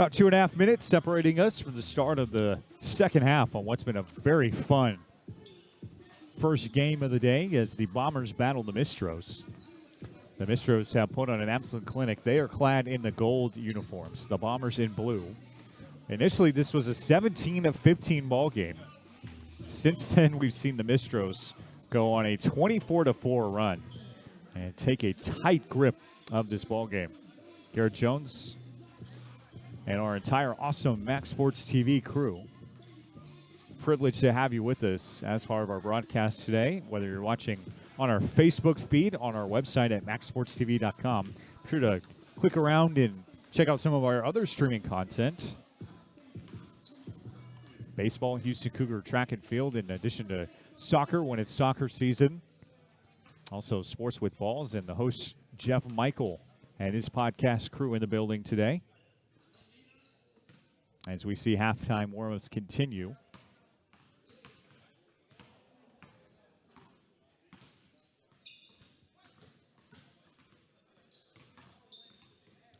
About 2.5 minutes separating us from the start of the second half on what's been a very fun first game of the day as the Bombers battle the Mistros. The Mistros have put on an absolute clinic. They are clad in the gold uniforms, the Bombers in blue. Initially, this was a 17-15 ball game. Since then, we've seen the Mistros go on a 24-4 run and take a tight grip of this ball game. Garrett Jones and our entire awesome Max Sports TV crew, privileged to have you with us as part of our broadcast today, whether you're watching on our Facebook feed, on our website at maxsportstv.com. Be sure to click around and check out some of our other streaming content. Baseball, Houston Cougar track and field, in addition to soccer when it's soccer season. Also sports with balls, and the host Jeff Michael and his podcast crew in the building today as we see halftime warm-ups continue.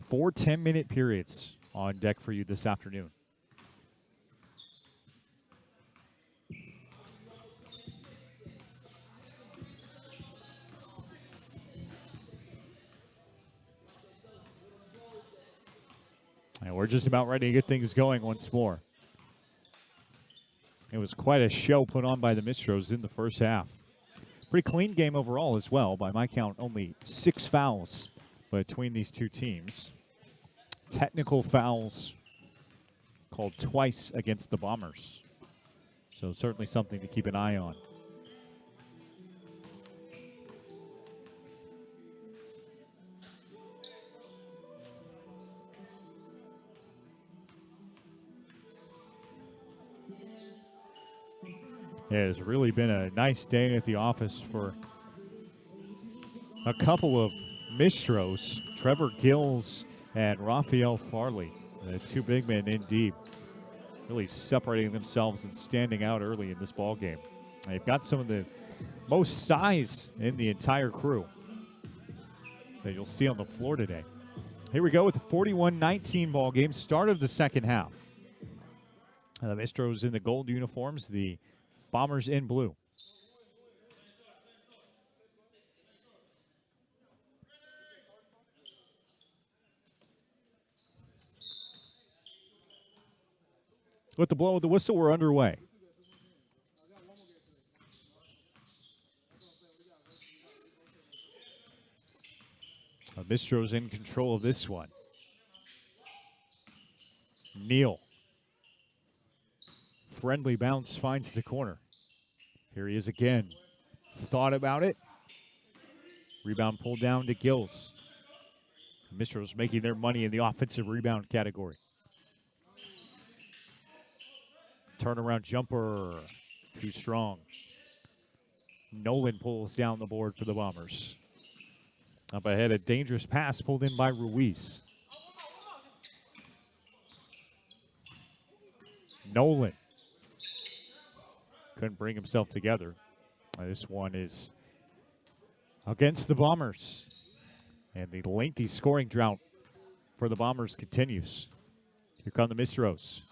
Four 10-minute periods on deck for you this afternoon. And we're just about ready to get things going once more. It was quite a show put on by the Mistros in the first half. Pretty clean game overall as well. By my count, only 6 fouls between these two teams. Technical fouls called twice against the Bombers. So certainly something to keep an eye on. It has really been a nice day at the office for a couple of Mistros, Trevor Gills and Raphael Farley, the two big men in deep, really separating themselves and standing out early in this ball game. They've got some of the most size in the entire crew that you'll see on the floor today. Here we go with the 41-19 ball game, start of the second half. The Mistros in the gold uniforms, the Bombers in blue. With the blow of the whistle, we're underway. Mistros in control of this one. Neal. Friendly bounce finds the corner. Here he is again. Thought about it. Rebound pulled down to Gills. Mistros making their money in the offensive rebound category. Turnaround jumper. Too strong. Nolan pulls down the board for the Bombers. Up ahead, a dangerous pass pulled in by Ruiz. Nolan couldn't bring himself together. This one is against the Bombers. And the lengthy scoring drought for the Bombers continues. Here come the Mistros.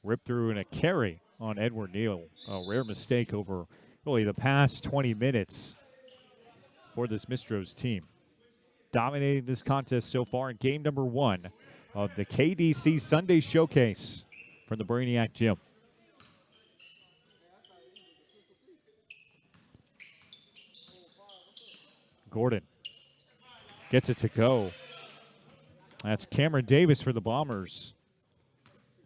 Rip through and a carry on Edward Neal. A rare mistake over really the past 20 minutes for this Mistros team. Dominating this contest so far in game number 1 of the KDC Sunday Showcase from the Brainiac Gym. Gordon gets it to go. That's Cameron Davis for the Bombers.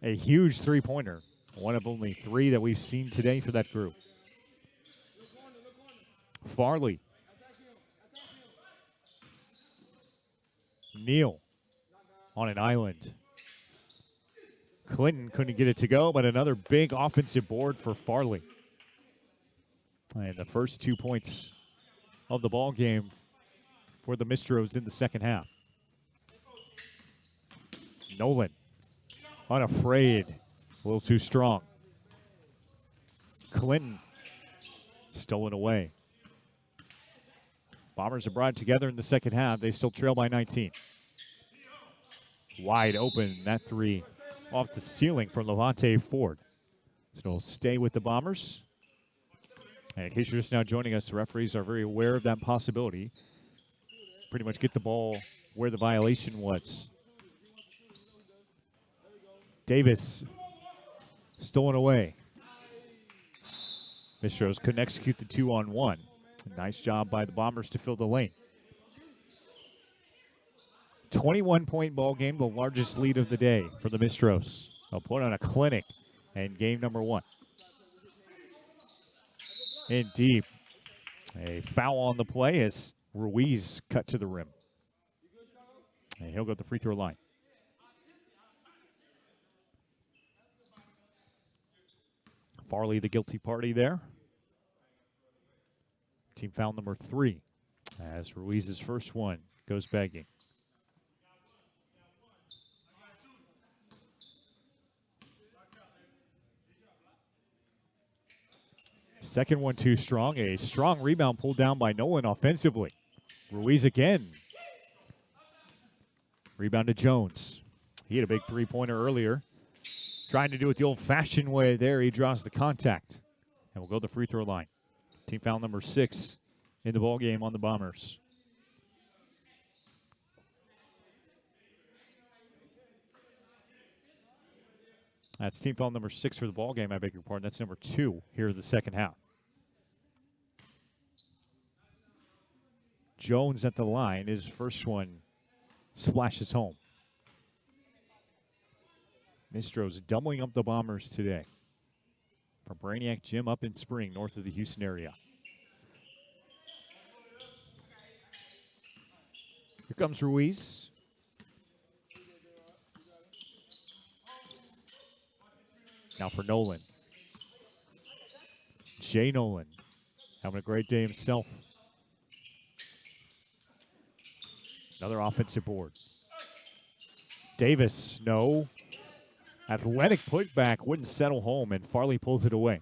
A huge three-pointer. One of only 3 that we've seen today for that group. Farley. Neal on an island. Clinton couldn't get it to go, but another big offensive board for Farley. And the first 2 points of the ball game for the Mistros in the second half. Nolan, unafraid, a little too strong. Clinton, stolen away. Bombers are brought together in the second half. They still trail by 19. wide open. That three off the ceiling from Levante Ford. So it'll stay with the Bombers. And in case you're just now joining us, the referees are very aware of that possibility. Pretty much get the ball where the violation was. Davis stolen away. Mistros couldn't execute the 2-on-1. Nice job by the Bombers to fill the lane. 21-point ball game, the largest lead of the day for the Mistros. They'll put on a clinic in game number 1. In deep. A foul on the play as Ruiz cut to the rim. And he'll go to the free throw line. Farley, the guilty party there. Team foul number 3 as Ruiz's first one goes begging. Second one too strong. A strong rebound pulled down by Nolan offensively. Ruiz again. Rebound to Jones. He had a big three-pointer earlier. Trying to do it the old-fashioned way there. He draws the contact. And we'll go to the free throw line. Team foul number 6 in the ballgame on the Bombers. That's team foul number 6 for the ballgame, I beg your pardon. That's number 2 here in the second half. Jones at the line. His first one splashes home. Mistros doubling up the Bombers today. From Brainiac Gym up in Spring, north of the Houston area. Here comes Ruiz. Now for Nolan. Jay Nolan having a great day himself. Another offensive board. Davis, no. Athletic putback, wouldn't settle home, and Farley pulls it away.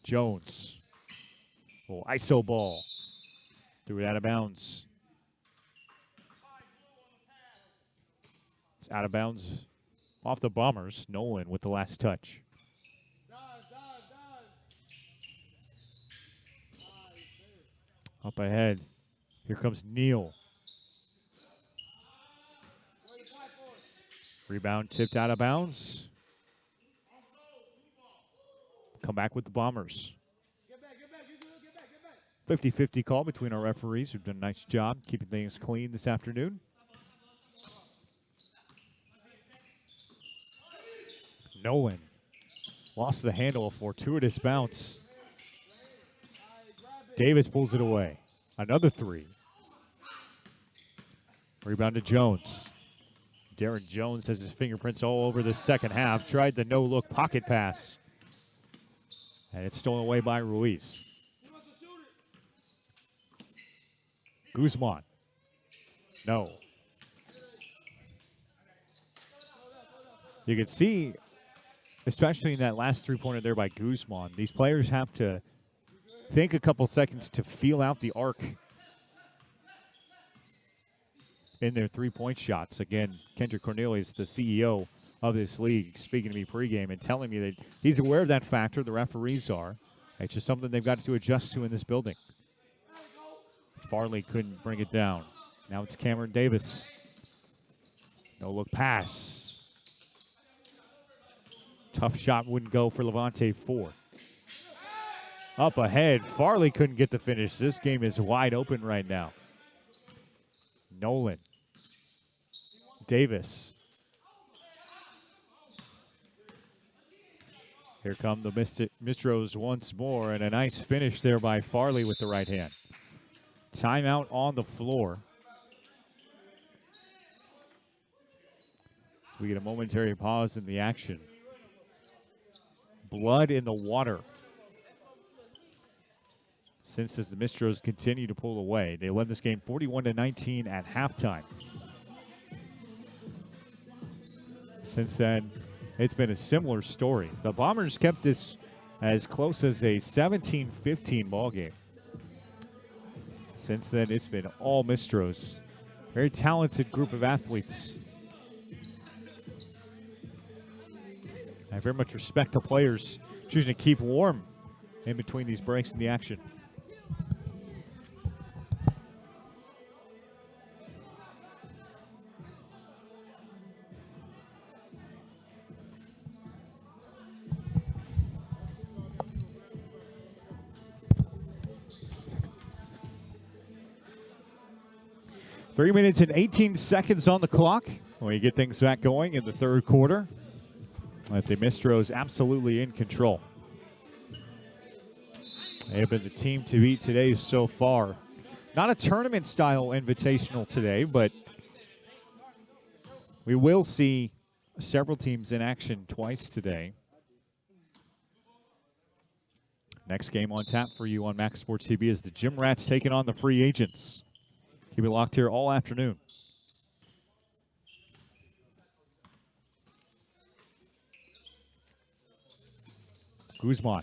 Jones. Little ISO ball. Threw it out of bounds. It's out of bounds off the Bombers. Nolan with the last touch. Up ahead. Here comes Neal. Rebound tipped out of bounds. Come back with the Bombers. 50-50 call between our referees who've done a nice job keeping things clean this afternoon. Nolan lost the handle, a fortuitous bounce. Davis pulls it away. Another three. Rebound to Jones. Darren Jones has his fingerprints all over the second half. Tried the no-look pocket pass. And it's stolen away by Ruiz. Guzman. No. You can see, especially in that last three-pointer there by Guzman, these players have to think a couple seconds to feel out the arc in their three-point shots. Again, Kendrick Cornelius, the CEO of this league, speaking to me pregame and telling me that he's aware of that factor. The referees are. It's just something they've got to adjust to in this building. Farley couldn't bring it down. Now it's Cameron Davis. No-look pass. Tough shot wouldn't go for Levante Ford. Up ahead, Farley couldn't get the finish. This game is wide open right now. Nolan. Davis. Here come the Mistros once more, and a nice finish there by Farley with the right hand. Timeout on the floor. We get a momentary pause in the action. Blood in the water. Since as the Mistros continue to pull away, they led this game 41-19 at halftime. Since then, it's been a similar story. The Bombers kept this as close as a 17-15 ball game. Since then, it's been all Mistros Very talented group of athletes. I very much respect the players choosing to keep warm in between these breaks in the action. Three minutes and 18 seconds on the clock when we get things back going in the third quarter. The Mistros absolutely in control. They have been the team to beat today so far. Not a tournament-style invitational today, but we will see several teams in action twice today. Next game on tap for you on Max Sports TV is the Gym Rats taking on the Free Agents. Keep it locked here all afternoon. Guzman.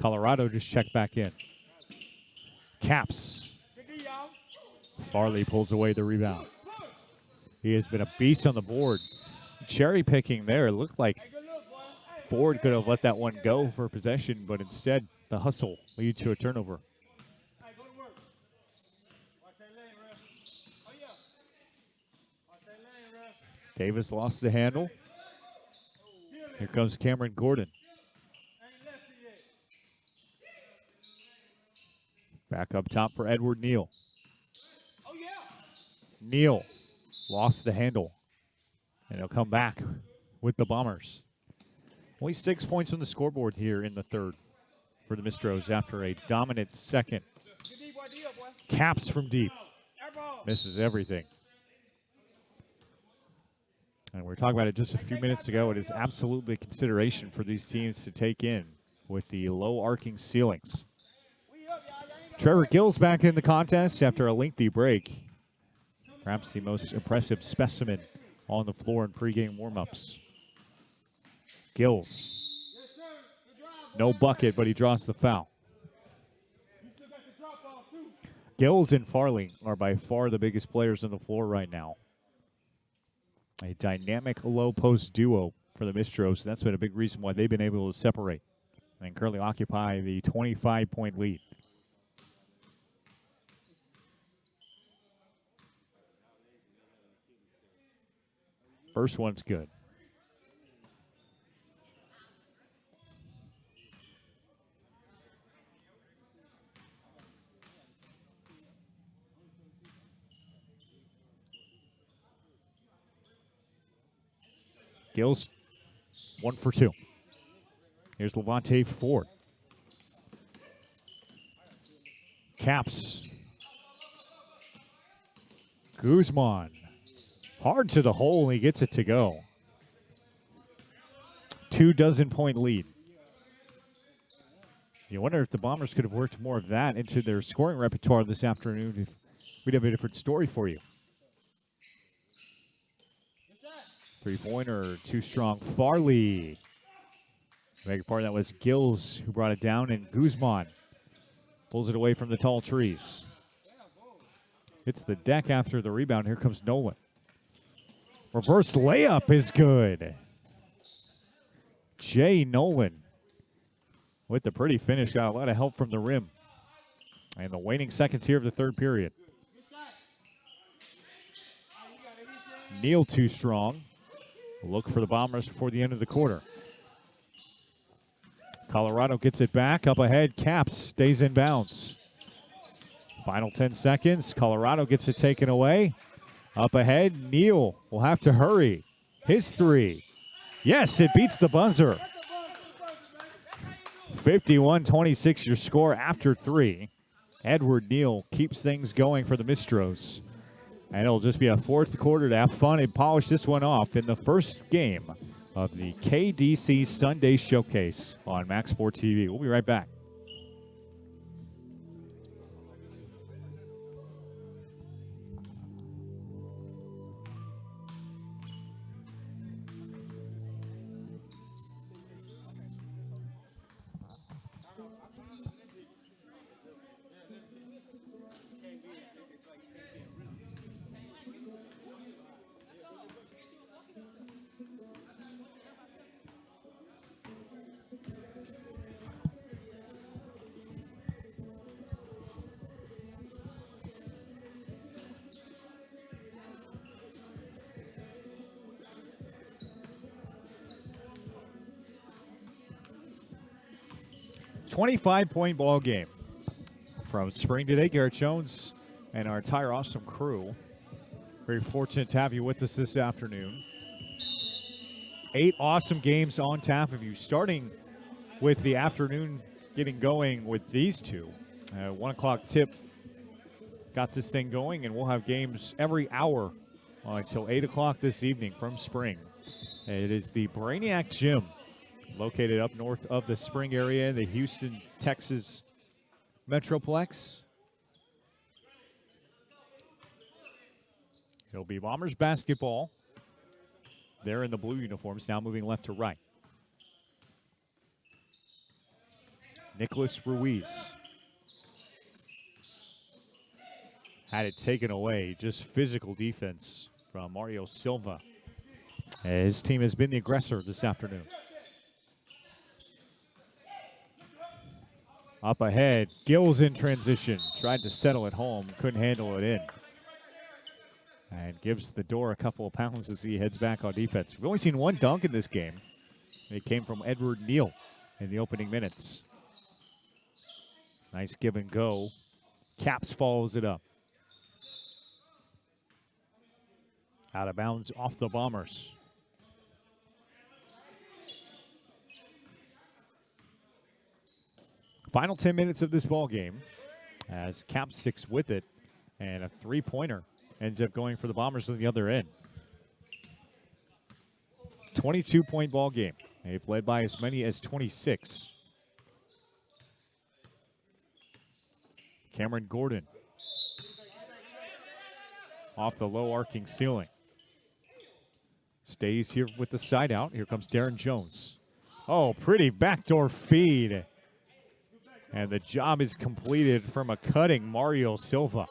Colorado just checked back in. Caps. Farley pulls away the rebound. He has been a beast on the board. Cherry picking there. It looked like Ford could have let that one go for possession, but instead the hustle leads to a turnover. Davis lost the handle. Here comes Cameron Gordon. Back up top for Edward Neal. Neal lost the handle. And he'll come back with the Bombers. Only 6 points on the scoreboard here in the third for the Mistros after a dominant second. Caps from deep. Misses everything. And we were talking about it just a few minutes ago. It is absolutely a consideration for these teams to take in with the low arcing ceilings. Trevor Gill's back in the contest after a lengthy break. Perhaps the most impressive specimen on the floor in pregame warmups. Gills. No bucket, but he draws the foul. Gills and Farley are by far the biggest players on the floor right now. A dynamic low-post duo for the Mistros. That's been a big reason why they've been able to separate and currently occupy the 25-point lead. First one's good. Gills, 1 for 2. Here's Levante Ford. Caps. Guzman. Hard to the hole, and he gets it to go. 2 dozen-point lead. You wonder if the Bombers could have worked more of that into their scoring repertoire this afternoon. If we'd have a different story for you. Three-pointer, too strong. Farley. Beg pardon, that was Gills who brought it down, and Guzman pulls it away from the tall trees. Hits the deck after the rebound. Here comes Nolan. Reverse layup is good. Jay Nolan with the pretty finish. Got a lot of help from the rim. And the waning seconds here of the third period. Neal too strong. Look for the Bombers before the end of the quarter. Colorado gets it back. Up ahead, Caps stays in bounds. Final 10 seconds. Colorado gets it taken away. Up ahead, Neal will have to hurry. His three. Yes, it beats the buzzer. 51-26 your score after 3. Edward Neal keeps things going for the Mistros. And it'll just be a fourth quarter to have fun and polish this one off in the first game of the KDC Sunday Showcase on Max Sports TV. We'll be right back. 25-point ball game. From Spring today, Garrett Jones and our entire awesome crew. Very fortunate to have you with us this afternoon. 8 awesome games on tap of you, starting with the afternoon getting going with these two. 1 o'clock tip got this thing going, and we'll have games every hour until 8 o'clock this evening from Spring. It is the Brainiac Gym, located up north of the Spring area, the Houston, Texas Metroplex. It'll be Bombers basketball. They're in the blue uniforms, now moving left to right. Nicholas Ruiz had it taken away. Just physical defense from Mario Silva. His team has been the aggressor this afternoon. Up ahead, Gills in transition. Tried to settle it home, couldn't handle it in. And gives the door a couple of pounds as he heads back on defense. We've only seen one dunk in this game. It came from Edward Neal in the opening minutes. Nice give and go. Caps follows it up. Out of bounds off the Bombers. Final 10 minutes of this ball game as Cap sticks with it, and a three-pointer ends up going for the Bombers on the other end. 22-point ball game. They've led by as many as 26. Cameron Gordon off the low arcing ceiling. Stays here with the side out. Here comes Darren Jones. Oh, pretty backdoor feed. And the job is completed from a cutting Mario Silva.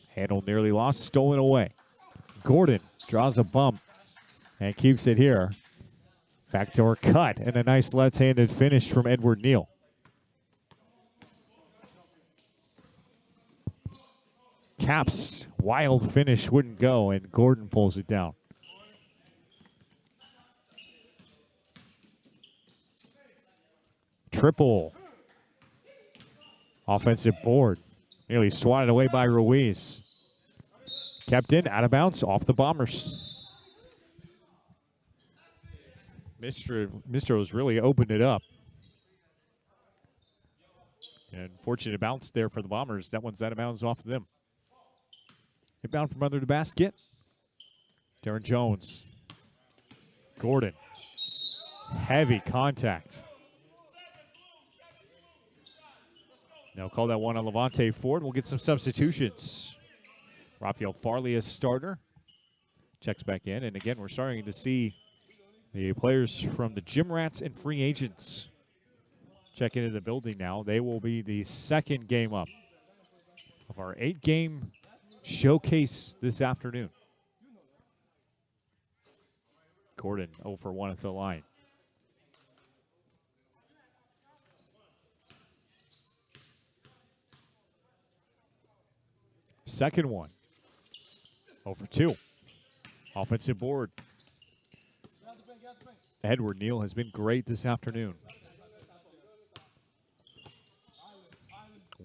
Handle nearly lost, stolen away. Gordon draws a bump and keeps it here. Backdoor cut and a nice left-handed finish from Edward Neal. Caps wild finish wouldn't go, and Gordon pulls it down. Triple. Offensive board. Nearly swatted away by Ruiz. Kept in, out of bounds, off the Bombers. Mistro's really opened it up. And fortunate bounce there for the Bombers. That one's out of bounds off of them. Inbound from under the basket. Darren Jones. Gordon. Heavy contact. Now call that one on Levante Ford. We'll get some substitutions. Raphael Farley as starter. Checks back in. And again, we're starting to see the players from the Gym Rats and free agents check into the building now. They will be the second game up of our 8-game showcase this afternoon. Gordon 0 for 1 at the line. Second one. 0 for 2. Offensive board. Edward Neal has been great this afternoon.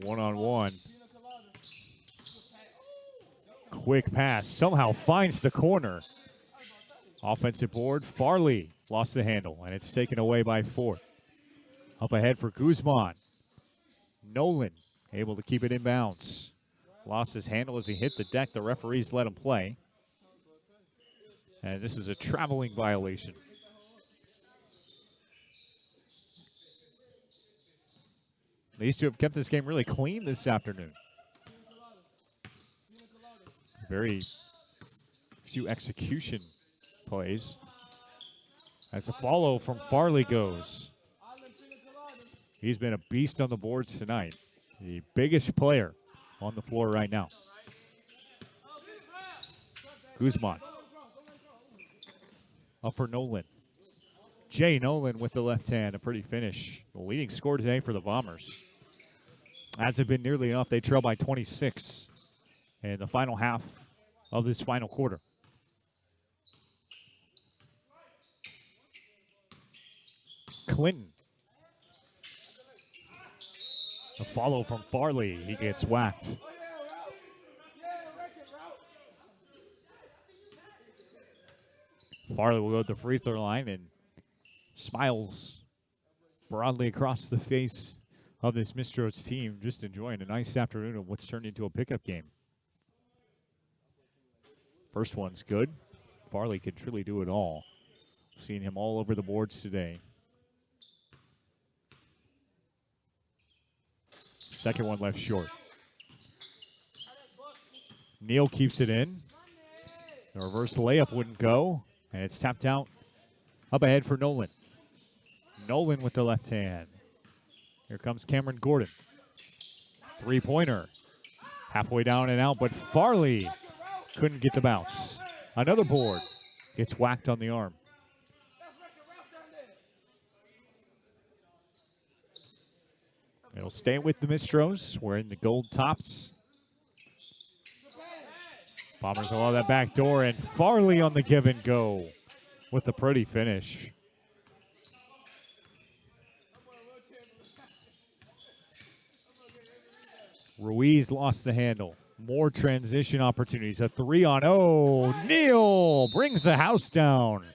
One-on-one. Quick pass. Somehow finds the corner. Offensive board. Farley lost the handle, and it's taken away by Ford. Up ahead for Guzman. Nolan able to keep it in bounds. Lost his handle as he hit the deck. The referees let him play. And this is a traveling violation. These two have kept this game really clean this afternoon. Very few execution plays. As the follow from Farley goes. He's been a beast on the boards tonight. The biggest player on the floor right now. Guzman. Up for Nolan. Jay Nolan with the left hand, a pretty finish. The leading scorer today for the Bombers. Hasn't been nearly enough. They trail by 26 in the final half of this final quarter. Clinton. A follow from Farley. He gets whacked. Farley will go to the free throw line and smiles broadly across the face of this Mistros team, just enjoying a nice afternoon of what's turned into a pickup game. First one's good. Farley can truly do it all. Seeing him all over the boards today. Second one left short. Neal keeps it in. The reverse layup wouldn't go, and it's tapped out up ahead for Nolan. Nolan with the left hand. Here comes Cameron Gordon. Three-pointer. Halfway down and out, but Farley couldn't get the bounce. Another board. Gets whacked on the arm. It'll stay with the Mistros. Wearing the gold tops. Bombers allow that back door, and Farley on the give and go with a pretty finish. Ruiz lost the handle. More transition opportunities. A 3-on-0. Neal brings the house down.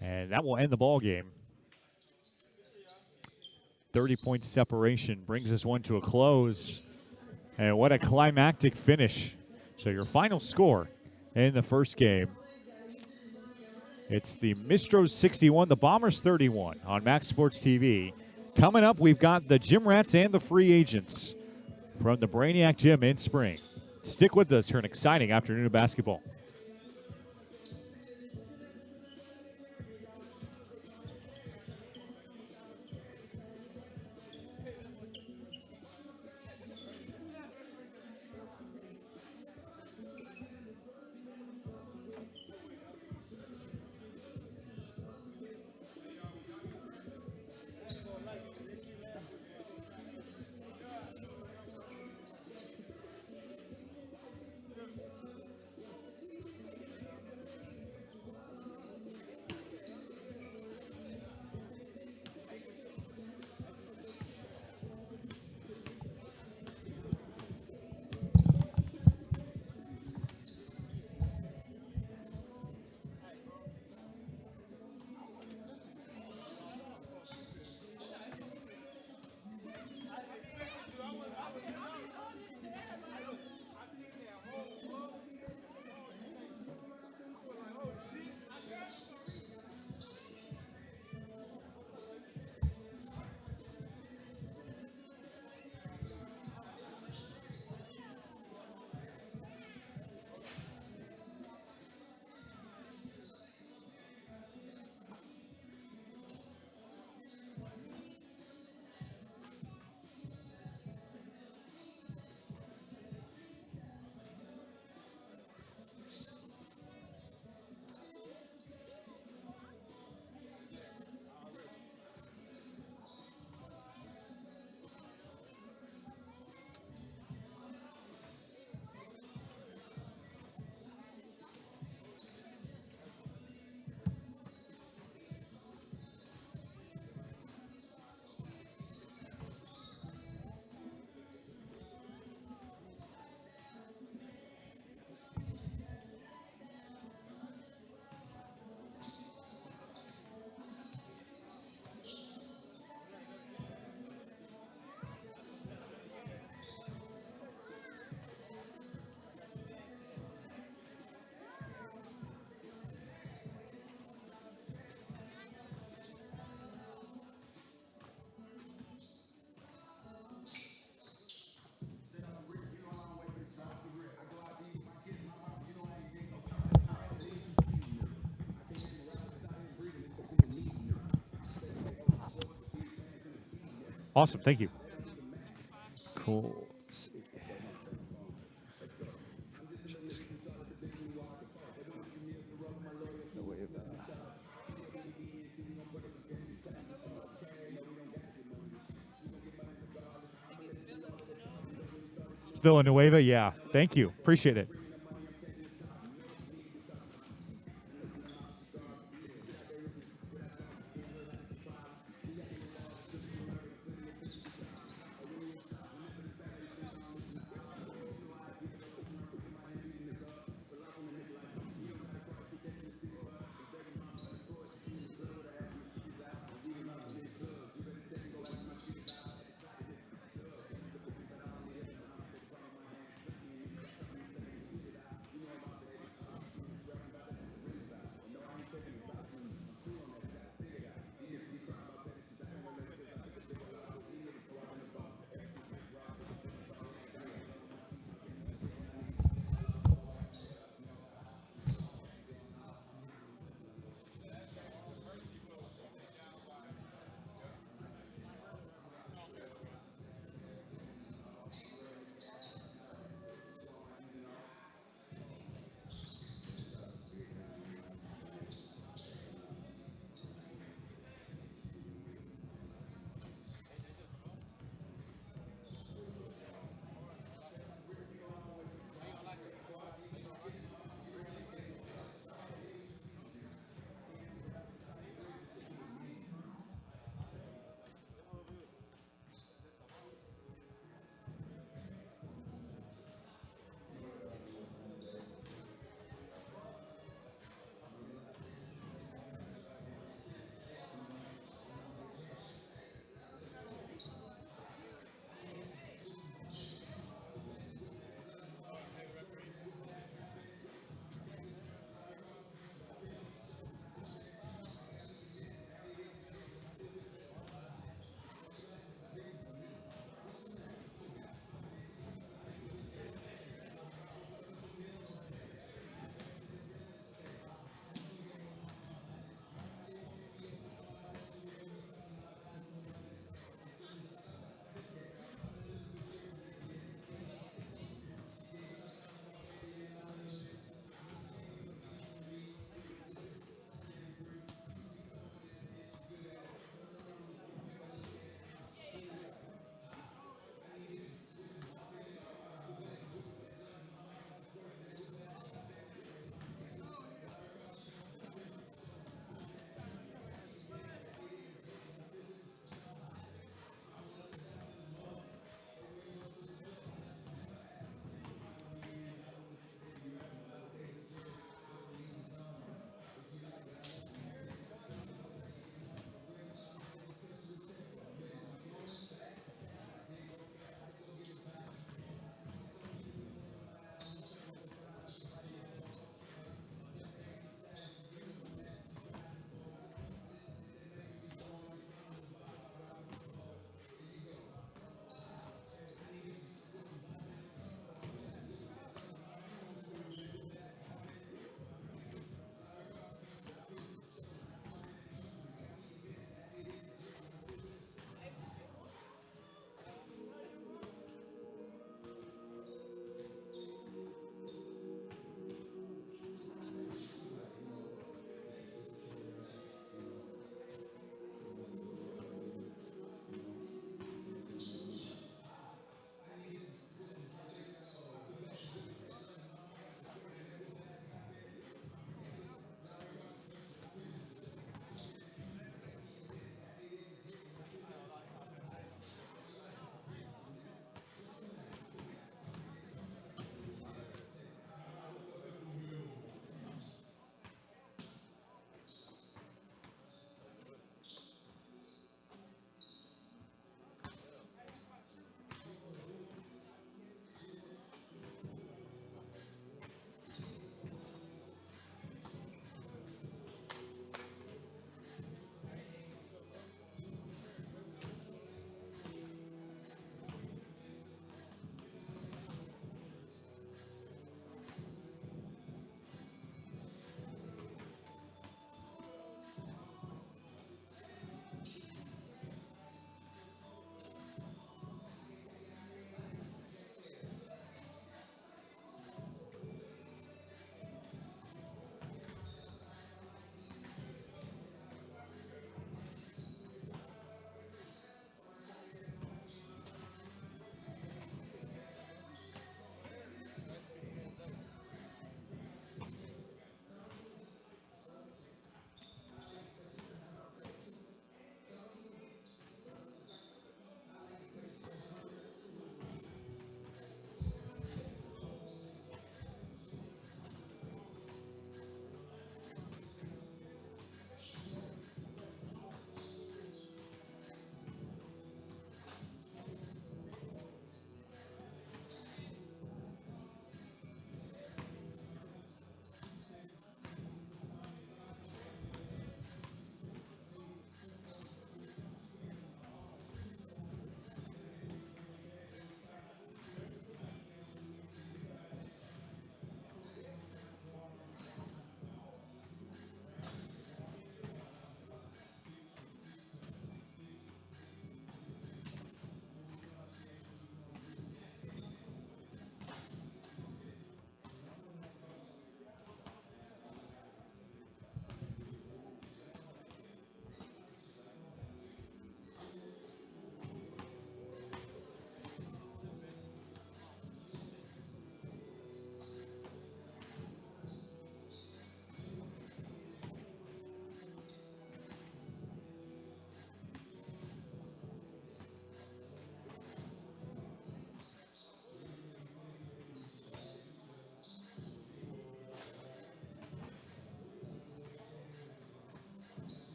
And that will end the ball game. 30-point separation brings this one to a close. And what a climactic finish. So your final score in the first game. It's the Mistros 61, the Bombers 31 on Max Sports TV. Coming up, we've got the Gym Rats and the free agents from the Brainiac Gym in Spring. Stick with us for an exciting afternoon of basketball. Awesome, thank you. Cool. Let's see. Villanueva, yeah. Thank you. Appreciate it.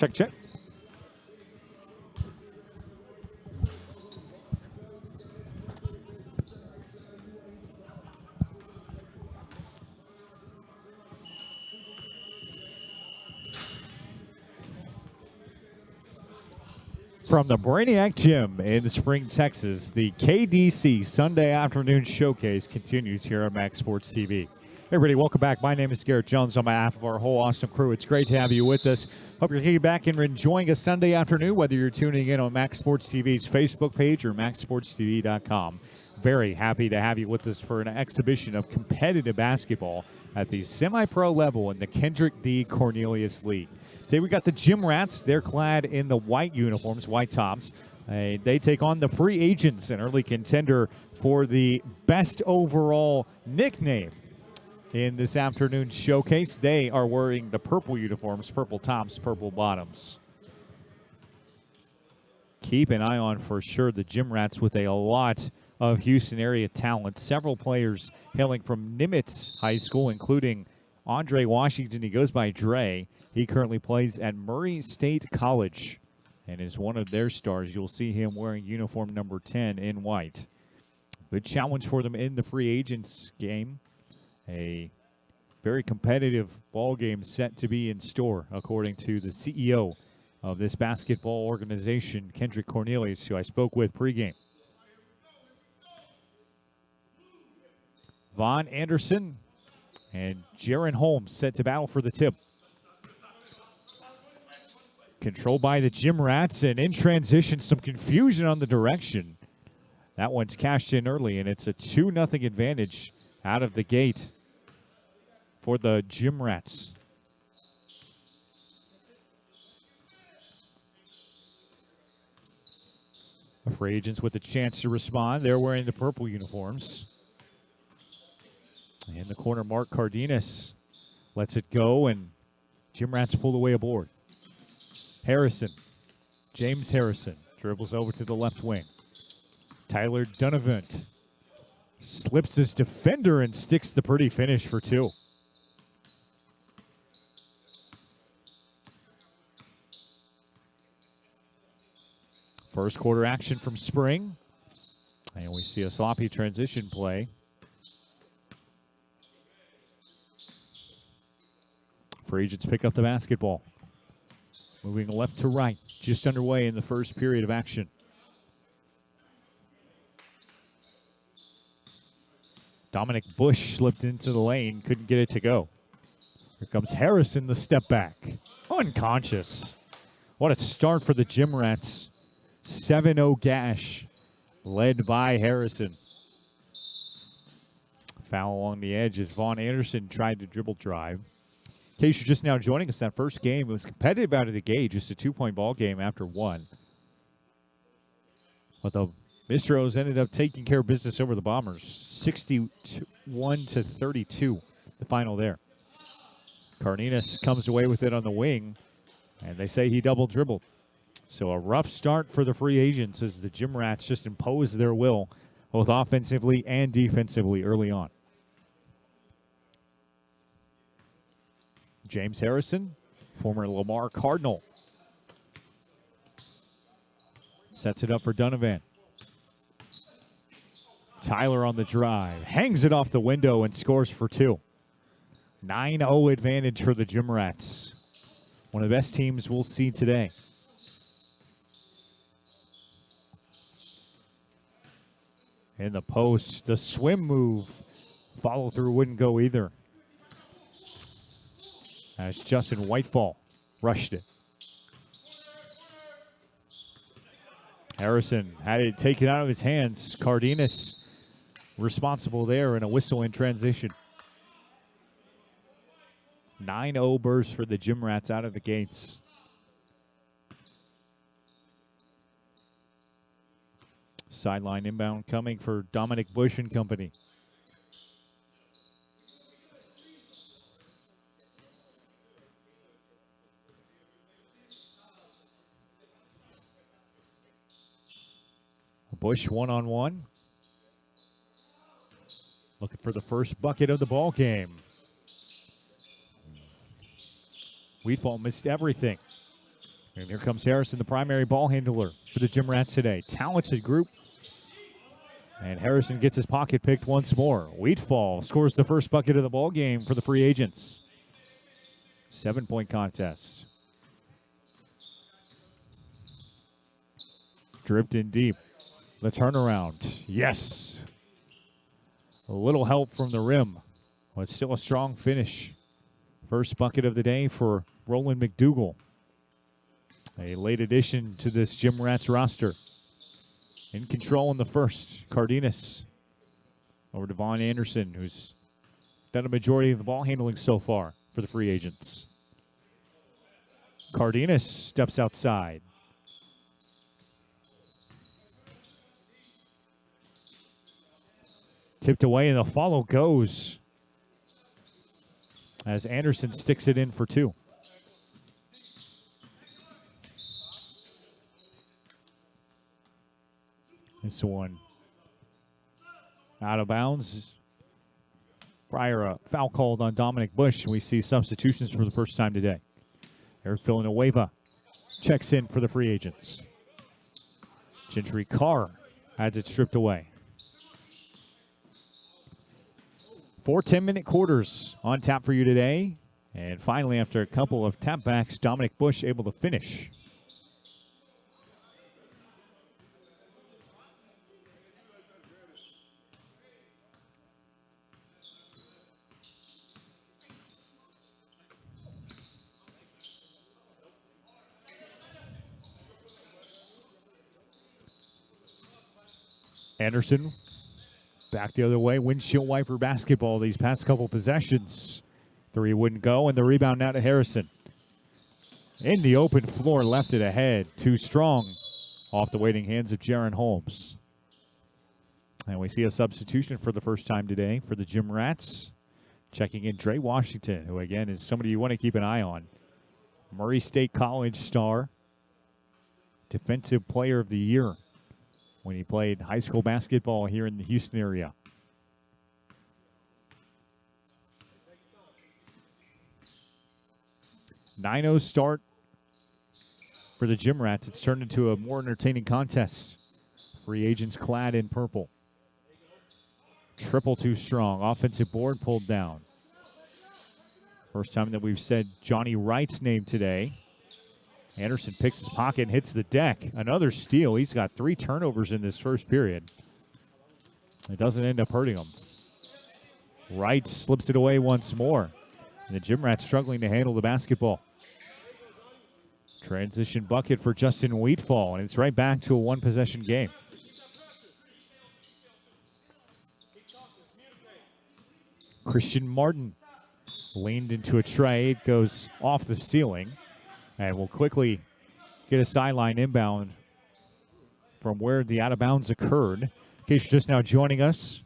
Check, check. From the Brainiac Gym in Spring, Texas, the KDC Sunday Afternoon Showcase continues here on Max Sports TV. Hey everybody, welcome back. My name is Garrett Jones on behalf of our whole awesome crew. It's great to have you with us. Hope you're kicking back and enjoying a Sunday afternoon, whether you're tuning in on Max Sports TV's Facebook page or MaxSportsTV.com. Very happy to have you with us for an exhibition of competitive basketball at the semi-pro level in the Kendrick D. Cornelius League. Today we got the Gym Rats. They're clad in the white uniforms, white tops. They take on the free agents, an early contender for the best overall nickname in this afternoon showcase. They are wearing the purple uniforms, purple tops, purple bottoms. Keep an eye on for sure the Gym Rats with a lot of Houston area talent. Several players hailing from Nimitz High School, including Andre Washington. He goes by Dre. He currently plays at Murray State College and is one of their stars. You'll see him wearing uniform number 10 in white. Good challenge for them in the free agents game. A very competitive ball game set to be in store, according to the CEO of this basketball organization, Kendrick Cornelius, who I spoke with pregame. Vaughn Anderson and Jaron Holmes set to battle for the tip. Controlled by the Gym Rats, and in transition, some confusion on the direction. That one's cashed in early, and it's a 2-0 advantage out of the gate for the Gym Rats. The free agents with a chance to respond. They're wearing the purple uniforms. In the corner, Mark Cardenas lets it go, and Gym Rats pull away a board. Harrison, James Harrison, dribbles over to the left wing. Tyler Dunavant slips his defender and sticks the pretty finish for two. First quarter action from Spring, and we see a sloppy transition play. Free agents pick up the basketball. Moving left to right, just underway in the first period of action. Dominic Bush slipped into the lane, couldn't get it to go. Here comes Harrison, the step back. Unconscious. What a start for the Gym Rats. 7-0 gash, led by Harrison. Foul along the edge as Vaughn Anderson tried to dribble drive. In case you're just now joining us, that first game was competitive out of the gate, just a 2-point ball game after one. But the Mistros ended up taking care of business over the Bombers, 61-32, the final there. Cardenas comes away with it on the wing, and they say he double dribbled. So a rough start for the free agents as the Gym Rats just impose their will, both offensively and defensively early on. James Harrison, former Lamar Cardinal, sets it up for Donovan. Tyler on the drive, hangs it off the window and scores for two. 9-0 advantage for the Gym Rats. One of the best teams we'll see today. In the post, the swim move, follow through wouldn't go either, as Justin Whitefall rushed it. Harrison had it taken out of his hands. Cardenas responsible there, and a whistle in transition. 9-0 burst for the Gym Rats out of the gates. Sideline inbound coming for Dominic Bush and company. Bush one-on-one. Looking for the first bucket of the ball game. Wheatfall missed everything. And here comes Harrison, the primary ball handler for the Gym Rats today. Talented group. And Harrison gets his pocket picked once more. Wheatfall scores the first bucket of the ball game for the free agents. 7-point contest. Dripped in deep. The turnaround. Yes. A little help from the rim, but still a strong finish. First bucket of the day for Roland McDougall. A late addition to this Gym Rats roster. In control in the first, Cardenas over to Vaughn Anderson, who's done a majority of the ball handling so far for the free agents. Cardenas steps outside. Tipped away, and the follow goes as Anderson sticks it in for two. This one out of bounds. Prior, a foul called on Dominic Bush, and we see substitutions for the first time today. Eric Villanueva checks in for the free agents. Gentry Carr has it stripped away. 4 10-minute quarters on tap for you today. And finally, after a couple of tap backs, Dominic Bush able to finish. Anderson back the other way. Windshield wiper basketball these past couple possessions. Three wouldn't go, and the rebound now to Harrison. In the open floor, left it ahead. Too strong off the waiting hands of Jaron Holmes. And we see a substitution for the first time today for the Gym Rats. Checking in Dre Washington, who again is somebody you want to keep an eye on. Murray State College star. Defensive Player of the Year when he played high school basketball here in the Houston area. (9-0) start for the Gym Rats. It's turned into a more entertaining contest. Free agents clad in purple. Triple too strong. Offensive board pulled down. First time that we've said Johnny Wright's name today. Anderson picks his pocket and hits the deck. Another steal. He's got 3 turnovers in this first period. It doesn't end up hurting him. Wright slips it away once more. And the Gym Rats struggling to handle the basketball. Transition bucket for Justin Wheatfall, and it's right back to a one-possession game. Christian Martin leaned into a tray. It goes off the ceiling. And we'll quickly get a sideline inbound from where the out-of-bounds occurred. In case you're just now joining us,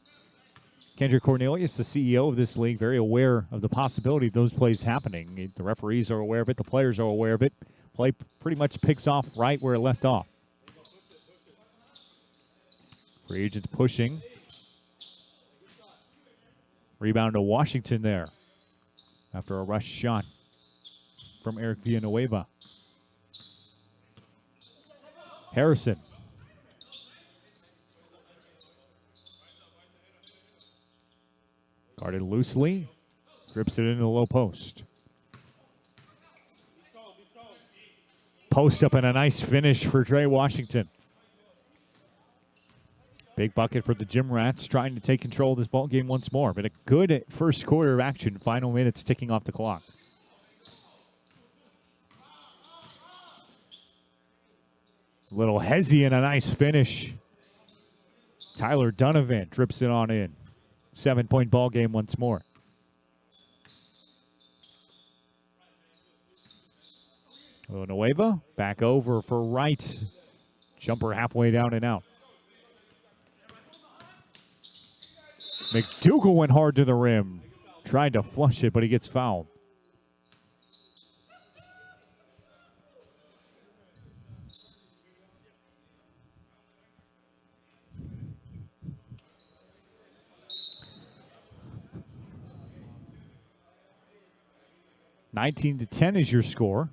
Kendrick Cornelius, the CEO of this league, very aware of the possibility of those plays happening. The referees are aware of it. The players are aware of it. Play pretty much picks off right where it left off. Free agents pushing. Rebound to Washington there after a rush shot from Eric Villanueva. Harrison. Guarded loosely. Drips it into the low post. Post up and a nice finish for Dre Washington. Big bucket for the Gym Rats, trying to take control of this ball game once more. But a good first quarter of action. Final minutes ticking off the clock. Little hezzy and a nice finish. Tyler Donovan drips it on in. 7-point ball game once more. Villanueva back over for Wright. Jumper halfway down and out. McDougall went hard to the rim. Tried to flush it, but he gets fouled. (19-10) is your score.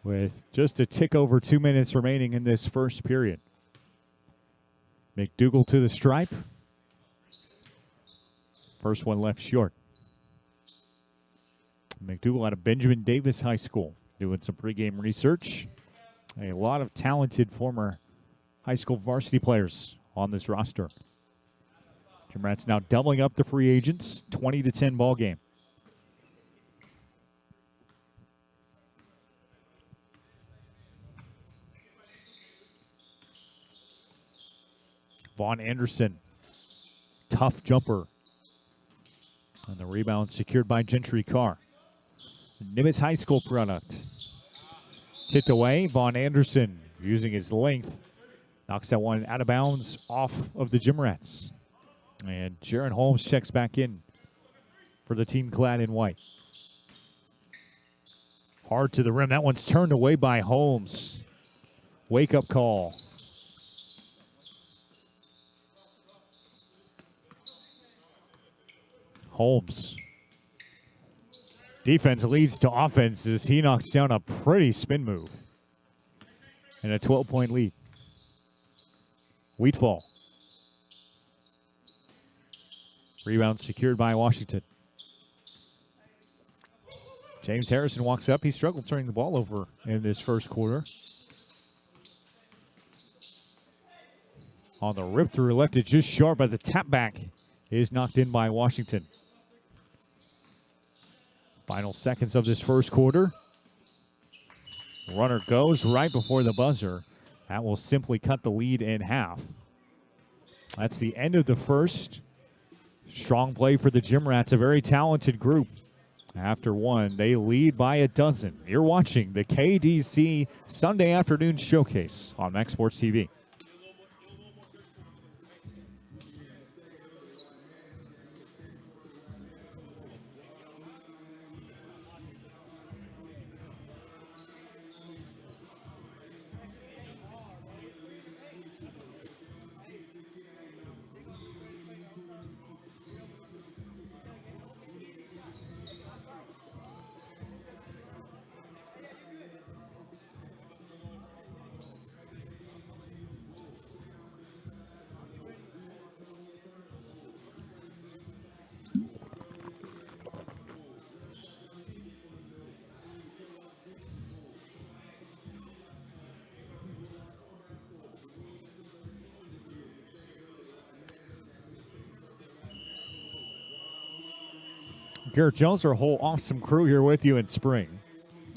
with just a tick over 2 minutes remaining in this first period. McDougal to the stripe. First one left short. McDougal out of Benjamin Davis High School, doing some pregame research. A lot of talented former high school varsity players on this roster. Jim Rats now doubling up the free agents, 20-10 ball game. Vaughn Anderson, tough jumper. And the rebound secured by Gentry Carr. Nimitz High School product. Tipped away, Vaughn Anderson using his length. Knocks that one out of bounds off of the Gym Rats. And Jaron Holmes checks back in for the team clad in white. Hard to the rim. That one's turned away by Holmes. Wake-up call. Holmes. Defense leads to offense as he knocks down a pretty spin move. And a 12-point lead. Wheatfall. Rebound secured by Washington. James Harrison walks up. He struggled turning the ball over in this first quarter. On the rip through, left it just short, but the tap back is knocked in by Washington. Final seconds of this first quarter. Runner goes right before the buzzer. That will simply cut the lead in half. That's the end of the first. Strong play for the Gym Rats, a very talented group. After one, they lead by a dozen. You're watching the KDC Sunday Afternoon Showcase on Max Sports TV. Garrett Jones, our whole awesome crew here with you in spring.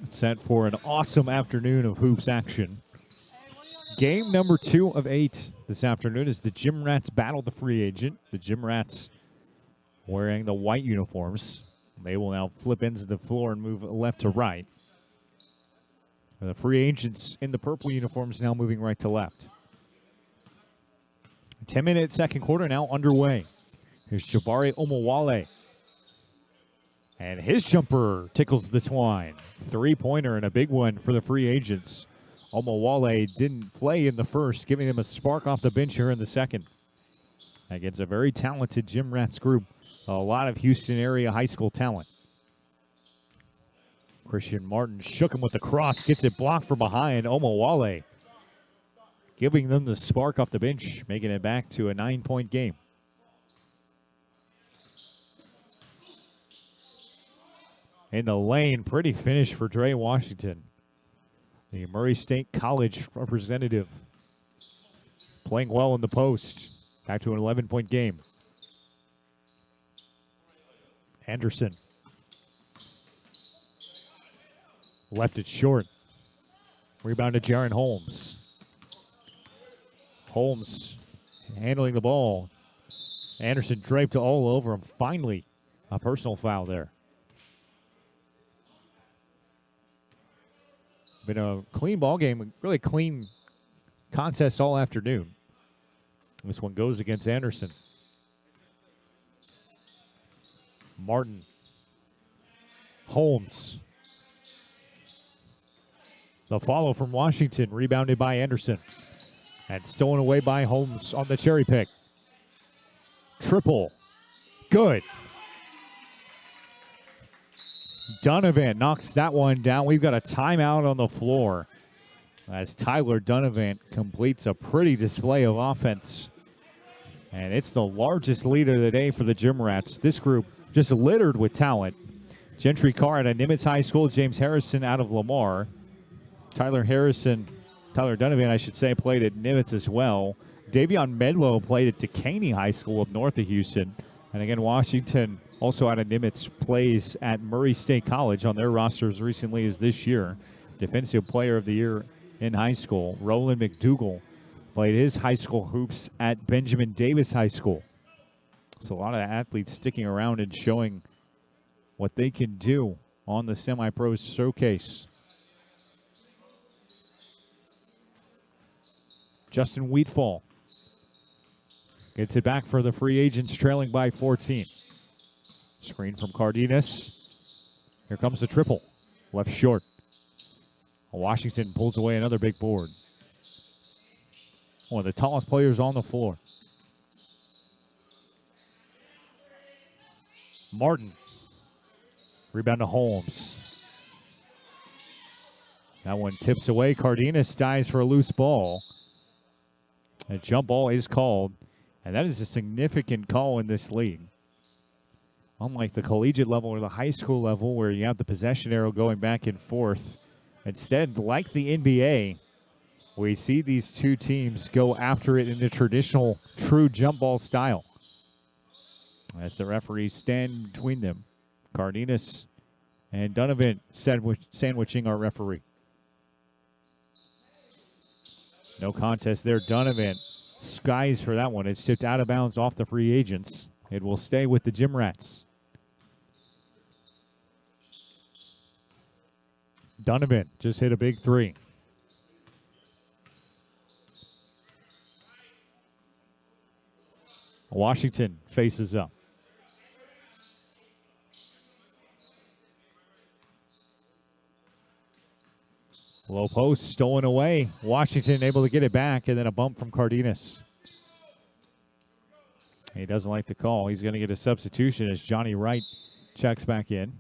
Set for an awesome afternoon of hoops action. Game number 2 of 8 this afternoon is the Gym Rats battle the free agent. The Gym Rats wearing the white uniforms. They will now flip ends of the floor and move left to right. The free agents in the purple uniforms now moving right to left. 10-minute second quarter now underway. Here's Jabari Omowale. And his jumper tickles the twine. Three-pointer and a big one for the free agents. Omowale didn't play in the first, giving them a spark off the bench here in the second. Against a very talented Gym Rats group. A lot of Houston area high school talent. Christian Martin shook him with the cross, gets it blocked from behind. Omowale giving them the spark off the bench, making it back to a 9-point game. In the lane, pretty finish for Dre Washington. The Murray State College representative. Playing well in the post. Back to an 11-point game. Anderson. Left it short. Rebound to Jaron Holmes. Holmes handling the ball. Anderson draped all over him. Finally, a personal foul there. Been a clean ball game, really clean contest all afternoon. This one goes against Anderson. Martin. Holmes. The follow from Washington, rebounded by Anderson. And stolen away by Holmes on the cherry pick. Triple. Good. Donovan knocks that one down. We've got a timeout on the floor as Tyler Donovan completes a pretty display of offense. And it's the largest lead of the day for the Gym Rats. This group just littered with talent. Gentry Carr out of Nimitz High School, James Harrison out of Lamar. Tyler Donovan, I should say, played at Nimitz as well. Davion Medlow played at Decaney High School up north of Houston. And again, Washington, also out of Nimitz, plays at Murray State College on their roster as recently as this year. Defensive Player of the Year in high school. Roland McDougall played his high school hoops at Benjamin Davis High School. So a lot of athletes sticking around and showing what they can do on the Semi-Pro Showcase. Justin Wheatfall gets it back for the free agents, trailing by 14. Screen from Cardenas. Here comes the triple. Left short. Washington pulls away another big board. One of the tallest players on the floor. Martin. Rebound to Holmes. That one tips away. Cardenas dives for a loose ball. A jump ball is called. And that is a significant call in this league. Unlike the collegiate level or the high school level where you have the possession arrow going back and forth. Instead, like the NBA, we see these two teams go after it in the traditional true jump ball style. As the referees stand between them, Cardenas and Donovan sandwiching our referee. No contest there. Donovan skies for that one. It's tipped out of bounds off the free agents. It will stay with the Gym Rats. Donovan just hit a big three. Washington faces up. Low post stolen away. Washington able to get it back, and then a bump from Cardenas. He doesn't like the call. He's going to get a substitution as Johnny Wright checks back in.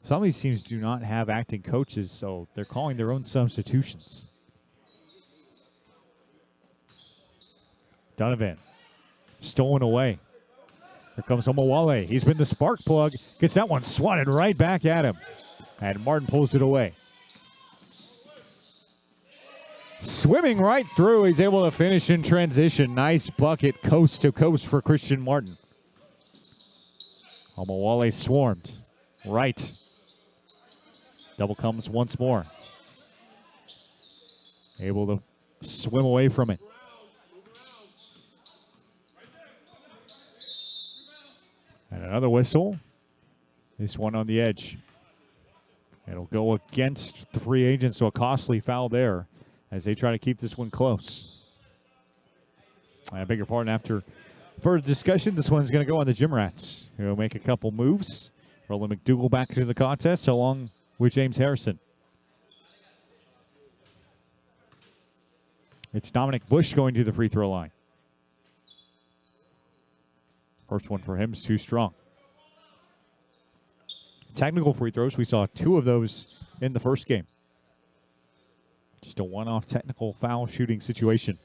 Some of these teams do not have acting coaches, so they're calling their own substitutions. Donovan, stolen away. Here comes Omawale. He's been the spark plug. Gets that one swatted right back at him. And Martin pulls it away. Swimming right through. He's able to finish in transition. Nice bucket coast to coast for Christian Martin. Omawale swarmed. Right. Double comes once more. Able to swim away from it. And another whistle. This one on the edge. It'll go against the free agents, so a costly foul there as they try to keep this one close. I beg your pardon, after further discussion, this one's going to go on the Gym Rats. He'll make a couple moves. Roland McDougall back into the contest along with James Harrison. It's Dominic Bush going to the free throw line. First one for him is too strong. Technical free throws, we saw 2 of those in the first game. Just a one-off technical foul shooting situation.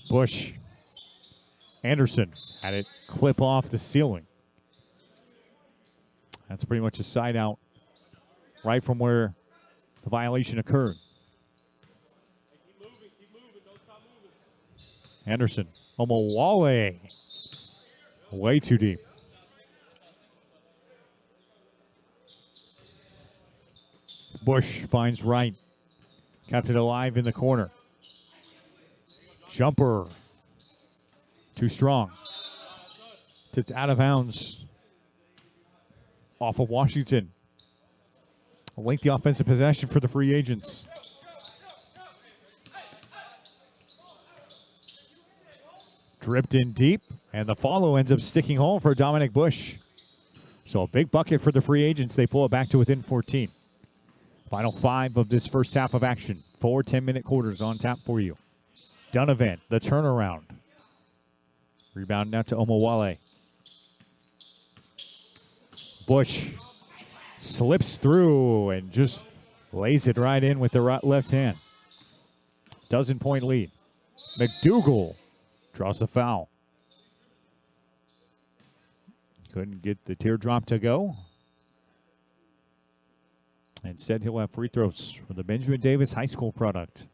Bush. Anderson had it clip off the ceiling. That's pretty much a side out right from where the violation occurred. Anderson, Omawale, way too deep. Bush finds Wright, kept it alive in the corner. Jumper, too strong. Tipped out of bounds off of Washington. A lengthy offensive possession for the free agents. Dripped in deep, and the follow ends up sticking home for Dominic Bush. So a big bucket for the free agents. They pull it back to within 14. Final 5 of this first half of action. 4 10-minute quarters on tap for you. Donovan, the turnaround. Rebound now to Omowale. Bush slips through and just lays it right in with the left hand. Dozen-point lead. McDougal draws a foul. Couldn't get the teardrop to go. Instead, he'll have free throws for the Benjamin Davis High School product.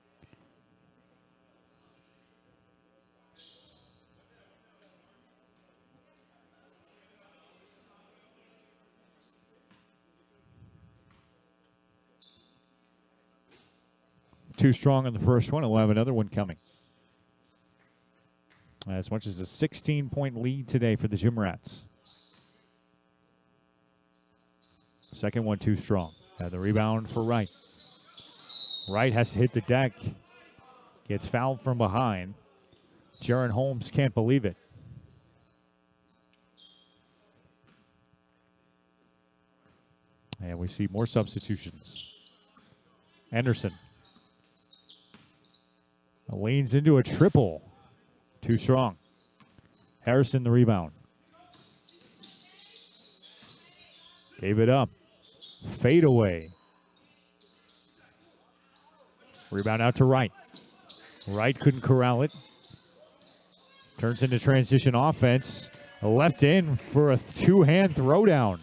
Too strong on the first one. He'll have another one coming. As much as a 16-point lead today for the Gym Rats. Second one too strong. And the rebound for Wright. Wright has to hit the deck. Gets fouled from behind. Jaron Holmes can't believe it. And we see more substitutions. Anderson leans into a triple. Too strong. Harrison the rebound. Gave it up. Fade away. Rebound out to Wright. Wright couldn't corral it. Turns into transition offense. Left in for a two-hand throwdown.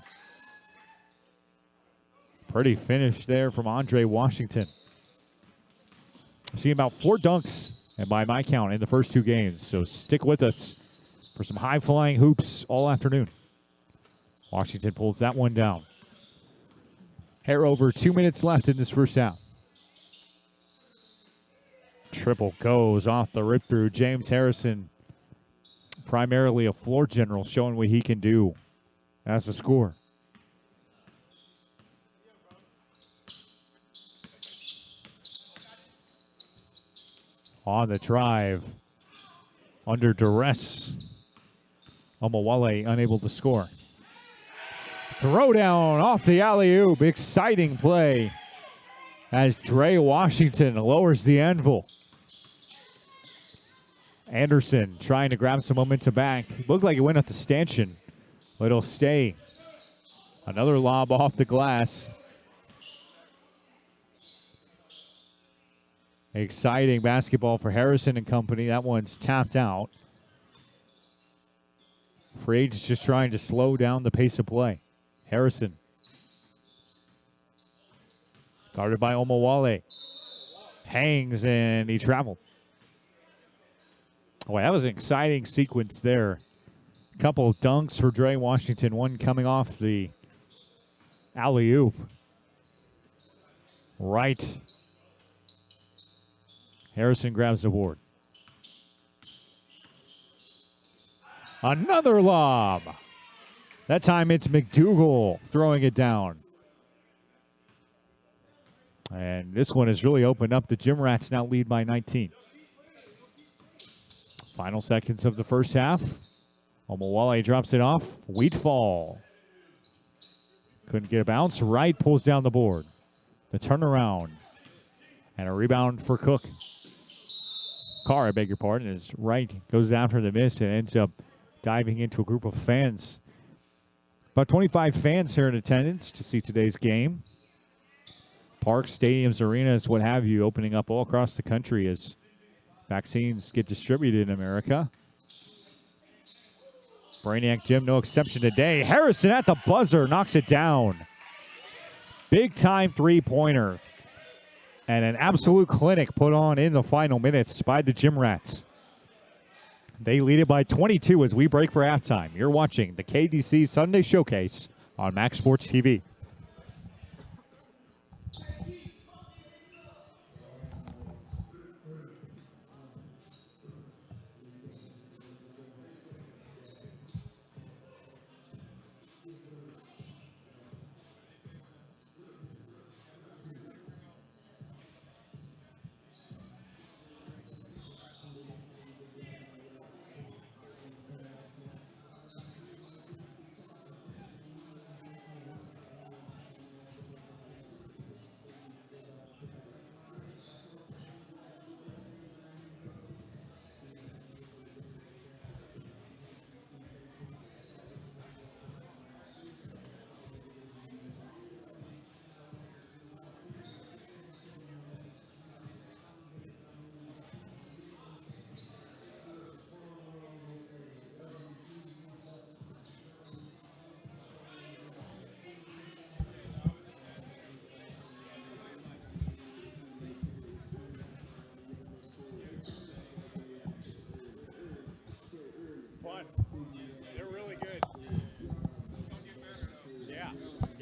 Pretty finish there from Andre Washington. I'm seeing about 4 dunks, and by my count, in the first 2 games. So stick with us for some high-flying hoops all afternoon. Washington pulls that one down. Hair over 2 minutes left in this first half. Triple goes off the rip through. James Harrison, primarily a floor general, showing what he can do as a scorer. On the drive, under duress, Omowale unable to score. Throw down off the alley-oop. Exciting play as Dre Washington lowers the anvil. Anderson trying to grab some momentum back. Looked like it went at the stanchion, but it'll stay. Another lob off the glass. Exciting basketball for Harrison and company. That one's tapped out. Free agents just trying to slow down the pace of play. Harrison. Guarded by Omowale. Hangs and he traveled. Boy, that was an exciting sequence there. A couple of dunks for Dre Washington. One coming off the alley-oop. Right. Harrison grabs the board. Another lob. That time it's McDougal throwing it down. And this one has really opened up. The Gym Rats now lead by 19. Final seconds of the first half. Omowale drops it off. Wheatfall. Couldn't get a bounce. Wright pulls down the board. The turnaround. And a rebound for Cook. Carr, I beg your pardon, as Wright goes after the miss and ends up diving into a group of fans. About 25 fans here in attendance to see today's game. Parks, stadiums, arenas, what have you, opening up all across the country as vaccines get distributed in America. Brainiac Gym, no exception today. Harrison at the buzzer, knocks it down. Big-time three-pointer. And an absolute clinic put on in the final minutes by the Gym Rats. They lead it by 22 as we break for halftime. You're watching the KDC Sunday Showcase on Max Sports TV.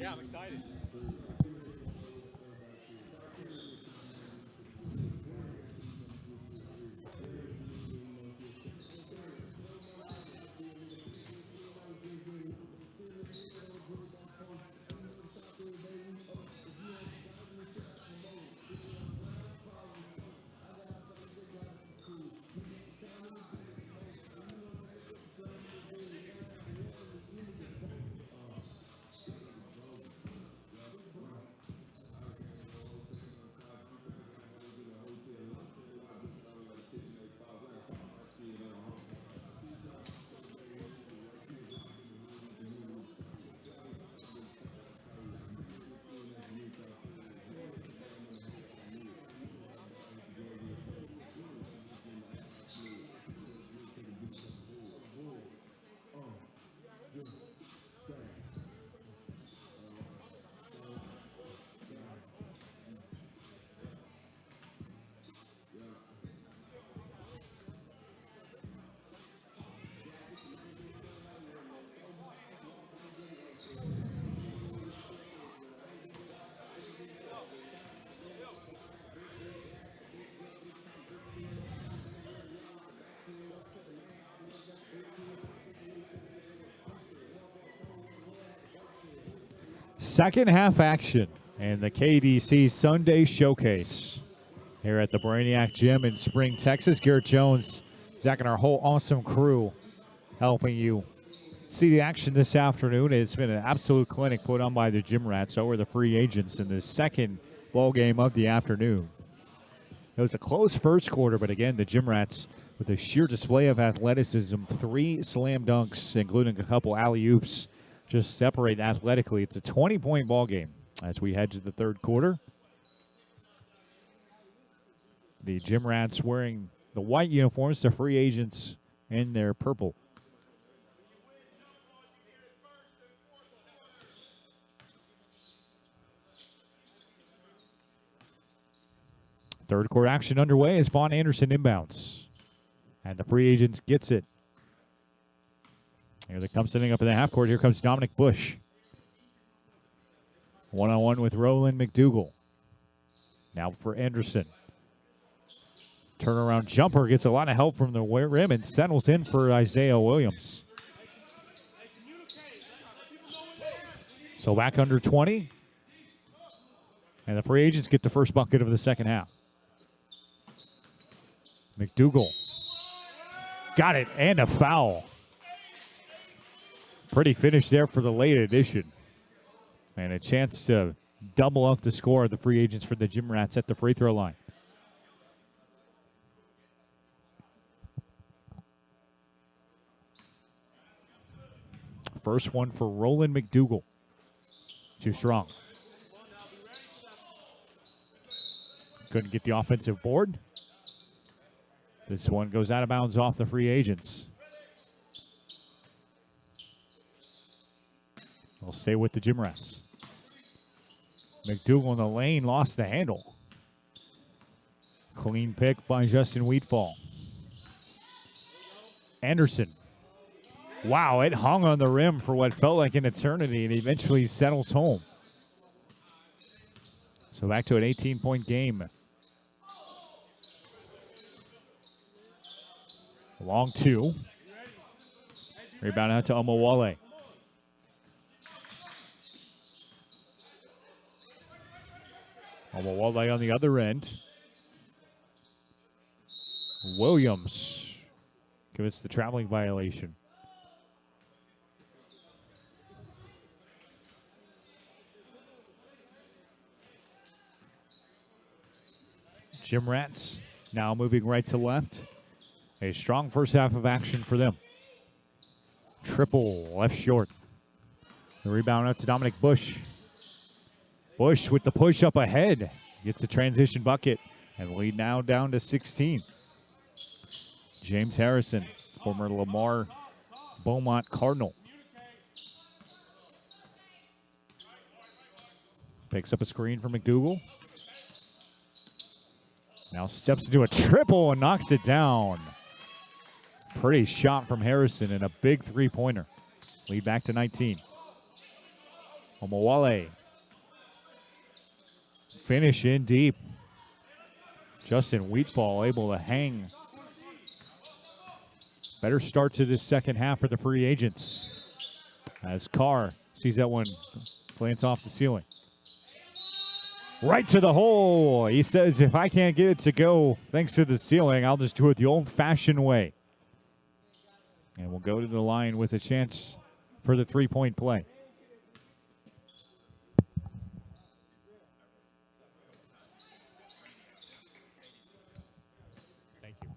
Yeah, I'm excited. Second half action and the KDC Sunday Showcase here at the Brainiac Gym in Spring, Texas. Garrett Jones, Zach, and our whole awesome crew helping you see the action this afternoon. It's been an absolute clinic put on by the Gym Rats over the free agents in the second ball game of the afternoon. It was a close first quarter, but again, the Gym Rats with a sheer display of athleticism, 3 slam dunks, including a couple alley-oops, just separate athletically. It's a 20-point ball game as we head to the third quarter. The Gym Rats wearing the white uniforms, the free agents in their purple. Third quarter action underway as Vaughn Anderson inbounds. And the free agents gets it. Here they come setting up in the half court. Here comes Dominic Bush. One-on-one with Roland McDougal. Now for Anderson. Turnaround jumper gets a lot of help from the rim and settles in for Isaiah Williams. So back under 20. And the free agents get the first bucket of the second half. McDougal. Got it, and a foul. Pretty finish there for the late addition. And a chance to double up the score of the free agents for the Gym Rats at the free throw line. First one for Roland McDougal. Too strong. Couldn't get the offensive board. This one goes out of bounds off the free agents. They'll stay with the Gym Rats. McDougal in the lane, lost the handle. Clean pick by Justin Wheatfall. Anderson. Wow, it hung on the rim for what felt like an eternity and eventually settles home. So back to an 18-point game. Long 2. Rebound out to Omowale. Omowale on the other end. Williams commits the traveling violation. Gym Rats now moving right to left. A strong first half of action for them. Triple left short. The rebound out to Dominic Bush. Bush with the push up ahead. Gets the transition bucket. And lead now down to 16. James Harrison, former Lamar Beaumont Cardinal. Picks up a screen for McDougal. Now steps into a triple and knocks it down. Pretty shot from Harrison and a big three-pointer. Lead back to 19. Omawale. Finish in deep. Justin Wheatfall able to hang. Better start to this second half for the free agents. As Carr sees that one glance off the ceiling. Right to the hole. He says, if I can't get it to go thanks to the ceiling, I'll just do it the old-fashioned way. And we'll go to the line with a chance for the three-point play. Thank you.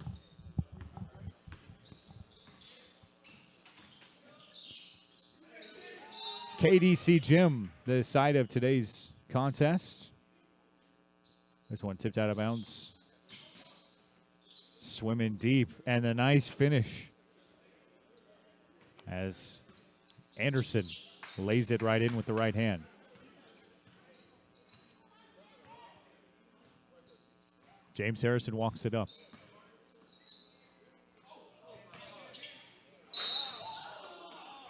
KDC Gym, the side of today's contest. This one tipped out of bounds. Swimming deep, and a nice finish as Anderson lays it right in with the right hand. James Harrison walks it up.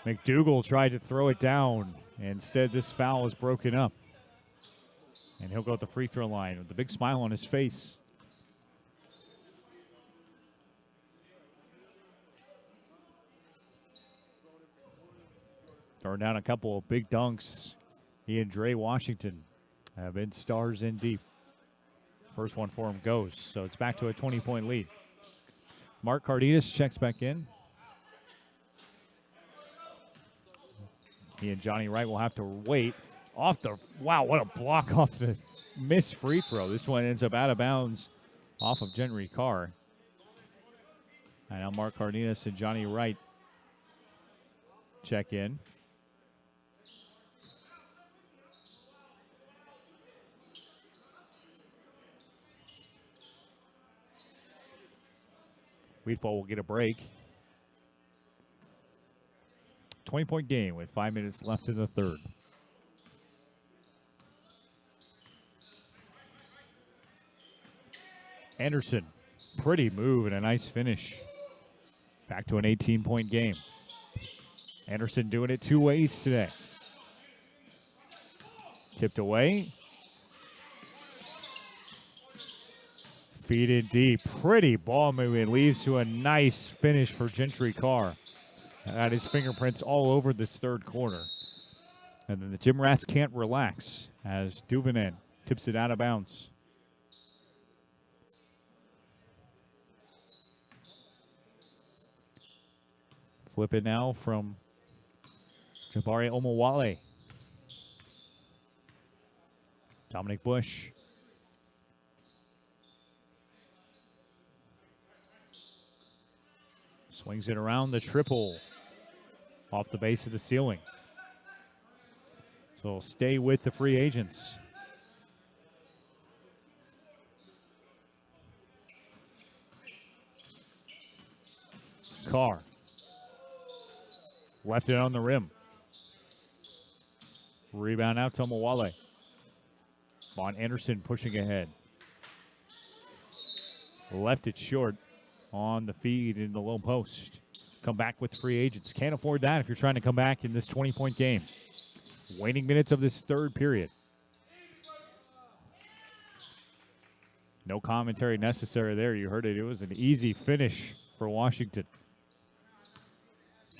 McDougal tried to throw it down. Instead, this foul is broken up. And he'll go at the free throw line with a big smile on his face. Throwing down a couple of big dunks. He and Dre Washington have been stars in deep. First one for him goes. So it's back to a 20-point lead. Mark Cardenas checks back in. He and Johnny Wright will have to wait. Off the, wow, what a block off the missed free throw. This one ends up out of bounds off of Jenry Carr. And now Mark Cardenas and Johnny Wright check in. Wheatfall will get a break. 20-point game with 5 minutes left in the third. Anderson, pretty move and a nice finish. Back to an 18-point game. Anderson doing it two ways today. Tipped away. Feed it deep. Pretty ball movement leads to a nice finish for Gentry Carr. Got his fingerprints all over this third quarter. And then the Gym Rats can't relax as Duvenin tips it out of bounds. Flip it now from Jabari Omawale. Dominic Bush. Swings it around the triple. Off the base of the ceiling. So stay with the free agents. Carr. Left it on the rim. Rebound out to Omawale. Von Anderson pushing ahead. Left it short on the feed in the low post. Come back with free agents. Can't afford that if you're trying to come back in this 20-point game. Waning minutes of this third period. No commentary necessary there. You heard it. It was an easy finish for Washington.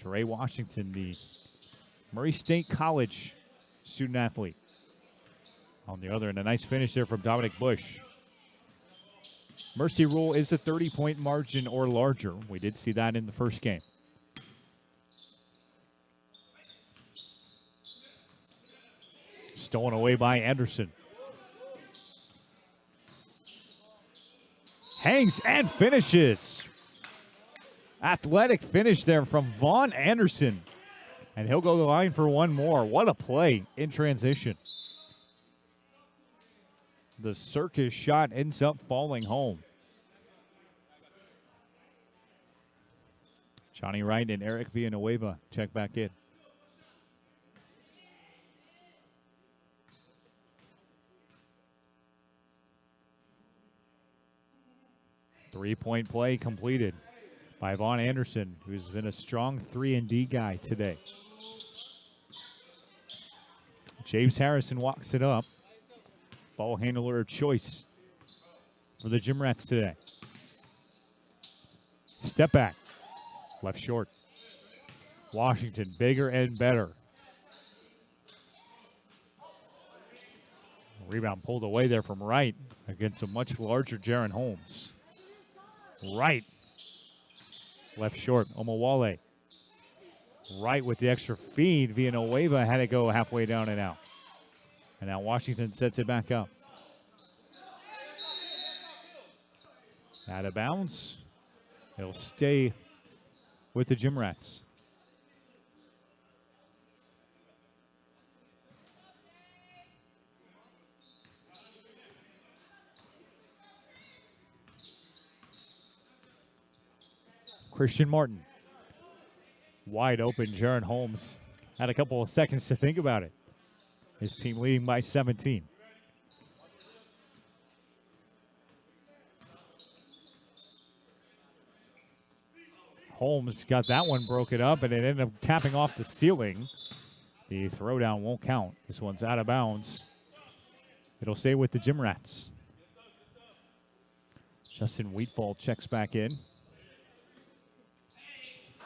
Dre Washington, the Murray State College student athlete. On the other end, a nice finish there from Dominic Bush. Mercy rule is a 30-point margin or larger. We did see that in the first game. Stolen away by Anderson. Hangs and finishes. Athletic finish there from Von Anderson. And he'll go to the line for one more. What a play in transition. The circus shot ends up falling home. Johnny Wright and Eric Villanueva check back in. Three-point play completed by Von Anderson, who's been a strong 3-and-D guy today. James Harrison walks it up. Ball handler of choice for the Gym Rats today. Step back. Left short. Washington, bigger and better. Rebound pulled away there from Wright against a much larger Jaron Holmes. Wright. Left short. Omawale. Wright with the extra feed. Villanueva had to go halfway down and out. And now Washington sets it back up. Out of bounds. It'll stay with the Gym Rats. Christian Martin. Wide open. Jaron Holmes had a couple of seconds to think about it. His team leading by 17. Holmes got that one broken up, and it ended up tapping off the ceiling. The throwdown won't count. This one's out of bounds. It'll stay with the Gym Rats. Justin Wheatfall checks back in.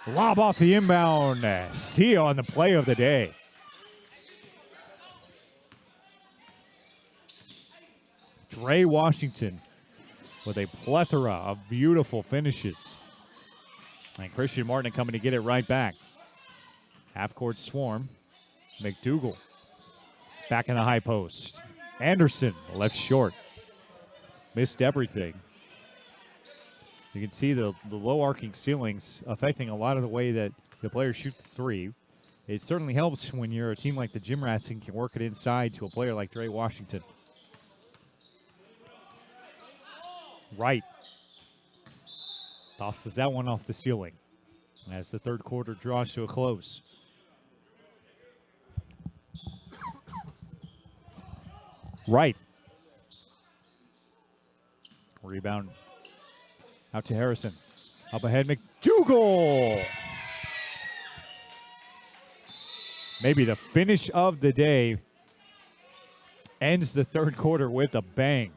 Lob off the inbound. Seal on the play of the day. Dre Washington with a plethora of beautiful finishes. And Christian Martin coming to get it right back. Half-court swarm. McDougal back in the high post. Anderson left short. Missed everything. You can see the low arcing ceilings affecting a lot of the way that the players shoot the three. It certainly helps when you're a team like the Gym Rats and can work it inside to a player like Dre Washington. Wright tosses that one off the ceiling as the third quarter draws to a close. Wright. Rebound out to Harrison. Up ahead, McDougal. Maybe the finish of the day ends the third quarter with a bang.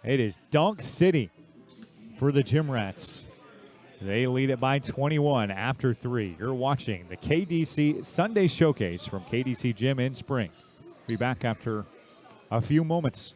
It is Dunk City for the Gym Rats. They lead it by 21 after 3. You're watching the KDC Sunday Showcase from KDC Gym in Spring. Be back after a few moments.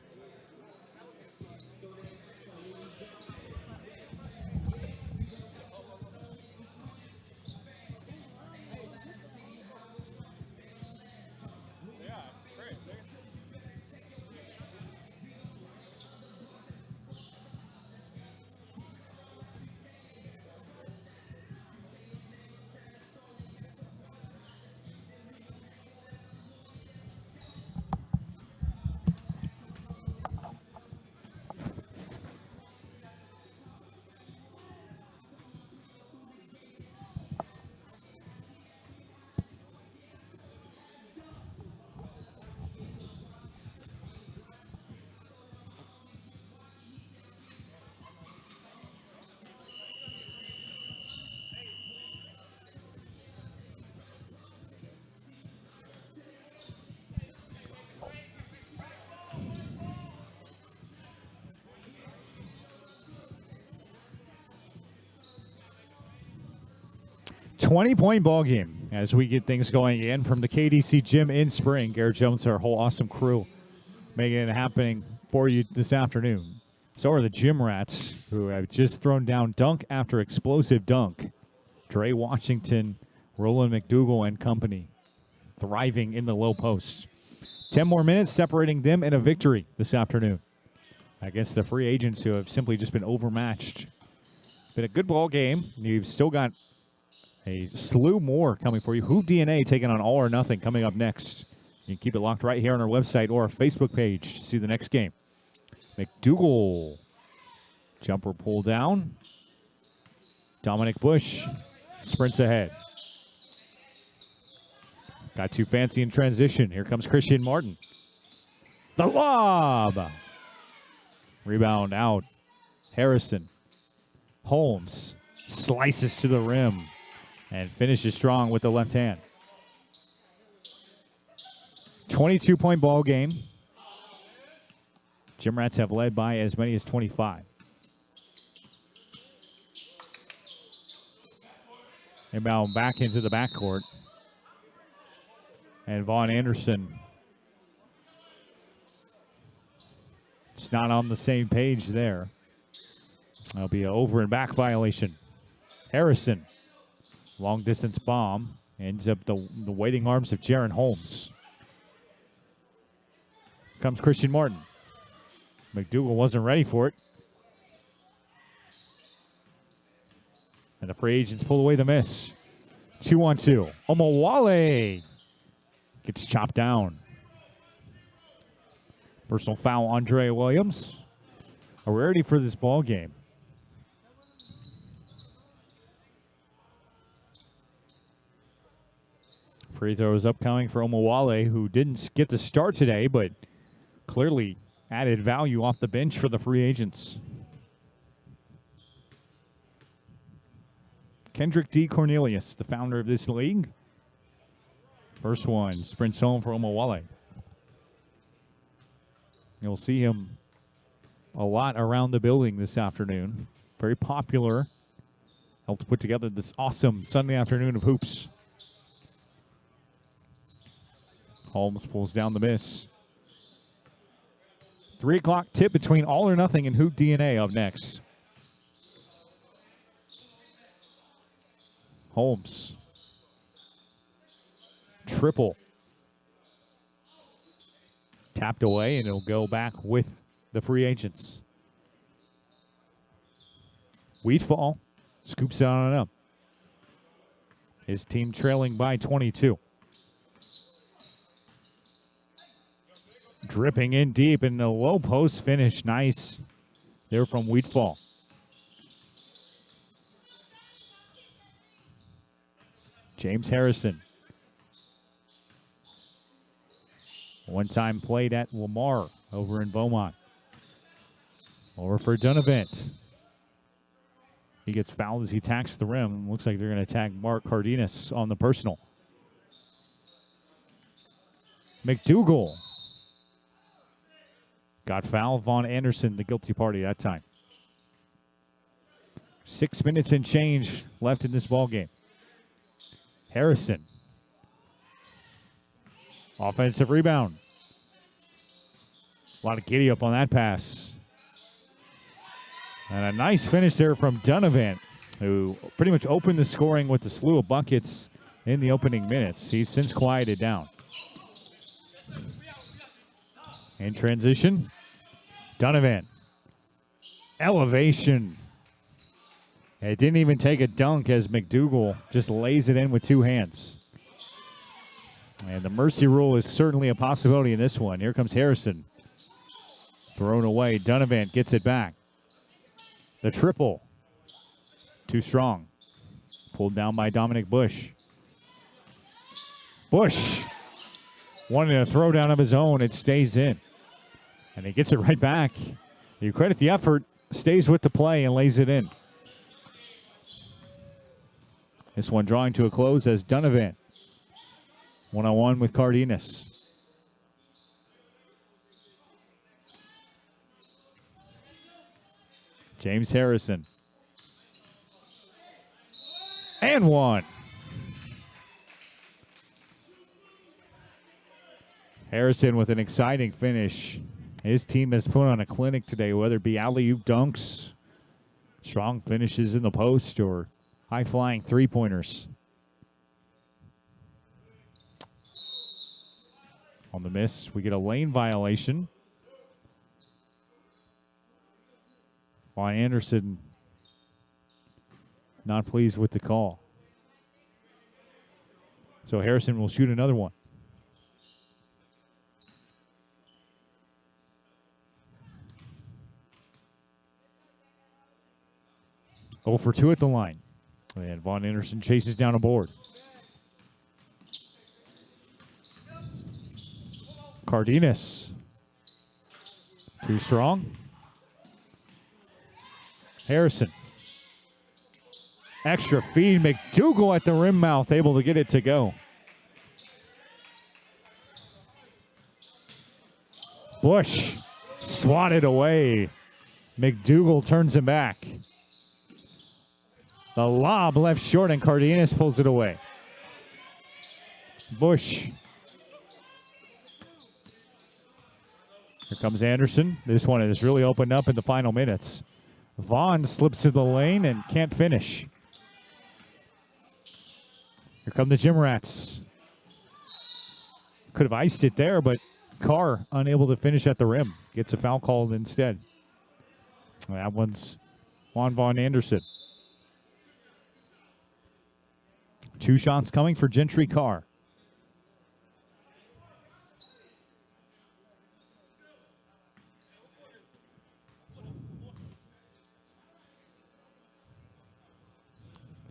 $20-point ball game as we get things going again from the KDC Gym in Spring. Garrett Jones, our whole awesome crew, making it happening for you this afternoon. So are the Gym Rats, who have just thrown down dunk after explosive dunk. Dre Washington, Roland McDougal, and company thriving in the low post. 10 more minutes separating them in a victory this afternoon against the free agents who have simply just been overmatched. Been a good ball game. You've still got a slew more coming for you. Hoop DNA taking on All or Nothing coming up next. You can keep it locked right here on our website or our Facebook page to see the next game. McDougal. Jumper pull down. Dominic Bush sprints ahead. Got too fancy in transition. Here comes Christian Martin. The lob. Rebound out. Harrison. Holmes slices to the rim and finishes strong with the left hand. 22-point ball game. Gym Rats have led by as many as 25. Inbound back into the backcourt. And Vaughn Anderson. It's not on the same page there. That'll be an over and back violation. Harrison. Long distance bomb. Ends up the waiting arms of Jaron Holmes. Comes Christian Martin. McDougal wasn't ready for it. And the free agents pull away the miss. 2-on-2. Omowale gets chopped down. Personal foul, Andre Williams. A rarity for this ball game. Free throws upcoming for Omowale, who didn't get the start today, but clearly added value off the bench for the free agents. Kendrick D. Cornelius, the founder of this league. First one sprints home for Omowale. You'll see him a lot around the building this afternoon. Very popular. Helped put together this awesome Sunday afternoon of hoops. Holmes pulls down the miss. 3 o'clock tip between All or Nothing and Hoop DNA up next. Holmes. Triple. Tapped away, and it'll go back with the free agents. Wheatfall scoops it on up. His team trailing by 22. Dripping in deep, and the low post finish. Nice there from Wheatfall. James Harrison. One time played at Lamar over in Beaumont. Over for Dunavant. He gets fouled as he attacks the rim. Looks like they're going to attack Mark Cardenas on the personal. McDougal. Got fouled. Vaughn Anderson, the guilty party that time. 6 minutes and change left in this ball game. Harrison. Offensive rebound. A lot of giddy up on that pass. And a nice finish there from Dunavant, who pretty much opened the scoring with a slew of buckets in the opening minutes. He's since quieted down. In transition, Dunavant. Elevation. It didn't even take a dunk as McDougal just lays it in with 2 hands. And the mercy rule is certainly a possibility in this one. Here comes Harrison. Thrown away. Dunavant gets it back. The triple. Too strong. Pulled down by Dominic Bush. Bush wanted a throwdown of his own. It stays in. And he gets it right back. You credit the effort. Stays with the play and lays it in. This one drawing to a close as Dunavant. One-on-one with Cardenas. James Harrison. And one. Harrison with an exciting finish. His team has put on a clinic today, whether it be alley-oop dunks, strong finishes in the post, or high-flying three-pointers. On the miss, we get a lane violation. Vaughn Anderson not pleased with the call. So Harrison will shoot another one. Oh for 2 at the line. And Vaughn Anderson chases down a board. Cardenas. Too strong. Harrison. Extra feed. McDougal at the rim mouth, able to get it to go. Bush swatted away. McDougal turns him back. The lob left short, and Cardenas pulls it away. Bush. Here comes Anderson. This one has really opened up in the final minutes. Vaughn slips to the lane and can't finish. Here come the Gym Rats. Could have iced it there, but Carr unable to finish at the rim. Gets a foul called instead. That one's Juan Vaughn Anderson. 2 shots coming for Gentry Carr.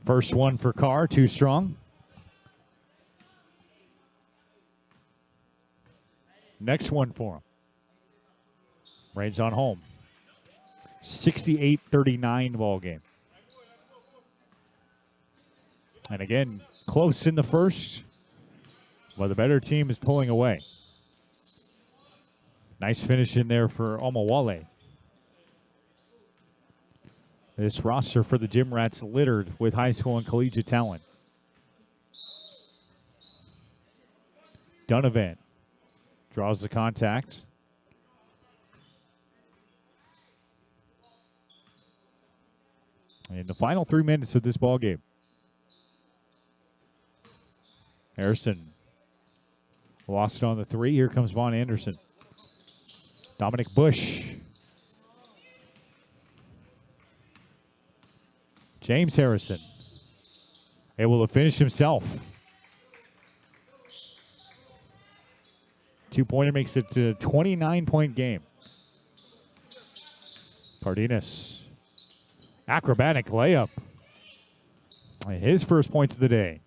First one for Carr, too strong. Next one for him. Rains on home. 68-39 ball game. And again, close in the first, but the better team is pulling away. Nice finish in there for Omawale. This roster for the Gym Rats littered with high school and collegiate talent. Donovan draws the contact. In the final 3 minutes of this ball game. Harrison lost it on the 3. Here comes Vaughn Anderson. Dominic Bush. James Harrison able to finish himself. 2-pointer makes it a 29-point game. Cardenas. Acrobatic layup. His first points of the day.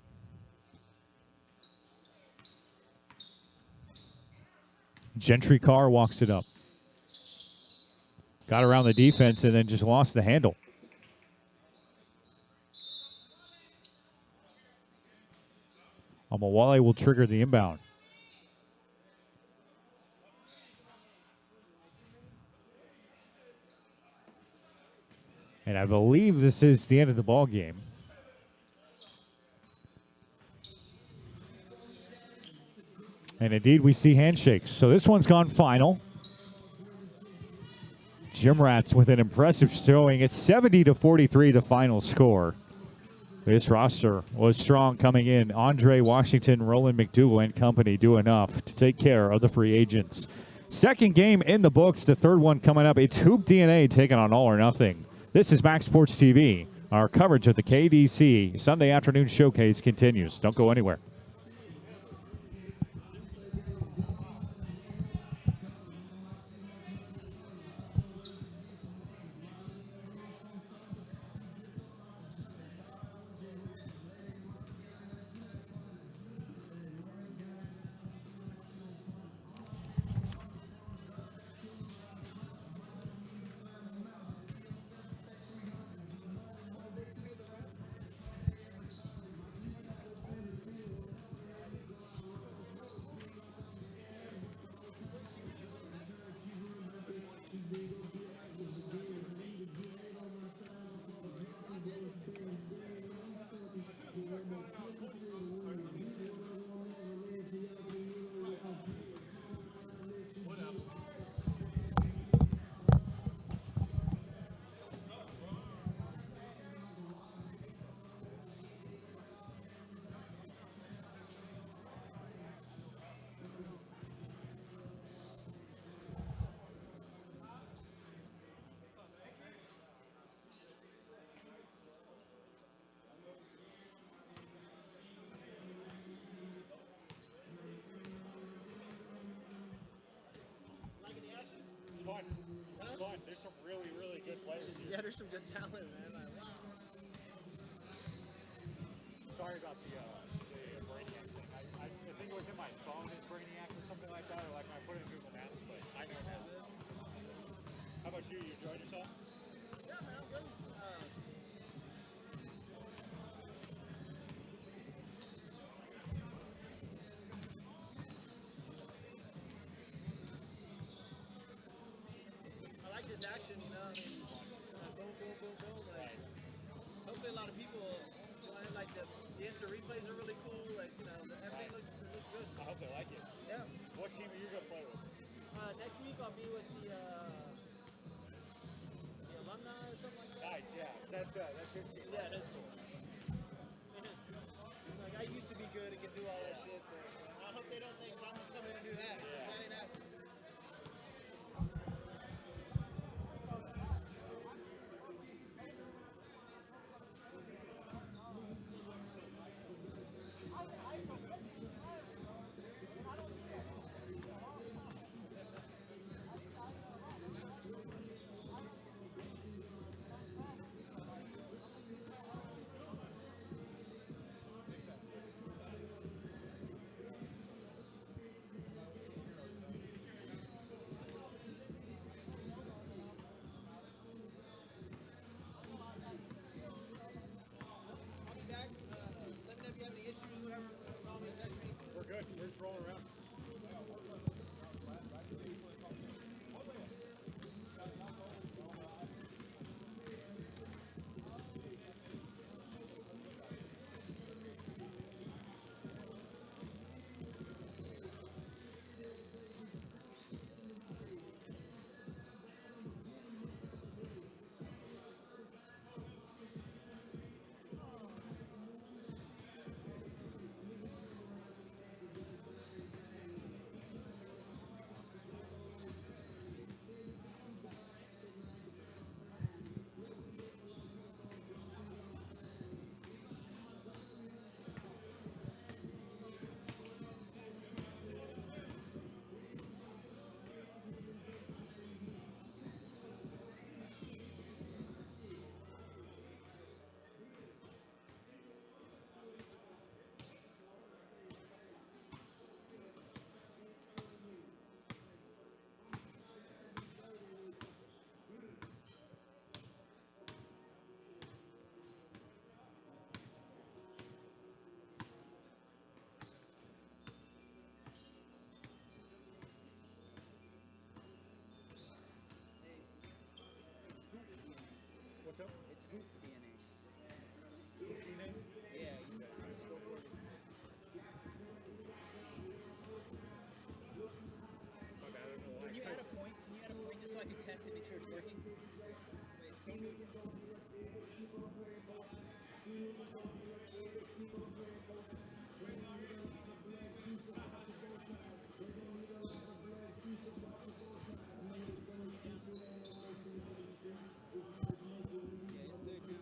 Gentry Carr walks it up. Got around the defense and then just lost the handle. Omawale will trigger the inbound. And I believe this is the end of the ball game. And indeed, we see handshakes. So this one's gone final. Gym Rats with an impressive showing. It's 70-43, the final score. This roster was strong coming in. Andre Washington, Roland McDougal, and company do enough to take care of the free agents. Second game in the books. The third one coming up. It's Hoop DNA taking on All or Nothing. This is Max Sports TV. Our coverage of the KDC Sunday Afternoon Showcase continues. Don't go anywhere. Fun. There's some really, really good players here. Yeah, there's some good talent, man. Wow. Sorry about the Brainiac thing. I think it was in my phone as Brainiac or something like that, or like when I put it in Google Maps, but I know now. How about you? You enjoyed yourself? Yeah, man, I'm good. Yes, the replays are really cool. Like, you know, everything looks good. I hope they like it. Yeah. What team are you going to play with? Next week I'll be with the alumni or something like that. Nice, yeah. That's your team. Yeah, that's cool. Like, I used to be good and could do all that shit, but I hope they don't think I'm gonna come in and do that. Yeah. That ain't happening. I'll be back. Let me know if you have any issues, whatever. Call me, text me. We're good. We're just rolling around. What's up? It's hoop DNA. DNA? Yeah, you just go for it. My bad, I don't know why. Can you add a point? Can you add a point just so I can test it, make sure it's working? Yeah, it's good, dude.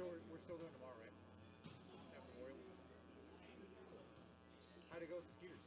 we're still doing tomorrow, right? At Memorial. How'd it go with the Skeeters?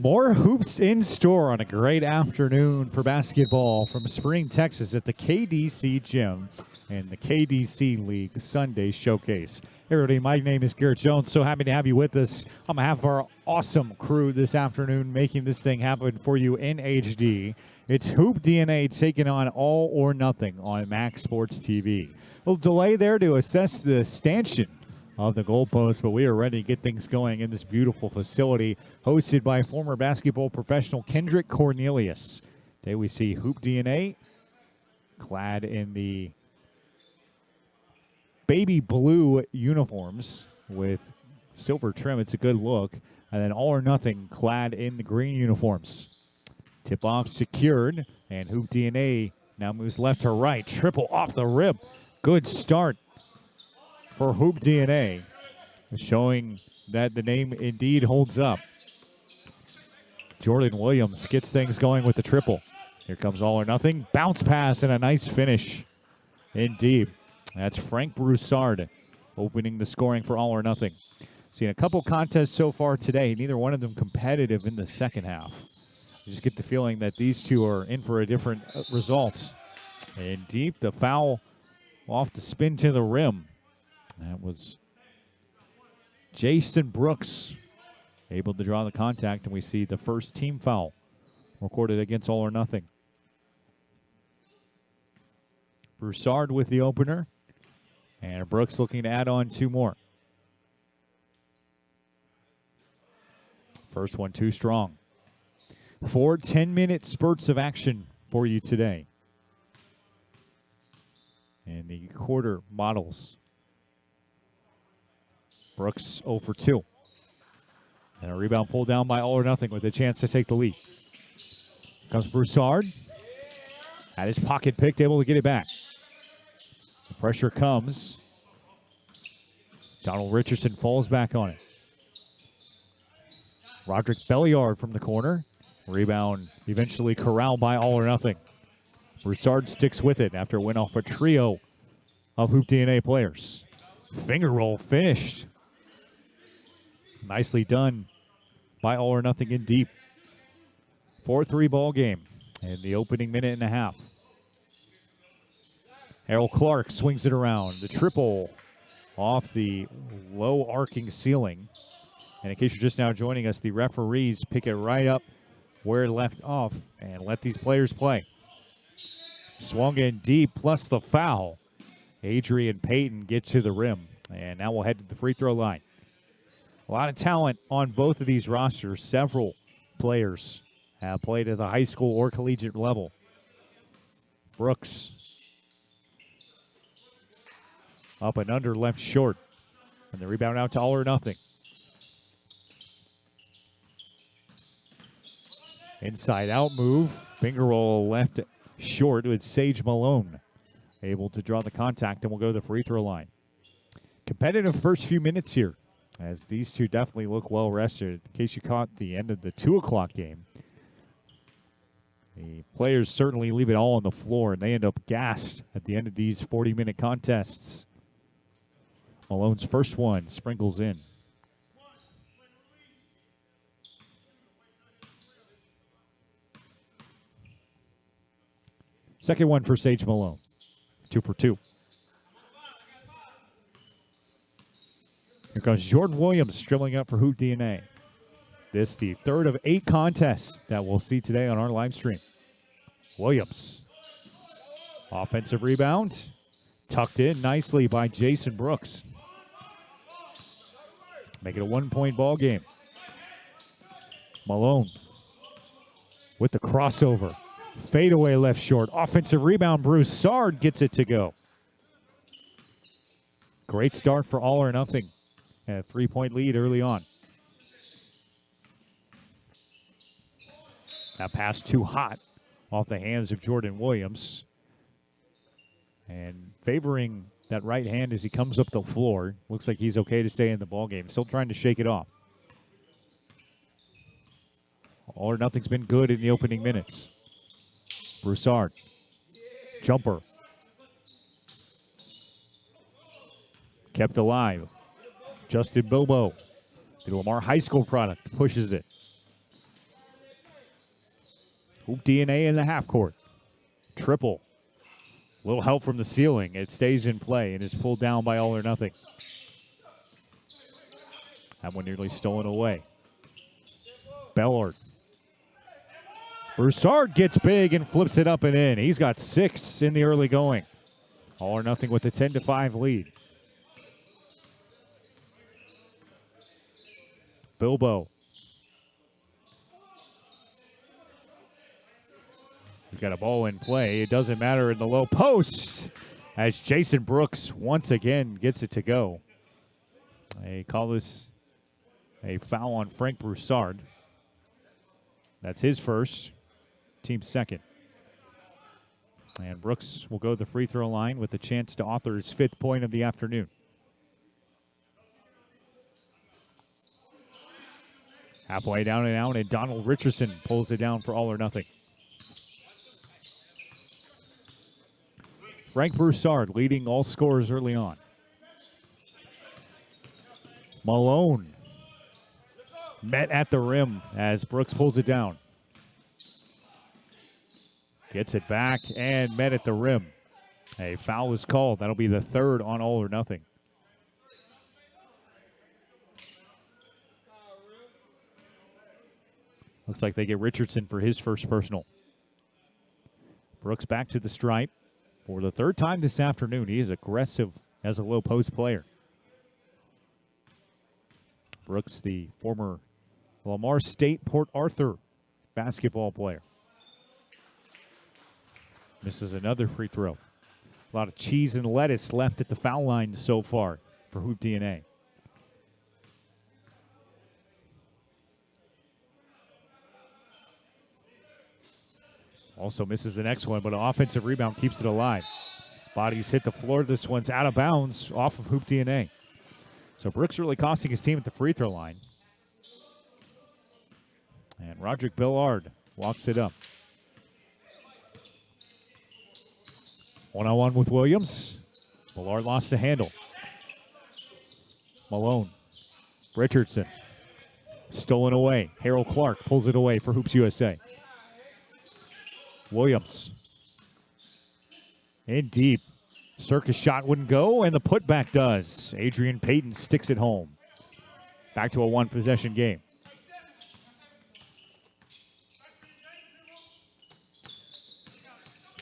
More hoops in store on a great afternoon for basketball from Spring, Texas at the KDC Gym and the KDC League Sunday Showcase. Hey everybody, my name is Garrett Jones. So happy to have you with us on behalf of our awesome crew this afternoon, making this thing happen for you in HD. It's Hoop DNA taking on All or Nothing on Max Sports TV. A little delay there to assess the stanchion of the goalpost, but we are ready to get things going in this beautiful facility hosted by former basketball professional Kendrick Cornelius. Today we see Hoop DNA clad in the baby blue uniforms with silver trim. It's a good look. And then All or Nothing clad in the green uniforms. Tip-off secured, and Hoop DNA now moves left to right. Triple off the rip. Good start for Hoop DNA, showing that the name indeed holds up. Jordan Williams gets things going with the triple. Here comes All or Nothing. Bounce pass and a nice finish indeed. That's Frank Broussard opening the scoring for All or Nothing. Seen a couple contests so far today, neither one of them competitive in the second half. You just get the feeling that these two are in for a different result. And deep, the foul off the spin to the rim. That was Jason Brooks able to draw the contact, and we see the first team foul recorded against All or Nothing. Broussard with the opener, and Brooks looking to add on two more. First one too strong. 4 10-minute spurts of action for you today. And the quarter models. Brooks 0 for 2. And a rebound pulled down by All or Nothing with a chance to take the lead. Comes Broussard. At his pocket picked, able to get it back. The pressure comes. Donald Richardson falls back on it. Roderick Belliard from the corner. Rebound eventually corralled by All or Nothing. Broussard sticks with it after it went off a trio of Hoop DNA players. Finger roll finished. Nicely done by All or Nothing in deep. 4-3 ball game in the opening minute and a half. Errol Clark swings it around. The triple off the low arcing ceiling. And in case you're just now joining us, the referees pick it right up where it left off and let these players play. Swung in deep, plus the foul. Adrian Payton gets to the rim, and now we'll head to the free throw line. A lot of talent on both of these rosters. Several players have played at the high school or collegiate level. Brooks up and under, left short. And the rebound out to All or Nothing. Inside out move. Finger roll left short with Sage Malone able to draw the contact, and we'll go to the free throw line. Competitive first few minutes here, as these two definitely look well rested. In case you caught the end of the 2 o'clock game, the players certainly leave it all on the floor, and they end up gassed at the end of these 40-minute contests. Malone's first one sprinkles in. Second one for Sage Malone. 2 for 2. Here comes Jordan Williams dribbling up for Hoop DNA. This the third of 8 contests that we'll see today on our live stream. Williams. Offensive rebound. Tucked in nicely by Jason Brooks. Make it a 1-point ball game. Malone with the crossover. Fadeaway left short. Offensive rebound. Broussard gets it to go. Great start for All or Nothing. And a 3-point lead early on. That pass too hot off the hands of Jordan Williams. And favoring that right hand as he comes up the floor. Looks like he's okay to stay in the ballgame. Still trying to shake it off. All or Nothing's been good in the opening minutes. Broussard. Jumper. Kept alive. Justin Bobo, the Lamar High School product, pushes it. Hoop DNA in the half court. Triple. Little help from the ceiling. It stays in play and is pulled down by All or Nothing. That one nearly stolen away. Bellard. Broussard gets big and flips it up and in. He's got 6 in the early going. All or Nothing with a 10-5 lead. Bilbo. He's got a ball in play. It doesn't matter in the low post as Jason Brooks once again gets it to go. They call this a foul on Frank Broussard. That's his first, team's second. And Brooks will go to the free throw line with a chance to author his 5th point of the afternoon. Halfway down and out, and Donald Richardson pulls it down for All or Nothing. Frank Broussard leading all scorers early on. Malone met at the rim as Brooks pulls it down. Gets it back and met at the rim. A foul is called. That'll be the 3rd on All or Nothing. Looks like they get Richardson for his first personal. Brooks back to the stripe. For the 3rd time this afternoon, he is aggressive as a low post player. Brooks, the former Lamar State Port Arthur basketball player. Misses another free throw. A lot of cheese and lettuce left at the foul line so far for Hoop DNA. Also misses the next one, but an offensive rebound keeps it alive. Bodies hit the floor. This one's out of bounds off of Hoop DNA. So Brooks really costing his team at the free throw line. And Roderick Billard walks it up. One-on-one with Williams. Billard lost the handle. Malone. Richardson. Stolen away. Harold Clark pulls it away for Hoops USA. Williams. In deep. Circus shot wouldn't go, and the putback does. Adrian Payton sticks it home. Back to a one-possession game.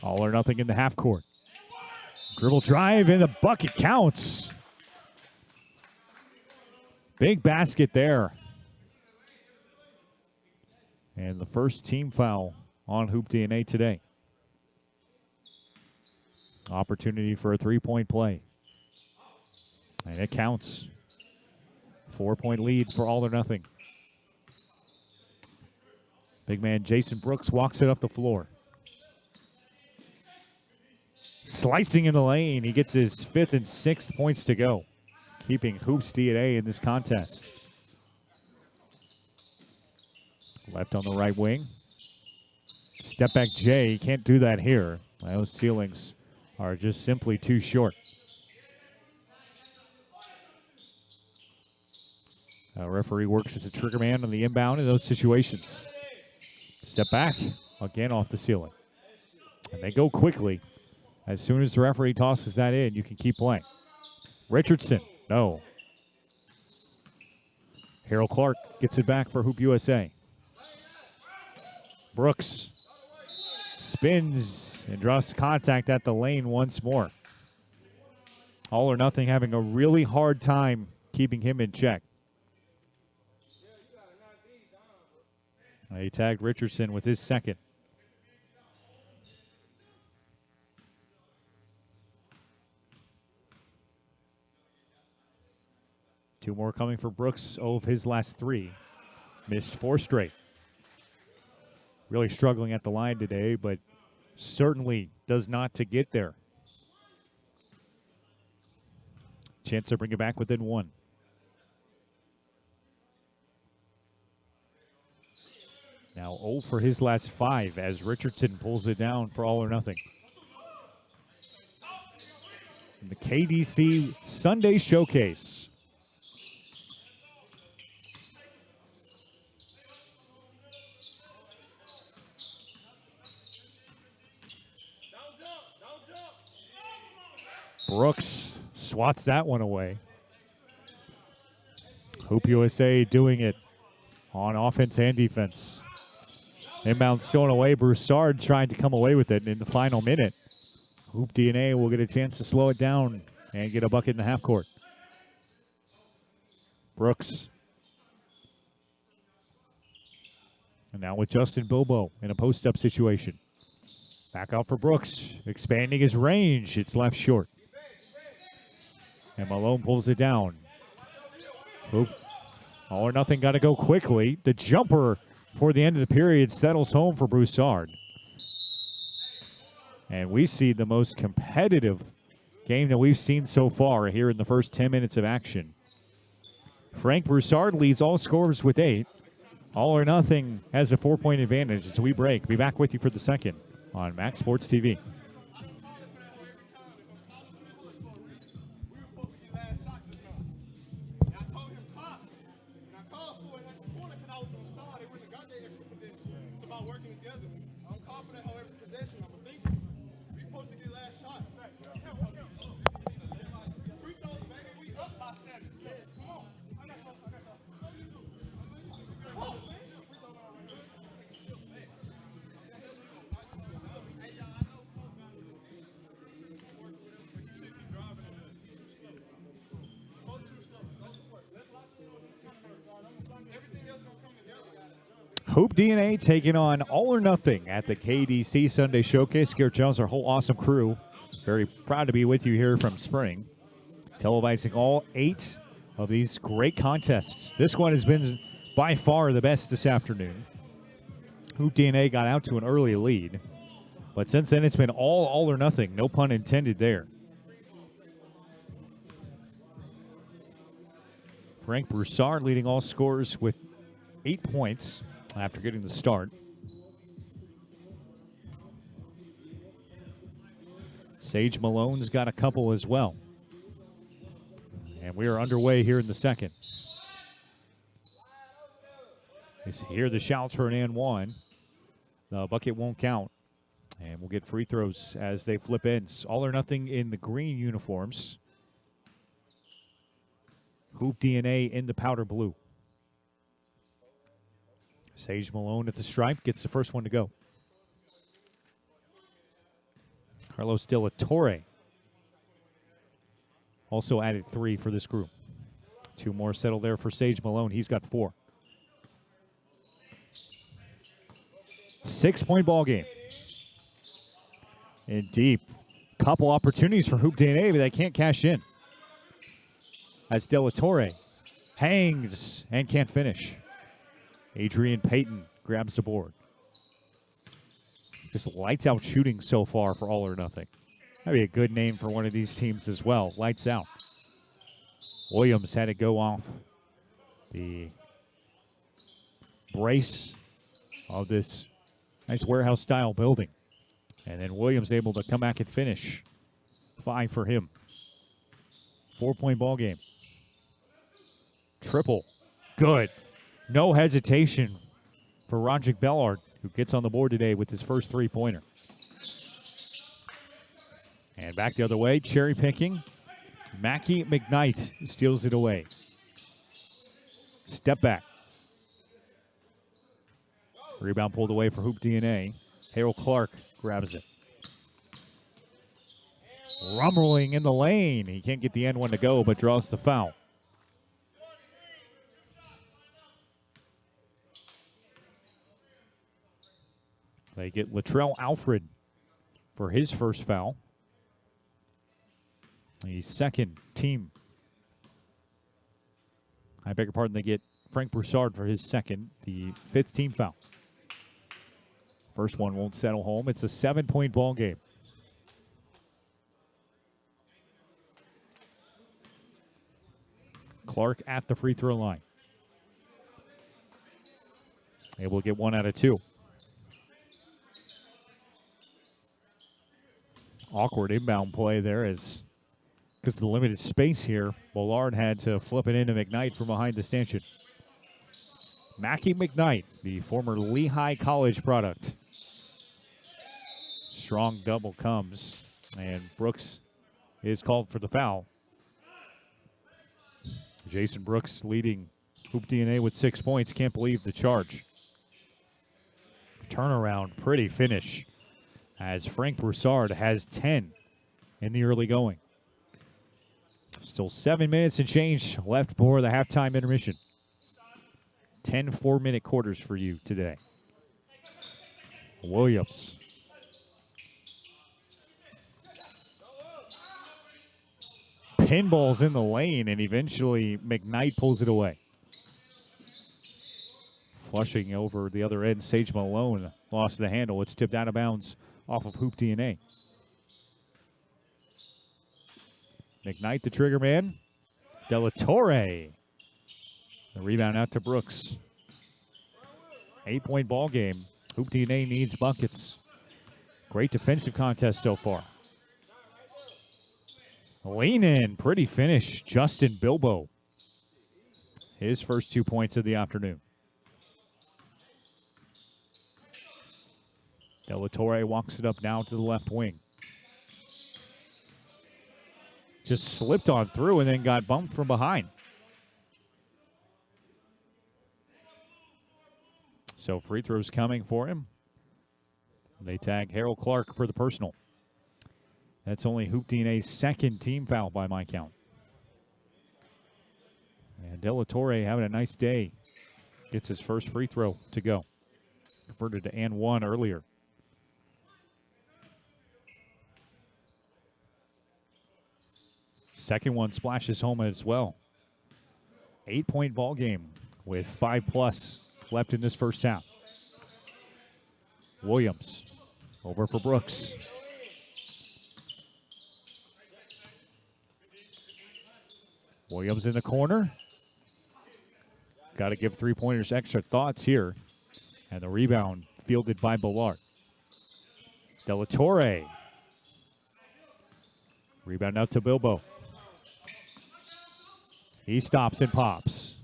All or Nothing in the half court. Dribble drive, and the bucket counts. Big basket there. And the first team foul on Hoop DNA today. Opportunity for a three-point play. And it counts. 4-point lead for All or Nothing. Big man Jason Brooks walks it up the floor. Slicing in the lane. He gets his 5th and 6th points to go. Keeping Hoops DNA in this contest. Left on the right wing. Step back Jay. Can't do that here. Those ceilings are just simply too short. Referee works as a trigger man on the inbound in those situations. Step back, again off the ceiling. And they go quickly. As soon as the referee tosses that in, you can keep playing. Richardson, no. Harold Clark gets it back for Hoop USA. Brooks spins and draws contact at the lane once more. All or Nothing having a really hard time keeping him in check. He tagged Richardson with his second. Two more coming for Brooks of his last 3. Missed 4 straight. Really struggling at the line today, but certainly does not to get there. Chance to bring it back within 1. Now 0 for his last 5 as Richardson pulls it down for All or Nothing. In the KDC Sunday Showcase. Brooks swats that one away. Hoop USA doing it on offense and defense. Inbound stolen away. Broussard trying to come away with it in the final minute. Hoop DNA will get a chance to slow it down and get a bucket in the half court. Brooks. And now with Justin Bilbo in a post-up situation. Back out for Brooks, expanding his range. It's left short. And Malone pulls it down. Hoop. All or nothing, got to go quickly. The jumper for the end of the period settles home for Broussard. And we see the most competitive game that we've seen so far here in the first 10 minutes of action. Frank Broussard leads all scorers with 8. All or nothing has a 4-point advantage as we break. Be back with you for the second on Max Sports TV. Hoop DNA taking on All or Nothing at the KDC Sunday Showcase. Garrett Jones, our whole awesome crew, very proud to be with you here from Spring, televising all 8 of these great contests. This one has been by far the best this afternoon. Hoop DNA got out to an early lead, but since then it's been all or nothing, no pun intended there. Frank Broussard leading all scorers with 8 points after getting the start. Sage Malone's got a couple as well. And we are underway here in the second. You hear the shouts for an and one. The bucket won't count. And we'll get free throws as they flip ends. All or nothing in the green uniforms. Hoop DNA in the powder blue. Sage Malone at the stripe gets the first one to go. Carlos De La Torre also added 3 for this group. 2 more settle there for Sage Malone. He's got 4. 6-point ball game. And deep. Couple opportunities for Hoop DNA, but they can't cash in. As De La Torre hangs and can't finish. Adrian Payton grabs the board. Just lights out shooting so far for All or Nothing. That'd be a good name for one of these teams as well. Lights out. Williams had to go off the brace of this nice warehouse-style building. And then Williams able to come back and finish. 5 for him. 4-point ball game. Triple. Good. No hesitation for Roderick Bellard, who gets on the board today with his first 3-pointer. And back the other way, cherry picking. Mackie McKnight steals it away. Step back. Rebound pulled away for Hoop DNA. Harold Clark grabs it. Rumbling in the lane. He can't get the end one to go, but draws the foul. They get Latrell Alfred for his first foul. The second team. I beg your pardon, they get Frank Broussard for his second, the 5th team foul. First one won't settle home. It's a 7-point ball game. Clark at the free throw line. Able to get 1 out of 2. Awkward inbound play there as because of the limited space here, Bollard had to flip it into McKnight from behind the stanchion. Mackie McKnight, the former Lehigh College product. Strong double comes, and Brooks is called for the foul. Jason Brooks leading Hoop DNA with 6 points. Can't believe the charge. Turnaround, pretty finish, as Frank Broussard has 10 in the early going. Still 7 minutes and change left before the halftime intermission. 10 4-minute quarters for you today. Williams. Pinballs in the lane, and eventually McKnight pulls it away. Flushing over the other end, Sage Malone lost the handle. It's tipped out of bounds off of Hoop DNA. McKnight, the trigger man. De La Torre. The rebound out to Brooks. 8-point ball game. Hoop DNA needs buckets. Great defensive contest so far. Lean in, pretty finish. Justin Bilbo. His first 2 points of the afternoon. De La Torre walks it up now to the left wing. Just slipped on through and then got bumped from behind. So free throws coming for him. They tag Harold Clark for the personal. That's only Hoop DNA's second team foul by my count. And De La Torre having a nice day. Gets his first free throw to go. Converted to and one earlier. Second one splashes home as well. 8-point ball game with 5+ left in this first half. Williams over for Brooks. Williams in the corner. Got to give three-pointers extra thoughts here. And the rebound fielded by Ballard. De La Torre. Rebound out to Bilbo. He stops and pops.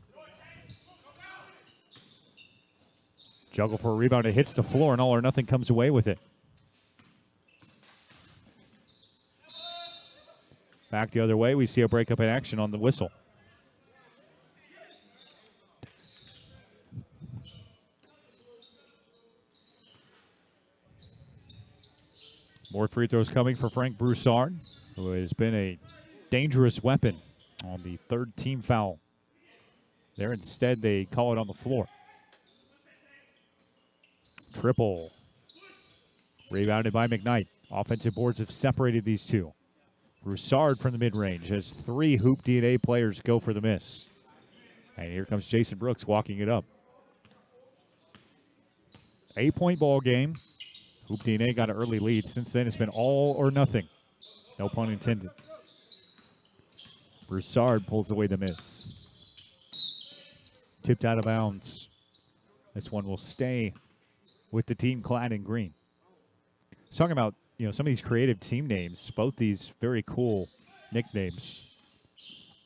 Juggle for a rebound. It hits the floor, and all or nothing comes away with it. Back the other way, we see a breakup in action on the whistle. More free throws coming for Frank Broussard, who has been a dangerous weapon on the third team foul. There instead, they call it on the floor. Triple. Rebounded by McKnight. Offensive boards have separated these two. Broussard from the mid-range has 3 Hoop DNA players go for the miss. And here comes Jason Brooks walking it up. 8-point ball game. Hoop DNA got an early lead. Since then, it's been all or nothing. No pun intended. Broussard pulls away the miss. Tipped out of bounds. This one will stay with the team clad in green. Talking about, some of these creative team names, both these very cool nicknames.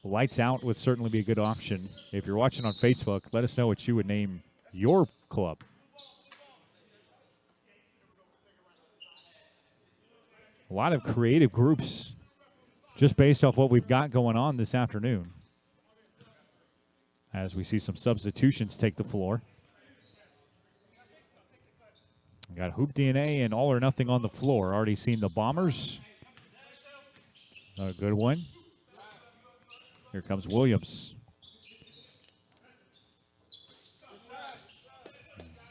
Lights Out would certainly be a good option. If you're watching on Facebook, let us know what you would name your club. A lot of creative groups just based off what we've got going on this afternoon. As we see some substitutions take the floor. We got Hoop DNA and All or Nothing on the floor. Already seen the Bombers. A good one. Here comes Williams.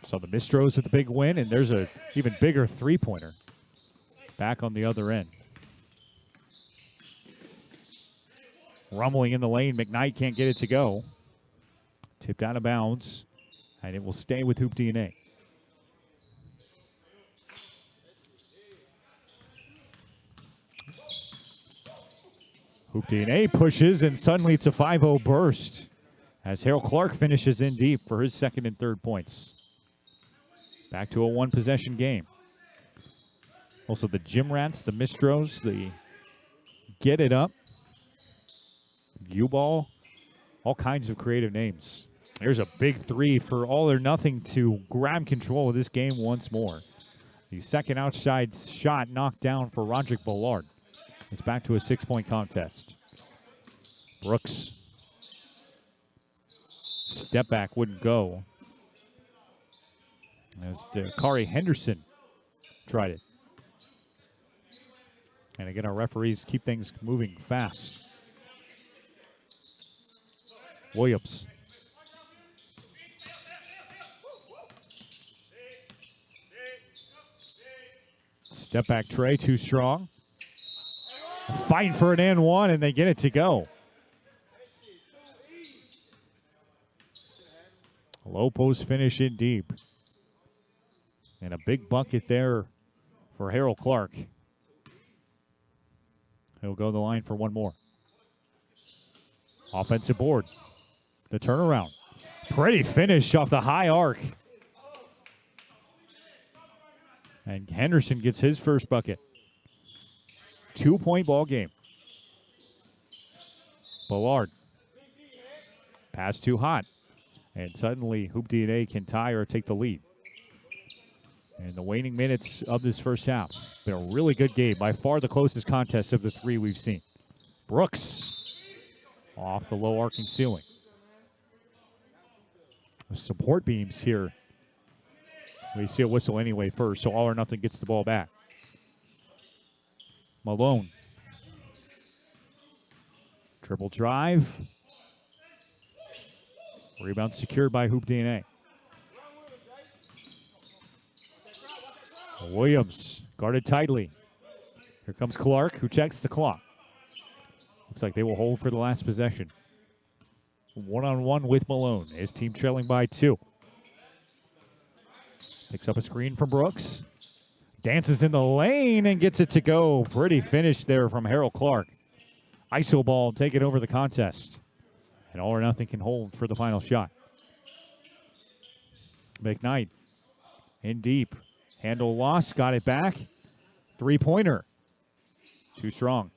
So the Mistros with the big win, and there's a even bigger three-pointer back on the other end. Rumbling in the lane. McKnight can't get it to go. Tipped out of bounds, and it will stay with Hoop DNA. Hoop DNA pushes, and suddenly it's a 5-0 burst as Harold Clark finishes in deep for his second and third points. Back to a one-possession game. Also the Gym Rats, the Mistros, the Get It Up, U-Ball, all kinds of creative names. There's a big three for All or Nothing to grab control of this game once more. The second outside shot knocked down for Roderick Ballard. It's back to a 6-point contest. Brooks. Step back wouldn't go. As Kari Henderson tried it. And again, our referees keep things moving fast. Williams. Step back tray, too strong. Fighting for an and one, and they get it to go. Low post finish in deep. And a big bucket there for Harold Clark. He'll go to the line for one more. Offensive board. The turnaround. Pretty finish off the high arc. And Henderson gets his first bucket. 2-point ball game. Ballard. Pass too hot. And suddenly Hoop DNA can tie or take the lead. In the waning minutes of this first half, been a really good game. By far the closest contest of the three we've seen. Brooks off the low arcing ceiling. The support beams here. We see a whistle anyway first, so all or nothing gets the ball back. Malone. Dribble drive. Rebound secured by Hoop DNA. Williams guarded tightly. Here comes Clark, who checks the clock. Looks like they will hold for the last possession. One-on-one with Malone. His team trailing by 2. Picks up a screen from Brooks. Dances in the lane and gets it to go. Pretty finish there from Harold Clark. ISO ball taking over the contest. And all or nothing can hold for the final shot. McKnight in deep. Handle lost, got it back. 3-pointer. Too strong.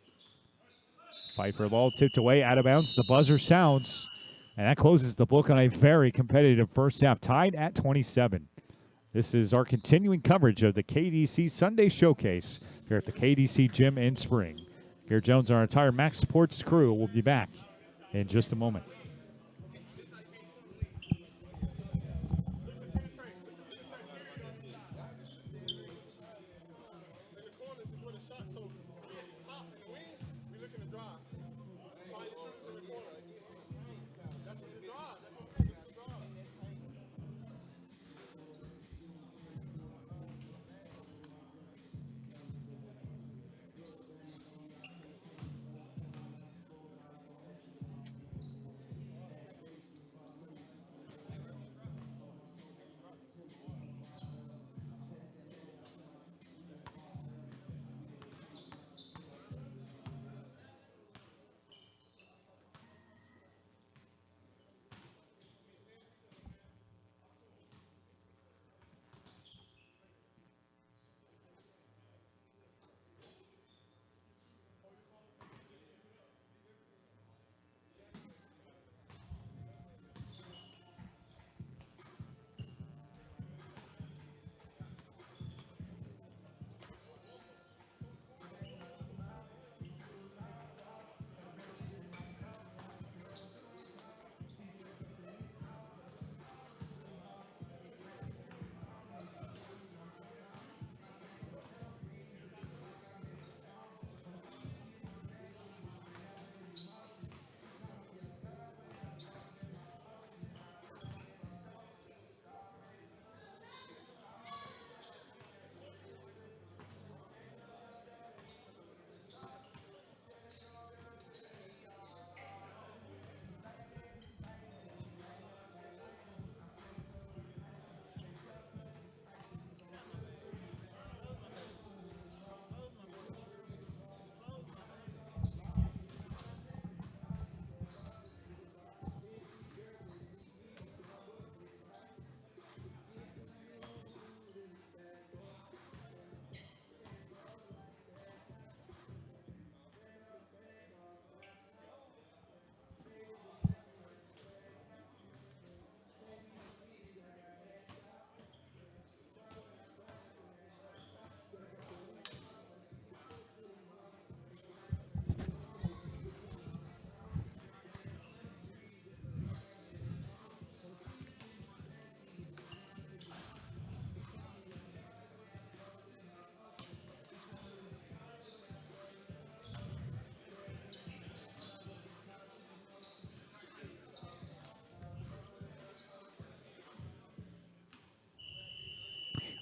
Fight for the ball, tipped away, out of bounds. The buzzer sounds. And that closes the book on a very competitive first half, tied at 27. This is our continuing coverage of the KDC Sunday Showcase here at the KDC Gym in Spring. Garrett Jones, our entire Max Sports crew, will be back in just a moment.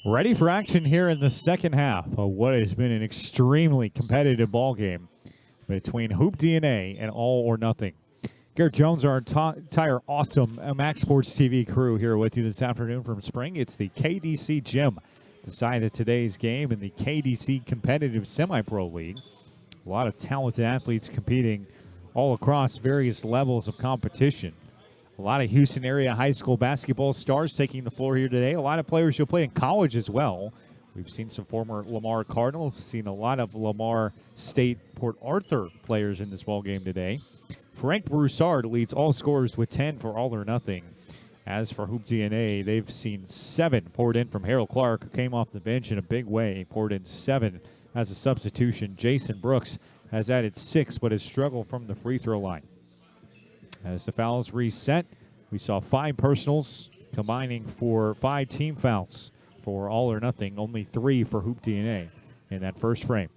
Ready for action here in the second half of what has been an extremely competitive ball game between Hoop DNA and All or Nothing. Garrett Jones, our entire awesome Max Sports TV crew here with you this afternoon from Spring. It's the KDC Gym decided today's game in the KDC Competitive Semi-Pro League. A lot of talented athletes competing all across various levels of competition. A lot of Houston area high school basketball stars taking the floor here today. A lot of players who play in college as well. We've seen some former Lamar Cardinals. We've seen a lot of Lamar State Port Arthur players in this ball game today. Frank Broussard leads all scorers with 10 for All or Nothing. As for Hoop DNA, they've seen 7 poured in from Harold Clark, who came off the bench in a big way. Poured in 7 as a substitution. Jason Brooks has added 6, but has struggled from the free throw line. As the fouls reset, we saw 5 personals combining for 5 team fouls for All or Nothing. Only 3 for Hoop DNA in that first frame.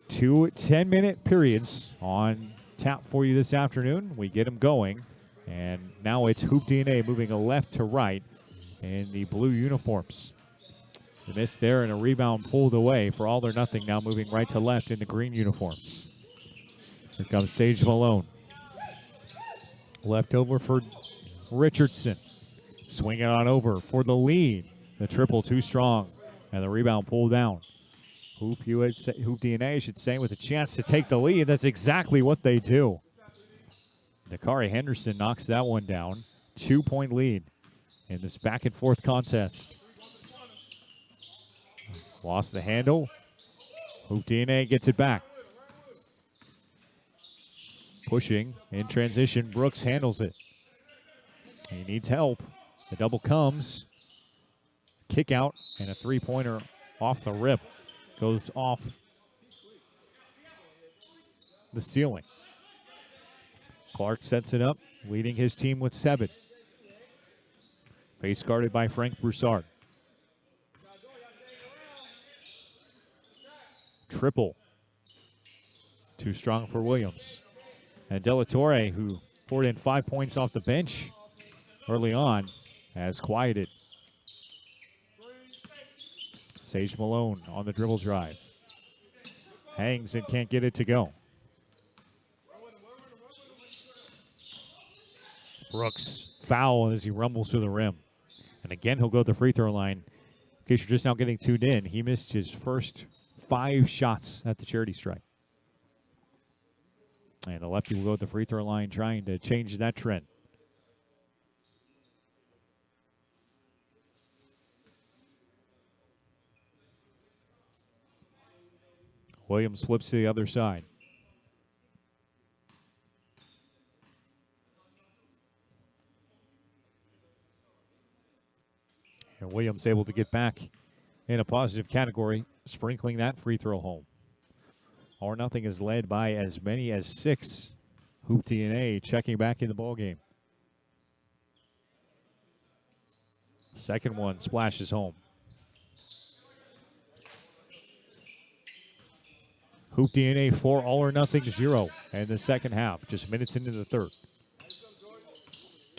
2 10-minute periods on tap for you this afternoon. We get them going. And now it's Hoop DNA moving left to right in the blue uniforms. The miss there and a rebound pulled away for All or Nothing, now moving right to left in the green uniforms. Here comes Sage Malone. Left over for Richardson. Swing it on over for the lead. The triple too strong. And the rebound pulled down. Hoop DNA should say with a chance to take the lead. That's exactly what they do. Dakari Henderson knocks that one down. 2-point lead in this back and forth contest. Lost the handle. Hoop DNA gets it back. Pushing in transition. Brooks handles it. He needs help. The double comes. Kick out and a 3-pointer off the rip. Goes off the ceiling. Clark sets it up, leading his team with 7. Face guarded by Frank Broussard. Triple. Too strong for Williams. And De La Torre, who poured in 5 points off the bench early on, has quieted. Sage Malone on the dribble drive. Hangs and can't get it to go. Brooks foul as he rumbles to the rim. And again, he'll go to the free throw line. In case you're just now getting tuned in, he missed his first 5 shots at the charity strike. And the lefty will go to the free throw line trying to change that trend. Williams flips to the other side. And Williams able to get back in a positive category, sprinkling that free throw home. All or Nothing is led by as many as 6. Hoop DNA checking back in the ballgame. Second one splashes home. Hoop DNA 4, All or Nothing 0 in the second half, just minutes into the third.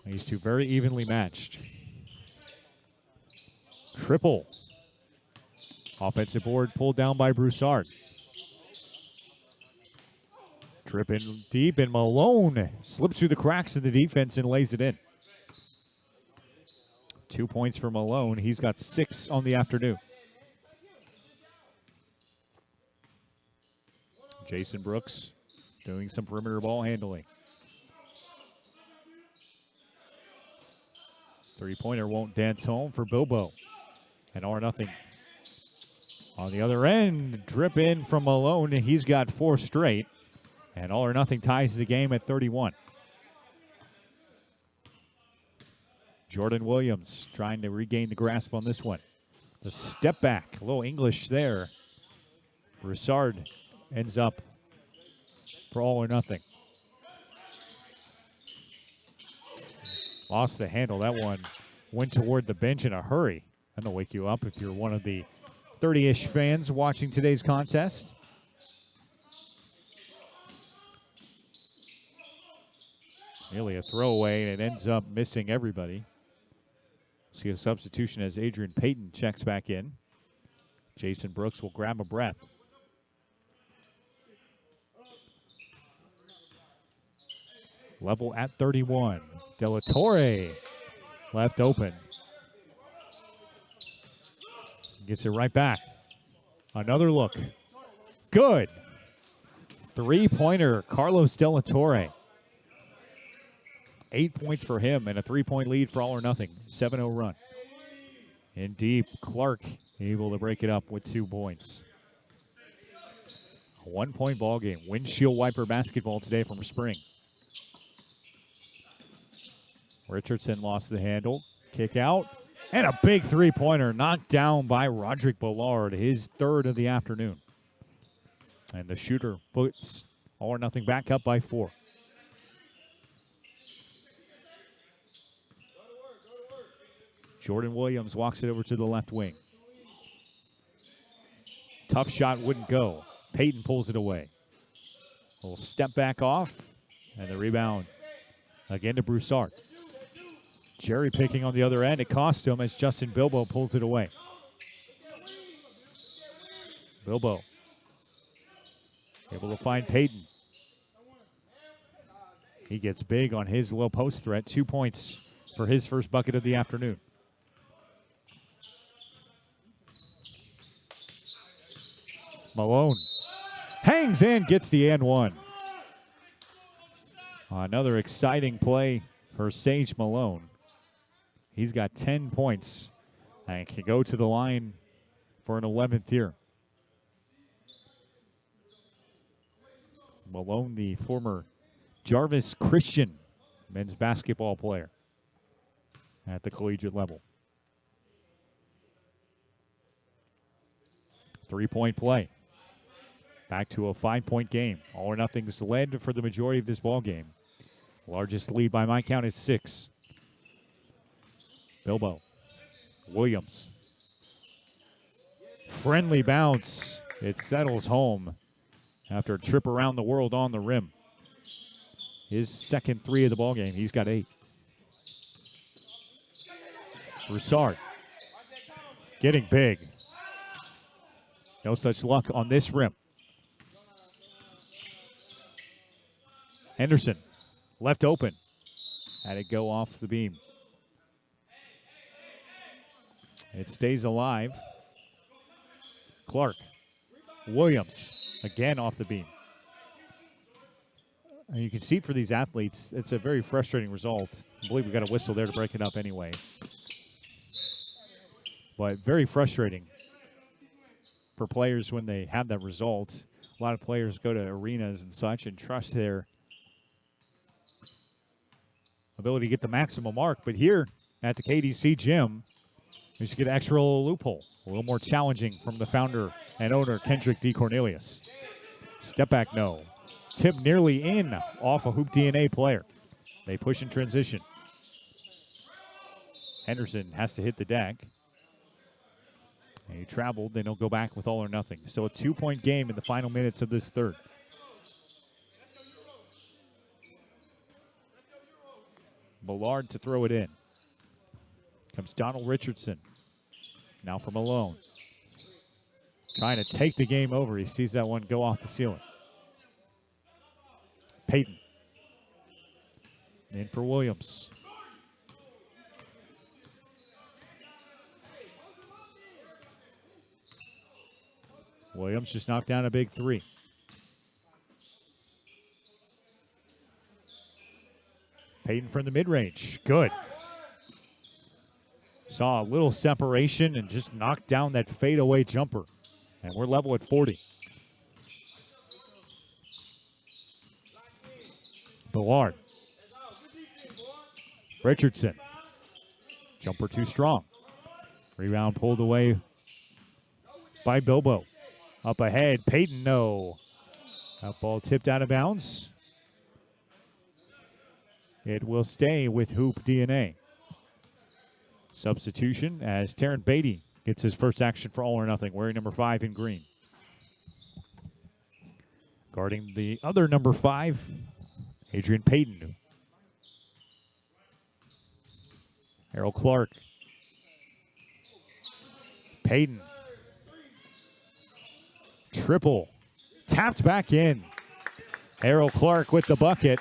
These two very evenly matched. Triple. Offensive board pulled down by Broussard. Dripping deep, and Malone slips through the cracks of the defense and lays it in. 2 points for Malone. He's got 6 on the afternoon. Jason Brooks doing some perimeter ball handling. 3-pointer won't dance home for Bilbo. And All or Nothing on the other end. Drip in from Malone. He's got 4 straight. And All or Nothing ties the game at 31. Jordan Williams trying to regain the grasp on this one. The step back, a little English there. Broussard ends up for All or Nothing. Lost the handle. That one went toward the bench in a hurry. That'll wake you up if you're one of the 30-ish fans watching today's contest. Nearly a throwaway, and it ends up missing everybody. See a substitution as Adrian Payton checks back in. Jason Brooks will grab a breath. Level at 31. De La Torre left open. Gets it right back. Another look. Good. Three-pointer, Carlos De La Torre. 8 points for him and a 3-point lead for All or Nothing. 7-0 run. In deep, Clark able to break it up with 2 points. A 1-point ball game. Windshield wiper basketball today from Spring. Richardson lost the handle. Kick out. And a big three-pointer knocked down by Roderick Ballard, his 3rd of the afternoon. And the shooter puts All or Nothing back up by 4. Jordan Williams walks it over to the left wing. Tough shot wouldn't go. Payton pulls it away. A little step back off, and the rebound again to Broussard. Jerry picking on the other end. It cost him as Justin Bilbo pulls it away. Bilbo able to find Payton. He gets big on his low post threat. 2 points for his first bucket of the afternoon. Malone hangs in, gets the and one. Another exciting play for Sage Malone. He's got 10 points and can go to the line for an 11th year. Malone, the former Jarvis Christian men's basketball player at the collegiate level. 3-point play. Back to a 5-point game. All or Nothing's led for the majority of this ball game. Largest lead by my count is 6. Bilbo. Williams. Friendly bounce. It settles home after a trip around the world on the rim. His second 3 of the ball game. He's got 8. Broussard. Getting big. No such luck on this rim. Henderson. Left open. Had it go off the beam. It stays alive. Clark. Williams. Again off the beam. And you can see for these athletes, it's a very frustrating result. I believe we got a whistle there to break it up anyway. But very frustrating for players when they have that result. A lot of players go to arenas and such and trust their ability to get the maximum mark. But here at the KDC gym, we should get an extra little loophole. A little more challenging from the founder and owner, Kendrick D. Cornelius. Step back, no. Tip nearly in off a Hoop DNA player. They push in transition. Henderson has to hit the deck. And he traveled. They don't go back with All or Nothing. So a 2-point game in the final minutes of this third. Ballard to throw it in. Comes Donald Richardson. Now for Malone. Trying to take the game over. He sees that one go off the ceiling. Payton. In for Williams. Williams just knocked down a big 3. Payton from the mid-range. Good. Saw a little separation and just knocked down that fadeaway jumper. And we're level at 40. Ballard. Richardson. Jumper too strong. Rebound pulled away by Bilbo. Up ahead, Payton, no. That ball tipped out of bounds. It will stay with Hoop DNA. Substitution as Taryn Beatty gets his first action for All or Nothing, wearing number 5 in green. Guarding the other number 5, Adrian Payton. Harold Clark Payton. Triple. Tapped back in. Harold Clark with the bucket.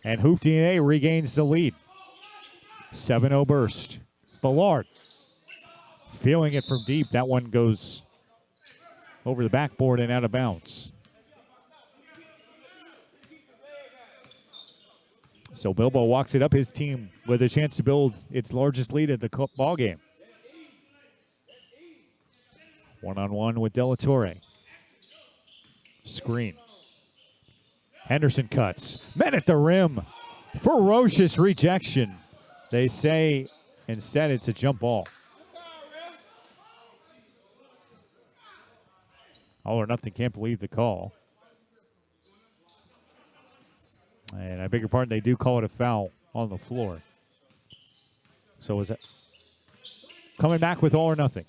And Hoop DNA regains the lead. 7-0 burst. Ballard. Feeling it from deep. That one goes over the backboard and out of bounds. So Bilbo walks it up his team with a chance to build its largest lead at the ball game. One-on-one with Delatorre. Screen. Henderson cuts. Men at the rim. Ferocious rejection. They say instead it's a jump ball. All or nothing, can't believe the call. And I beg your pardon, they do call it a foul on the floor. So is it coming back with all or nothing?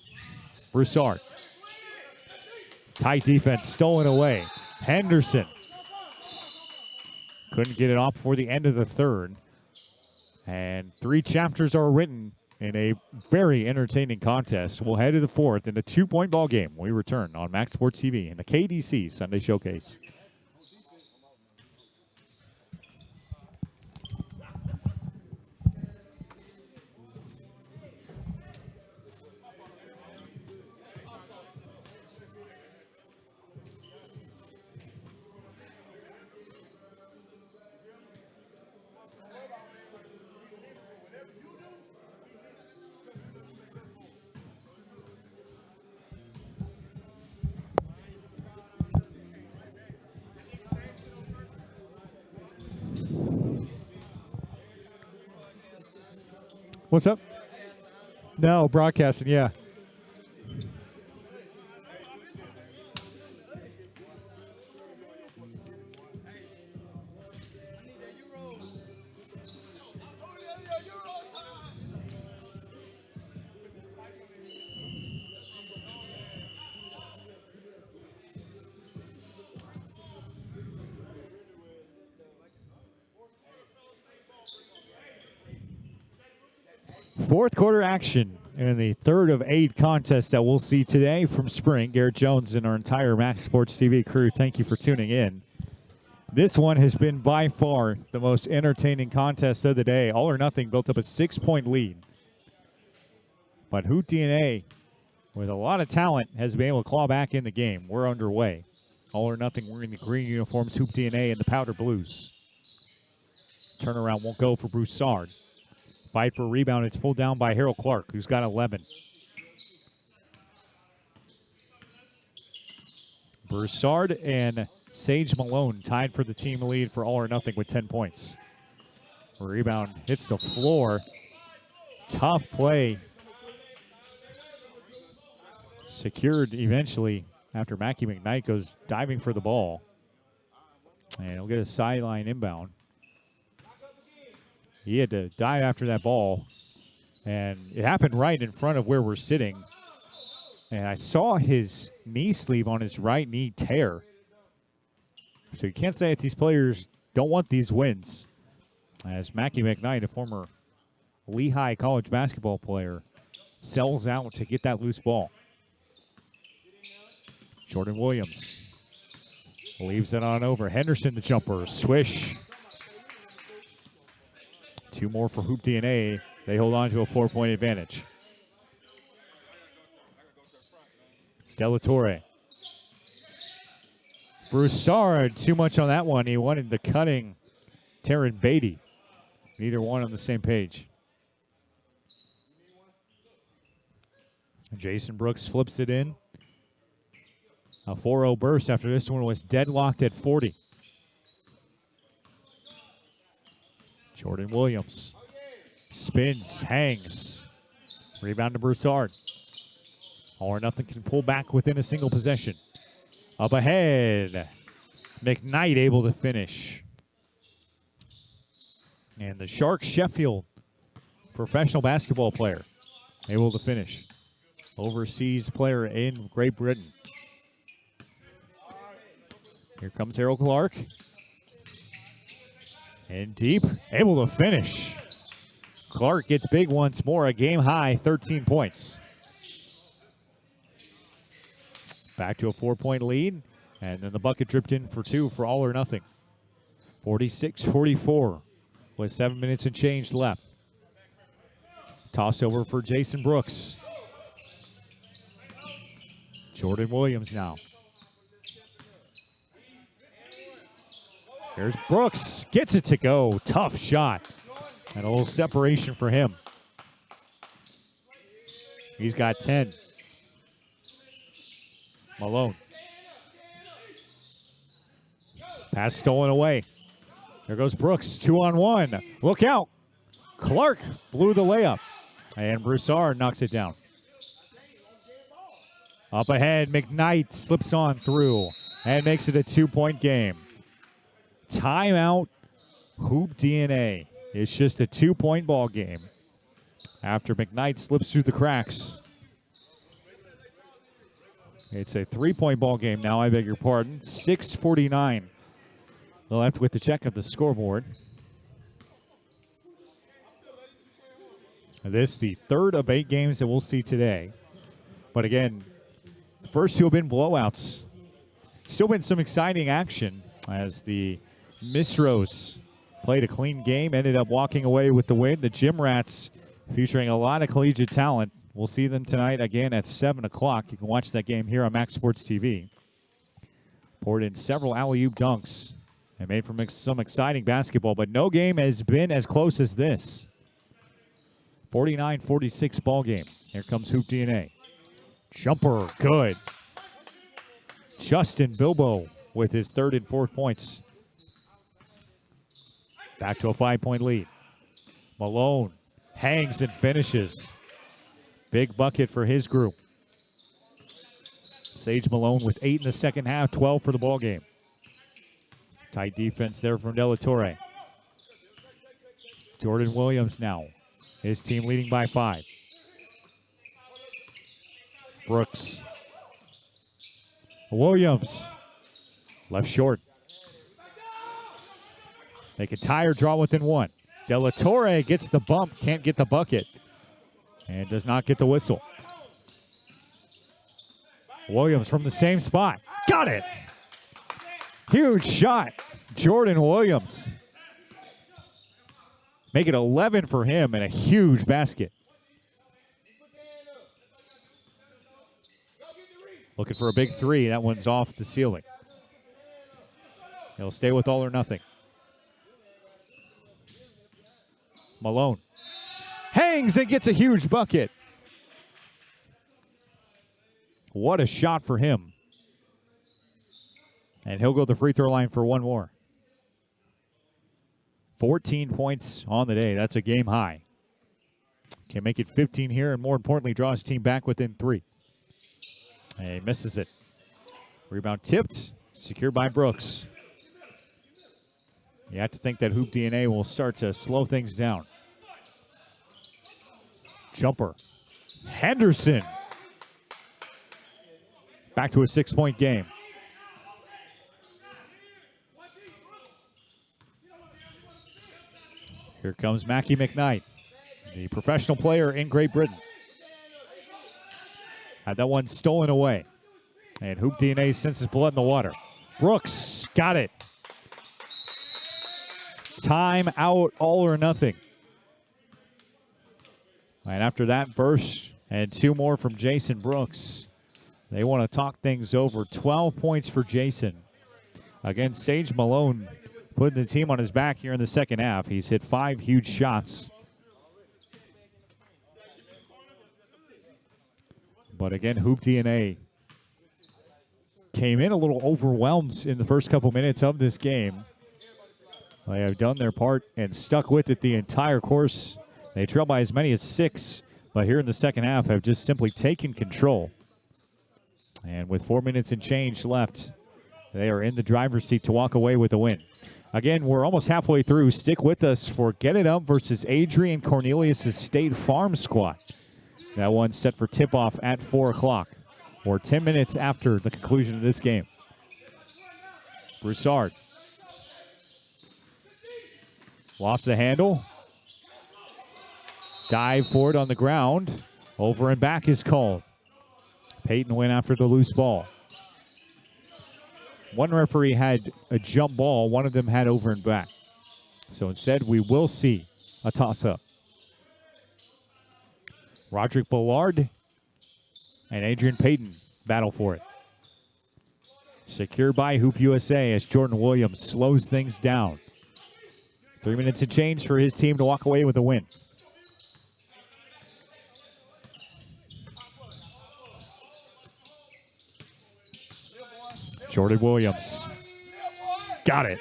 Broussard. Tight defense, stolen away. Henderson. Couldn't get it off before the end of the third. And 3 chapters are written in a very entertaining contest. We'll head to the fourth in a 2-point ball game. We return on Max Sports TV in the KDC Sunday Showcase. What's up? No, broadcasting, yeah. Fourth quarter action in the third of 8 contests that we'll see today from Spring. Garrett Jones and our entire Max Sports TV crew, thank you for tuning in. This one has been by far the most entertaining contest of the day. All or Nothing built up a 6-point lead. But Hoop DNA, with a lot of talent, has been able to claw back in the game. We're underway. All or Nothing wearing the green uniforms, Hoop DNA and the powder blues. Turnaround won't go for Broussard. Fight for a rebound. It's pulled down by Harold Clark, who's got 11. Broussard and Sage Malone tied for the team lead for All or Nothing with 10 points. Rebound hits the floor. Tough play. Secured eventually after Mackie McKnight goes diving for the ball. And he'll get a sideline inbound. He had to dive after that ball, and it happened right in front of where we're sitting. And I saw his knee sleeve on his right knee tear. So you can't say that these players don't want these wins. As Mackie McKnight, a former Lehigh college basketball player, sells out to get that loose ball. Jordan Williams leaves it on over. Henderson the jumper, swish. 2 more for Hoop DNA. They hold on to a 4-point advantage. Delatorre. Broussard, too much on that one. He wanted the cutting Taryn Beatty. Neither one on the same page. Jason Brooks flips it in. A 4-0 burst after this one was deadlocked at 40. Jordan Williams spins, hangs. Rebound to Broussard. All or Nothing can pull back within a single possession. Up ahead. McKnight able to finish. And the Sharks Sheffield professional basketball player able to finish. Overseas player in Great Britain. Here comes Harold Clark. And deep, able to finish. Clark gets big once more, a game high, 13 points. Back to a 4-point lead. And then the bucket dripped in for two for all or nothing. 46-44 with 7 minutes and change left. Toss over for Jason Brooks. Jordan Williams now. Here's Brooks. Gets it to go. Tough shot. And a little separation for him. He's got 10. Malone. Pass stolen away. There goes Brooks. 2-on-1. Look out. Clark blew the layup. And Broussard knocks it down. Up ahead, McKnight slips on through and makes it a 2-point game. Timeout, Hoop DNA. It's just a 2-point ball game after McKnight slips through the cracks. It's a 3-point ball game now, I beg your pardon. 6:49 left with the check of the scoreboard. This the third of 8 games that we'll see today. But again, the first two have been blowouts. Still been some exciting action as the Mistros played a clean game, ended up walking away with the win. The Gym Rats, featuring a lot of collegiate talent. We'll see them tonight again at 7 o'clock. You can watch that game here on Max Sports TV. Poured in several alley-oop dunks and made for some exciting basketball, but no game has been as close as this. 49-46 ball game. Here comes Hoop DNA. Jumper, good. Justin Bilbo with his third and fourth points. Back to a 5-point lead. Malone hangs and finishes. Big bucket for his group. Sage Malone with 8 in the second half, 12 for the ball game. Tight defense there from Della Torre. Jordan Williams now. His team leading by 5. Brooks. Williams. Left short. They can tie or draw within 1. Della Torre gets the bump, can't get the bucket, and does not get the whistle. Williams from the same spot. Got it! Huge shot. Jordan Williams. Make it 11 for him and a huge basket. Looking for a big 3. That one's off the ceiling. He'll stay with all or nothing. Malone hangs and gets a huge bucket. What a shot for him. And he'll go to the free throw line for one more. 14 points on the day. That's a game high. Can make it 15 here, and more importantly, draw his team back within 3. And he misses it. Rebound tipped, secured by Brooks. You have to think that Hoop DNA will start to slow things down. Jumper. Henderson. Back to a 6-point game. Here comes Mackie McKnight, the professional player in Great Britain. Had that one stolen away. And Hoop DNA senses blood in the water. Brooks got it. Time out, all or nothing. And after that burst and 2 more from Jason Brooks, they want to talk things over. 12 points for Jason. Again, Sage Malone putting the team on his back here in the second half. He's hit 5 huge shots. But again, Hoop DNA came in a little overwhelmed in the first couple minutes of this game. They have done their part and stuck with it the entire course. They trail by as many as 6, but here in the second half have just simply taken control. And with 4 minutes and change left, they are in the driver's seat to walk away with a win. Again, we're almost halfway through. Stick with us for Get It Up versus Adrian Cornelius' State Farm squad. That one's set for tip-off at 4 o'clock, or 10 minutes after the conclusion of this game. Broussard. Lost the handle. Dive for it on the ground. Over and back is called. Peyton went after the loose ball. One referee had a jump ball. One of them had over and back. So instead, we will see a toss-up. Roderick Ballard and Adrian Payton battle for it. Secured by Hoop USA as Jordan Williams slows things down. 3 minutes and change for his team to walk away with a win. Jordan Williams. Got it.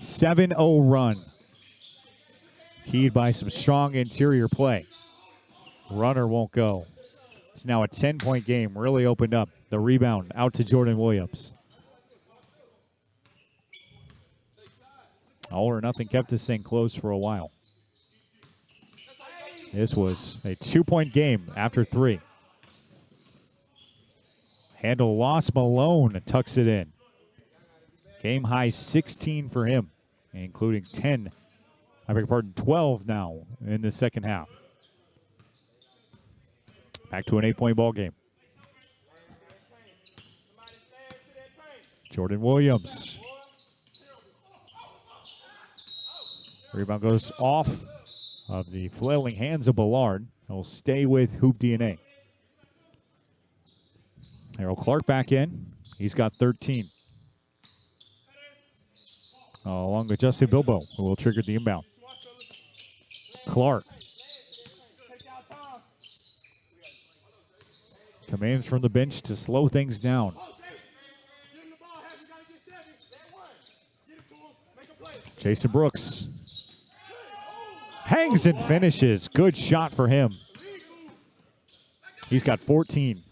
7-0 run. Keyed by some strong interior play. Runner won't go. It's now a 10-point game. Really opened up. The rebound out to Jordan Williams. All or nothing kept this thing close for a while. This was a 2-point game after 3. Handle loss. Malone tucks it in. Game high 16 for him, including 12 now in the second half. Back to an 8-point ball game. Jordan Williams. Rebound goes off of the flailing hands of Ballard. He'll stay with Hoop DNA. Harold Clark back in. He's got 13. Along with Justin Bilbo, who will trigger the inbound. Clark. Commands from the bench to slow things down. Jason Brooks. Hangs and finishes. Good shot for him. He's got 14.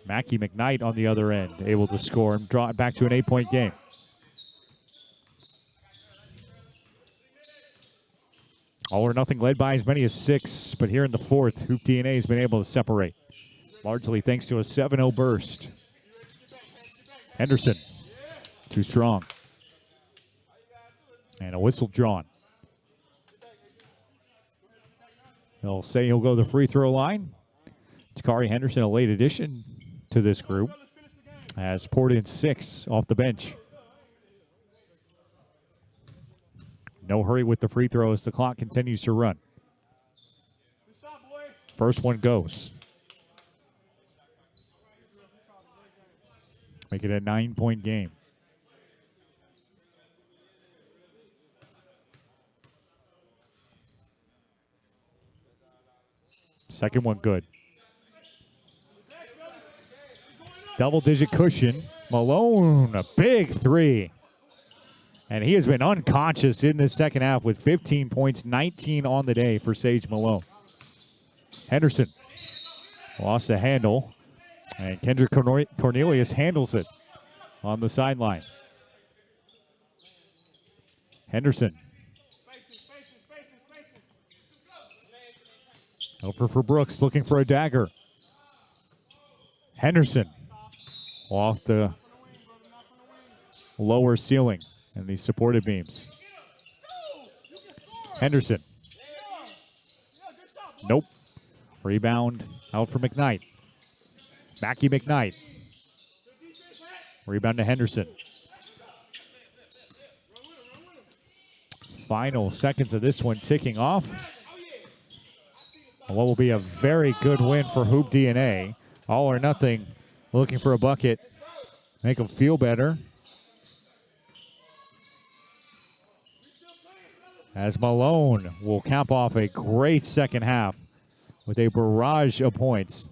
Mackie McKnight on the other end, able to score and draw it back to an 8-point game. All or nothing led by as many as 6, but here in the fourth, Hoop DNA has been able to separate, largely thanks to a 7-0 burst. Henderson, too strong. And a whistle drawn. They'll say he'll go to the free throw line. Takari Henderson, a late addition to this group, has poured in 6 off the bench. No hurry with the free throw as the clock continues to run. First one goes. Make it a 9-point game. Second one good. Double-digit cushion. Malone, a big 3. And he has been unconscious in the second half with 15 points, 19 on the day for Sage Malone. Henderson lost the handle, and Kendrick Cornelius handles it on the sideline. Henderson. Over for Brooks, looking for a dagger. Henderson off the lower ceiling and the supported beams. Henderson. Nope. Rebound out for McKnight. Mackie McKnight. Rebound to Henderson. Final seconds of this one ticking off. What will be a very good win for Hoop DNA. All or nothing, looking for a bucket. Make them feel better. As Malone will cap off a great second half with a barrage of points.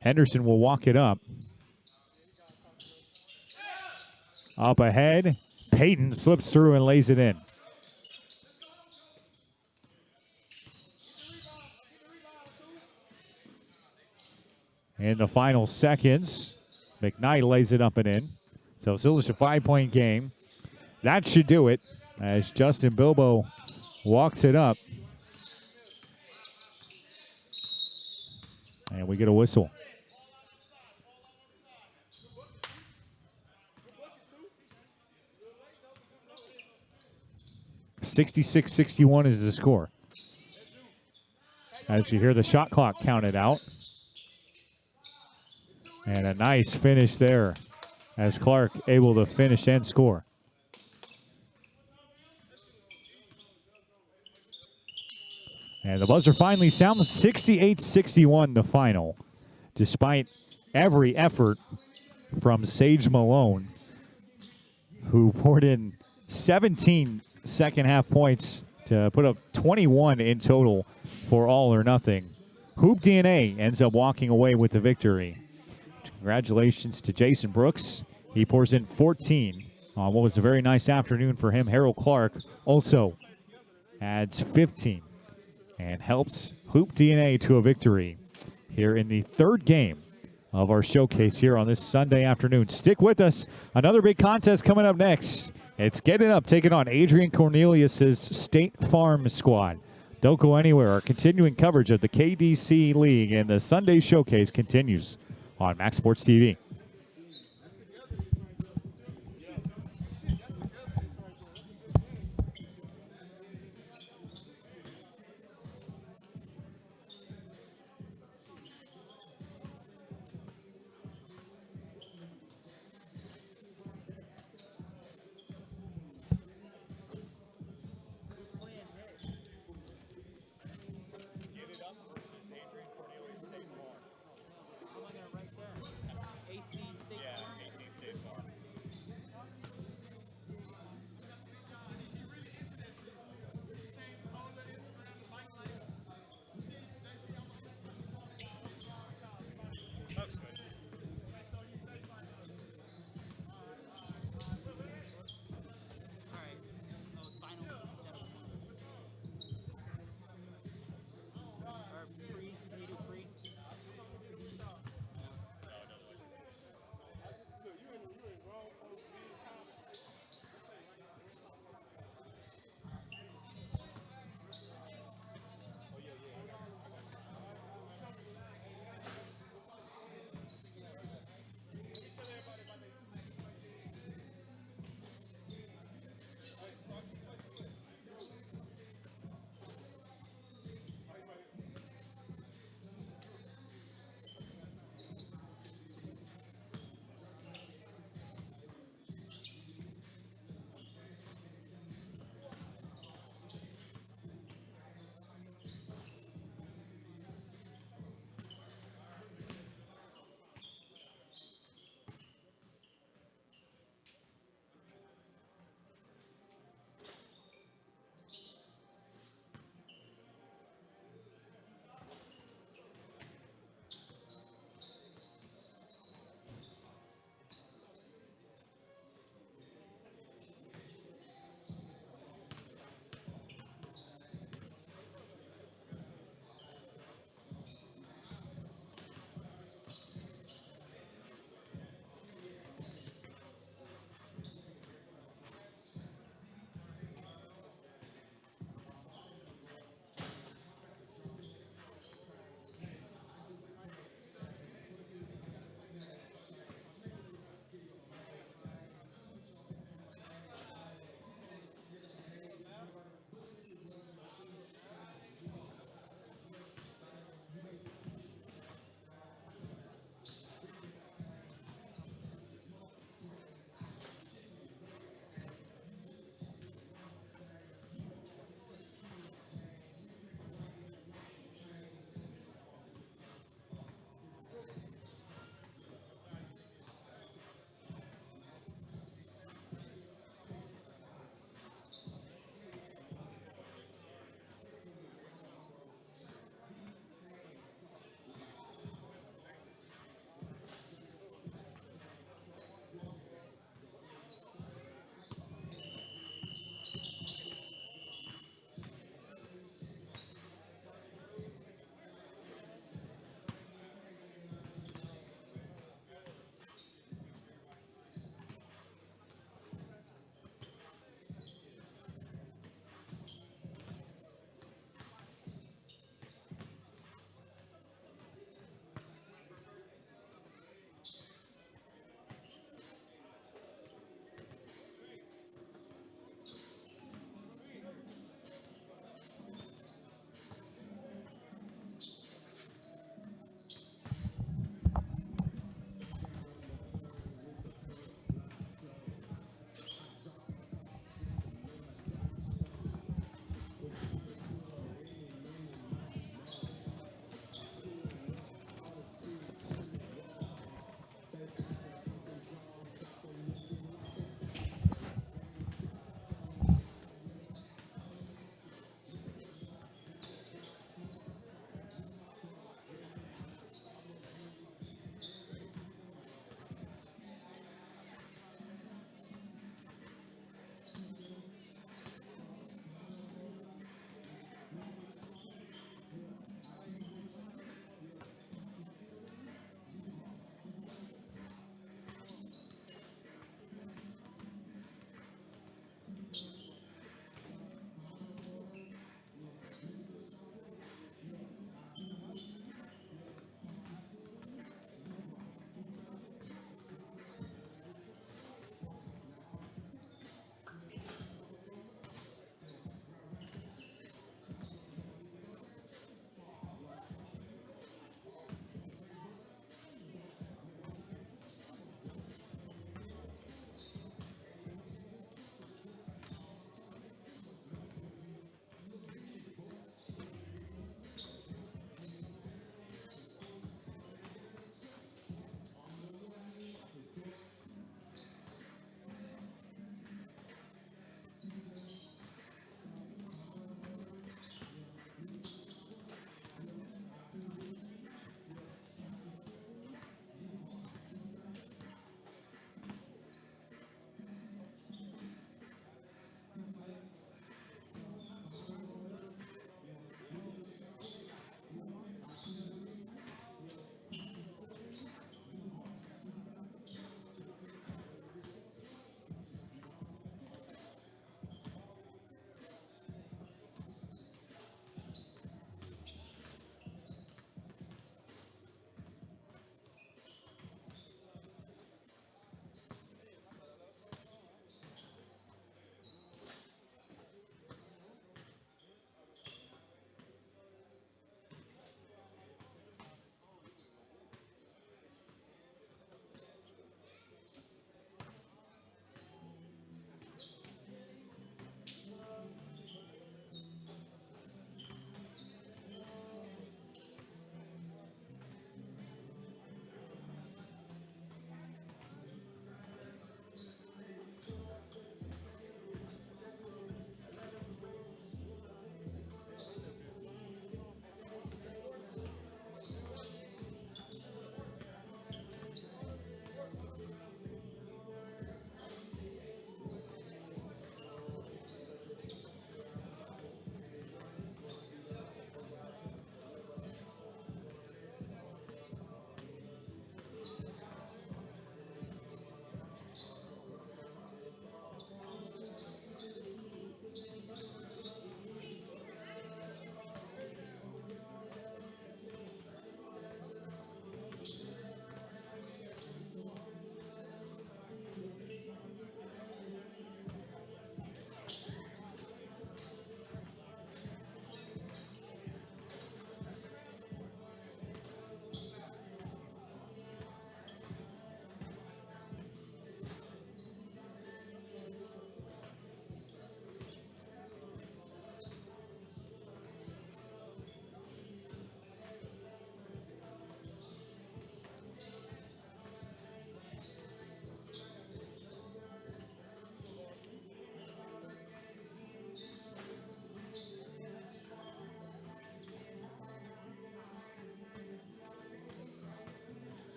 Henderson will walk it up. Up ahead, Payton slips through and lays it in. In the final seconds, McKnight lays it up and in. So still just a 5-point game. That should do it as Justin Bilbo walks it up. And we get a whistle. (66-61) is the score. As you hear the shot clock counted out. And a nice finish there as Clark able to finish and score. And the buzzer finally sounds 68-61 the final. Despite every effort from Sage Malone, who poured in 17 second half points to put up 21 in total for All or Nothing. Hoop DNA ends up walking away with the victory. Congratulations to Jason Brooks. He pours in 14 on what was a very nice afternoon for him. Harold Clark also adds 15 and helps Hoop DNA to a victory here in the third game of our showcase here on this Sunday afternoon. Stick with us. Another big contest coming up next. It's Getting Up taking on Adrian Cornelius's State Farm squad. Don't go anywhere. Our continuing coverage of the KDC League and the Sunday showcase continues on Max Sports TV. AC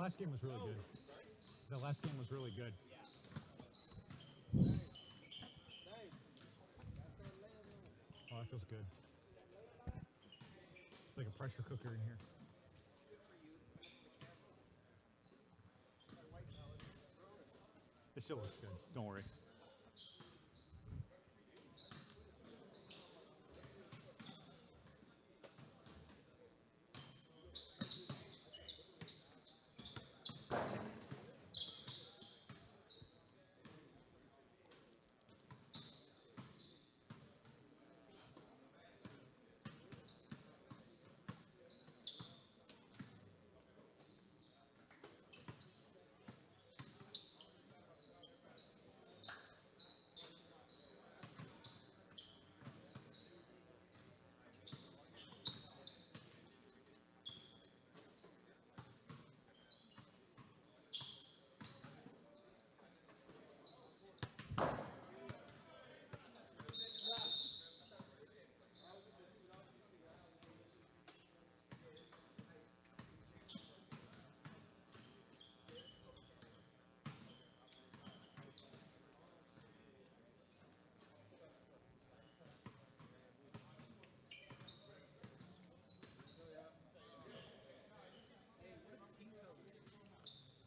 last game was really good. The last game was really good. Oh, that feels good. It's like a pressure cooker in here. It still looks good. Don't worry.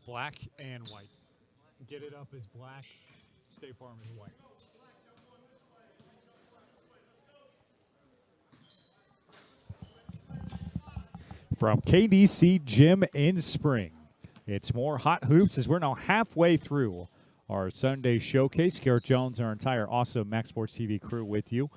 Black and white. Get It Up is black. State Farm is white. From KDC Gym in Spring, it's more hot hoops as we're now halfway through our Sunday showcase. Garrett Jones, our entire awesome Max Sports TV crew with you.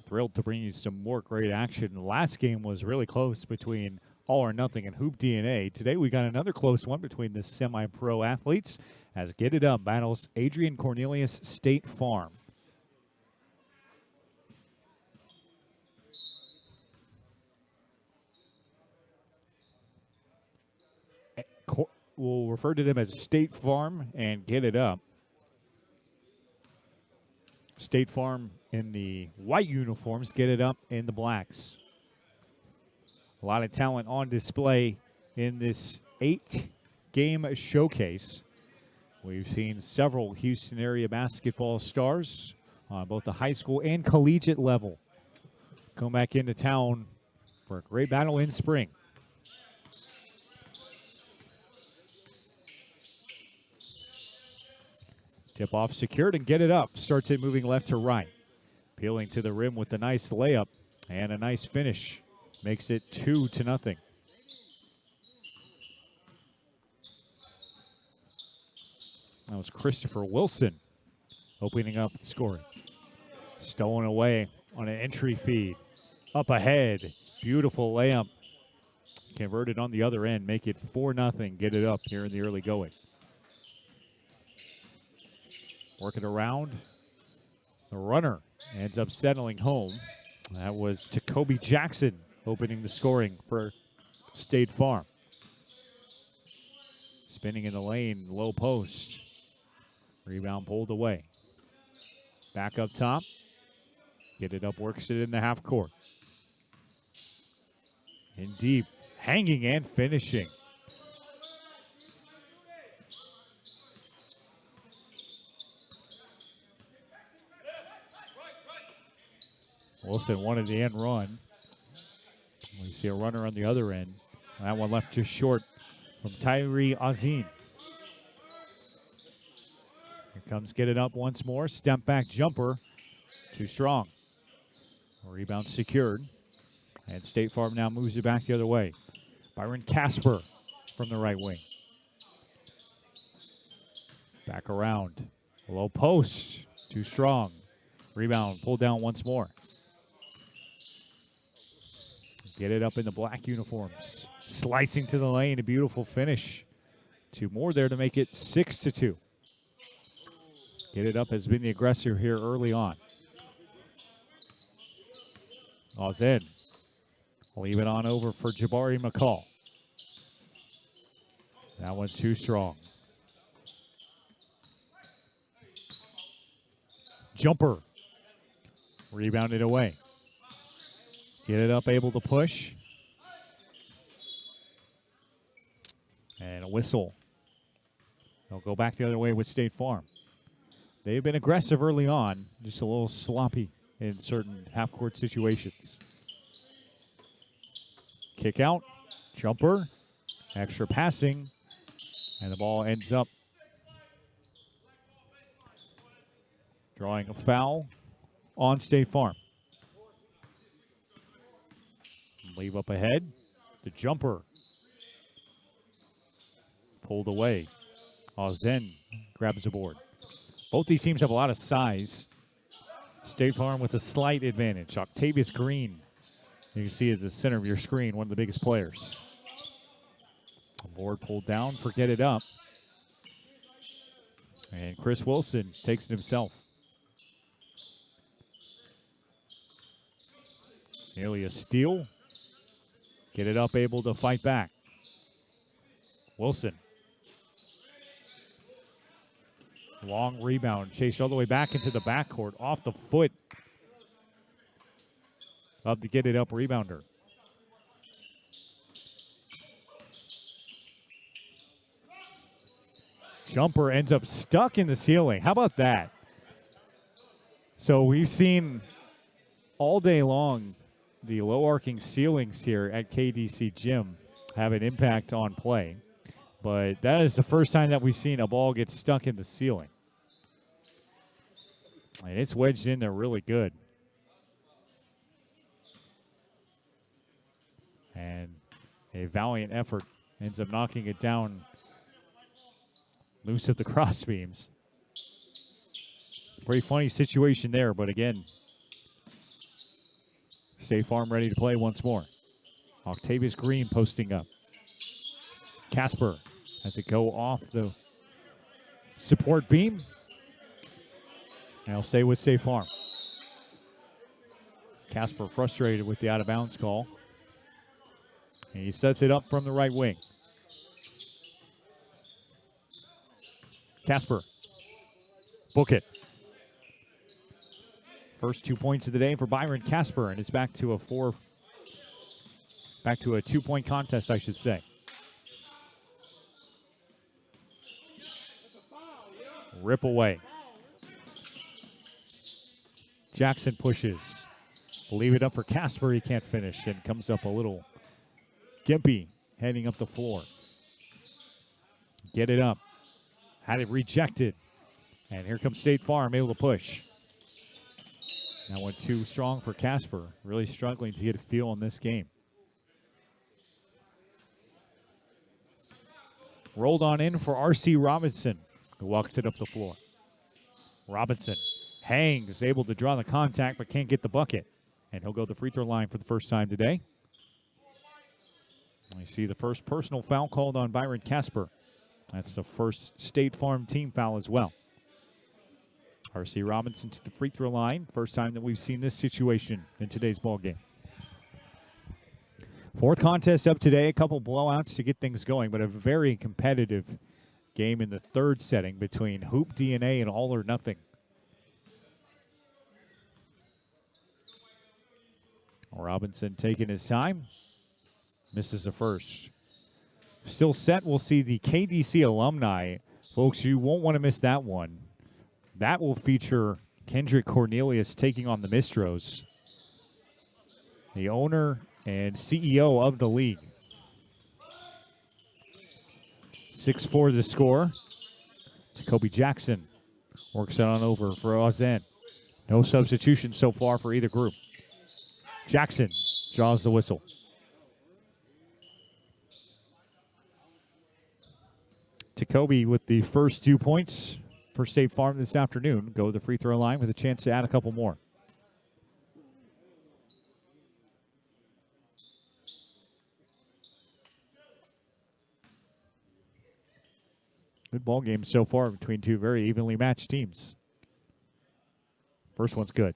Thrilled to bring you some more great action. The last game was really close between All or Nothing and Hoop DNA. Today we got another close one between the semi-pro athletes as Get It Up battles Adrian Cornelius State Farm. We'll refer to them as State Farm and Get It Up. State Farm in the white uniforms, Get It Up in the blacks. A lot of talent on display in this 8-game showcase. We've seen several Houston area basketball stars on both the high school and collegiate level come back into town for a great battle in spring. Tip-off secured and Get It Up. Starts it moving left to right. Peeling to the rim with a nice layup and a nice finish. Makes it 2-0. That was Christopher Wilson opening up the scoring. Stolen away on an entry feed. Up ahead. Beautiful layup. Converted on the other end. Make it 4-0. Get It Up here in the early going. Working around. The runner ends up settling home. That was Jacoby Jackson opening the scoring for State Farm. Spinning in the lane, low post. Rebound pulled away. Back up top. Get It Up, works it in the half court. In deep, hanging and finishing. Wilson wanted the end run. We see a runner on the other end. That one left just short from Tyree Azim. Here comes Get It Up once more. Step back jumper. Too strong. Rebound secured. And State Farm now moves it back the other way. Byron Casper from the right wing. Back around. Low post. Too strong. Rebound pulled down once more. Get It Up in the black uniforms. Slicing to the lane, a beautiful finish. Two more there to make it 6-2. Get It Up has been the aggressor here early on. Ozen. Leave it on over for Jabari McCall. That one's too strong. Jumper. Rebounded away. Get It Up able to push. And whistle. They'll go back the other way with State Farm. They've been aggressive early on, just a little sloppy in certain half-court situations. Kick out, jumper, extra passing, and the ball ends up drawing a foul on State Farm. Leave up ahead. The jumper pulled away. Zen grabs the board. Both these teams have a lot of size. State Farm with a slight advantage. Octavius Green, you can see at the center of your screen, one of the biggest players. The board pulled down, forget it up. And Chris Wilson takes it himself. Nearly a steal. Get it up, able to fight back. Wilson. Long rebound, chased all the way back into the backcourt, off the foot of the get it up rebounder. Jumper ends up stuck in the ceiling. How about that? So we've seen all day long the low arcing ceilings here at KDC Gym have an impact on play. But that is the first time that we've seen a ball get stuck in the ceiling. And it's wedged in there really good. And a valiant effort ends up knocking it down loose at the cross beams. Pretty funny situation there, but again, State Farm ready to play once more. Octavius Green posting up. Casper has it go off the support beam. And he'll stay with State Farm. Casper frustrated with the out-of-bounds call. And he sets it up from the right wing. Casper. Book it. First 2 points of the day for Byron Casper, and it's back to a 2-point contest, I should say. Rip away. Jackson pushes. Leave it up for Casper. He can't finish, and comes up a little gimpy heading up the floor. Get it up. Had it rejected. And here comes State Farm, able to push. That one too strong for Casper. Really struggling to get a feel in this game. Rolled on in for R.C. Robinson, who walks it up the floor. Robinson hangs, able to draw the contact, but can't get the bucket. And he'll go to the free throw line for the first time today. We see the first personal foul called on Byron Casper. That's the first State Farm team foul as well. R.C. Robinson to the free throw line. First time that we've seen this situation in today's ball game. Fourth contest up today. A couple blowouts to get things going, but a very competitive game in the third setting between Hoop DNA and All or Nothing. Robinson taking his time. Misses the first. Still set. We'll see the KDC alumni. Folks, you won't want to miss that one. That will feature Kendrick Cornelius taking on the Mistros, the owner and CEO of the league. 6-4 the score. Jacoby Jackson works it on over for Zen. No substitution so far for either group. Jackson draws the whistle. Jacoby with the first 2 points for State Farm this afternoon. Go to the free throw line with a chance to add a couple more. Good ball game so far between two very evenly matched teams. First one's good.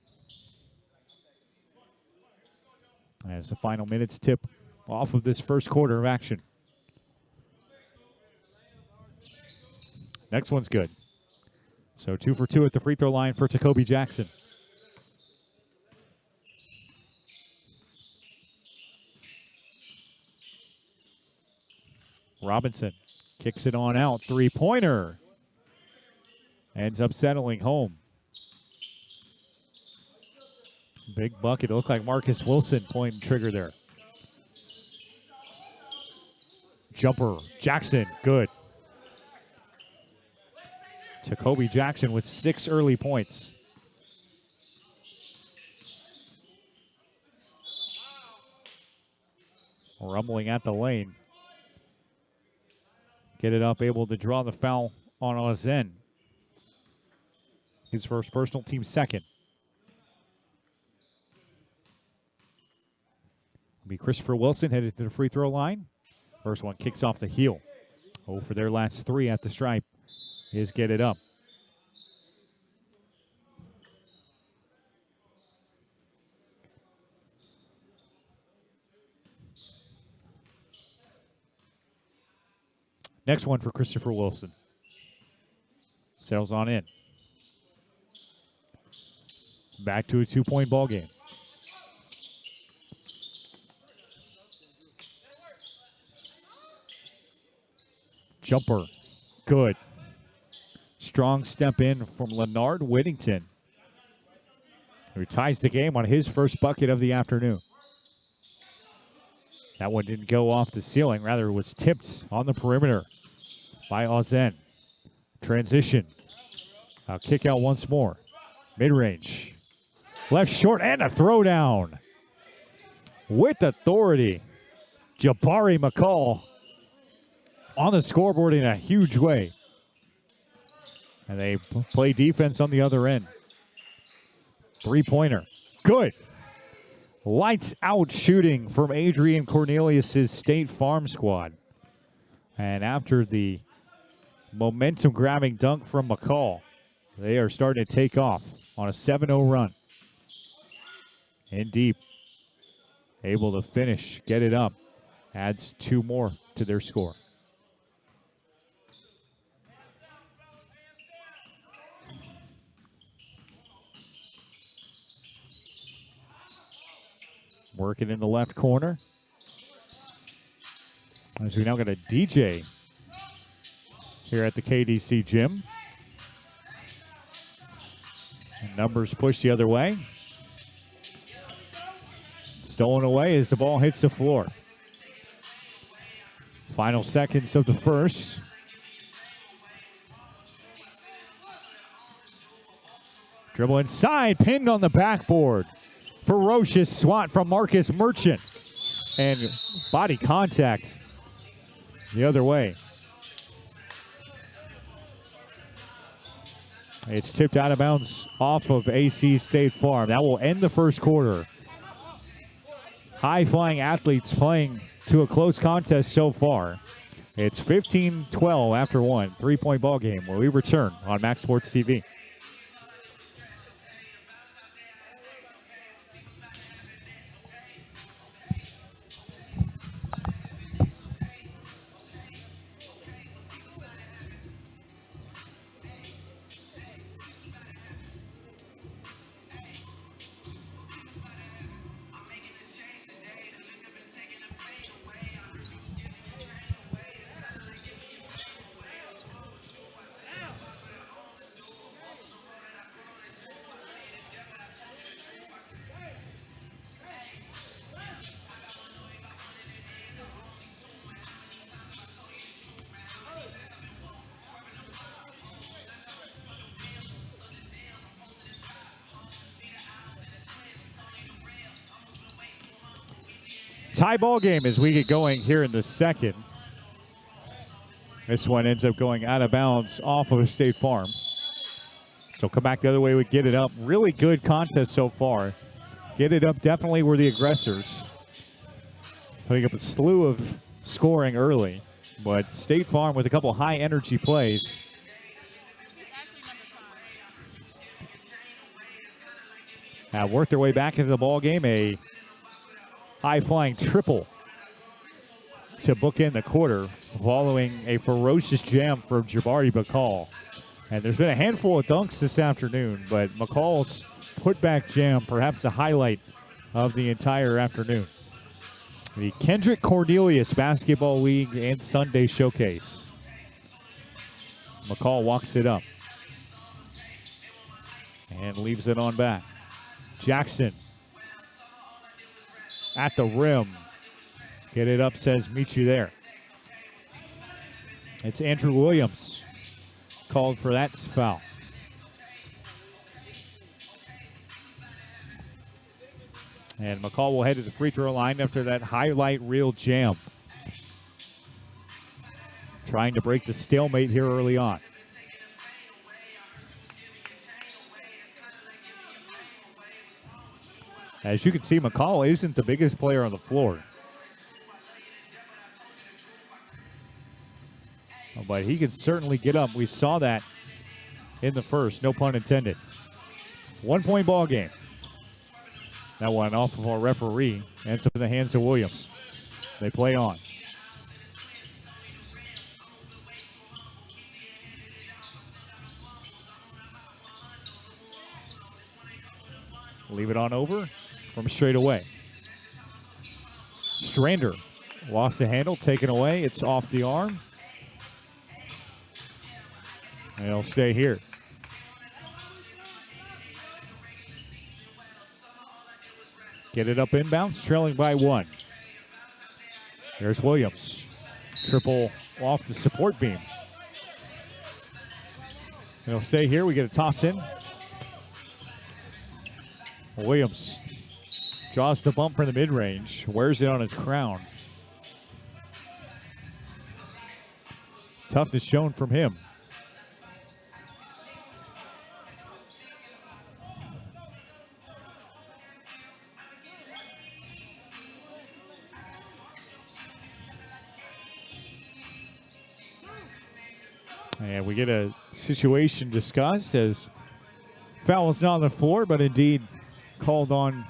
As the final minutes tip off of this first quarter of action. Next one's good. So 2 for 2 at the free throw line for Jacoby Jackson. Robinson Kicks it on out. Three-pointer. Ends up settling home. Big bucket. It looked like Marcus Wilson pulling the trigger there. Jumper. Jackson. Good. Jacoby Jackson with 6 early points. Rumbling at the lane. Get it up, able to draw the foul on Ozen. His first personal, team second. Will be Christopher Wilson headed to the free throw line. First one kicks off the heel. For their last 3 at the stripe is Get It Up. Next one for Christopher Wilson. Sails on in. Back to a 2-point ball game. Jumper. Good. Strong step in from Leonard Whittington, who ties the game on his first bucket of the afternoon. That one didn't go off the ceiling. Rather, it was tipped on the perimeter by Ozen. Transition. Kick out once more. Mid-range. Left short and a throwdown. With authority. Jabari McCall on the scoreboard in a huge way. And they play defense on the other end. Three-pointer. Good. Lights out shooting from Adrian Cornelius' State Farm squad. And after the momentum-grabbing dunk from McCall, they are starting to take off on a 7-0 run. In deep. Able to finish, get it up. Adds 2 more to their score. Working in the left corner. As we now got a DJ here at the KDC gym. And numbers pushed the other way. Stolen away as the ball hits the floor. Final seconds of the first. Dribble inside, pinned on the backboard. Ferocious swat from Marcus Merchant. And body contact the other way. It's tipped out of bounds off of AC State Farm. That will end the first quarter. High-flying athletes playing to a close contest so far. It's 15-12 after 1. 3-point ball game when we return on Max Sports TV. Tie ball game as we get going here in the second. This one ends up going out of bounds off of State Farm. So come back the other way, we Get It Up. Really good contest so far. Get It Up definitely were the aggressors. Putting up a slew of scoring early. But State Farm with a couple high energy plays. Have worked their way back into the ball game. A high-flying triple to bookend the quarter following a ferocious jam from Jabari McCall. And there's been a handful of dunks this afternoon, but McCall's putback jam, perhaps the highlight of the entire afternoon. The Kendrick Cornelius Basketball League and Sunday Showcase. McCall walks it up and leaves it on back. Jackson at the rim. Get it up, says meet you there. It's Andrew Williams called for that foul. And McCall will head to the free throw line after that highlight reel jam. Trying to break the stalemate here early on. As you can see, McCall isn't the biggest player on the floor. But he can certainly get up. We saw that in the first, no pun intended. 1 point ball game. That one off of our referee. Ends up in the hands of Williams. They play on. Leave it on over from straight away. Strander lost the handle, taken away. It's off the arm. And it'll stay here. Get it up inbounds, trailing by 1. There's Williams. Triple off the support beam. It'll stay here. We get a toss in. Williams draws the bump for the mid-range. Wears it on his crown. Toughness shown from him. And we get a situation discussed as foul is not on the floor, but indeed called on.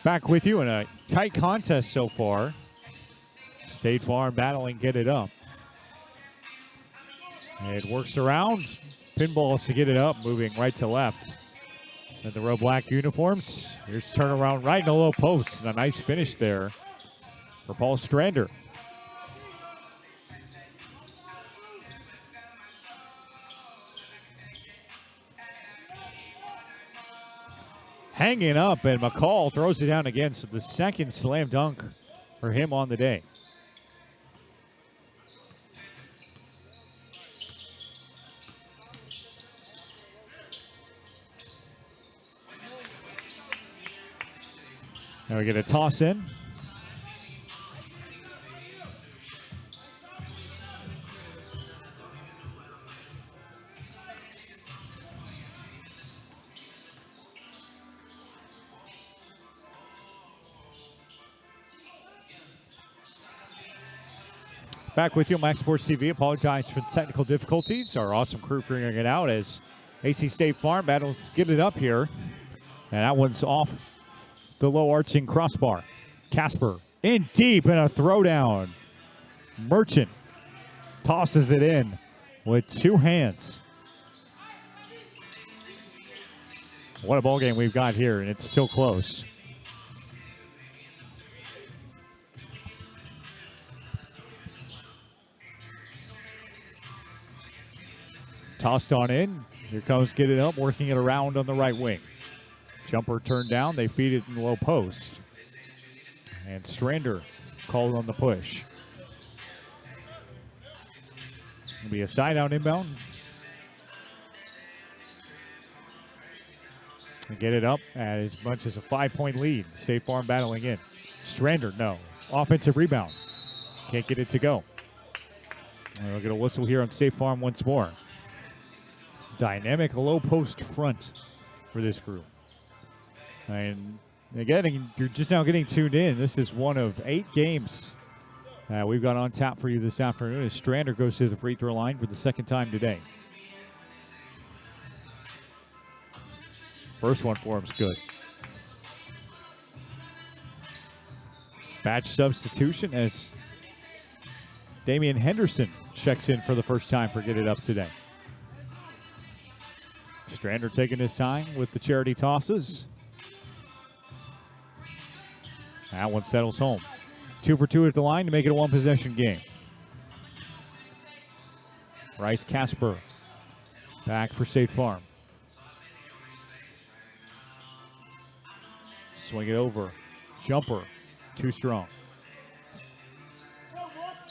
Back with you in a tight contest so far. State Farm battling, get it up. It works around. Pinballs to get it up, moving right to left. And the row black uniforms. Here's turnaround right in the low post. And a nice finish there for Paul Strander. Hanging up, and McCall throws it down again. So the second slam dunk for him on the day. Now we get a toss in. Back with you on Max Sports TV. Apologize for the technical difficulties. Our awesome crew figuring it out as AC State Farm battles get it up here. And that one's off the low arching crossbar. Casper in deep and a throwdown. Merchant tosses it in with 2 hands. What a ball game we've got here, and it's still close. Tossed on in. Here comes get it up, working it around on the right wing. Jumper turned down. They feed it in the low post. And Strander called on the push. It'll be a side out inbound. And get it up at as much as a 5-point lead. State Farm battling in. Strander, no. Offensive rebound. Can't get it to go. And we'll get a whistle here on State Farm once more. Dynamic low post front for this group. And again, you're just now getting tuned in. This is one of 8 games we've got on tap for you this afternoon as Strander goes to the free throw line for the second time today. First one for him's good. Batch substitution as Damian Henderson checks in for the first time for Get It Up today. Strander taking his time with the charity tosses. That one settles home. 2 for 2 at the line to make it a one-possession game. Bryce Casper back for State Farm. Swing it over. Jumper. Too strong.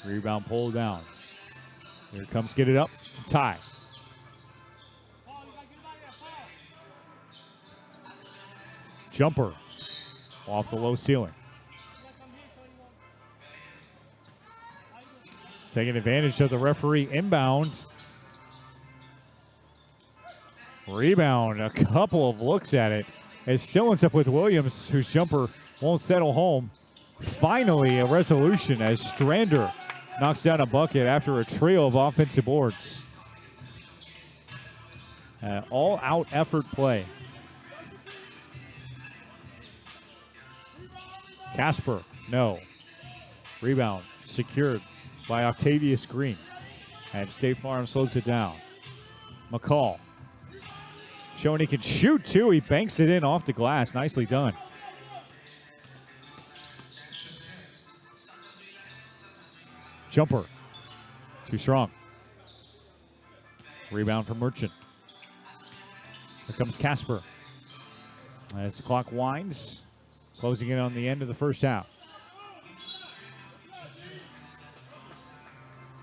Rebound pulled down. Here comes Get It Up. Tie. Jumper. Off the low ceiling. Taking advantage of the referee inbound. Rebound. A couple of looks at it. It still ends up with Williams, whose jumper won't settle home. Finally, a resolution as Strander knocks down a bucket after a trio of offensive boards. All-out effort play. Casper, no. Rebound secured by Octavius Green. And State Farm slows it down. McCall showing he can shoot too. He banks it in off the glass. Nicely done. Jumper. Too strong. Rebound from Merchant. Here comes Casper. As the clock winds, closing in on the end of the first half.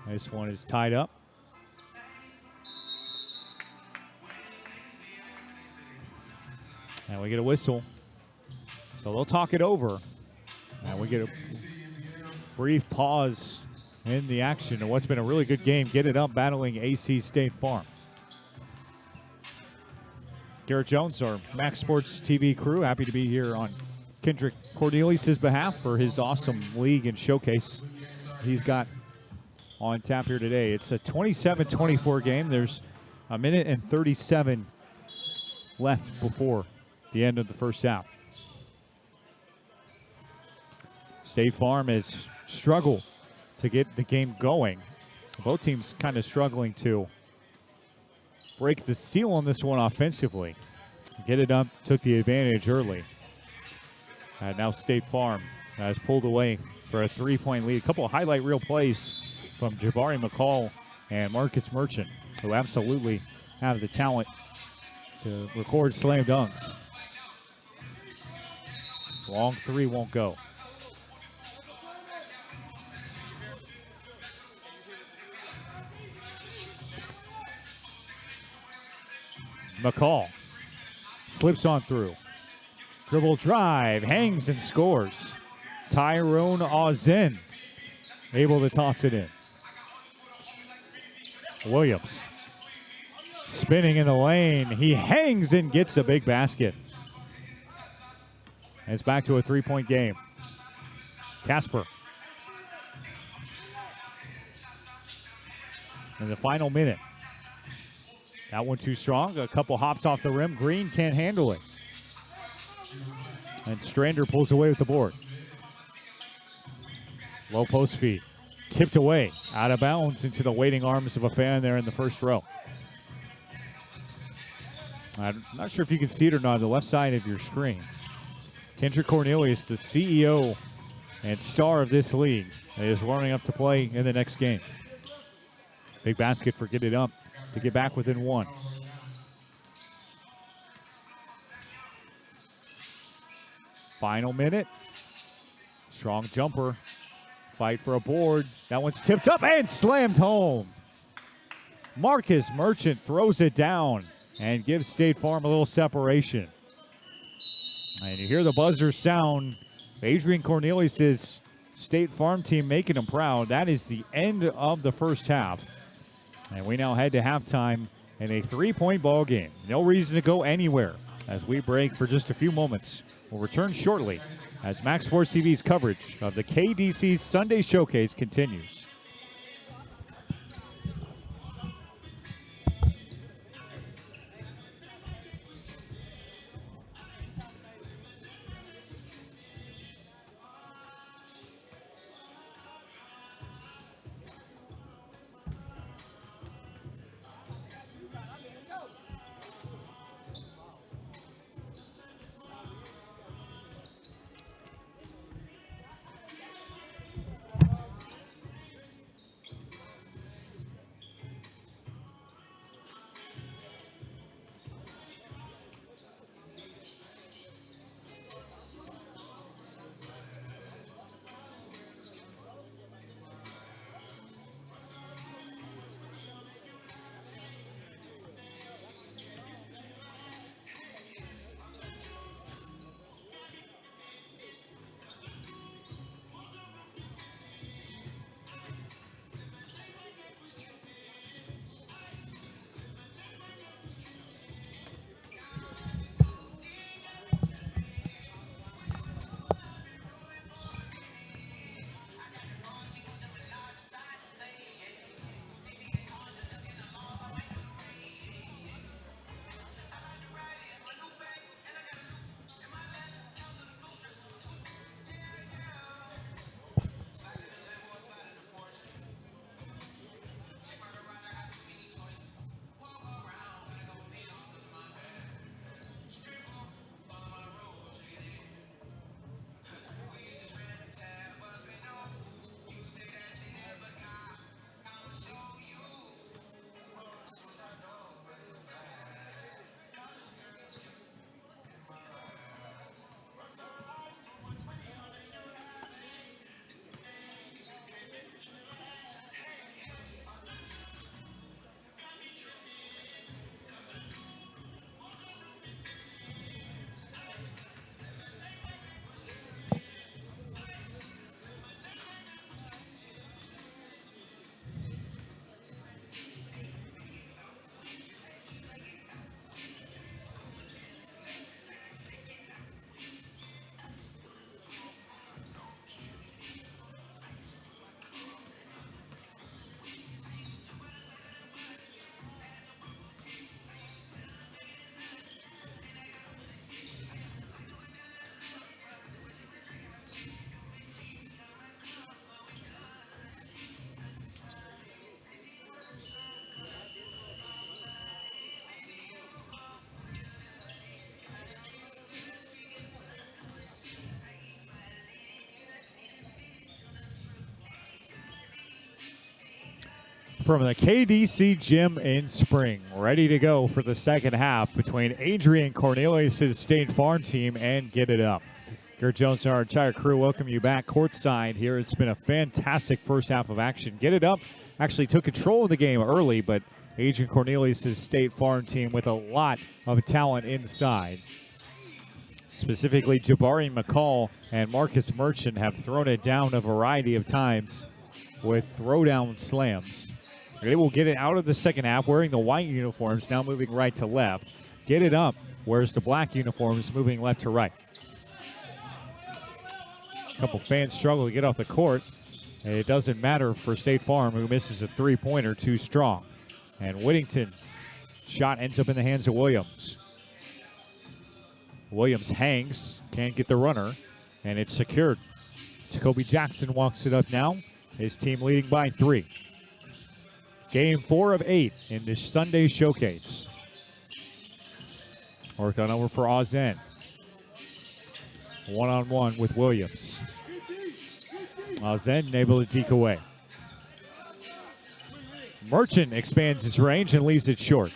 This one is tied up. And we get a whistle. So they'll talk it over. And we get a brief pause in the action of what's been a really good game. Get It Up battling AC State Farm. Garrett Jones, our Max Sports TV crew, happy to be here on Kendrick Cornelius' behalf for his awesome league and showcase he's got on tap here today. It's a 27-24 game. There's a minute and 37 left before the end of the first half. State Farm has struggled to get the game going. Both teams kind of struggling to break the seal on this one offensively. Get It Up took the advantage early. And now State Farm has pulled away for a three-point lead. A couple of highlight reel plays from Jabari McCall and Marcus Merchant, who absolutely have the talent to record slam dunks. Long three won't go. McCall slips on through. Dribble drive, hangs and scores. Tyrone Auzen able to toss it in. Williams spinning in the lane. He hangs and gets a big basket. And it's back to a three-point game. Casper. In the final minute. That one too strong. A couple hops off the rim. Green can't handle it. And Strander pulls away with the board. Low post feed. Tipped away. Out of bounds into the waiting arms of a fan there in the first row. I'm not sure if you can see it or not on the left side of your screen. Kendrick Cornelius, the CEO and star of this league, is warming up to play in the next game. Big basket for Get It Up to get back within one. Final minute. Strong jumper. Fight for a board. That one's tipped up and slammed home. Marcus Merchant throws it down and gives State Farm a little separation. And you hear the buzzer sound. Adrian Cornelius' State Farm team making him proud. That is the end of the first half. And we now head to halftime in a three-point ball game. No reason to go anywhere as we break for just a few moments. We'll return shortly as Max Sports TV's coverage of the KDC Sunday Showcase continues. From the KDC Gym in Spring, ready to go for the second half between Adrian Cornelius' State Farm team and Get It Up. Garrett Jones and our entire crew welcome you back courtside here. It's been a fantastic first half of action. Get It Up actually took control of the game early, but Adrian Cornelius' State Farm team with a lot of talent inside. Specifically, Jabari McCall and Marcus Merchant have thrown it down a variety of times with throwdown slams. They will get it out of the second half wearing the white uniforms, now moving right to left. Get It Up wears the black uniforms, moving left to right. A couple fans struggle to get off the court. And it doesn't matter for State Farm, who misses a three-pointer too strong. And Whittington's shot ends up in the hands of Williams. Williams hangs, can't get the runner, and it's secured. Jacoby Jackson walks it up now. His team leading by 3. Game 4 of 8 in this Sunday Showcase. Worked on over for Azen. One-on-one with Williams. Azen able to deke away. Merchant expands his range and leaves it short.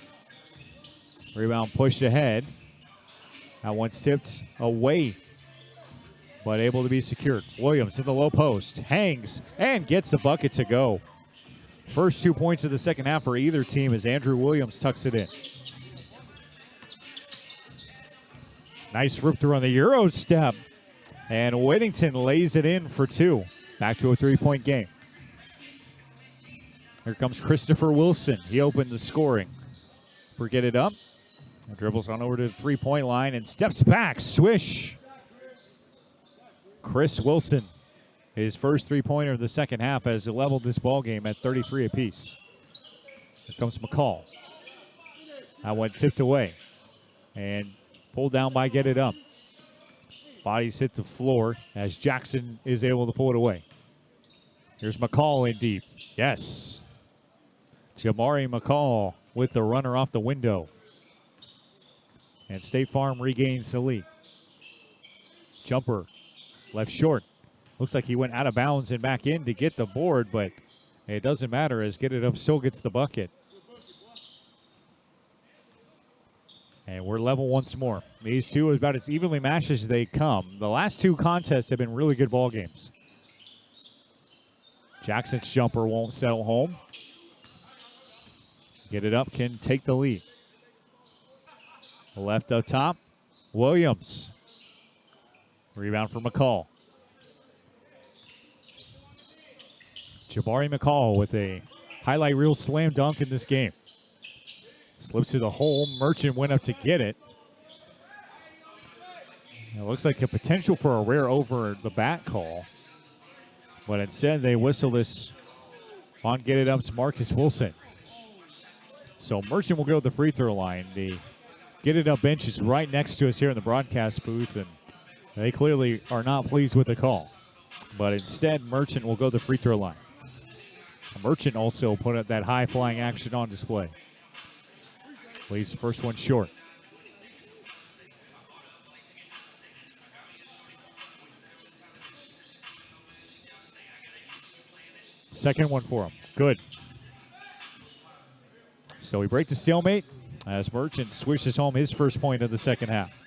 Rebound pushed ahead. That one's tipped away, but able to be secured. Williams in the low post, hangs, and gets the bucket to go. First 2 points of the second half for either team as Andrew Williams tucks it in. Nice rip through on the Euro step. And Whittington lays it in for 2. Back to a 3-point game. Here comes Christopher Wilson. He opened the scoring. Get It Up. Dribbles on over to the 3-point line and steps back. Swish. Chris Wilson, his first three-pointer of the second half, has leveled this ball game at 33 apiece. Here comes McCall. That one tipped away and pulled down by Get It Up. Bodies hit the floor as Jackson is able to pull it away. Here's McCall in deep. Yes. Jamari McCall with the runner off the window. And State Farm regains the lead. Jumper left short. Looks like he went out of bounds and back in to get the board, but it doesn't matter as Get It Up still gets the bucket. And we're level once more. These two are about as evenly matched as they come. The last two contests have been really good ball games. Jackson's jumper won't settle home. Get It Up can take the lead. Left up top, Williams. Rebound for McCall. Jabari McCall with a highlight reel slam dunk in this game. Slips to the hole. Merchant went up to get it. It looks like a potential for a rare over the bat call. But instead, they whistle this on Get It Up's Marcus Wilson. So Merchant will go to the free throw line. The Get It Up bench is right next to us here in the broadcast booth, and they clearly are not pleased with the call. But instead, Merchant will go to the free throw line. Merchant also put up that high-flying action on display. Leaves the first one short. Second one for him. Good. So we break the stalemate as Merchant swishes home his first point of the second half.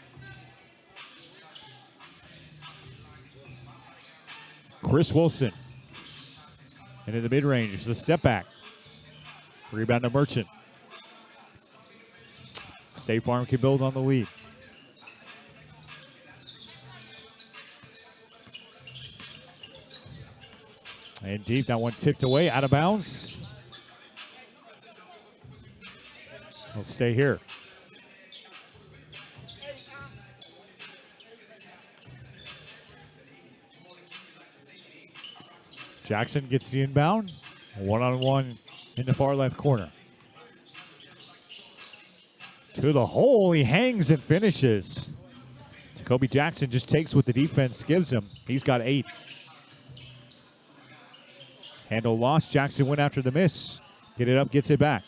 Chris Wilson. Into the mid-range, the step back. Rebound to Merchant. State Farm can build on the lead. And deep, that one tipped away, out of bounds. He'll stay here. Jackson gets the inbound. One-on-one in the far left corner. To the hole, he hangs and finishes. Jacoby Jackson just takes what the defense gives him. He's got 8. Handle lost, Jackson went after the miss. Get It Up, gets it back.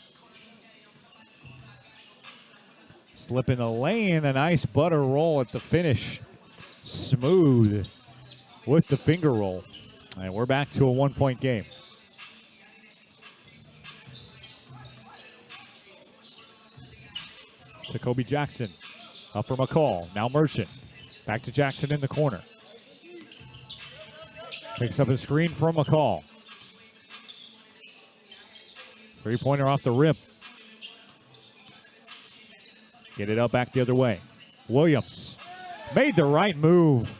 Slip in the lane, a nice butter roll at the finish. Smooth with the finger roll. And we're back to a 1-point game. Jacoby Jackson up for McCall. Now Merchant. Back to Jackson in the corner. Picks up a screen from McCall. Three-pointer off the rim. Get It Up back the other way. Williams made the right move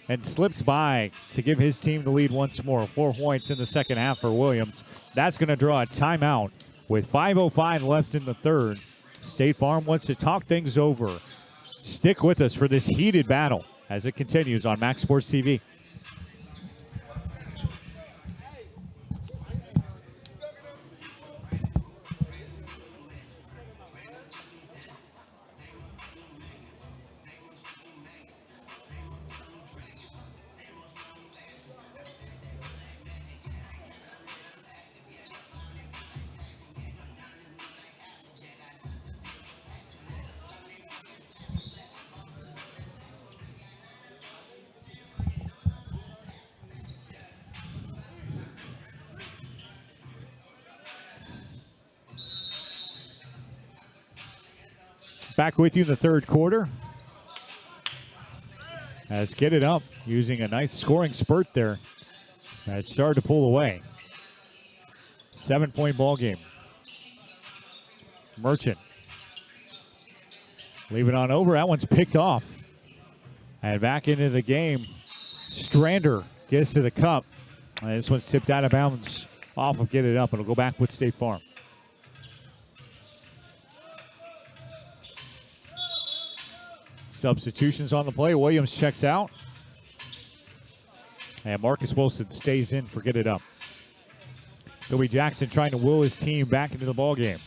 and slips by to give his team the lead once more. 4 points in the second half for Williams. That's going to draw a timeout with 5:05 left in the third. State Farm wants to talk things over. Stick with us for this heated battle as it continues on Max Sports TV. Back with you in the third quarter. As Get It Up using a nice scoring spurt there. As started to pull away. 7-point ball game. Merchant. Leave it on over. That one's picked off. And back into the game. Strander gets to the cup. And this one's tipped out of bounds off of Get It Up. It'll go back with State Farm. Substitutions on the play. Williams checks out. And Marcus Wilson stays in for Get It Up. Kobe Jackson trying to will his team back into the ballgame.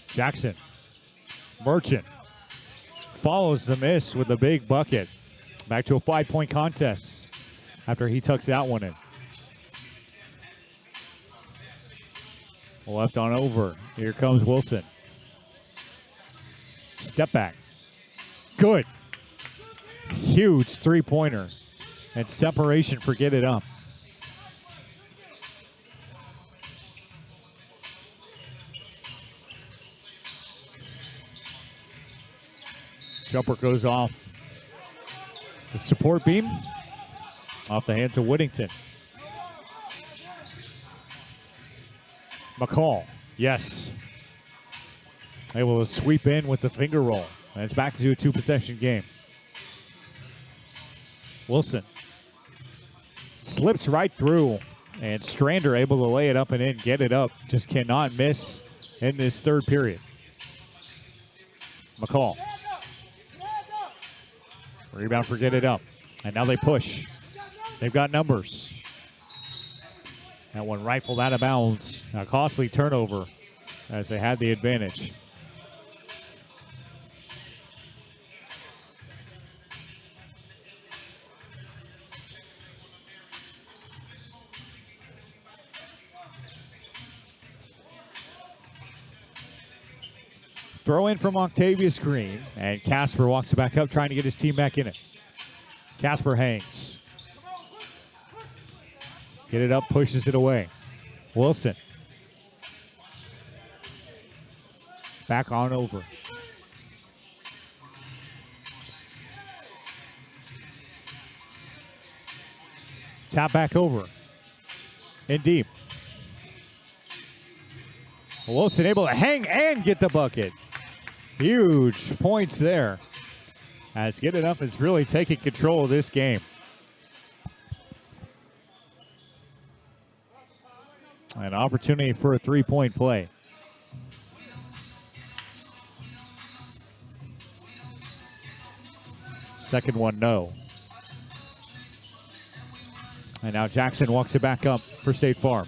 Jackson. Merchant. Follows the miss with a big bucket. Back to a 5-point contest after he tucks that one in. Left on over. Here comes Wilson. Step back. Good. Huge three-pointer. And separation for Get It Up. Jumper goes off the support beam. Off the hands of Whittington. McCall, yes. Able to sweep in with the finger roll. And it's back to a 2-possession game. Wilson slips right through. And Strander able to lay it up and in, Get It Up. Just cannot miss in this third period. McCall. Rebound for Get It Up. And now they push. They've got numbers. That one rifled out of bounds. A costly turnover as they had the advantage. Throw in from Octavius Green, and Casper walks it back up, trying to get his team back in it. Casper hangs. Get It Up, pushes it away. Wilson. Back on over. Tap back over. In deep. Wilson able to hang and get the bucket. Huge points there. As Get It Up is really taking control of this game. An opportunity for a three-point play. Second one, no. And now Jackson walks it back up for State Farm.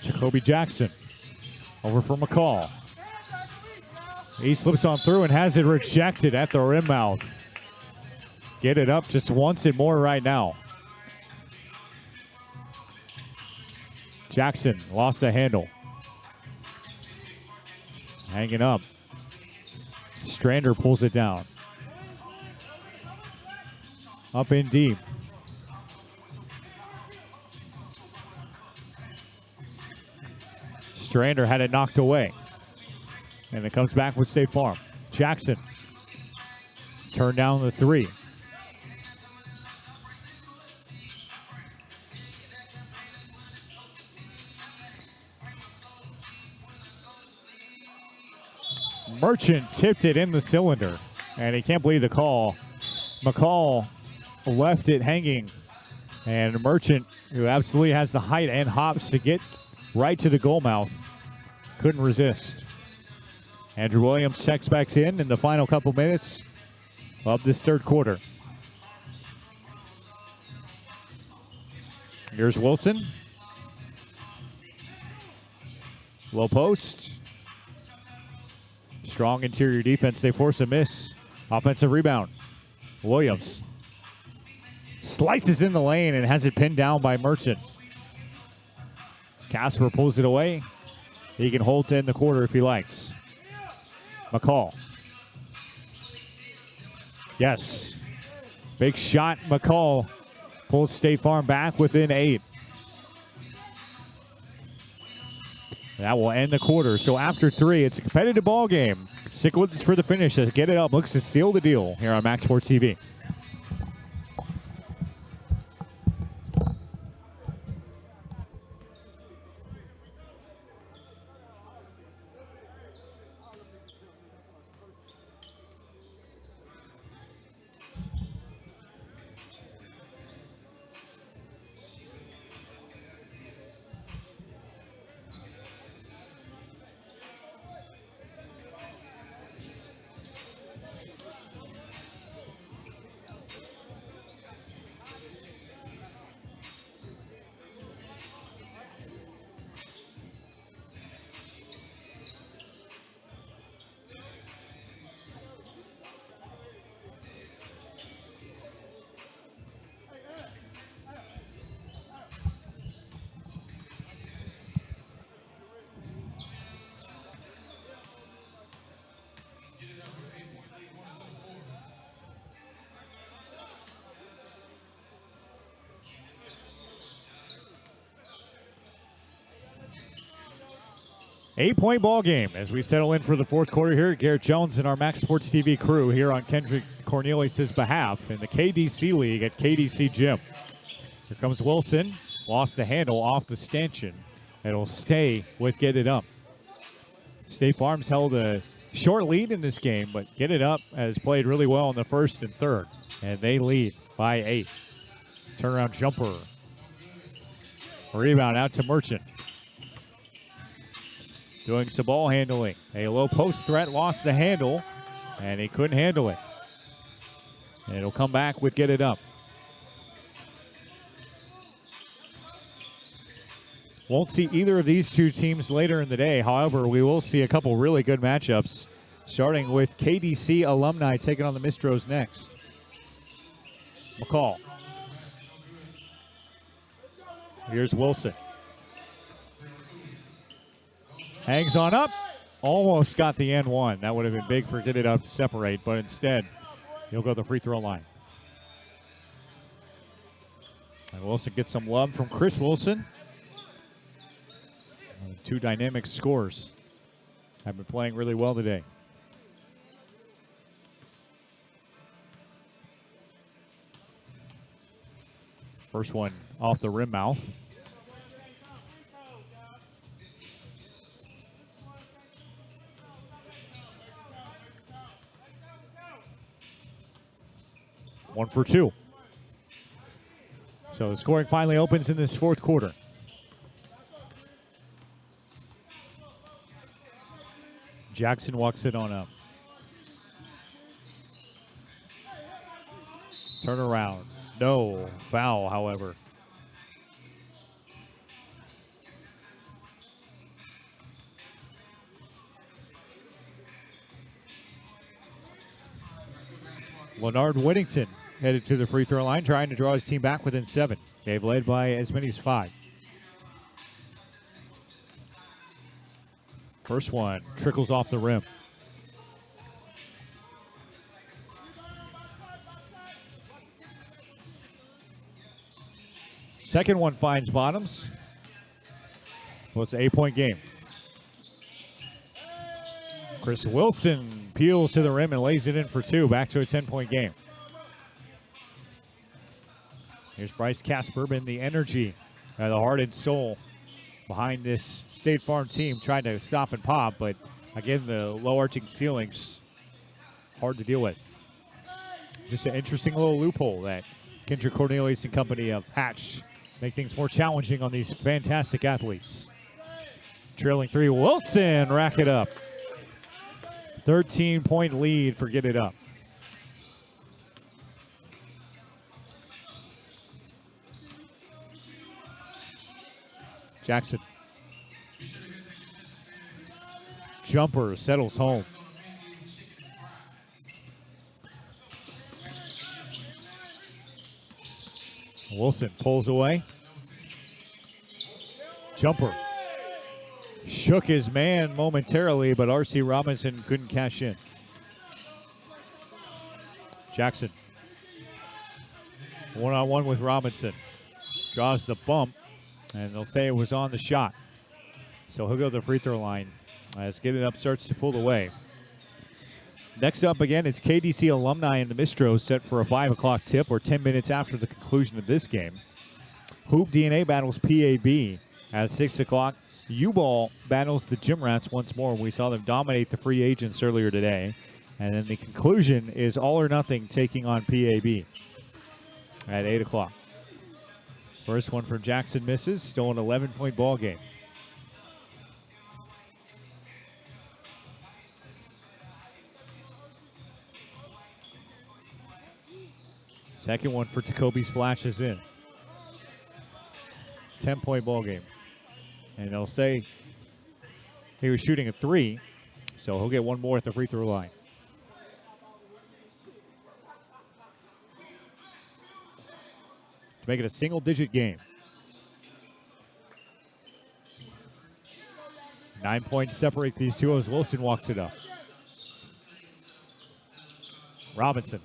Jacoby Jackson over for McCall. He slips on through and has it rejected at the rim mouth. Get It Up just wants it more right now. Jackson lost the handle. Hanging up. Strander pulls it down. Up in deep. Strander had it knocked away. And it comes back with State Farm. Jackson. Turn down the three. Merchant tipped it in the cylinder. And he can't believe the call. McCall left it hanging. And Merchant, who absolutely has the height and hops to get right to the goal mouth, couldn't resist. Andrew Williams checks back in the final couple minutes of this third quarter. Here's Wilson. Low post. Strong interior defense. They force a miss. Offensive rebound. Williams slices in the lane and has it pinned down by Merchant. Casper pulls it away. He can hold to end the quarter if he likes. McCall. Yes. Big shot. McCall pulls State Farm back within 8. That will end the quarter. So after 3, it's a competitive ball game. Stick with us for the finish as Get It Up looks to seal the deal here on Max Sports TV. 8-point ball game as we settle in for the fourth quarter here. Garrett Jones and our Max Sports TV crew here on Kendrick Cornelius' behalf in the KDC League at KDC Gym. Here comes Wilson. Lost the handle off the stanchion. It'll stay with Get It Up. State Farm's held a short lead in this game, but Get It Up has played really well in the first and third, and they lead by 8. Turnaround jumper. Rebound out to Merchant. Doing some ball handling. A low post threat, lost the handle, and he couldn't handle it. And it'll come back with Get It Up. Won't see either of these two teams later in the day. However, we will see a couple really good matchups, starting with KDC Alumni taking on the Mistros next. McCall. Here's Wilson. Hangs on up. Almost got the N1. That would have been big for Get It Up to separate, but instead, he'll go to the free throw line. And Wilson gets some love from Chris Wilson. Two dynamic scorers have been playing really well today. First one off the rim mouth. One for two. So the scoring finally opens in this fourth quarter. Jackson walks it on up. Turnaround. No foul, however. Leonard Whittington headed to the free throw line, trying to draw his team back within 7. They've led by as many as 5. First one trickles off the rim. Second one finds bottoms. Well, it's an 8-point game. Chris Wilson peels to the rim and lays it in for 2. Back to a 10-point game. Here's Bryce Casper, been the energy, the heart and soul behind this State Farm team, trying to stop and pop, but again, the low arching ceilings, hard to deal with. Just an interesting little loophole that Kendrick Cornelius and company have hatched, make things more challenging on these fantastic athletes. Trailing 3, Wilson rack it up. 13-point lead for Get It Up. Jackson. Jumper settles home. Wilson pulls away. Jumper. Shook his man momentarily, but R.C. Robinson couldn't cash in. Jackson. One-on-one with Robinson. Draws the bump, and they'll say it was on the shot. So he'll go to the free throw line as Get It Up starts to pull away. Next up again, it's KDC Alumni and the Mistros set for a 5 o'clock tip, or 10 minutes after the conclusion of this game. Hoop DNA battles PAB at 6 o'clock. U-Ball battles the Gym Rats once more. We saw them dominate the free agents earlier today. And then the conclusion is All or Nothing taking on PAB at 8 o'clock. First one from Jackson misses. Still an 11-point ball game. Second one for Jacoby splashes in. 10-point ball game. And they'll say he was shooting a 3, so he'll get one more at the free throw line. To make it a single-digit game. 9 points separate these two as Wilson walks it up. Robinson.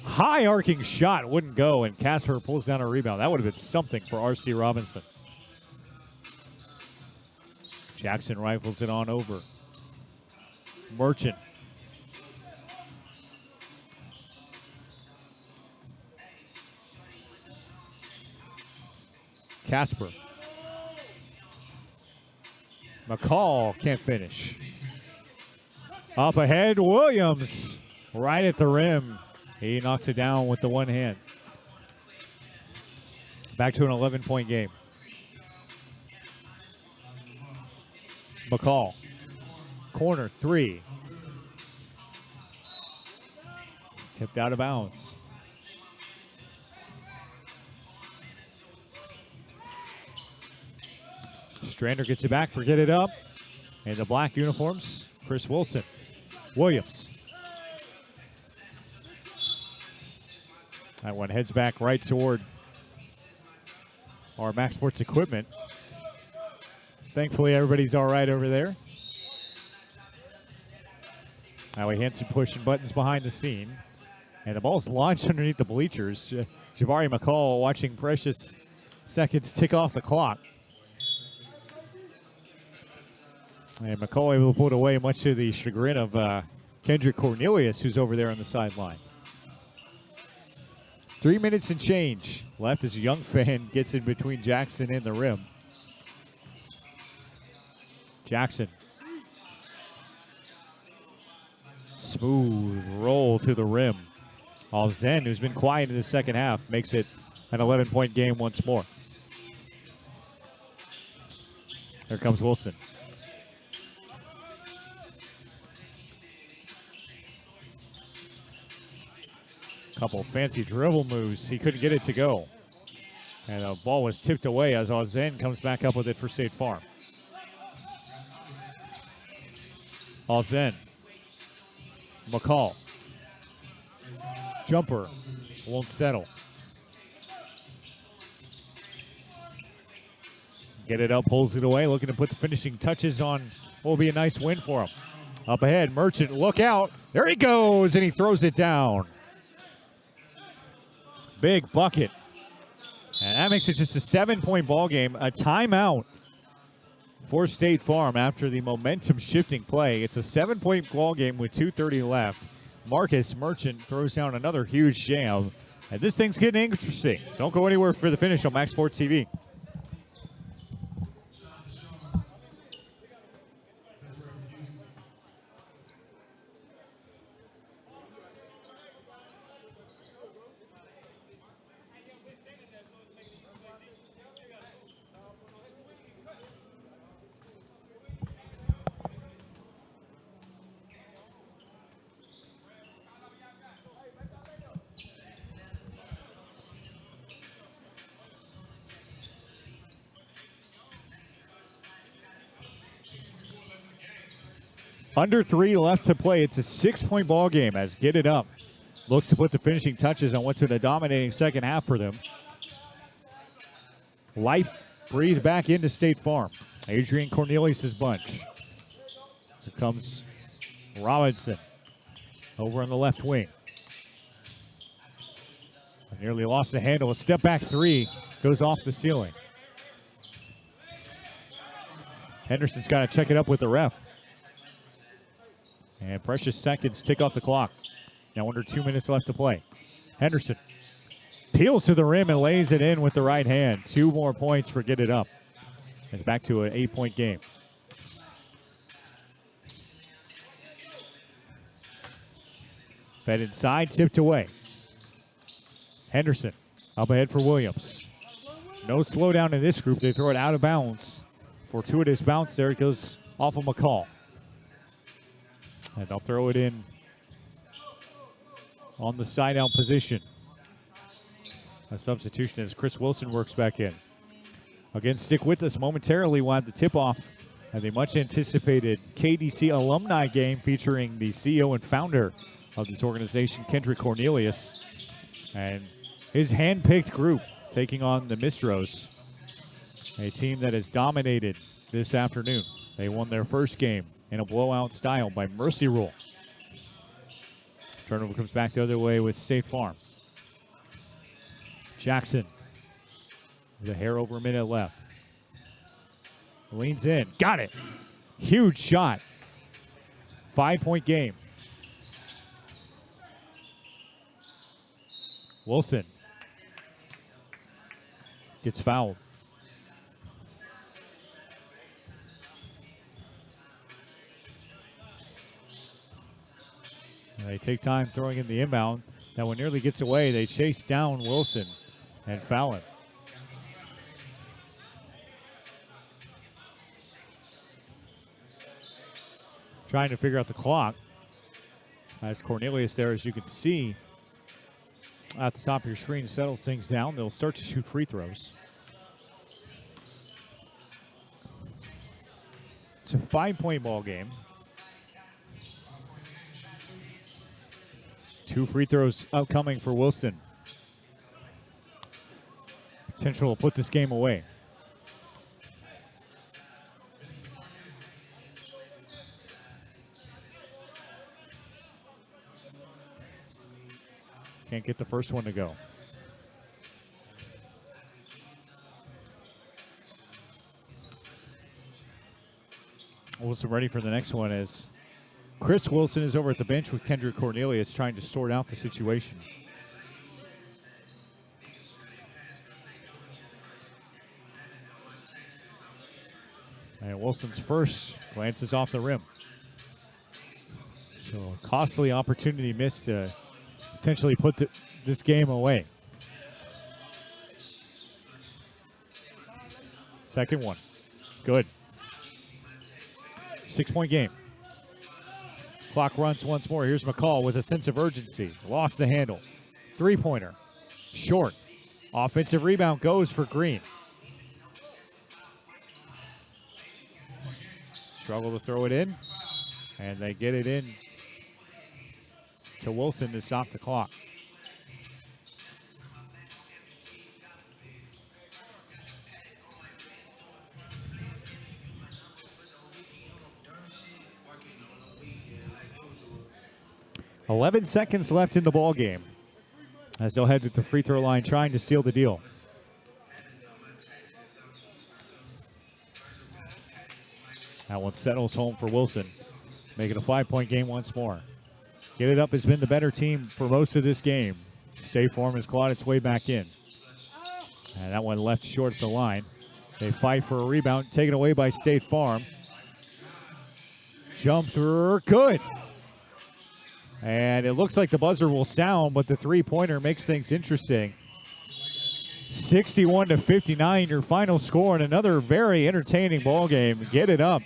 High arcing shot wouldn't go, and Casper pulls down a rebound. That would have been something for R.C. Robinson. Jackson rifles it on over. Merchant. Casper. McCall can't finish. Up ahead, Williams. Right at the rim. He knocks it down with the one hand. Back to an 11-point game. McCall. Corner three. Tipped out of bounds. Strander gets it back, forget it up. And the black uniforms, Chris Wilson. Williams. That one heads back right toward our Max Sports equipment. Thankfully, everybody's all right over there. Howie Hansen pushing buttons behind the scene. And the ball's launched underneath the bleachers. Jabari McCall watching precious seconds tick off the clock. And McCall able to pull it away, much to the chagrin of Kendrick Cornelius, who's over there on the sideline. 3 minutes and change left as a young fan gets in between Jackson and the rim. Jackson. Smooth roll to the rim. Alzen, who's been quiet in the second half, makes it an 11-point game once more. Here comes Wilson. Couple fancy dribble moves. He couldn't get it to go. And the ball was tipped away as Alzen comes back up with it for State Farm. Alzen. McCall. Jumper. Won't settle. Get it up, pulls it away, looking to put the finishing touches on what will be a nice win for him. Up ahead, Merchant, look out. There he goes, and he throws it down. Big bucket. And that makes it just a 7-point ball game. A timeout for State Farm after the momentum shifting play. It's a 7-point ball game with 2:30 left. Marcus Merchant throws down another huge jam. And this thing's getting interesting. Don't go anywhere for the finish on Max Sports TV. Under 3 left to play. It's a 6-point ball game as Get It Up looks to put the finishing touches on what's been a dominating second half for them. Life breathed back into State Farm. Adrian Cornelius' bunch. Here comes Robinson over on the left wing. Nearly lost the handle. A step back three goes off the ceiling. Henderson's got to check it up with the ref. And precious seconds tick off the clock. Now under 2 minutes left to play. Henderson peels to the rim and lays it in with the right hand. 2 more points for Get It Up. It's back to an 8-point game. Fed inside, tipped away. Henderson up ahead for Williams. No slowdown in this group. They throw it out of bounds. Fortuitous bounce there. It goes off of McCall. And they'll throw it in on the side out position. A substitution as Chris Wilson works back in. Again, stick with us momentarily. We'll have the tip-off of the much-anticipated KDC alumni game featuring the CEO and founder of this organization, Kendrick Cornelius, and his hand-picked group taking on the Mistros, a team that has dominated this afternoon. They won their first game in a blowout style by mercy rule. Turnover comes back the other way with State Farm. Jackson with a hair over a minute left. Leans in. Got it. Huge shot. 5-point game. Wilson gets fouled. And they take time throwing in the inbound. That one nearly gets away. They chase down Wilson and foul him. Trying to figure out the clock. As Cornelius there, as you can see, at the top of your screen, settles things down. They'll start to shoot free throws. It's a 5-point ball game. 2 free throws upcoming for Wilson. Potential to put this game away. Can't get the first one to go. Wilson ready for the next one as Chris Wilson is over at the bench with Kendrick Cornelius trying to sort out the situation. And Wilson's first glances off the rim. So a costly opportunity missed to potentially put this game away. Second one. Good. 6-point game. Clock runs once more. Here's McCall with a sense of urgency. Lost the handle. 3-pointer. Short. Offensive rebound goes for Green. Struggle to throw it in. And they get it in to Wilson to stop the clock. .11 seconds left in the ball game as they'll head to the free throw line trying to seal the deal. That one settles home for Wilson, making a 5-point game once more. Get It Up has been the better team for most of this game. State Farm has clawed its way back in. And that one left short at the line. They fight for a rebound, taken away by State Farm. Jumper, good. And it looks like the buzzer will sound, but the 3-pointer makes things interesting. 61-59, your final score, and another very entertaining ball game. Get It Up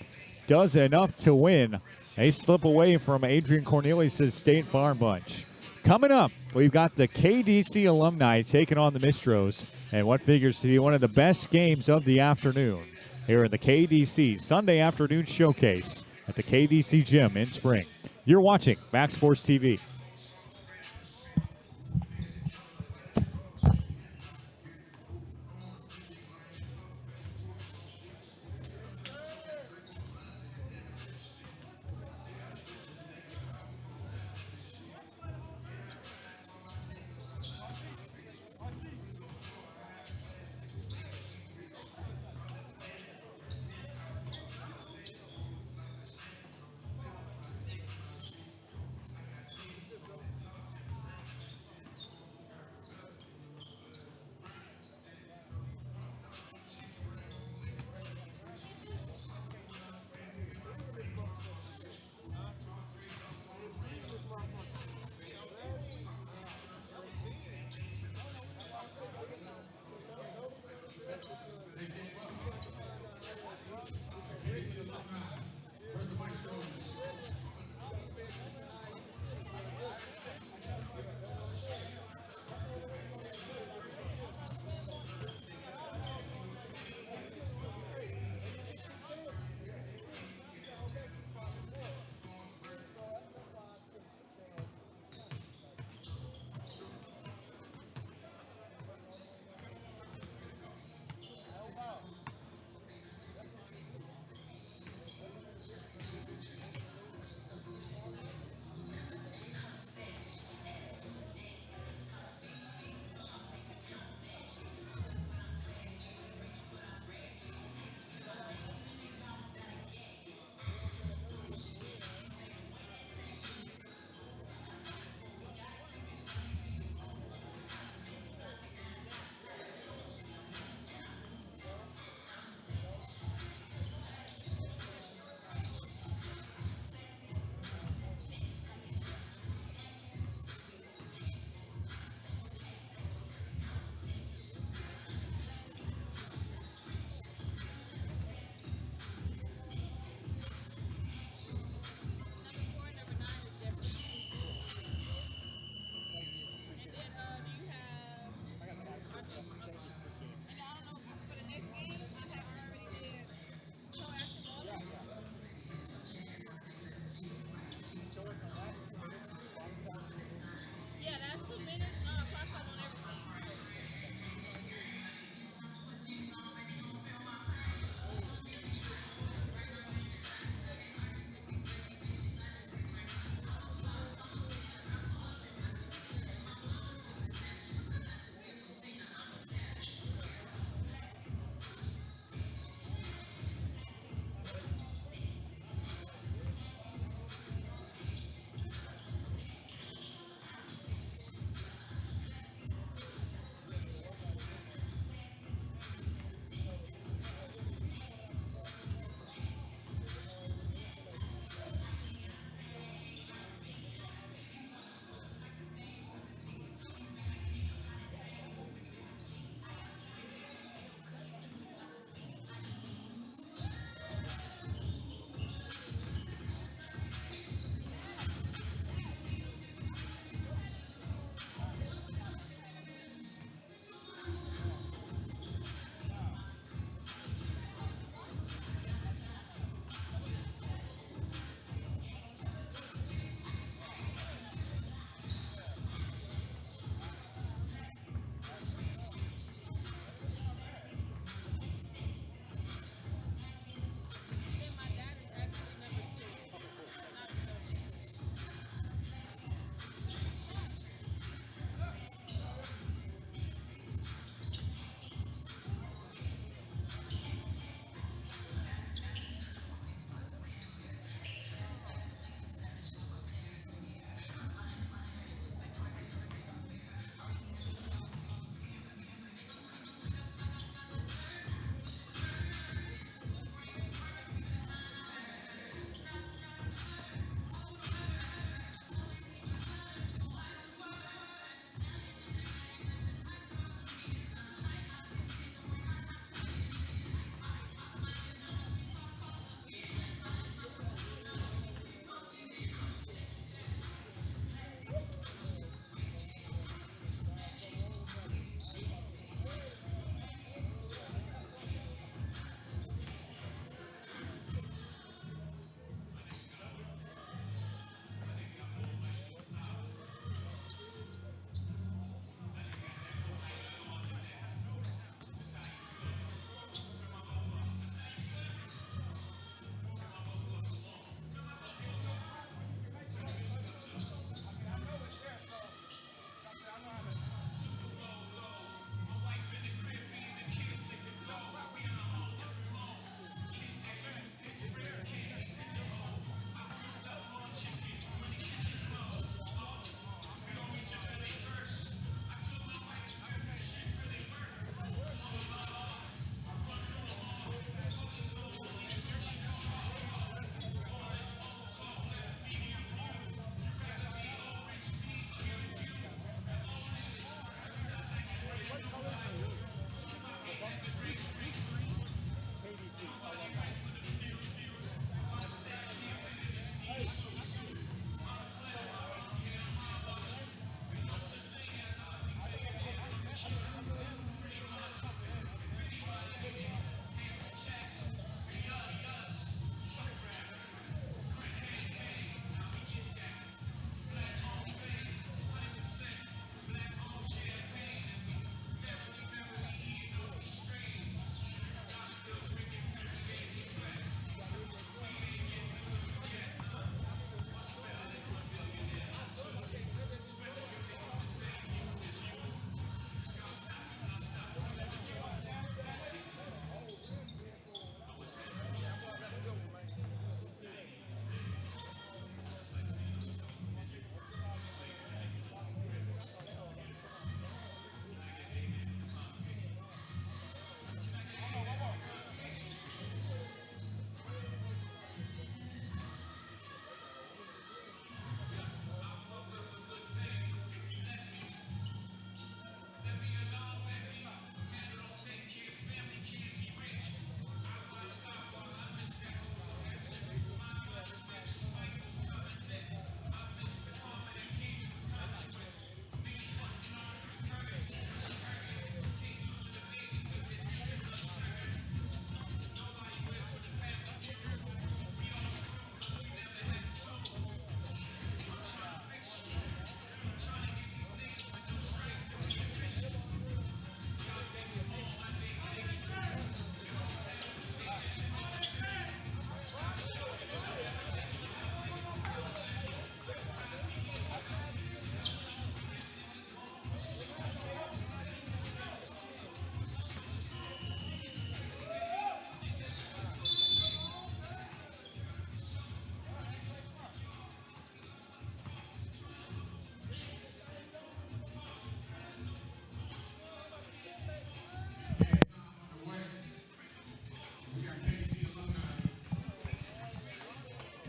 does enough to win. They slip away from Adrian Cornelius' State Farm bunch. Coming up, we've got the KDC alumni taking on the Mistros, and what figures to be one of the best games of the afternoon here in the KDC Sunday afternoon showcase at the KDC Gym in Spring. You're watching Max Sports TV.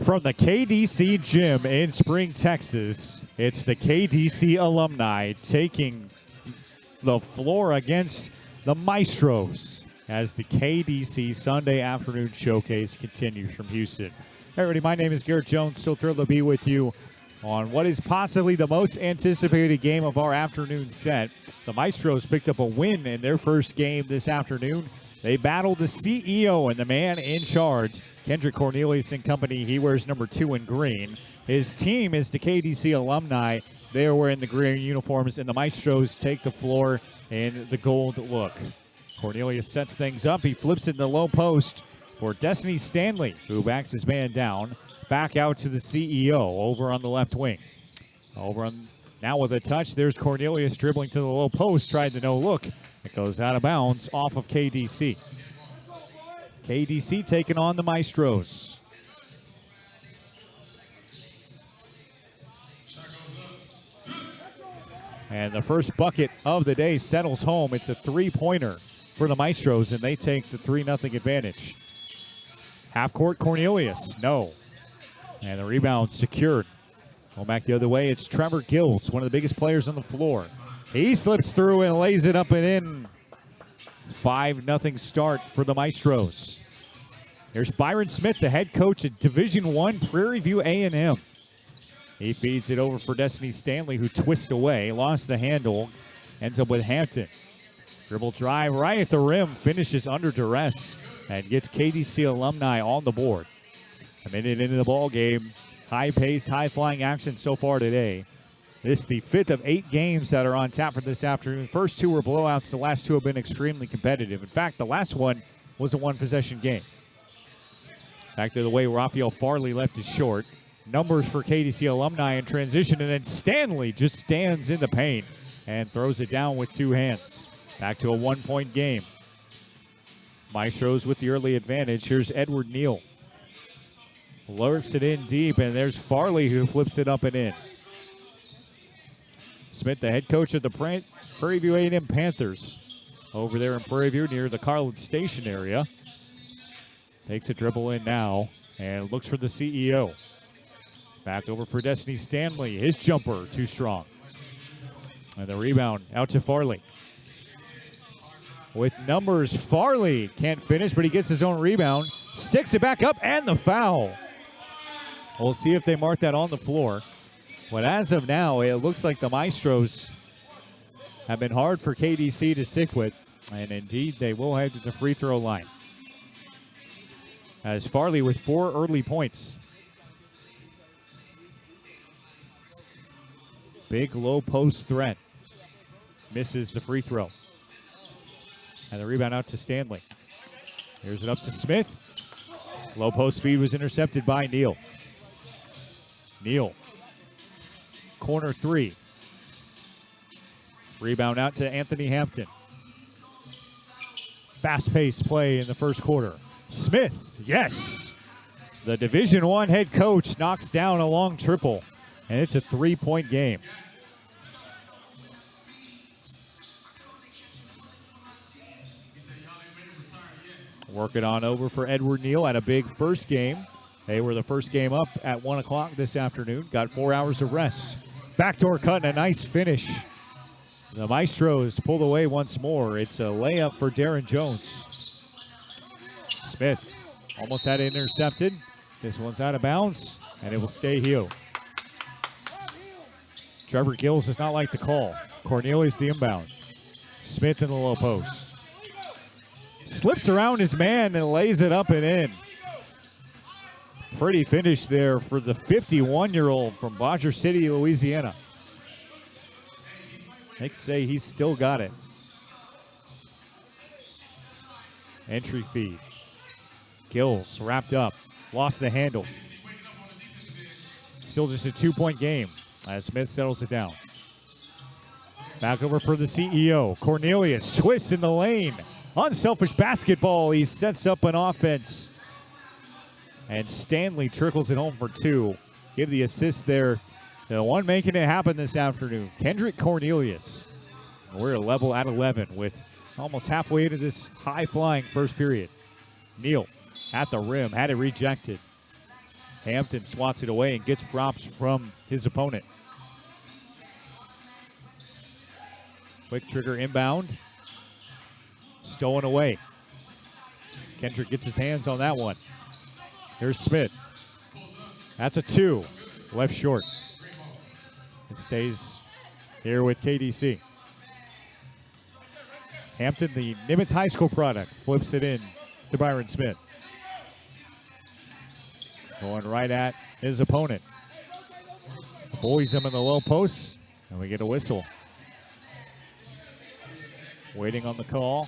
From the KDC gym in Spring, Texas, it's the KDC alumni taking the floor against the Maestros as the KDC Sunday afternoon showcase continues from Houston. Hey everybody, my name is Garrett Jones. Still thrilled to be with you on what is possibly the most anticipated game of our afternoon set. The Maestros picked up a win in their first game this afternoon. They battled the CEO and the man in charge, Kendrick Cornelius and company. He wears number 2 in green. His team is the KDC alumni. They are wearing the green uniforms, and the Maestros take the floor in the gold look. Cornelius sets things up. He flips it in the low post for Destiny Stanley, who backs his man down. Back out to the CEO over on the left wing. Now with a touch, there's Cornelius dribbling to the low post, tried the no look. It goes out of bounds off of KDC. KDC taking on the Maestros. And the first bucket of the day settles home. It's a three-pointer for the Maestros, and they take the 3-0 advantage. Half-court Cornelius, no. And the rebound secured. Going back the other way, it's Trevor Gills, one of the biggest players on the floor. He slips through and lays it up and in. 5-0 start for the Maestros. There's Byron Smith, the head coach at Division I Prairie View A&M. He feeds it over for Destiny Stanley, who twists away, lost the handle, ends up with Hampton. Dribble drive right at the rim, finishes under duress, and gets KDC alumni on the board. A minute into the ball game, high-paced, high-flying action so far today. This is the 5th of 8 games that are on tap for this afternoon. First 2 were blowouts. The last 2 have been extremely competitive. In fact, the last one was a one-possession game. Back to the way Raphael Farley left it short. Numbers for KDC alumni in transition, and then Stanley just stands in the paint and throws it down with 2 hands. Back to a 1-point game. Maestros with the early advantage. Here's Edward Neal. Lurks it in deep, and there's Farley who flips it up and in. Smith, the head coach of the Prairie View A&M Panthers, over there in Prairie View near the Carlin Station area. Takes a dribble in now and looks for the CEO. Back over for Destiny Stanley. His jumper too strong. And the rebound out to Farley. With numbers, Farley can't finish, but he gets his own rebound. Sticks it back up, and the foul. We'll see if they mark that on the floor. But as of now, it looks like the Maestros have been hard for KDC to stick with. And indeed, they will head to the free throw line. As Farley with 4 early points. Big low post threat. Misses the free throw. And the rebound out to Stanley. Here's it up to Smith. Low post feed was intercepted by Neal. Neal. Corner 3. Rebound out to Anthony Hampton. Fast-paced play in the first quarter. Smith, yes. The Division I head coach knocks down a long triple, and it's a 3-point game. Work it on over for Edward Neal at a big first game. They were the first game up at 1 o'clock this afternoon. Got 4 hours of rest. Backdoor cut and a nice finish. The Maestros pulled away once more. It's a layup for Darren Jones. Smith almost had it intercepted. This one's out of bounds, and it will stay here. Trevor Gills does not like the call. Cornelius the inbound. Smith in the low post. Slips around his man and lays it up and in. Pretty finish there for the 51-year-old from Badger City, Louisiana. They could say he's still got it. Entry feed. Gills wrapped up. Lost the handle. Still just a 2-point game as Smith settles it down. Back over for the CEO. Cornelius twists in the lane. Unselfish basketball. He sets up an offense. And Stanley trickles it home for 2. Give the assist there. The one making it happen this afternoon, Kendrick Cornelius. We're level at 11 with almost halfway into this high-flying first period. Neal at the rim, had it rejected. Hampton swats it away and gets props from his opponent. Quick trigger inbound. Stolen away. Kendrick gets his hands on that one. Here's Smith. That's a 2. Left short. It stays here with KDC. Hampton, the Nimitz High School product, flips it in to Byron Smith. Going right at his opponent. Bullies him in the low post, and we get a whistle. Waiting on the call.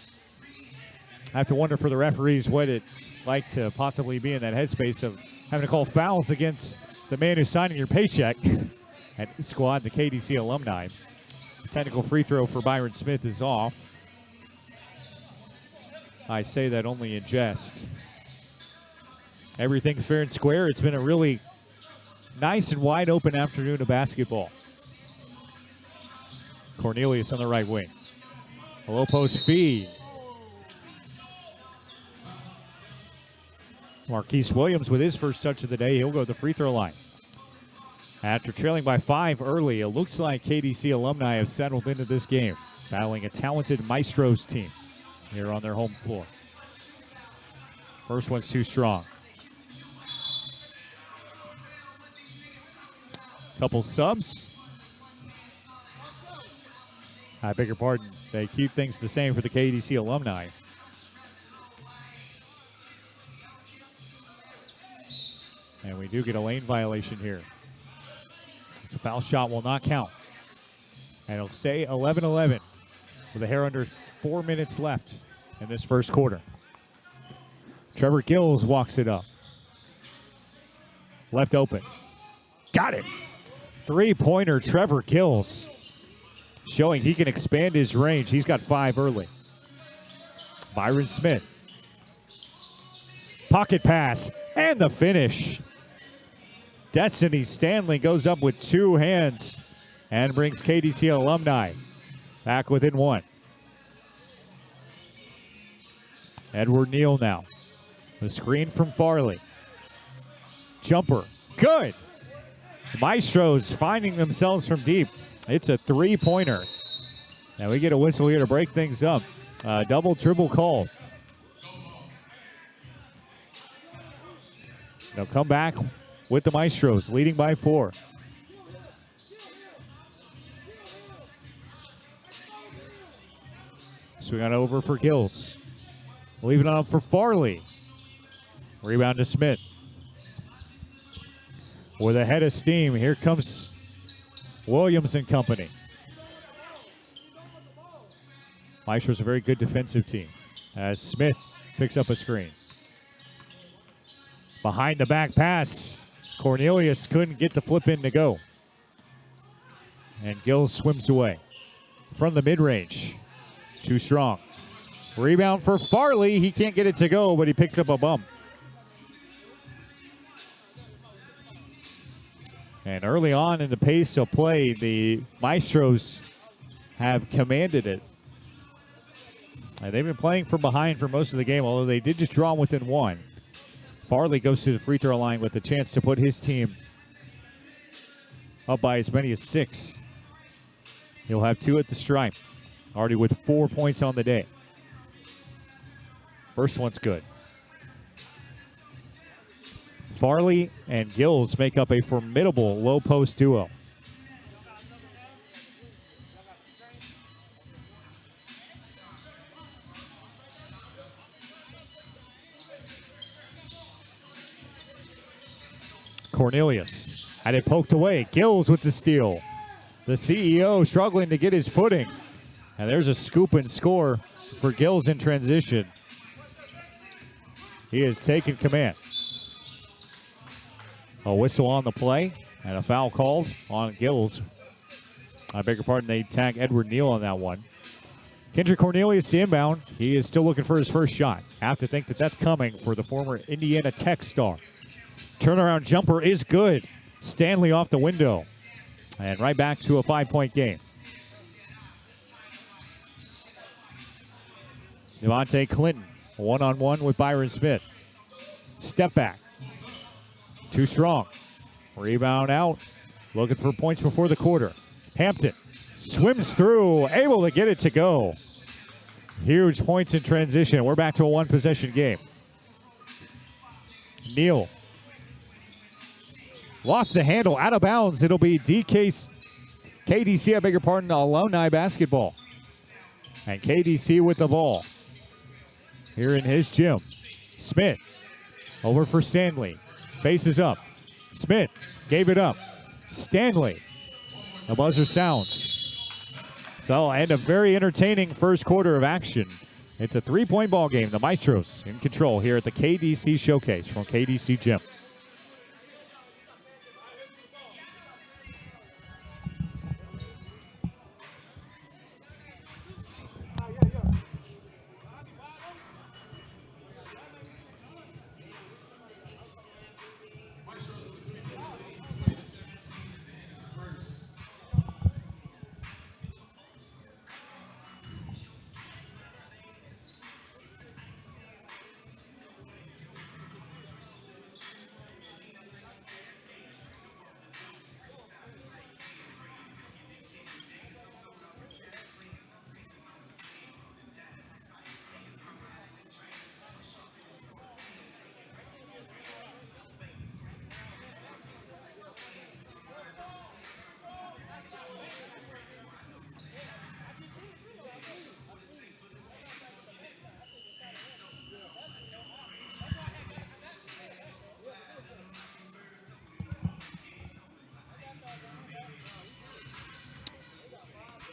I have to wonder for the referees what it's like to possibly be in that headspace of having to call fouls against the man who's signing your paycheck at squad, the KDC alumni. The technical free throw for Byron Smith is off. I say that only in jest. Everything's fair and square. It's been a really nice and wide open afternoon of basketball. Cornelius on the right wing. A low post feed. Marquise Williams with his first touch of the day. He'll go to the free throw line. After trailing by 5 early, it looks like KDC alumni have settled into this game, battling a talented Maestros team here on their home floor. First one's too strong. Couple subs. I beg your pardon. They keep things the same for the KDC alumni. And we do get a lane violation here. So foul shot will not count. And it'll say 11-11 with a hair under 4 minutes left in this first quarter. Trevor Gills walks it up. Left open. Got it. Three-pointer Trevor Gills. Showing he can expand his range. He's got 5 early. Byron Smith. Pocket pass and the finish. Destiny Stanley goes up with 2 hands and brings KDC alumni back within 1. Edward Neal now. The screen from Farley. Jumper. Good. The Maestros finding themselves from deep. It's a 3-pointer. And we get a whistle here to break things up. Double, triple call. They'll come back with the Maestros, leading by 4. Swing on over for Gills. Leaving it on for Farley. Rebound to Smith. With a head of steam, here comes Williams and company. Maestro's a very good defensive team as Smith picks up a screen. Behind the back pass. Cornelius couldn't get the flip in to go. And Gills swims away. From the mid-range. Too strong. Rebound for Farley. He can't get it to go, but he picks up a bump. And early on in the pace of play, the Maestros have commanded it. And they've been playing from behind for most of the game, although they did just draw within 1. Farley goes to the free throw line with a chance to put his team up by as many as 6. He'll have 2 at the stripe, already with 4 points on the day. First one's good. Farley and Gills make up a formidable low post duo. Cornelius had it poked away. Gills with the steal. The CEO struggling to get his footing. And there's a scoop and score for Gills in transition. He has taken command. A whistle on the play and a foul called on Gills. I beg your pardon, they tag Edward Neal on that one. Kendrick Cornelius to inbound. He is still looking for his first shot. Have to think that that's coming for the former Indiana Tech star. Turnaround jumper is good. Stanley off the window. And right back to a 5-point game. Devontae Clinton, one-on-one with Byron Smith. Step back. Too strong. Rebound out. Looking for points before the quarter. Hampton swims through, able to get it to go. Huge points in transition. We're back to a one-possession game. Neal lost the handle, out of bounds. It'll be KDC, I beg your pardon, Alumni basketball. And KDC with the ball here in his gym. Smith over for Stanley. Faces up. Smith gave it up. Stanley. The buzzer sounds. So, and a very entertaining first quarter of action. It's a three-point ball game. The Maestros in control here at the KDC Showcase from KDC Gym.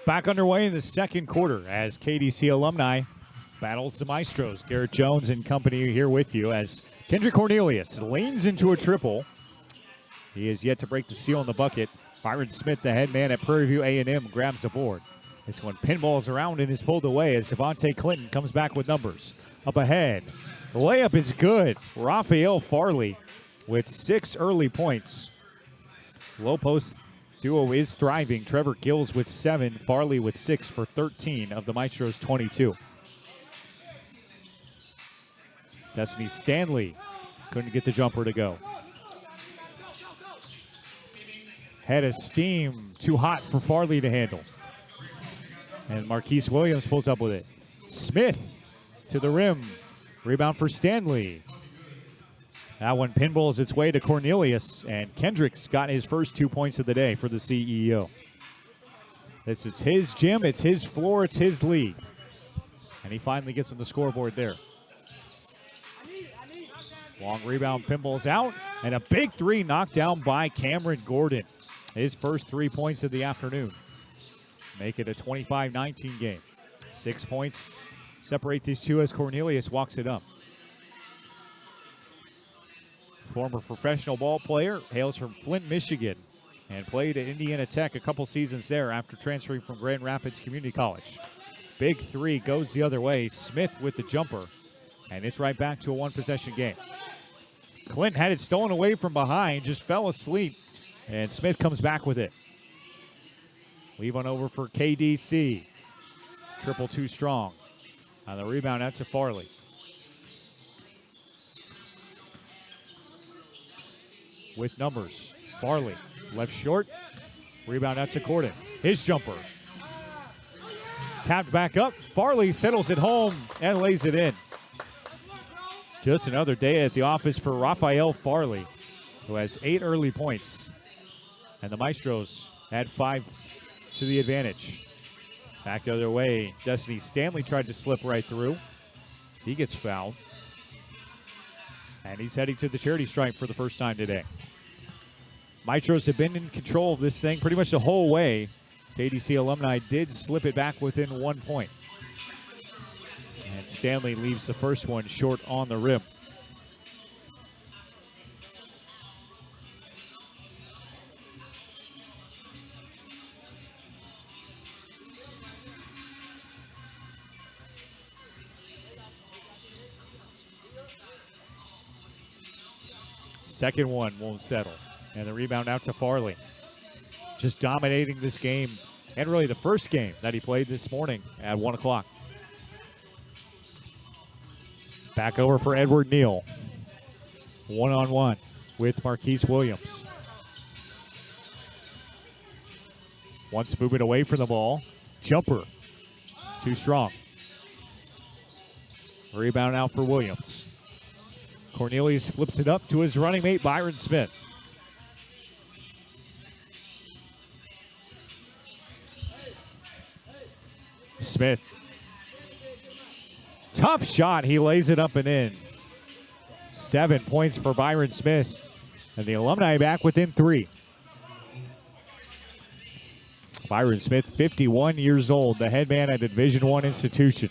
Back underway in the second quarter as KDC Alumni battles the Maestros. Garrett Jones and company here with you as Kendrick Cornelius leans into a triple. He is yet to break the seal in the bucket. Byron Smith, the head man at Prairie View A&M, grabs the board. This one pinballs around and is pulled away as Devontae Clinton comes back with numbers. Up ahead. The layup is good. Raphael Farley with 6 early points. Low post duo is thriving. Trevor Gills with 7, Farley with 6 for 13 of the Maestros' 22. Destiny Stanley couldn't get the jumper to go. Head of steam, too hot for Farley to handle. And Marquise Williams pulls up with it. Smith to the rim. Rebound for Stanley. That one pinballs its way to Cornelius, and Kendrick's got his first 2 points of the day for the CEO. This is his gym, it's his floor, it's his league. And he finally gets on the scoreboard there. Long rebound, pinballs out, and a big three knocked down by Cameron Gordon. His first 3 points of the afternoon. Make it a 25-19 game. 6 points separate these two as Cornelius walks it up. Former professional ball player, hails from Flint, Michigan, and played at Indiana Tech a couple seasons there after transferring from Grand Rapids Community College. Big three goes the other way. Smith with the jumper, and it's right back to a one-possession game. Clint had it stolen away from behind, just fell asleep, and Smith comes back with it. Leave on over for KDC. Triple too strong. On the rebound out to Farley. With numbers. Farley left short. Rebound out to Gordon. His jumper. Tapped back up. Farley settles it home and lays it in. Just another day at the office for Raphael Farley, who has 8 early points. And the Maestros had 5 to the advantage. Back the other way. Destiny Stanley tried to slip right through. He gets fouled. And he's heading to the charity stripe for the first time today. Maestros have been in control of this thing pretty much the whole way. KDC Alumni did slip it back within 1 point. And Stanley leaves the first one short on the rim. Second one won't settle. And the rebound out to Farley. Just dominating this game, and really the first game that he played this morning at 1 o'clock. Back over for Edward Neal. One-on-one. with Marquise Williams. Once moving away from the ball. Jumper. Too strong. Rebound out for Williams. Cornelius flips it up to his running mate, Byron Smith. Smith. Tough shot. He lays it up and in. 7 points for Byron Smith. And the Alumni back within 3. Byron Smith, 51 years old, the head man at a Division I institution.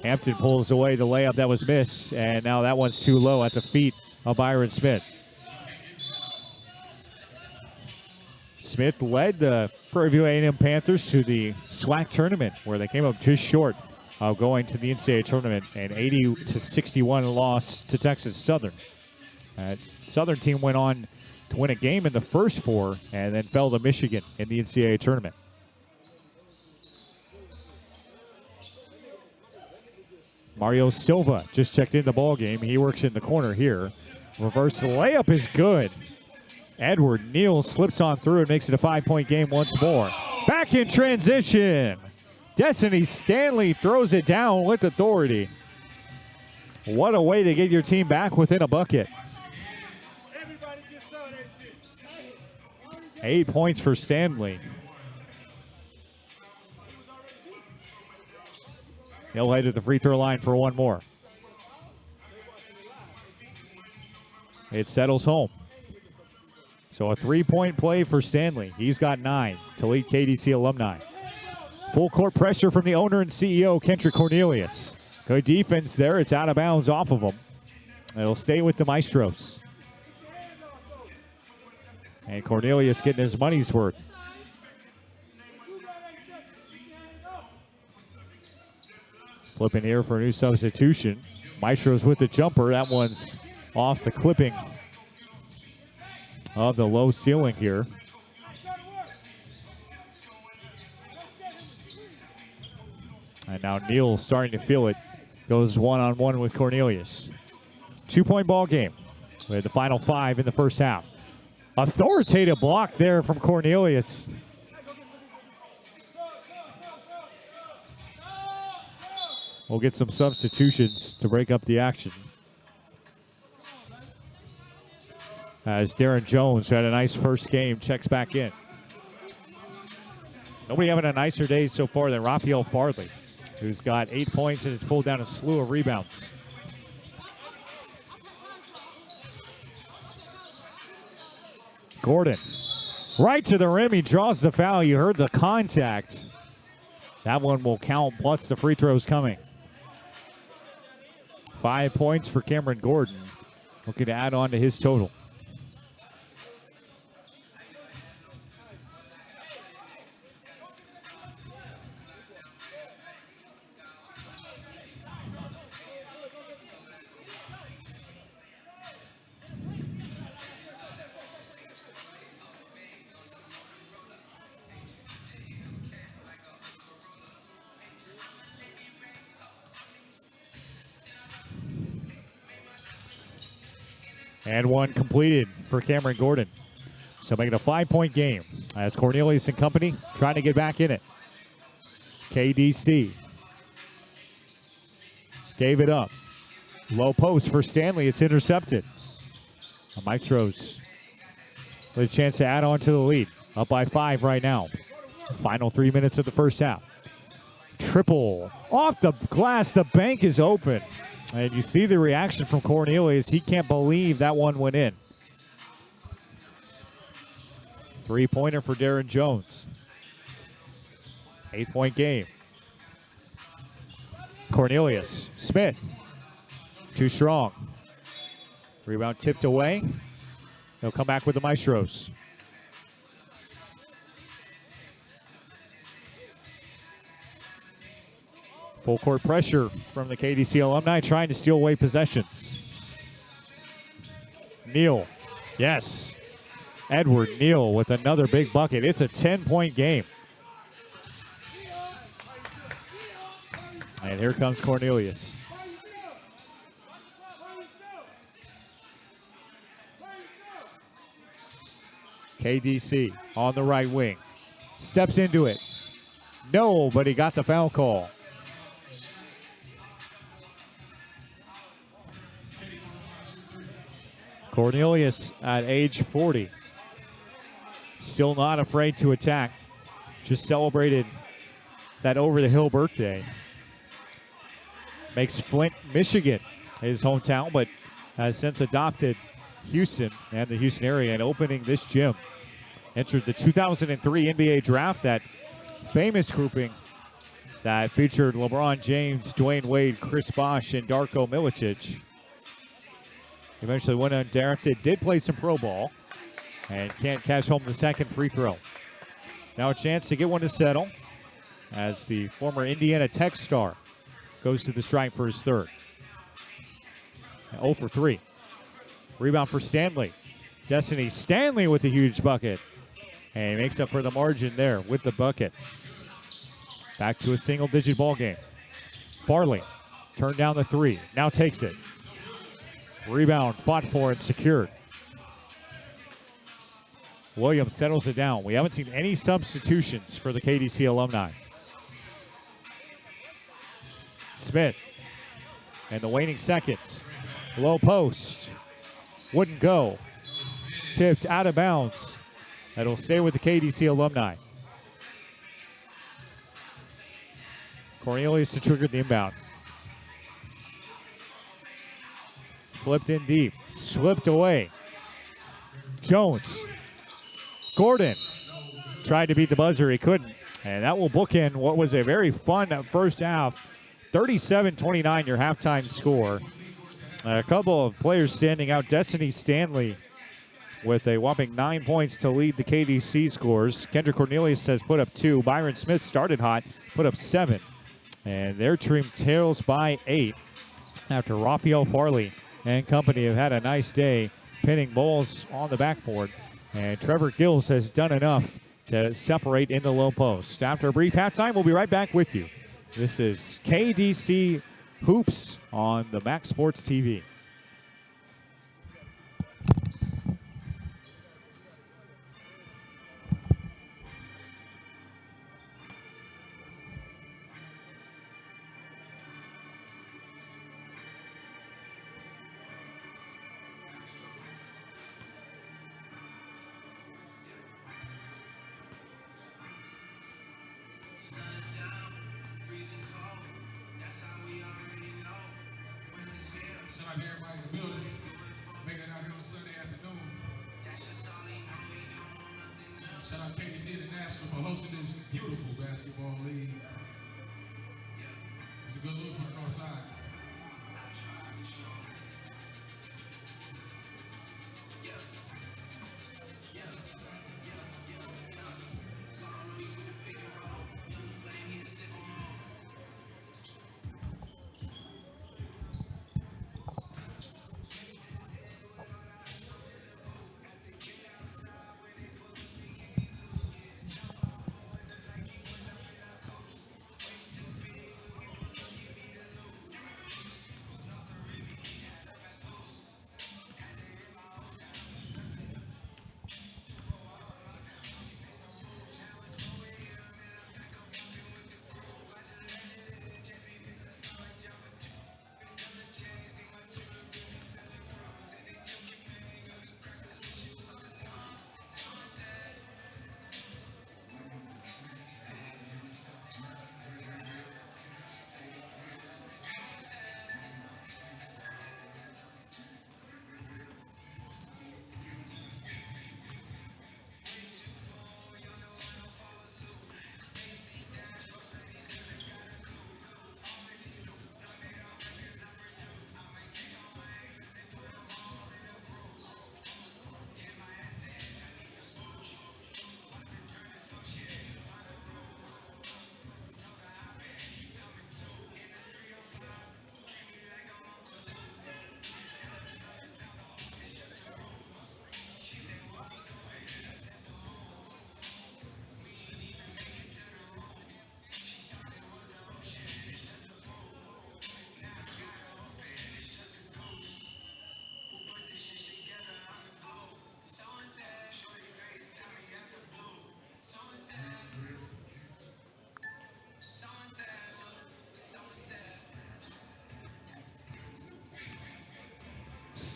Hampton pulls away the layup that was missed, and now that one's too low at the feet of Byron Smith. Smith led the Prairie View A&M Panthers to the SWAC tournament, where they came up just short of going to the NCAA tournament, an 80-61 loss to Texas Southern. Southern team went on to win a game in the first 4 and then fell to Michigan in the NCAA tournament. Mario Silva just checked in the ball game. He works in the corner here. Reverse layup is good. Edward Neal slips on through and makes it a 5-point game once more. Back in transition. Destiny Stanley throws it down with authority. What a way to get your team back within a bucket. 8 points for Stanley. He'll head to the free throw line for one more. It settles home. So a 3-point play for Stanley. He's got 9 to lead KDC Alumni. Full court pressure from the owner and CEO, Kendrick Cornelius. Good defense there. It's out of bounds off of him. It'll stay with the Maestros. And Cornelius getting his money's worth. Flipping here for a new substitution. Maestros with the jumper. That one's off the clipping of the low ceiling here. And now Neal starting to feel it. Goes one-on-one with Cornelius. 2-point ball game. We had the final 5 in the first half. Authoritative block there from Cornelius. We'll get some substitutions to break up the action. As Darren Jones, who had a nice first game, checks back in. Nobody having a nicer day so far than Raphael Farley, who's got 8 points and has pulled down a slew of rebounds. Gordon, right to the rim. He draws the foul. You heard the contact. That one will count, plus the free throws coming. 5 points for Cameron Gordon. Looking to add on to his total. And one completed for Cameron Gordon. So making a 5-point game as Cornelius and company trying to get back in it. KDC gave it up. Low post for Stanley. It's intercepted. The Maestros with a chance to add on to the lead. Up by 5 right now. Final 3 minutes of the first half. Triple off the glass. The bank is open. And you see the reaction from Cornelius. He can't believe that one went in. 3-pointer for Darren Jones. 8-point game. Cornelius. Smith. Too strong. Rebound tipped away. He'll come back with the Maestros. Full court pressure from the KDC Alumni trying to steal away possessions. Neal. Yes. Edward Neal with another big bucket. It's a 10-point game. And here comes Cornelius. KDC on the right wing. Steps into it. No, but he got the foul call. Cornelius at age 40. Still not afraid to attack. Just celebrated that over-the-hill birthday. Makes Flint, Michigan his hometown, but has since adopted Houston and the Houston area and opening this gym. Entered the 2003 NBA draft, that famous grouping that featured LeBron James, Dwayne Wade, Chris Bosh, and Darko Milicic. Eventually went undrafted, did play some pro ball, and can't catch home the second free throw. Now a chance to get one to settle as the former Indiana Tech star goes to the stripe for his third. 0 for 3. Rebound for Stanley. Destiny Stanley with a huge bucket. And he makes up for the margin there with the bucket. Back to a single-digit ball game. Farley turned down the three. Now takes it. Rebound fought for and secured. Williams settles it down. We haven't seen any substitutions for the KDC alumni. Smith. And the waning seconds. Low post. Wouldn't go. Tipped out of bounds. That'll stay with the KDC alumni. Cornelius to trigger the inbound. Flipped in deep. Slipped away. Jones. Gordon tried to beat the buzzer. He couldn't. And that will bookend what was a very fun first half. 37-29 your halftime score. A couple of players standing out. Destiny Stanley with a whopping 9 points to lead the KDC scores. Kendrick Cornelius has put up 2. Byron Smith started hot, put up 7. And their team trails by 8 after Raphael Farley and company have had a nice day pinning balls on the backboard. And Trevor Gills has done enough to separate in the low post. After a brief halftime, we'll be right back with you. This is KDC Hoops on the Max Sports TV. Everybody in the building, making it out here on a Sunday afternoon. Shout out KDC International for hosting this beautiful basketball league. It's a good look from the north side.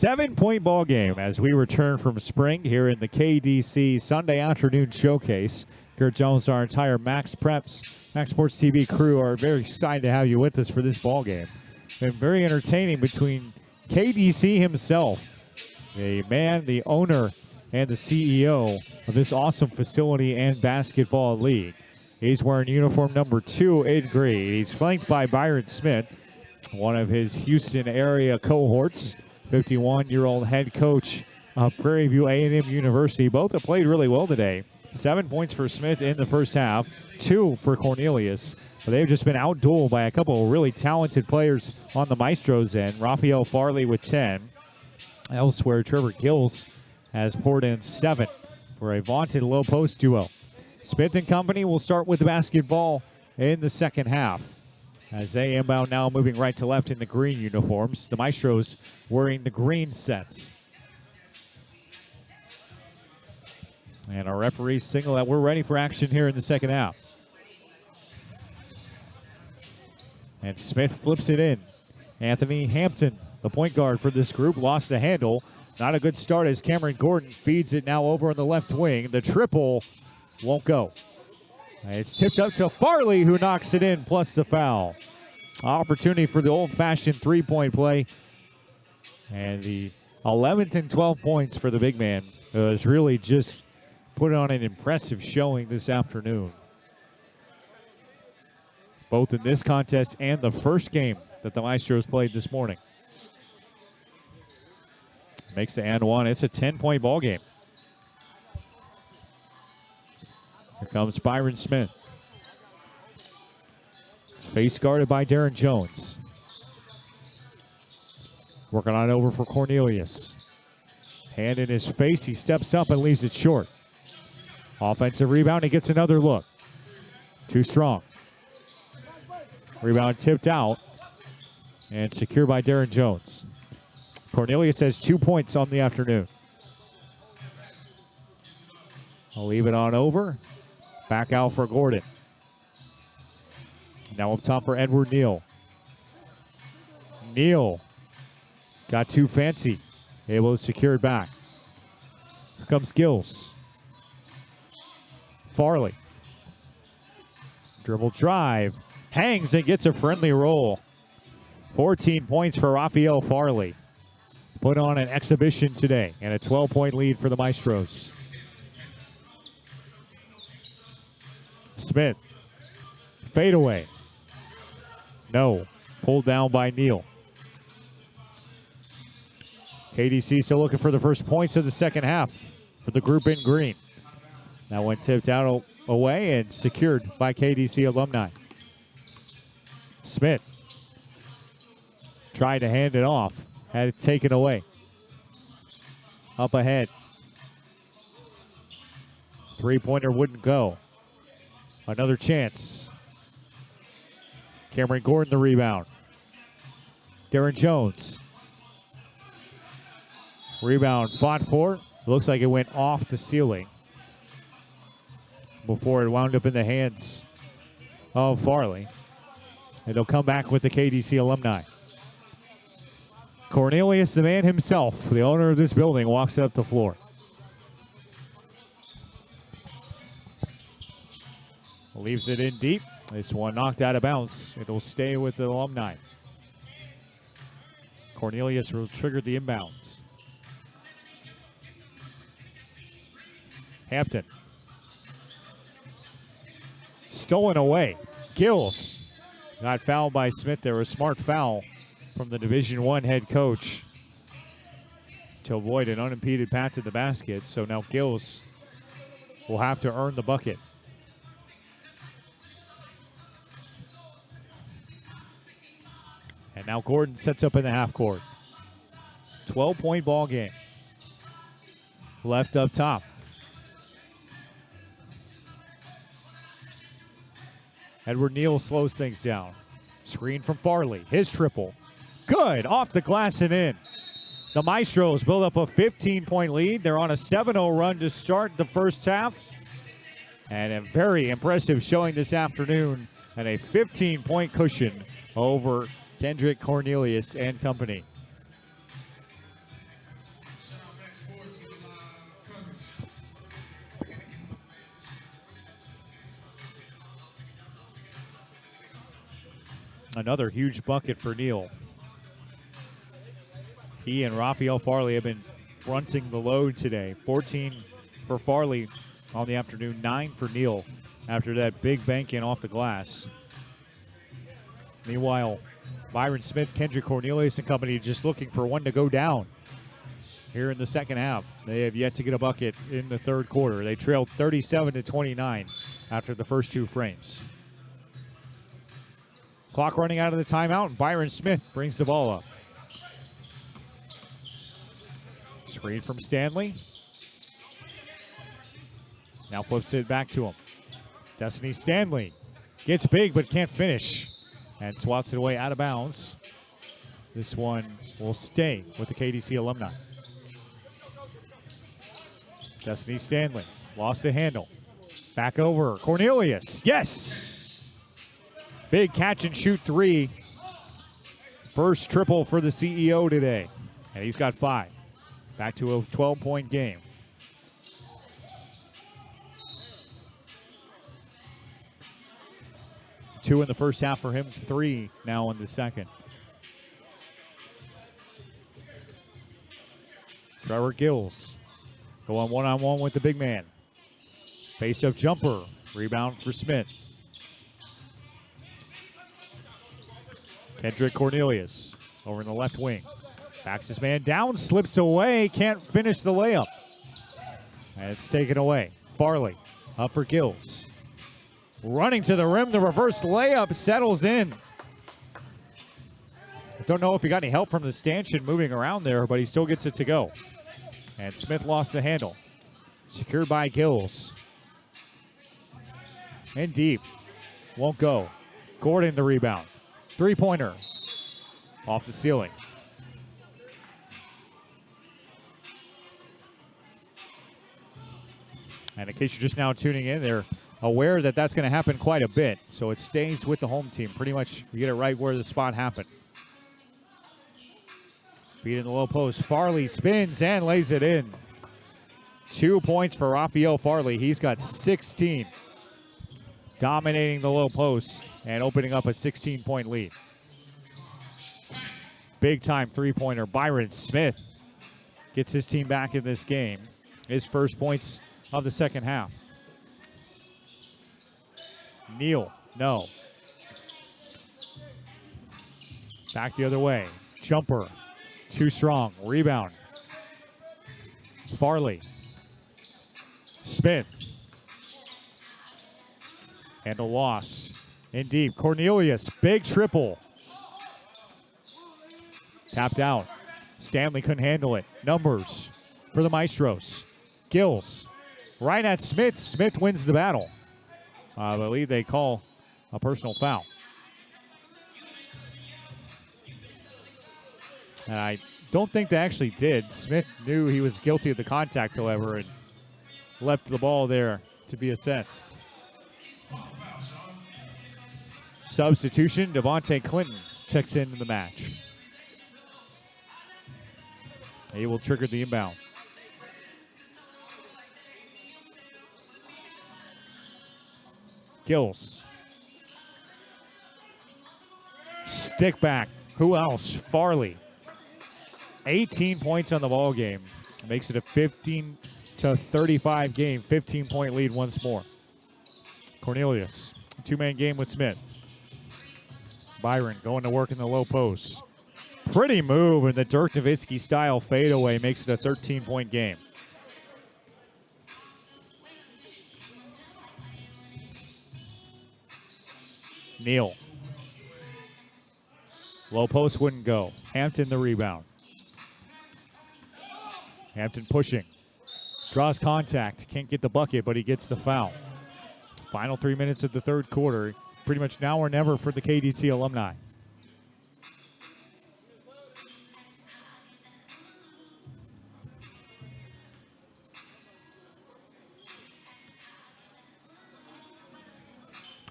7-point ball game as we return from spring here in the KDC Sunday afternoon showcase. Kurt Jones, our entire Max Sports TV crew are very excited to have you with us for this ball game. Been very entertaining between KDC himself, the man, the owner, and the CEO of this awesome facility and basketball league. He's wearing uniform number 2 in green. He's flanked by Byron Smith, one of his Houston area cohorts, 51-year-old head coach of Prairie View A&M University. Both have played really well today. 7 points for Smith in the first half, 2 for Cornelius. But they've just been outdueled by a couple of really talented players on the Maestros end. Raphael Farley with 10. Elsewhere, Trevor Gills has poured in 7 for a vaunted low post duo. Smith and company will start with the basketball in the second half as they inbound now, moving right to left in the green uniforms. The Maestros wearing the green sets. And our referees signal that we're ready for action here in the second half. And Smith flips it in. Anthony Hampton, the point guard for this group, lost the handle. Not a good start as Cameron Gordon feeds it now over on the left wing. The triple won't go. It's tipped up to Farley, who knocks it in, plus the foul. Opportunity for the old-fashioned three-point play. And the 11th and 12 points for the big man has really just put on an impressive showing this afternoon, both in this contest and the first game that the Maestros played this morning. Makes the and one. It's a 10-point ball game. Here comes Byron Smith. Face guarded by Darren Jones. Working on it over for Cornelius. Hand in his face. He steps up and leaves it short. Offensive rebound. He gets another look. Too strong. Rebound tipped out and secured by Darren Jones. Cornelius has 2 points on the afternoon. I'll leave it on over. Back out for Gordon. Now up top for Edward Neal. Neal got too fancy. Able to secure it back. Here comes Gills. Farley. Dribble drive. Hangs and gets a friendly roll. 14 points for Raphael Farley. Put on an exhibition today and a 12-point lead for the Maestros. Smith. Fadeaway. No. Pulled down by Neal. KDC still looking for the first points of the second half for the group in green. That one tipped out away and secured by KDC alumni. Smith tried to hand it off. Had it taken away. Up ahead. Three-pointer wouldn't go. Another chance. Cameron Gordon the rebound. Darren Jones. Rebound fought for. Looks like it went off the ceiling before it wound up in the hands of Farley. It'll come back with the KDC alumni. Cornelius, the man himself, the owner of this building, walks up the floor. Leaves it in deep. This one knocked out of bounds. It'll stay with the alumni. Cornelius will trigger the inbounds. Hampton. Stolen away. Gills got fouled by Smith there. A smart foul from the Division I head coach to avoid an unimpeded path to the basket. So now Gills will have to earn the bucket. And now Gordon sets up in the half court. 12-point ball game. Left up top. Edward Neal slows things down. Screen from Farley. His triple. Good. Off the glass and in. The Maestros build up a 15-point lead. They're on a 7-0 run to start the first half. And a very impressive showing this afternoon. And a 15-point cushion over Kendrick Cornelius and company. Another huge bucket for Neal. He and Raphael Farley have been fronting the load today. 14 for Farley on the afternoon, 9 for Neal after that big bank in off the glass. Meanwhile, Byron Smith, Kendrick Cornelius and company just looking for one to go down here in the second half. They have yet to get a bucket in the third quarter. They trailed 37-29 after the first 2 frames. Clock running out of the timeout, and Byron Smith brings the ball up. Screen from Stanley. Now flips it back to him. Destiny Stanley gets big but can't finish and swats it away out of bounds. This one will stay with the KDC alumni. Destiny Stanley lost the handle. Back over Cornelius. Yes! Big catch and shoot 3. First triple for the CEO today. And he's got 5. Back to a 12-point game. Two in the first half for him, 3 now in the second. Trevor Gills going one-on-one with the big man. Face-up jumper, rebound for Smith. Kendrick Cornelius over in the left wing. Backs his man down, slips away, can't finish the layup. And it's taken away. Farley up for Gills. Running to the rim, the reverse layup settles in. I don't know if he got any help from the stanchion moving around there, but he still gets it to go. And Smith lost the handle. Secured by Gills. And deep. Won't go. Gordon the rebound. Three-pointer. Off the ceiling. And in case you're just now tuning in, they're aware that that's going to happen quite a bit. So it stays with the home team. Pretty much you get it right where the spot happened. Feed in the low post. Farley spins and lays it in. 2 points for Raphael Farley. He's got 16. Dominating the low post and opening up a 16-point lead. Big time three-pointer. Byron Smith gets his team back in this game. His first points of the second half. Neal, no. Back the other way. Jumper, too strong. Rebound. Farley. Smith. And a loss. In deep. Cornelius, big triple. Tapped out. Stanley couldn't handle it. Numbers for the Maestros. Gills. Right at Smith. Smith wins the battle. I believe they call a personal foul. And I don't think they actually did. Smith knew he was guilty of the contact, however, and left the ball there to be assessed. Substitution, Devontae Clinton checks into the match. He will trigger the inbound. Gills. Stick back. Who else? Farley. 18 points on the ball game. Makes it a 15-35 game. 15-point lead once more. Cornelius. Two-man game with Smith. Byron going to work in the low post. Pretty move in the Dirk Nowitzki style fadeaway. Makes it a 13-point game. Neal. Low post wouldn't go. Hampton the rebound. Hampton pushing. Draws contact. Can't get the bucket, but he gets the foul. Final 3 minutes of the third quarter. It's pretty much now or never for the KDC alumni.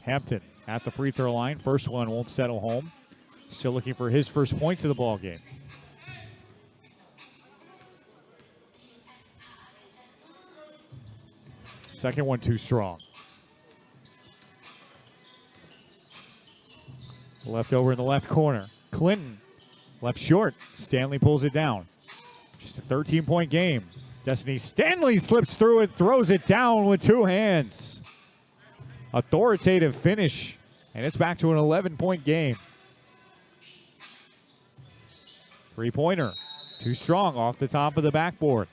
Hampton at the free throw line. First one won't settle home. Still looking for his first points of the ball game. Second one too strong. Left over in the left corner. Clinton, left short. Stanley pulls it down. Just a 13-point game. Destiny Stanley slips through it, throws it down with two hands. Authoritative finish, and it's back to an 11-point game. Three-pointer, too strong off the top of the backboard.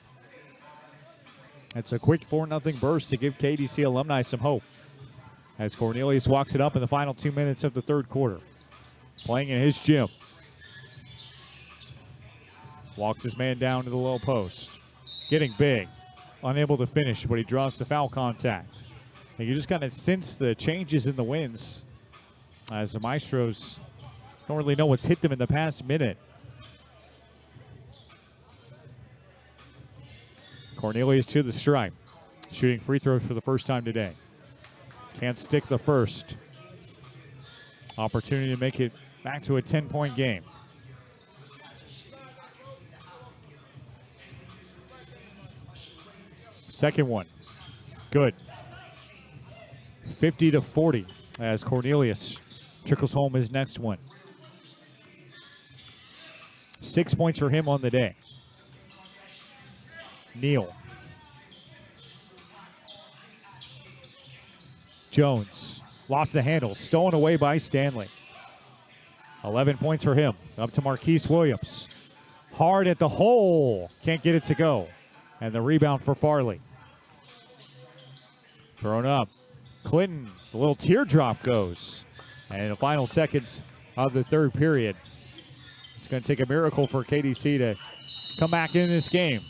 It's a quick 4-0 burst to give KDC alumni some hope as Cornelius walks it up in the final 2 minutes of the third quarter. Playing in his gym. Walks his man down to the low post. Getting big. Unable to finish, but he draws the foul contact. And you just kind of sense the changes in the winds as the Maestros don't really know what's hit them in the past minute. Cornelius to the stripe. Shooting free throws for the first time today. Can't stick the first. Opportunity to make it back to a 10-point game. Second one. Good. 50-40 as Cornelius trickles home his next one. 6 points for him on the day. Neal. Jones lost the handle, stolen away by Stanley. 11 points for him. Up to Marquise Williams. Hard at the hole. Can't get it to go. And the rebound for Farley. Thrown up. Clinton, the little teardrop goes. And in the final seconds of the third period, it's going to take a miracle for KDC to come back in this game.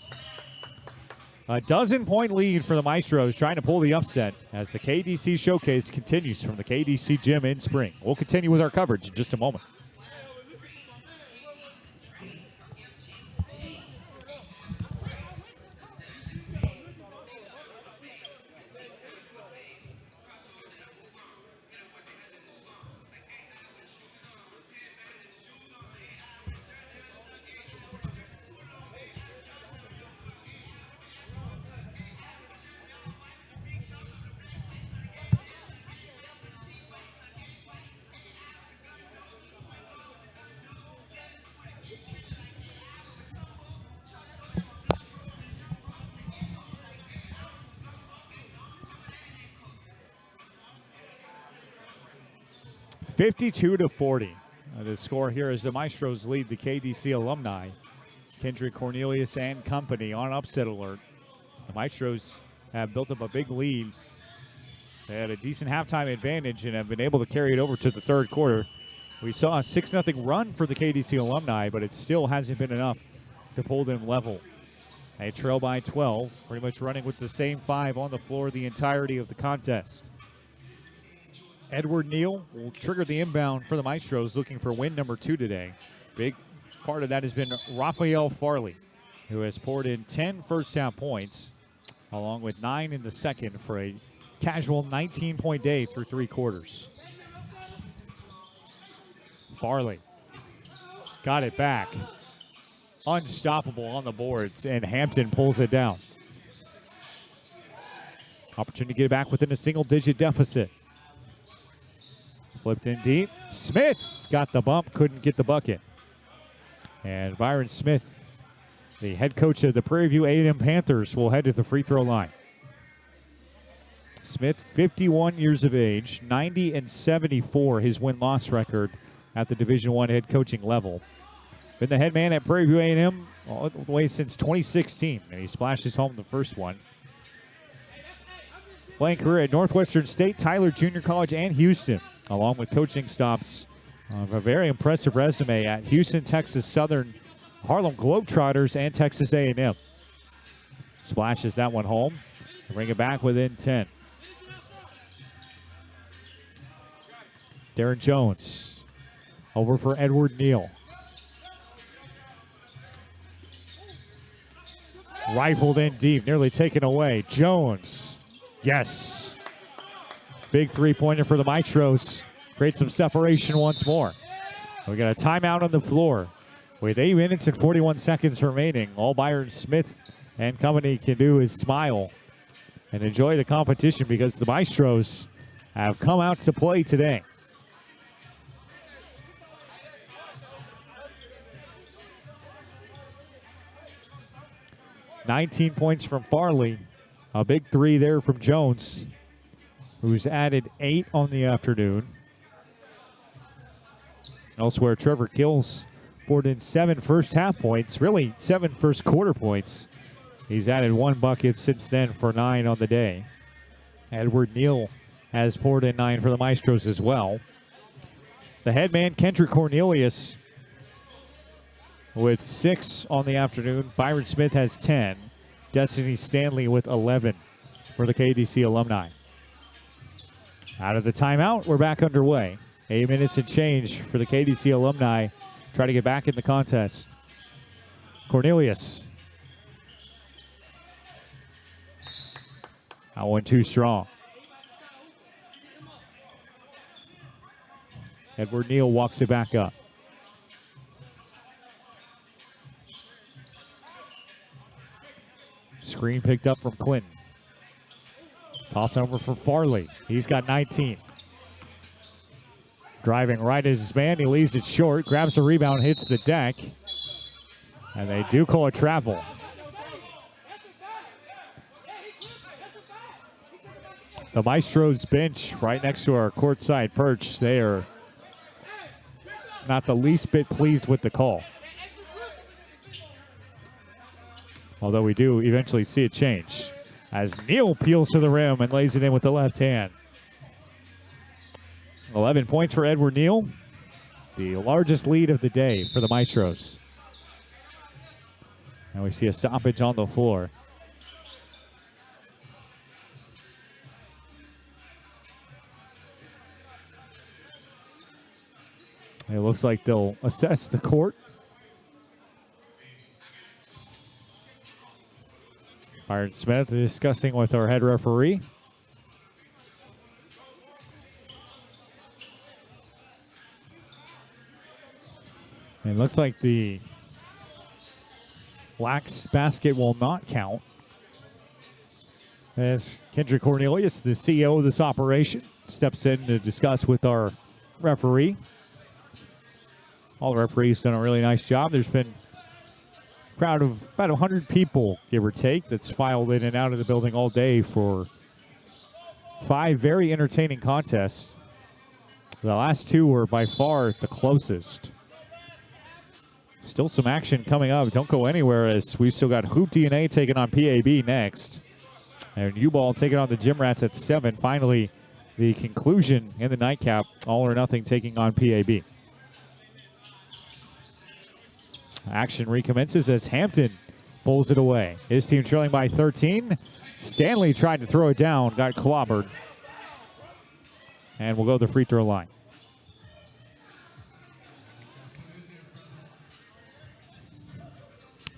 A 12-point lead for the Maestros, trying to pull the upset as the KDC showcase continues from the KDC gym in Spring. We'll continue with our coverage in just a moment. (52-40). The score here is the Maestros lead the KDC alumni. Kendrick Cornelius and company on upset alert. The Maestros have built up a big lead. They had a decent halftime advantage and have been able to carry it over to the third quarter. We saw a 6-0 run for the KDC alumni, but it still hasn't been enough to pull them level. They trail by 12, pretty much running with the same 5 on the floor the entirety of the contest. Edward Neal will trigger the inbound for the Maestros, looking for win number 2 today. Big part of that has been Raphael Farley, who has poured in 10 first-half points, along with 9 in the second for a casual 19-point day through 3 quarters. Farley got it back. Unstoppable on the boards, and Hampton pulls it down. Opportunity to get it back within a single-digit deficit. Flipped in deep. Smith got the bump, couldn't get the bucket. And Byron Smith, the head coach of the Prairie View A&M Panthers, will head to the free throw line. Smith, 51 years of age, 90-74 his win-loss record at the Division I head coaching level. Been the head man at Prairie View A&M all the way since 2016, and he splashes home the first one. Playing career at Northwestern State, Tyler Junior College, and Houston, along with coaching stops of a very impressive resume at Houston, Texas Southern, Harlem Globetrotters, and Texas A&M. Splashes that one home. Bring it back within 10. Darren Jones over for Edward Neal. Rifled in deep, nearly taken away. Jones, yes. Big three-pointer for the Maestros. Create some separation once more. We got a timeout on the floor with 8 minutes and 41 seconds remaining. All Byron Smith and company can do is smile and enjoy the competition because the Maestros have come out to play today. 19 points from Farley. A big three there from Jones, who's added 8 on the afternoon. Elsewhere, Trevor Kills poured in 7 first-half points, really 7 first-quarter points. He's added 1 bucket since then for 9 on the day. Edward Neal has poured in 9 for the Maestros as well. The head man, Kendrick Cornelius, with 6 on the afternoon. Byron Smith has 10. Destiny Stanley with 11 for the KDC alumni. Out of the timeout, we're back underway. 8 minutes and change for the KDC alumni. Try to get back in the contest. Cornelius. That one too strong. Edward Neal walks it back up. Screen picked up from Clinton. Toss over for Farley. He's got 19. Driving right as his man. He leaves it short. Grabs a rebound, hits the deck. And they do call a travel. The Maestros bench right next to our courtside perch. They are not the least bit pleased with the call. Although we do eventually see it change as Neal peels to the rim and lays it in with the left hand. 11 points for Edward Neal, the largest lead of the day for the Maestros. And we see a stoppage on the floor. It looks like they'll assess the court. Byron Smith discussing with our head referee. It looks like the lax basket will not count. As Kendrick Cornelius, the CEO of this operation, steps in to discuss with our referee. All the referees done a really nice job. There's been a crowd of about 100 people, give or take, that's filed in and out of the building all day for 5 very entertaining contests. The last 2 were by far the closest. Still some action coming up. Don't go anywhere as we've still got Hoop DNA taking on PAB next. And U-Ball taking on the Gym Rats at 7. Finally, the conclusion in the nightcap, All or Nothing taking on PAB. Action recommences as Hampton pulls it away. His team trailing by 13. Stanley tried to throw it down, got clobbered. And we'll go to the free throw line.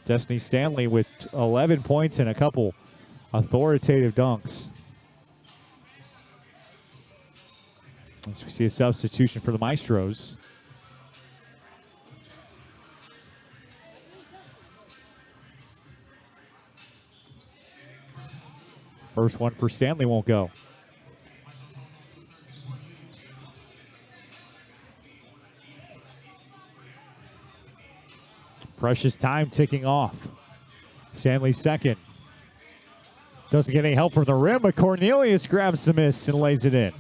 Destiny Stanley with 11 points and a couple authoritative dunks. As we see a substitution for the Maestros. First one for Stanley won't go. Precious time ticking off. Stanley second. Doesn't get any help from the rim, but Cornelius grabs the miss and lays it in.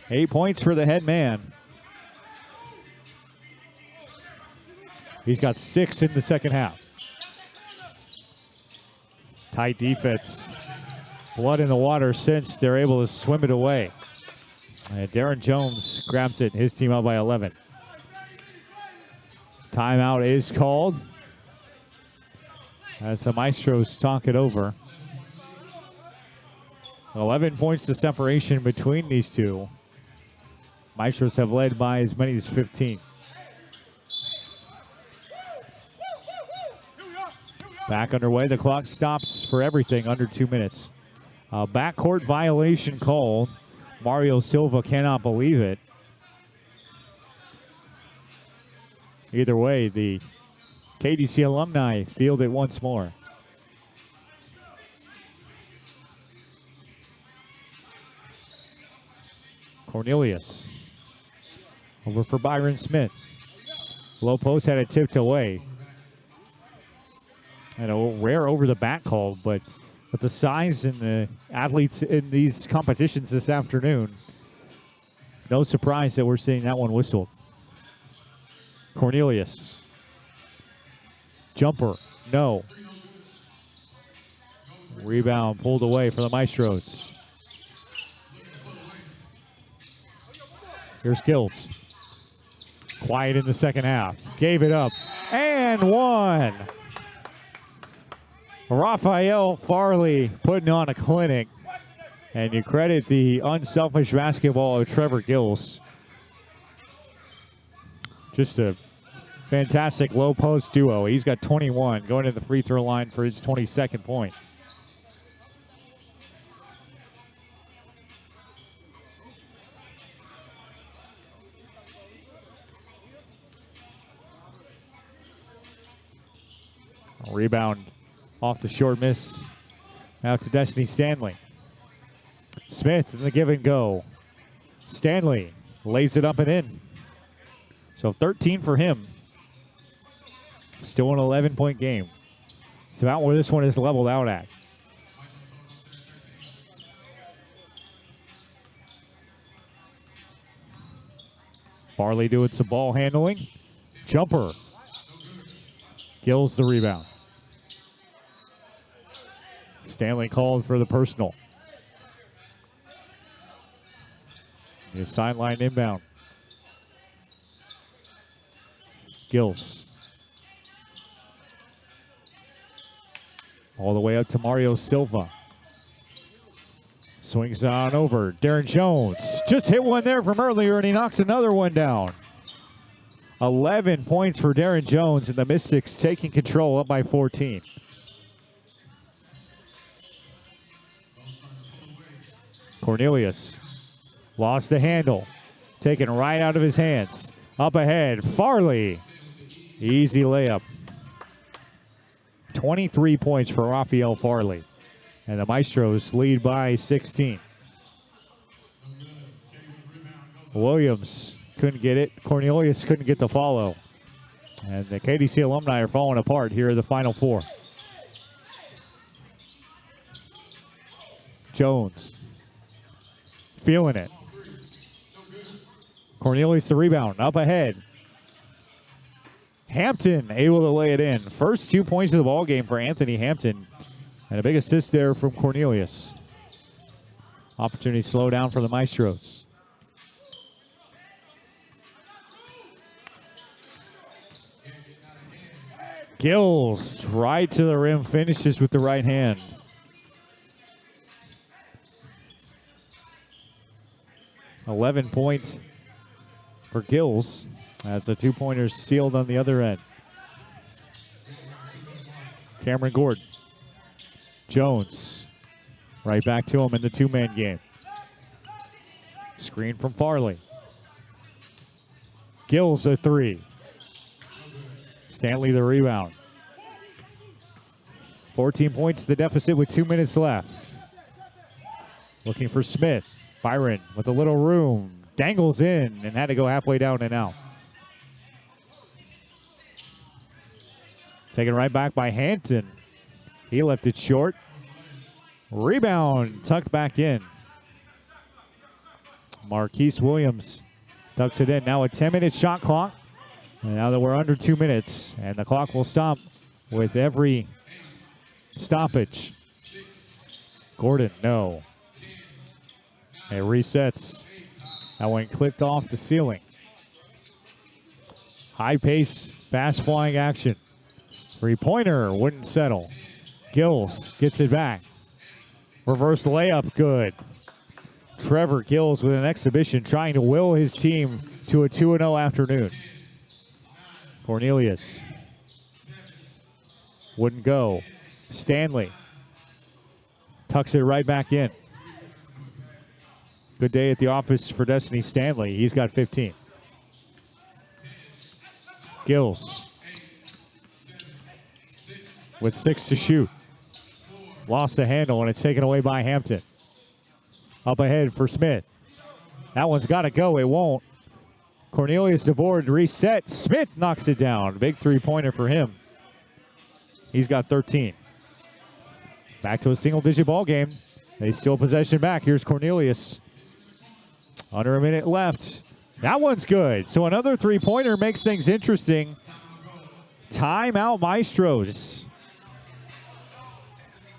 8 points for the head man. He's got 6 in the second half. Tight defense. Blood in the water since they're able to swim it away. And Darren Jones grabs it. His team out by 11. Timeout is called as the Maestros talk it over. 11 points to separation between these two. Maestros have led by as many as 15. Back underway. The clock stops for everything under 2 minutes. Backcourt violation called. Mario Silva cannot believe it. Either way, the KDC alumni field it once more. Cornelius. Over for Byron Smith. Low post had it tipped away. And a rare over-the-back call, but with the size and the athletes in these competitions this afternoon, no surprise that we're seeing that one whistled. Cornelius. Jumper. No. Rebound pulled away for the Maestros. Here's Gills. Quiet in the second half. Gave it up. And one. Raphael Farley putting on a clinic. And you credit the unselfish basketball of Trevor Gills. Just a fantastic low post duo. He's got 21 going to the free throw line for his 22nd point. Rebound off the short miss. Out to Destiny Stanley. Smith in the give and go. Stanley lays it up and in. So 13 for him. Still an 11-point game. It's about where this one is leveled out at. Farley doing some ball handling. Jumper. Gills the rebound. Stanley called for the personal. The sideline inbound. Gills. All the way up to Mario Silva. Swings on over. Darren Jones just hit one there from earlier, and he knocks another one down. 11 points for Darren Jones, and the Mystics taking control up by 14. Cornelius lost the handle. Taken right out of his hands. Up ahead, Farley. Easy layup. 23 points for Raphael Farley. And the Maestros lead by 16. Williams couldn't get it. Cornelius couldn't get the follow. And the KDC alumni are falling apart here in the Final Four. Jones. Feeling it. Cornelius the rebound. Up ahead. Hampton able to lay it in. First 2 points of the ball game for Anthony Hampton. And a big assist there from Cornelius. Opportunity to slow down for the Maestros. Gills right to the rim, finishes with the right hand. $11 points for Gills as the two-pointers sealed on the other end. Cameron Gordon. Jones right back to him in the two-man game. Screen from Farley. Gills a three. Stanley the rebound. 14 points the deficit with 2 minutes left. Looking for Smith. Byron with a little room. Dangles in and had to go halfway down and out. Taken right back by Hampton. He left it short. Rebound tucked back in. Marquise Williams tucks it in. Now a 10-minute shot clock. And now that we're under 2 minutes, and the clock will stop with every stoppage. Gordon, no. It resets. That one clipped off the ceiling. High pace, fast flying action. Three-pointer wouldn't settle. Gills gets it back. Reverse layup, good. Trevor Gills with an exhibition trying to will his team to a 2-0 afternoon. Cornelius. Wouldn't go. Stanley. Tucks it right back in. Good day at the office for Destiny Stanley. He's got 15. Gills. With 6 to shoot. Lost the handle, and it's taken away by Hampton. Up ahead for Smith. That one's got to go. It won't. Cornelius DeBoard reset. Smith knocks it down. Big three-pointer for him. He's got 13. Back to a single-digit ball game. They steal possession back. Here's Cornelius. Under a minute left. That one's good. So another three-pointer makes things interesting. Timeout Maestros.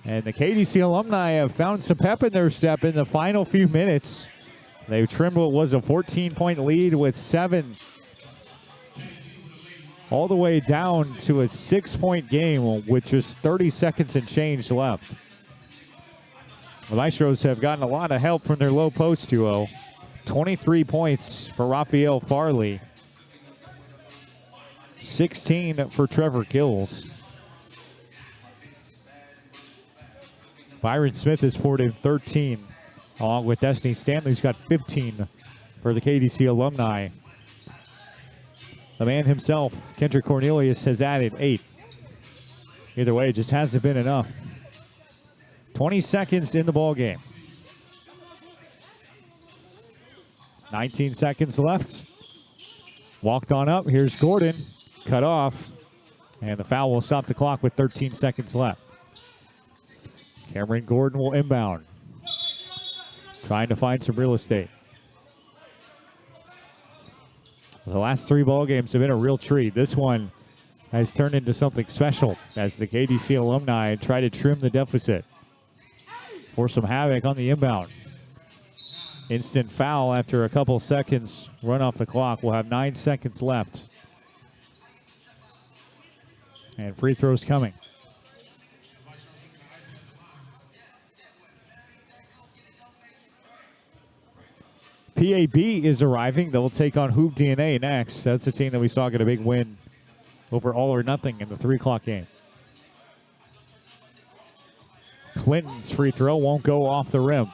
And the KDC alumni have found some pep in their step in the final few minutes. They've trimmed what was a 14-point lead with 7 all the way down to a 6-point game with just 30 seconds and change left. The Maestros have gotten a lot of help from their low post duo. 23 points for Raphael Farley. 16 for Trevor Gills. Byron Smith has poured in 13, along with Destiny Stanley, who's got 15 for the KDC alumni. The man himself, Kendrick Cornelius, has added 8. Either way, it just hasn't been enough. 20 seconds in the ball game. 19 seconds left. Walked on up. Here's Gordon. Cut off. And the foul will stop the clock with 13 seconds left. Cameron Gordon will inbound. Trying to find some real estate. The last 3 ball games have been a real treat. This one has turned into something special as the KDC alumni try to trim the deficit. Force some havoc on the inbound. Instant foul after a couple seconds run off the clock. We'll have 9 seconds left. And free throws coming. PAB is arriving. They'll take on Hoop DNA next. That's a team that we saw get a big win over All or Nothing in the 3 o'clock game. Clinton's free throw won't go off the rim.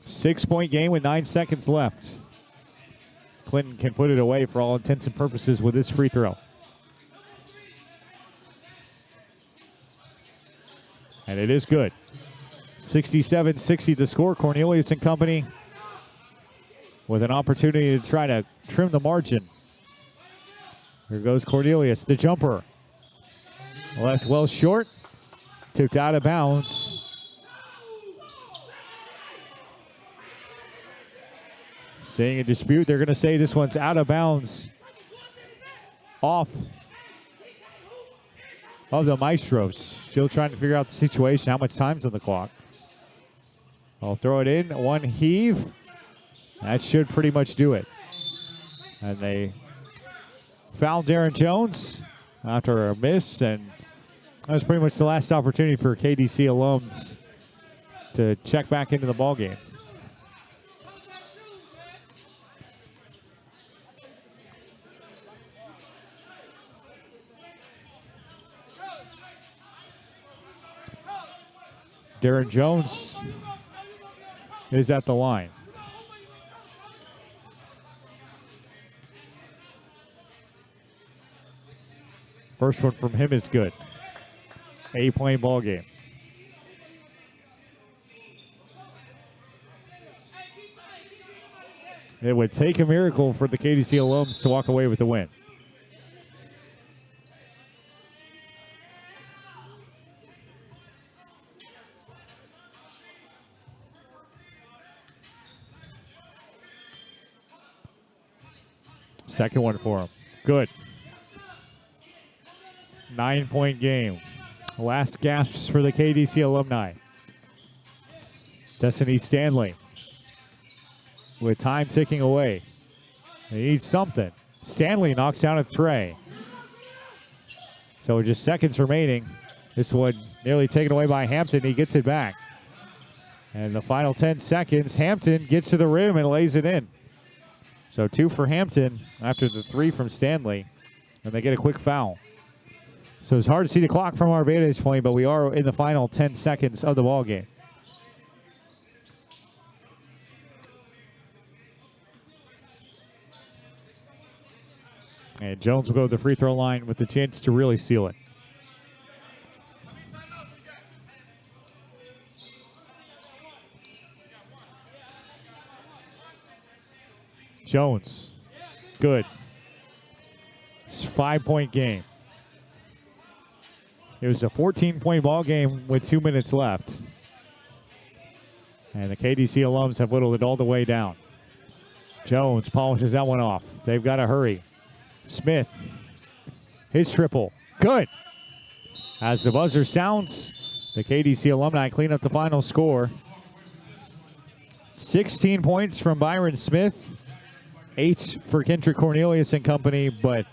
6-point game with 9 seconds left. Clinton can put it away for all intents and purposes with this free throw. And it is good. 67-60 the score. Cornelius and company with an opportunity to try to trim the margin. Here goes Cornelius, the jumper. Left well short. Tipped out of bounds. Seeing a dispute, they're going to say this one's out of bounds. Off of the Maestros. Still trying to figure out the situation, how much time's on the clock. I'll throw it in, one heave. That should pretty much do it. And they fouled Darren Jones after a miss, and that was pretty much the last opportunity for KDC alums to check back into the ballgame. Darren Jones is at the line. First one from him is good. 8-point ball game. It would take a miracle for the KDC alums to walk away with the win. Second one for him. Good. 9-point game. Last gasps for the KDC alumni. Destiny Stanley with time ticking away. They need something. Stanley knocks down a tray. So just seconds remaining. This one nearly taken away by Hampton. He gets it back. And the final 10 seconds, Hampton gets to the rim and lays it in. So 2 for Hampton after the 3 from Stanley. And they get a quick foul. So it's hard to see the clock from our vantage point, but we are in the final 10 seconds of the ball game. And Jones will go to the free throw line with the chance to really seal it. Jones, good. It's a 5-point game. It was a 14-point ball game with 2 minutes left. And the KDC alums have whittled it all the way down. Jones polishes that one off. They've got to hurry. Smith, his triple. Good. As the buzzer sounds, the KDC alumni clean up the final score. 16 points from Byron Smith. 8 for Kendrick Cornelius and company, but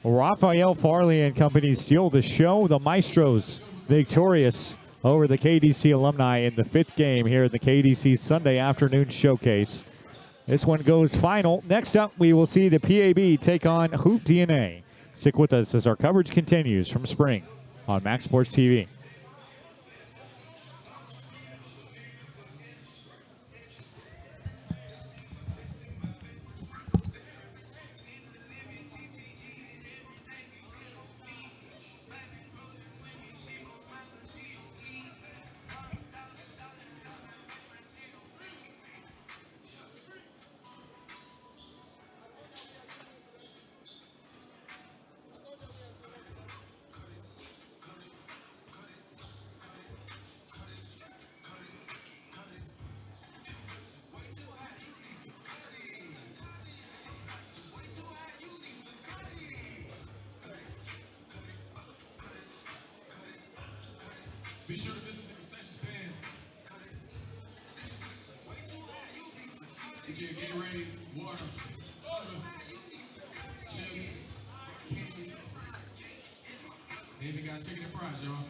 Raphael Farley and company steal the show. The Maestros victorious over the KDC alumni in the 5th game here in the KDC Sunday afternoon showcase. This one goes final. Next up, we will see the PAB take on Hoop DNA. Stick with us as our coverage continues from Spring on Max Sports TV. Be sure to visit the concession stands. Get your Gatorade, water, soda, chips, candies. They even got chicken and fries, y'all.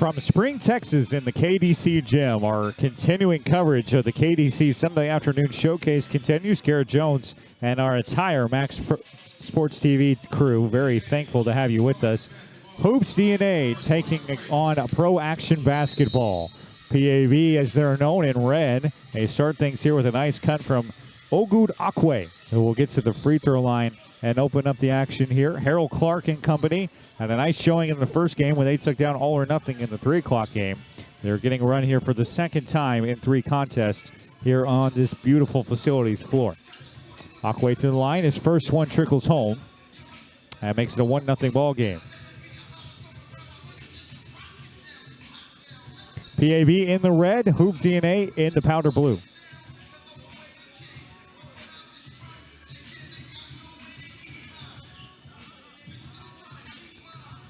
From Spring, Texas, in the KDC Gym, our continuing coverage of the KDC Sunday Afternoon Showcase continues. Garrett Jones and our entire Max Sports TV crew, very thankful to have you with us. Hoops DNA taking on Pro Action Basketball. PAV, as they're known, in red. They start things here with a nice cut from Ogud Akwe, who will get to the free throw line and open up the action here. Harold Clark and company had a nice showing in the first game when they took down All or Nothing in the 3 o'clock game. They're getting a run here for the second time in 3 contests here on this beautiful facilities floor. Akwe to the line. His first one trickles home. That makes it a 1-0 ball game. PAV in the red, Hoop DNA in the powder blue.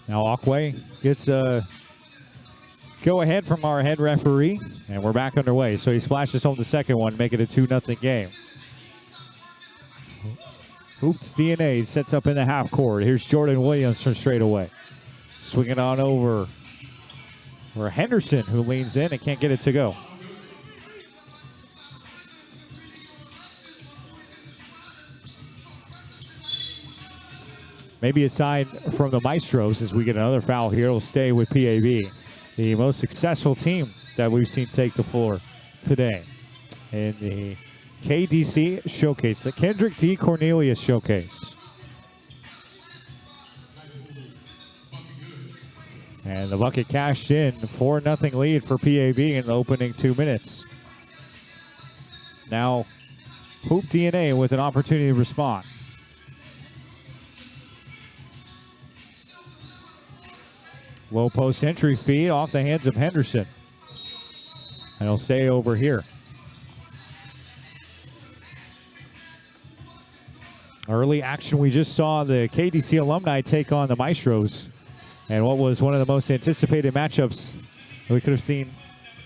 Now Akwe gets a go-ahead from our head referee, and we're back underway. So he splashes home the second one, make it a 2-0 game. Hoops DNA sets up in the half court. Here's Jordan Williams from straight away. Swinging on over for Henderson, who leans in and can't get it to go. Maybe aside from the Maestros, as we get another foul here, it'll stay with PAV, the most successful team that we've seen take the floor today in the KDC Showcase, the Kendrick D. Cornelius Showcase. And the bucket cashed in, 4-0 lead for PAV in the opening 2 minutes. Now, Hoop DNA with an opportunity to respond. Low post entry feed off the hands of Henderson. And he'll stay over here. Early action, we just saw the KDC alumni take on the Maestros. And what was one of the most anticipated matchups we could have seen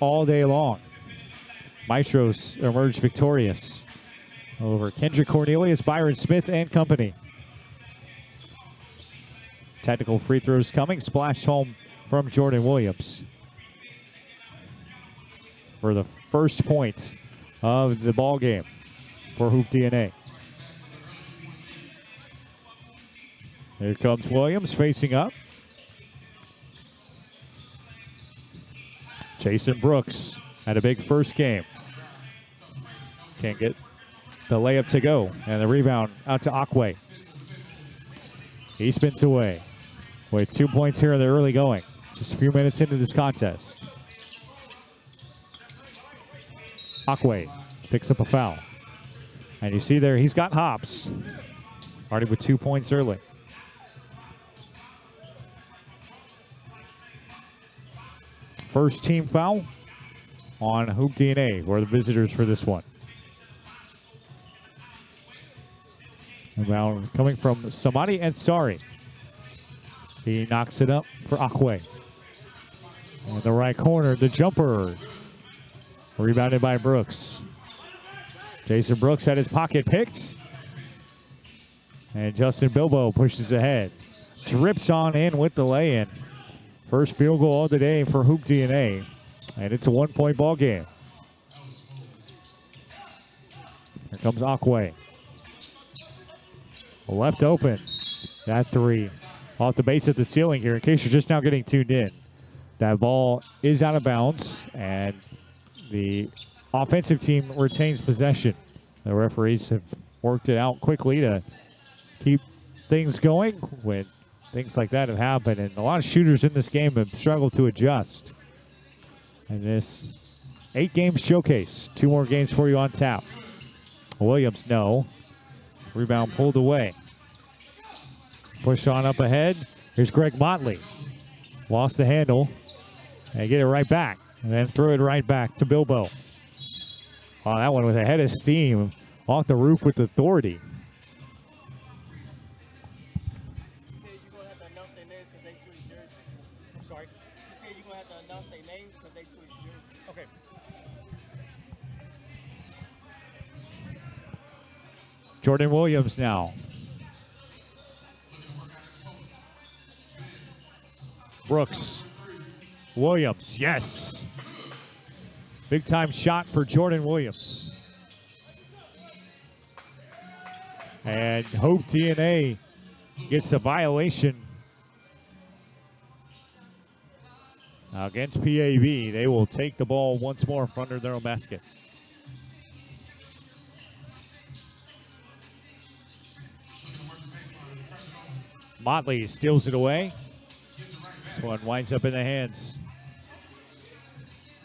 all day long. Maestros emerged victorious over Kendrick Cornelius, Byron Smith, and company. Technical free throws coming. Splash home from Jordan Williams for the first point of the ball game for Hoop DNA. Here comes Williams facing up. Jason Brooks had a big first game. Can't get the layup to go. And the rebound out to Akwe. He spins away with 2 points here in the early going. Just a few minutes into this contest. Akwe picks up a foul. And you see there, he's got hops. Already with 2 points early. First team foul on Hoop DNA. We're the visitors for this one. Rebound coming from Samadi Ansari. He knocks it up for Akwe. In the right corner, the jumper. Rebounded by Brooks. Jason Brooks had his pocket picked. And Justin Bilbo pushes ahead. Drips on in with the lay-in. First field goal of the day for Hoop DNA. And it's a 1-point ball game. Here comes Akwe. Left open. That three. Off the base at the ceiling here, in case you're just now getting tuned in. That ball is out of bounds, and the offensive team retains possession. The referees have worked it out quickly to keep things going when things like that have happened, and a lot of shooters in this game have struggled to adjust. And this 8-game showcase, 2 more games for you on tap. Williams, no. Rebound pulled away. Push on up ahead. Here's Greg Motley. Lost the handle. And get it right back. And then throw it right back to Bilbo. Oh, that one with a head of steam. Off the roof with authority. Jordan Williams now. Brooks Williams, yes. Big time shot for Jordan Williams. And Hope TNA gets a violation against PAB. They will take the ball once more from under their own basket. Motley steals it away. This one winds up in the hands.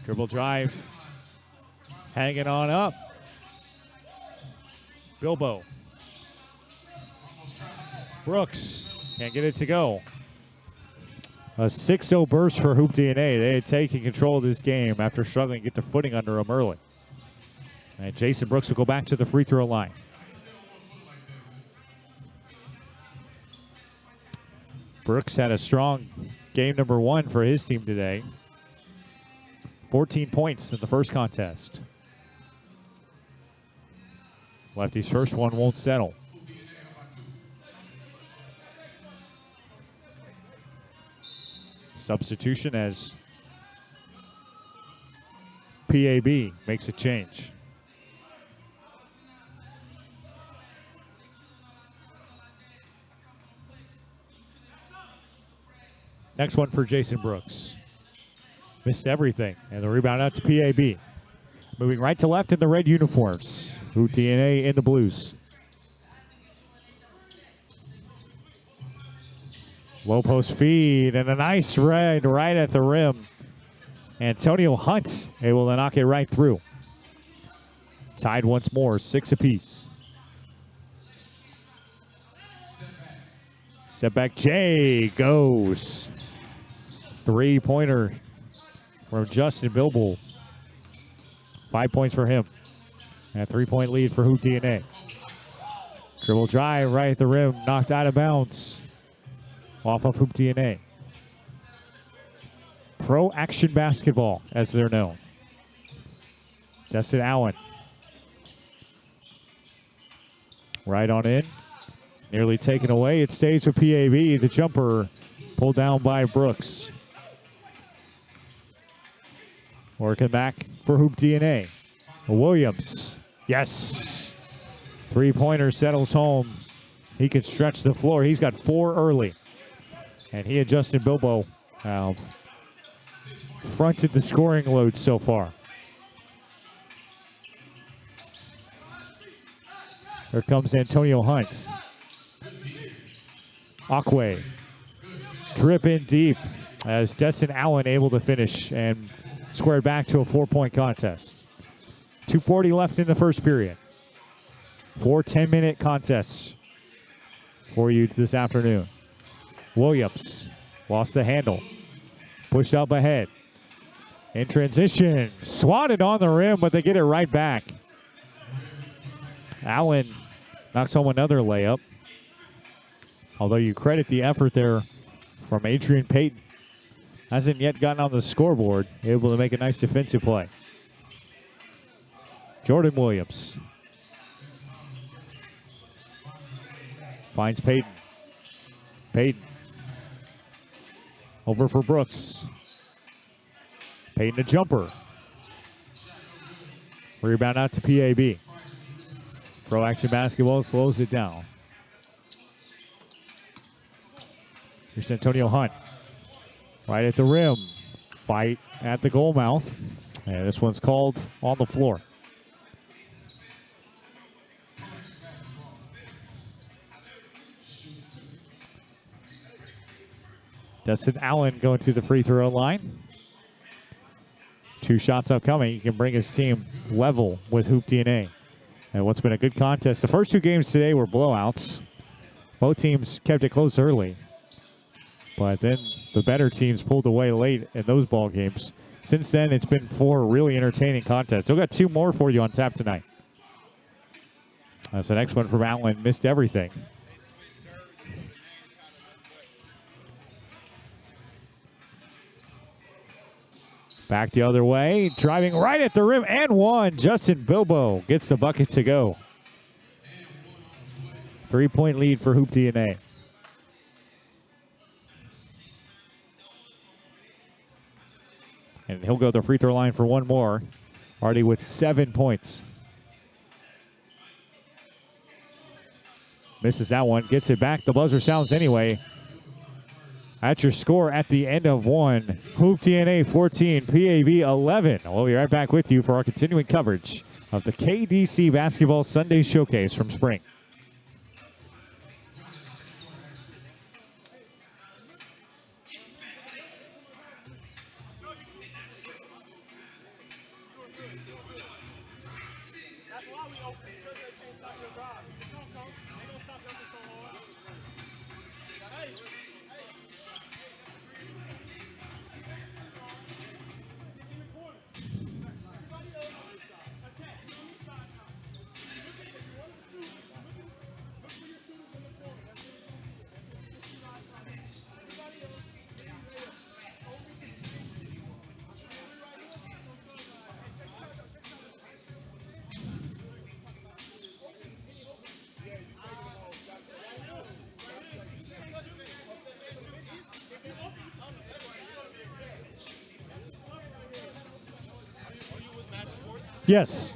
Dribble drive. Hanging on up. Bilbo. Brooks can't get it to go. A 6-0 burst for Hoop DNA. They had taken control of this game after struggling to get their footing under them early. And Jason Brooks will go back to the free throw line. Brooks had a strong game number 1 for his team today. 14 points in the first contest. Lefty's first one won't settle. Substitution as PAB makes a change. Next one for Jason Brooks. Missed everything, and the rebound out to PAB. Moving right to left in the red uniforms. Hoop DNA in the blues. Low post feed and a nice red right at the rim. Antonio Hunt able to knock it right through. Tied once more, 6 apiece. Step back, Jay goes. 3-pointer from Justin Bilbo. 5 points for him. And a 3-point lead for Hoop DNA. Dribble drive right at the rim, knocked out of bounds. Off of Hoop DNA. Pro Action Basketball, as they're known. Destin Allen. Right on in. Nearly taken away. It stays with PAB. The jumper pulled down by Brooks. Working back for Hoop DNA. Williams. Yes. 3-pointer settles home. He can stretch the floor. He's got 4 early. And he and Justin Bilbo fronted the scoring load so far. Here comes Antonio Hunt. Akwe. Drip in deep as Destin Allen able to finish and squared back to a 4-point contest. 2:40 left in the first period. 4 10-minute contests for you this afternoon. Williams lost the handle. Pushed up ahead. In transition. Swatted on the rim, but they get it right back. Allen knocks home another layup. Although you credit the effort there from Adrian Payton. Hasn't yet gotten on the scoreboard. Able to make a nice defensive play. Jordan Williams. Finds Payton. Payton. Over for Brooks. Payton a jumper. Rebound out to PAB. Pro Action Basketball slows it down. Here's Antonio Hunt. Right at the rim. Fight at the goal mouth. And this one's called on the floor. Destin Allen going to the free throw line. 2 shots upcoming. He can bring his team level with Hoop DNA. And what's been a good contest. The first 2 games today were blowouts. Both teams kept it close early. But then the better teams pulled away late in those ball games. Since then, it's been 4 really entertaining contests. We've got 2 more for you on tap tonight. That's the next one from Allen. Missed everything. Back the other way, driving right at the rim and one. Justin Bilbo gets the bucket to go. 3-point lead for Hoop DNA. And he'll go to the free throw line for one more. Already with 7 points. Misses that one. Gets it back. The buzzer sounds anyway. That's your score at the end of one. Hoop TNA 14, PAB 11. We'll be right back with you for our continuing coverage of the KDC Basketball Sunday Showcase from Spring. Yes.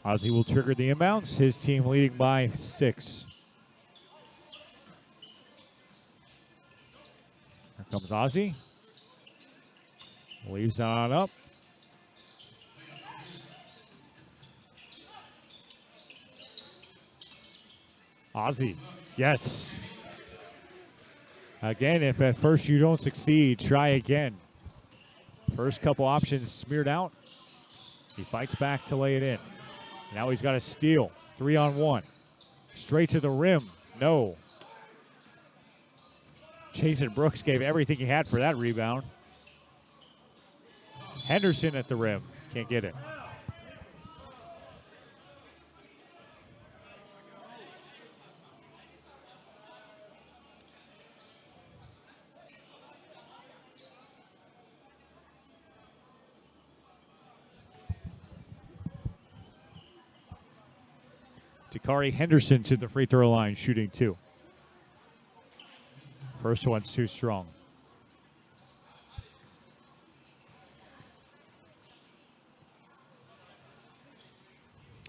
Ozzy will trigger the inbounds. His team leading by 6. Here comes Ozzy. Leaves on up. Ozzy, yes. Again, if at first you don't succeed, try again. First couple options smeared out. He fights back to lay it in. Now he's got a steal. 3-on-1. Straight to the rim. No. Jason Brooks gave everything he had for that rebound. Henderson at the rim. Can't get it. Takari Henderson to the free throw line, shooting 2. First one's too strong.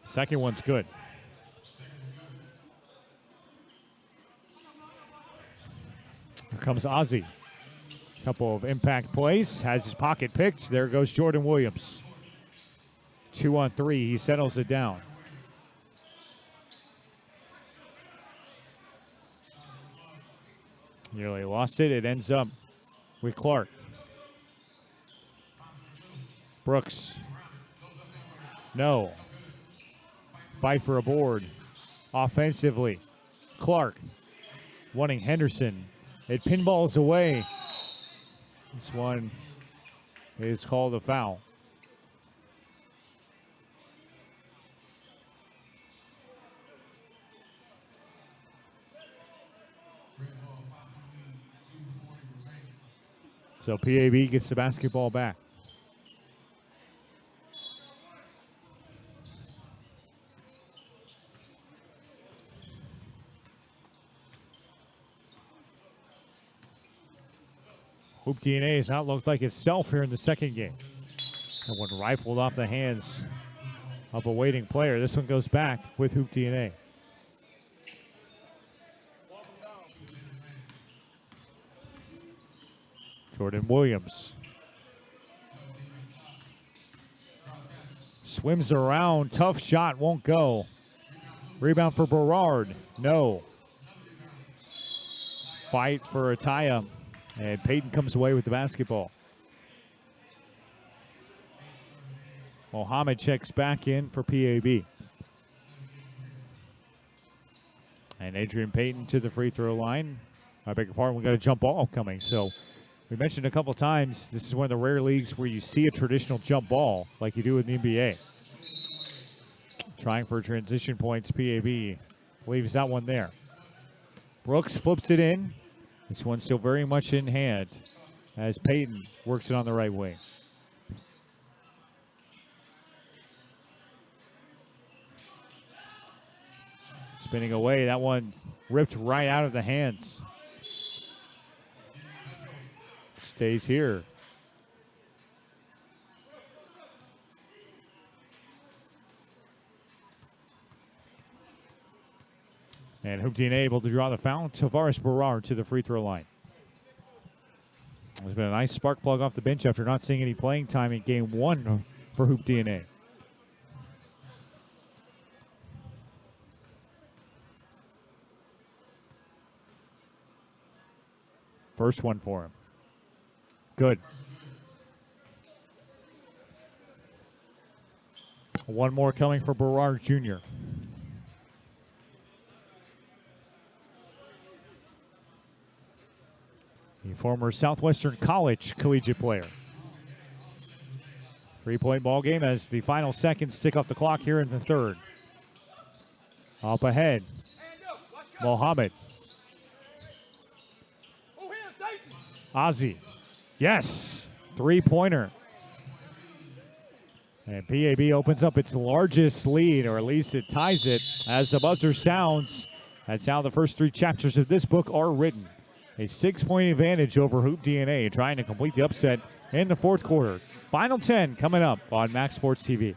Second one's good. Here comes Ozzy. Couple of impact plays. Has his pocket picked. There goes Jordan Williams. 2-on-3. He settles it down. Nearly lost it. It ends up with Clark. Brooks. No. Fight for a board. Offensively. Clark wanting Henderson. It pinballs away. This one is called a foul. So PAB gets the basketball back. Hoop DNA has not looked like itself here in the second game. That one rifled off the hands of a waiting player. This one goes back with Hoop DNA. Jordan Williams. Swims around. Tough shot. Won't go. Rebound for Berard. No. Fight for Ataya. And Peyton comes away with the basketball. Mohammed checks back in for PAB. And Adrian Payton to the free throw line. I beg your pardon, we got a jump ball coming. So we mentioned a couple times, this is one of the rare leagues where you see a traditional jump ball like you do in the NBA. Trying for transition points, PAB leaves that one there. Brooks flips it in. This one's still very much in hand as Peyton works it on the right wing. Spinning away, that one ripped right out of the hands. Stays here. And Hoop DNA able to draw the foul. Tavares Berard to the free throw line. There's been a nice spark plug off the bench after not seeing any playing time in game 1 for Hoop DNA. First one for him. Good. One more coming for Berard Jr. The former Southwestern College collegiate player. 3-point ball game as the final seconds tick off the clock here in the third. Up ahead, Mohammed. Ozzy. Yes, 3-pointer. And PAB opens up its largest lead, or at least it ties it as the buzzer sounds. That's how the first 3 chapters of this book are written. A 6-point advantage over Hoop DNA, trying to complete the upset in the fourth quarter. Final 10 coming up on Max Sports TV.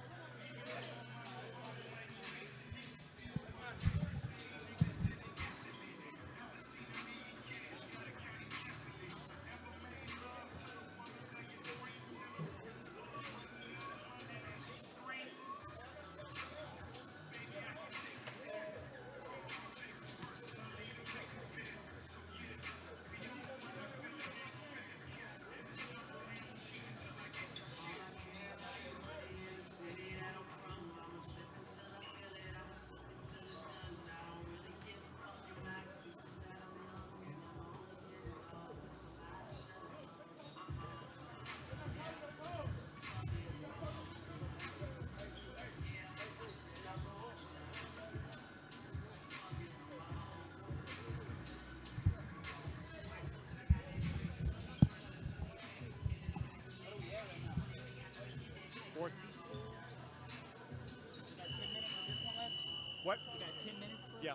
What? You got 10 minutes? Yeah.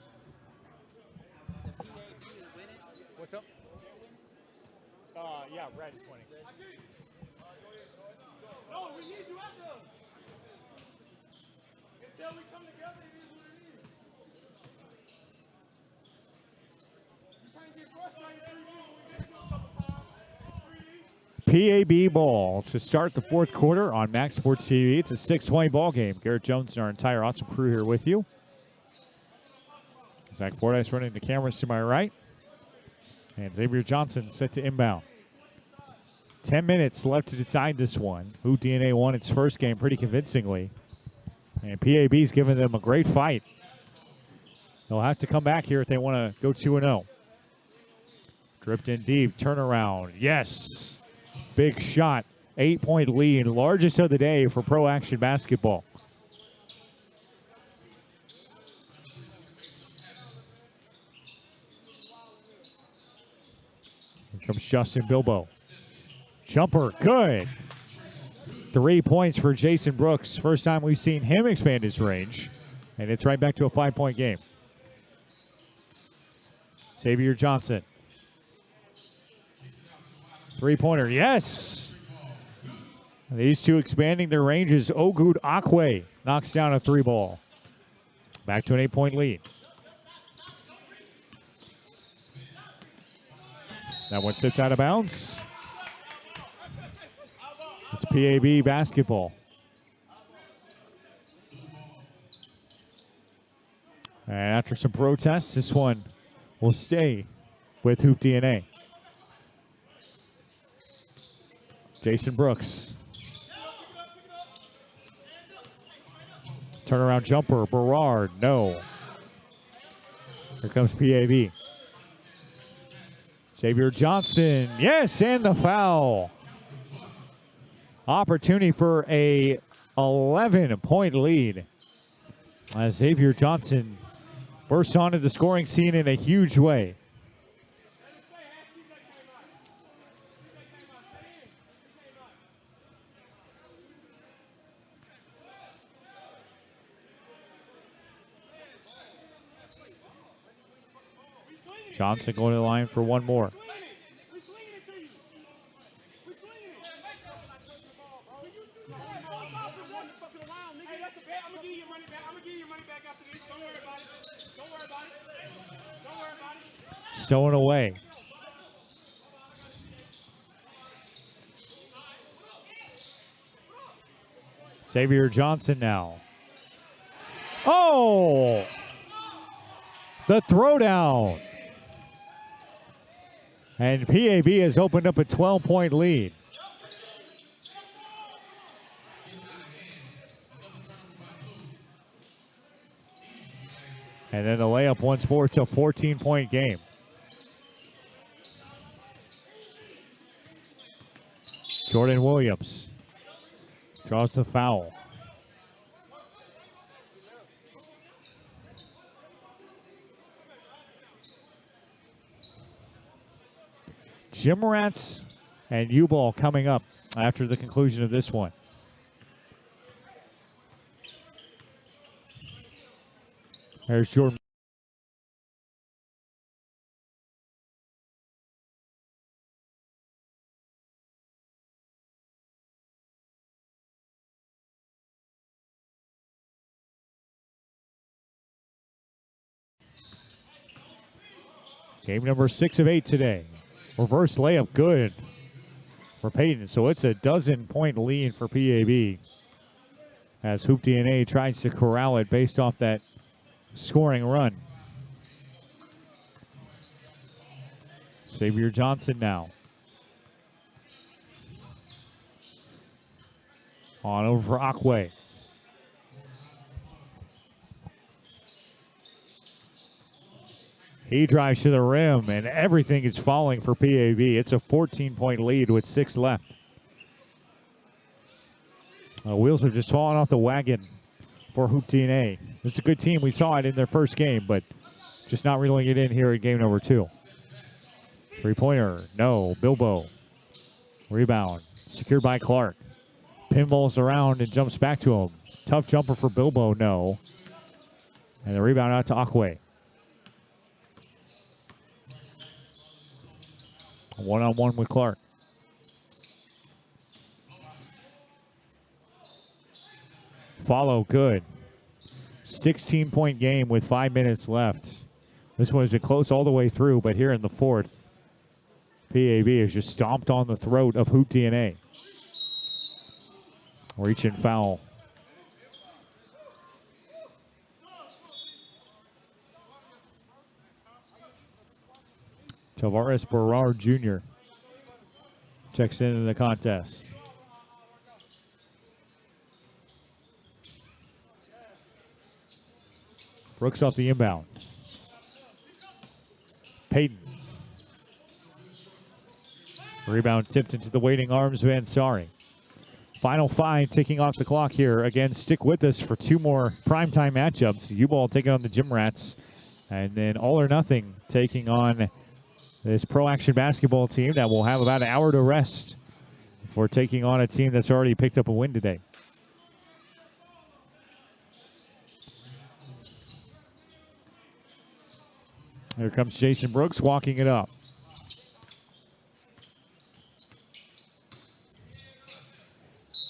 The PAB to win it? What's up? Yeah, red is winning. No, we need you out there. Until we come together, it is what it is. You can't get frustrated 3 minutes. We get you a couple times. 3 PAB ball to start the fourth quarter on Max Sports TV. It's a 6:20 ball game. Garrett Jones and our entire awesome crew here with you. Zach Fordyce running the cameras to my right. And Xavier Johnson set to inbound. 10 minutes left to decide this one. Hoop DNA won its first game pretty convincingly. And PAB's given them a great fight. They'll have to come back here if they want to go 2-0. Dripped in deep, turnaround, yes. Big shot, 8-point lead, largest of the day for Pro Action Basketball. Here comes Justin Bilbo. Jumper, good. 3 points for Jason Brooks. First time we've seen him expand his range. And it's right back to a 5-point game. Xavier Johnson. Three-pointer, yes. These two expanding their ranges. Ogud Akwe knocks down a 3-ball. Back to an 8-point lead. That one tipped out of bounds. It's PAB basketball. And after some protests, this one will stay with Hoop DNA. Jason Brooks. Turnaround jumper, Berard, no. Here comes PAB. Xavier Johnson, yes, and the foul. Opportunity for a 11-point lead as Xavier Johnson bursts onto the scoring scene in a huge way. Johnson going to the line for one more. We swinging it to you. We swinging it. Hey, that's a bet. I'm gonna give you your money back. I'm gonna give you your money back after this. Don't worry about it. Don't worry about it. Don't worry about it. Stolen away. Xavier Johnson now. Oh! The throwdown. And PAB has opened up a 12-point lead. And then the layup once more. It's a 14-point game. Jordan Williams draws the foul. Gym Rats and U-Ball coming up after the conclusion of this one. There's Jordan. Game number 6 of 8 today. Reverse layup, good for Peyton. So it's a 12-point lead for PAB as Hoop DNA tries to corral it based off that scoring run. Xavier Johnson now. On over for Akwe. He drives to the rim, and everything is falling for PAB. It's a 14-point lead with 6 left. Wheels have just fallen off the wagon for Hoop DNA. It's a good team. We saw it in their first game, but just not reeling it in here in game number 2. Three-pointer, no. Bilbo. Rebound, secured by Clark. Pinballs around and jumps back to him. Tough jumper for Bilbo, no. And the rebound out to Akwe. One-on-one with Clark. Follow good. 16-point game with 5 minutes left. This one has been close all the way through, but here in the fourth, PAB has just stomped on the throat of Hoop DNA. Reach and foul. Tavares Berard Jr. checks into the contest. Brooks off the inbound. Payton. Rebound tipped into the waiting arms of Ansari. Final 5 ticking off the clock here. Again, stick with us for 2 more primetime matchups. U-Ball taking on the Gym Rats. And then All or Nothing taking on this Pro Action basketball team that will have about an hour to rest for taking on a team that's already picked up a win today. Here comes Jason Brooks walking it up.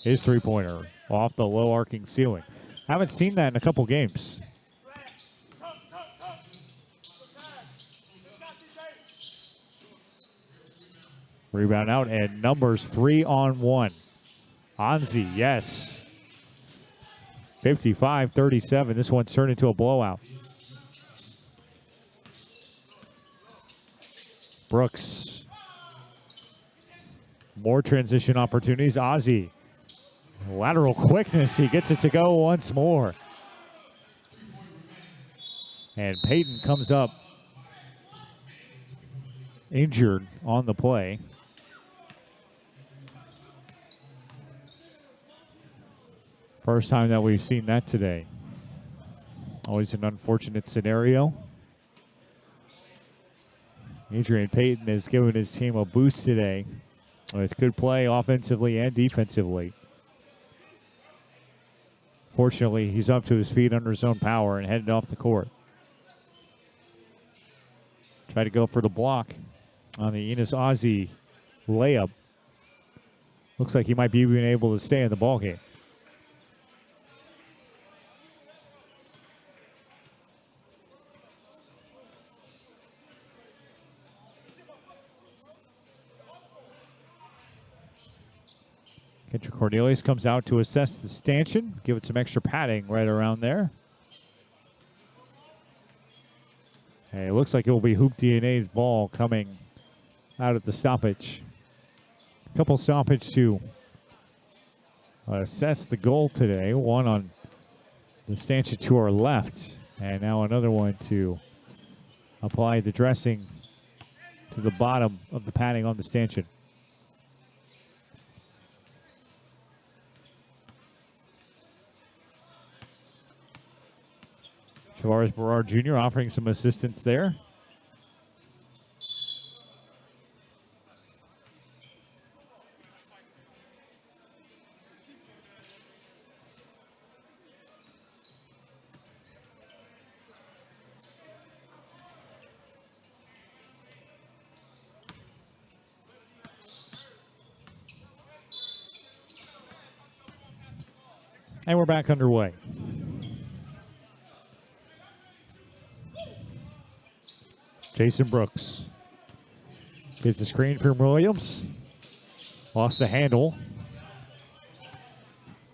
His three-pointer off the low arcing ceiling. Haven't seen that in a couple games. Rebound out and numbers 3-on-1. Anzi, yes. 55-37. This one's turned into a blowout. Brooks. More transition opportunities. Ozzy. Lateral quickness. He gets it to go once more. And Payton comes up injured on the play. First time that we've seen that today. Always an unfortunate scenario. Adrian Payton has given his team a boost today with good play offensively and defensively. Fortunately, he's up to his feet under his own power and headed off the court. Try to go for the block on the Enos Ozzy layup. Looks like he might be even able to stay in the ballgame. Kendrick Cornelius comes out to assess the stanchion, give it some extra padding right around there. Hey, it looks like it will be Hoop DNA's ball coming out at the stoppage. A couple stoppage to assess the goal today. One on the stanchion to our left, and now another one to apply the dressing to the bottom of the padding on the stanchion. Tavares Berard Jr. offering some assistance there. And we're back underway. Jason Brooks gets a screen from Williams. Lost the handle.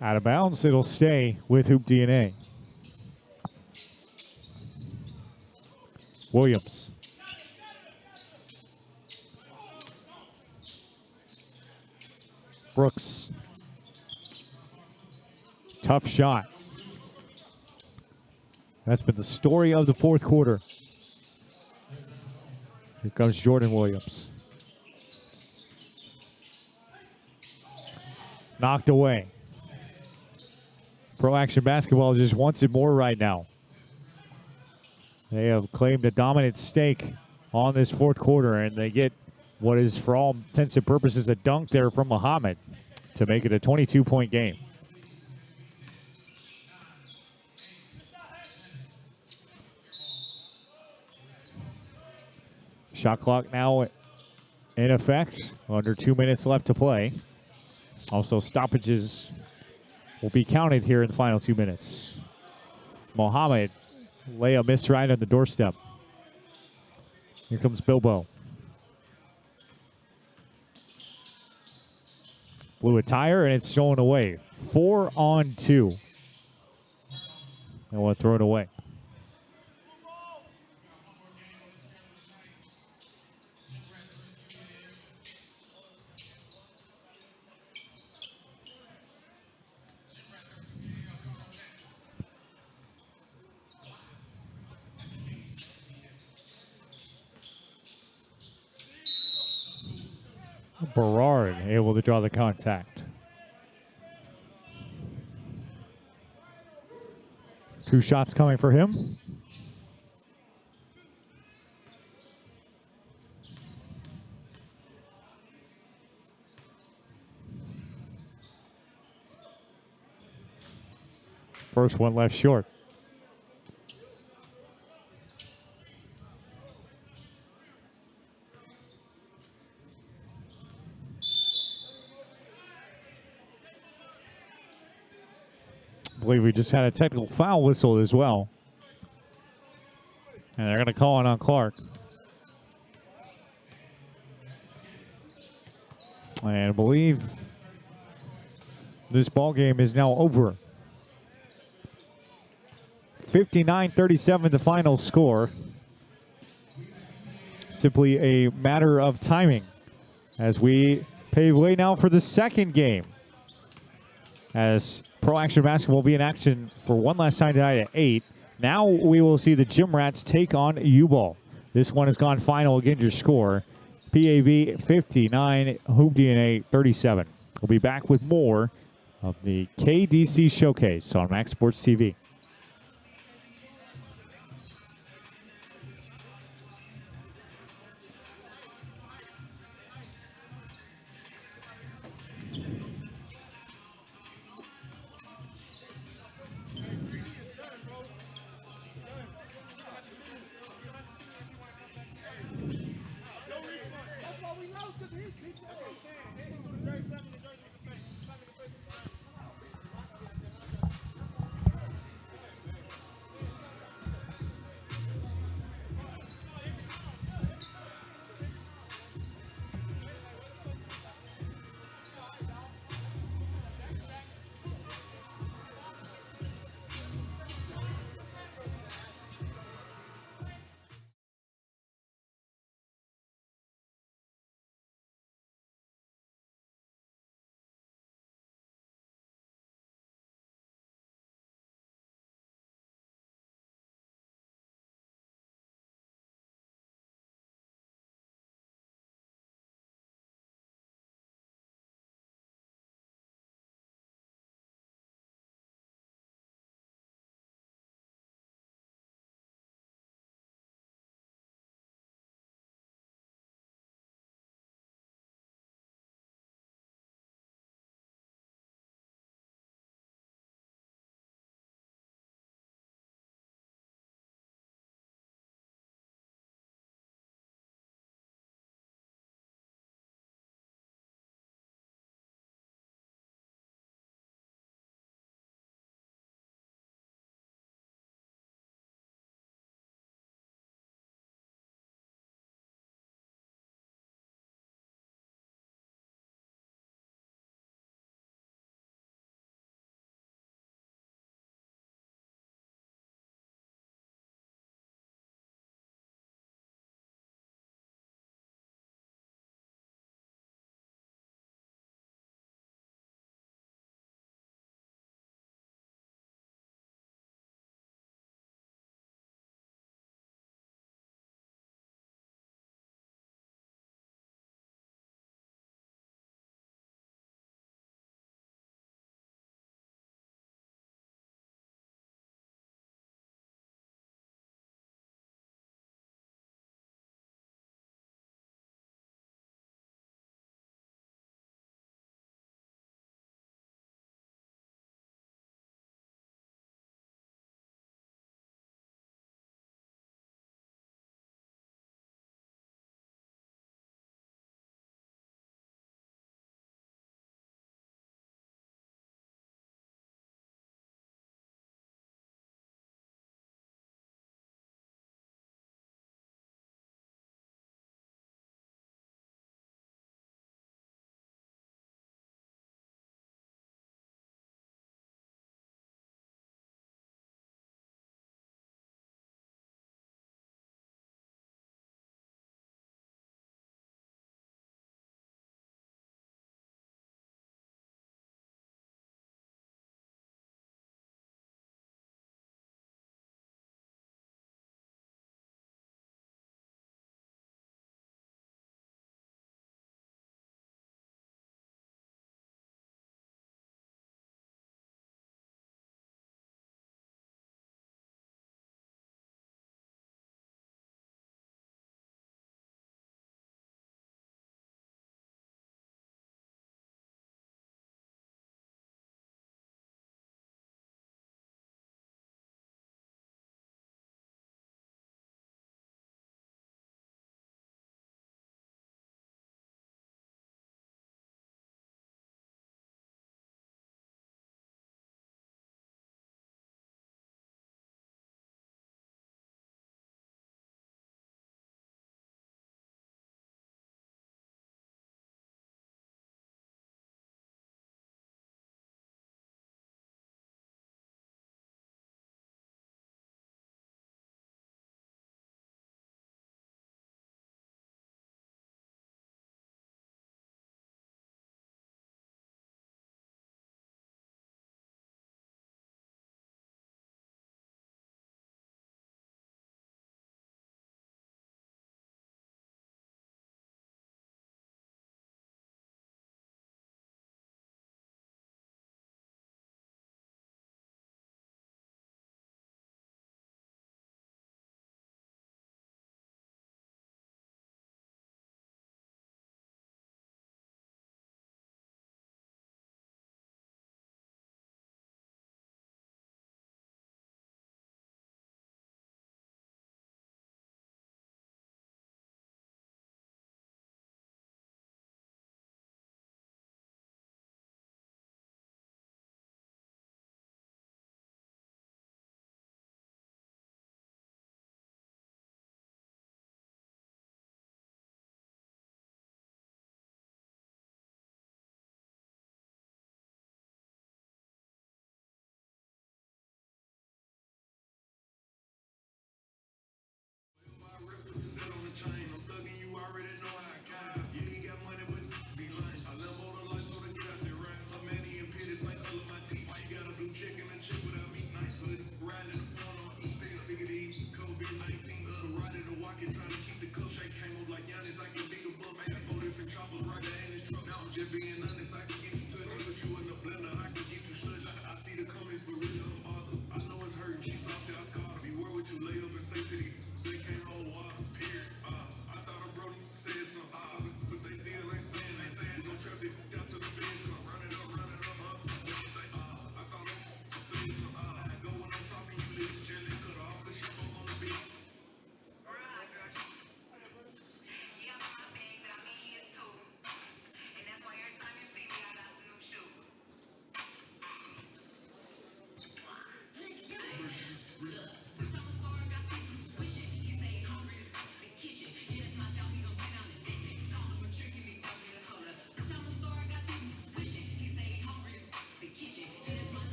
Out of bounds. It'll stay with Hoop DNA. Williams. Brooks. Tough shot. That's been the story of the fourth quarter. Here comes Jordan Williams. Knocked away. Pro Action Basketball just wants it more right now. They have claimed a dominant stake on this fourth quarter, and they get what is, for all intents and purposes, a dunk there from Muhammad to make it a 22-point game. Shot clock now in effect. Under 2 minutes left to play. Also, stoppages will be counted here in the final 2 minutes. Mohammed, layup missed right on the doorstep. Here comes Bilbo. Blew a tire, and it's stolen away. 4-on-2. And we'll throw it away. Berard able to draw the contact. 2 shots coming for him. First one left short. I believe we just had a technical foul whistle as well. And they're going to call it on Clark. And I believe this ball game is now over. 59-37 the final score. Simply a matter of timing as we pave way now for the second game. As Pro Action Basketball will be in action for one last time tonight at 8. Now we will see the Gym Rats take on U-Ball. This one has gone final. Again, your score, PAB 59, Hoop DNA 37. We'll be back with more of the KDC Showcase on Max Sports TV.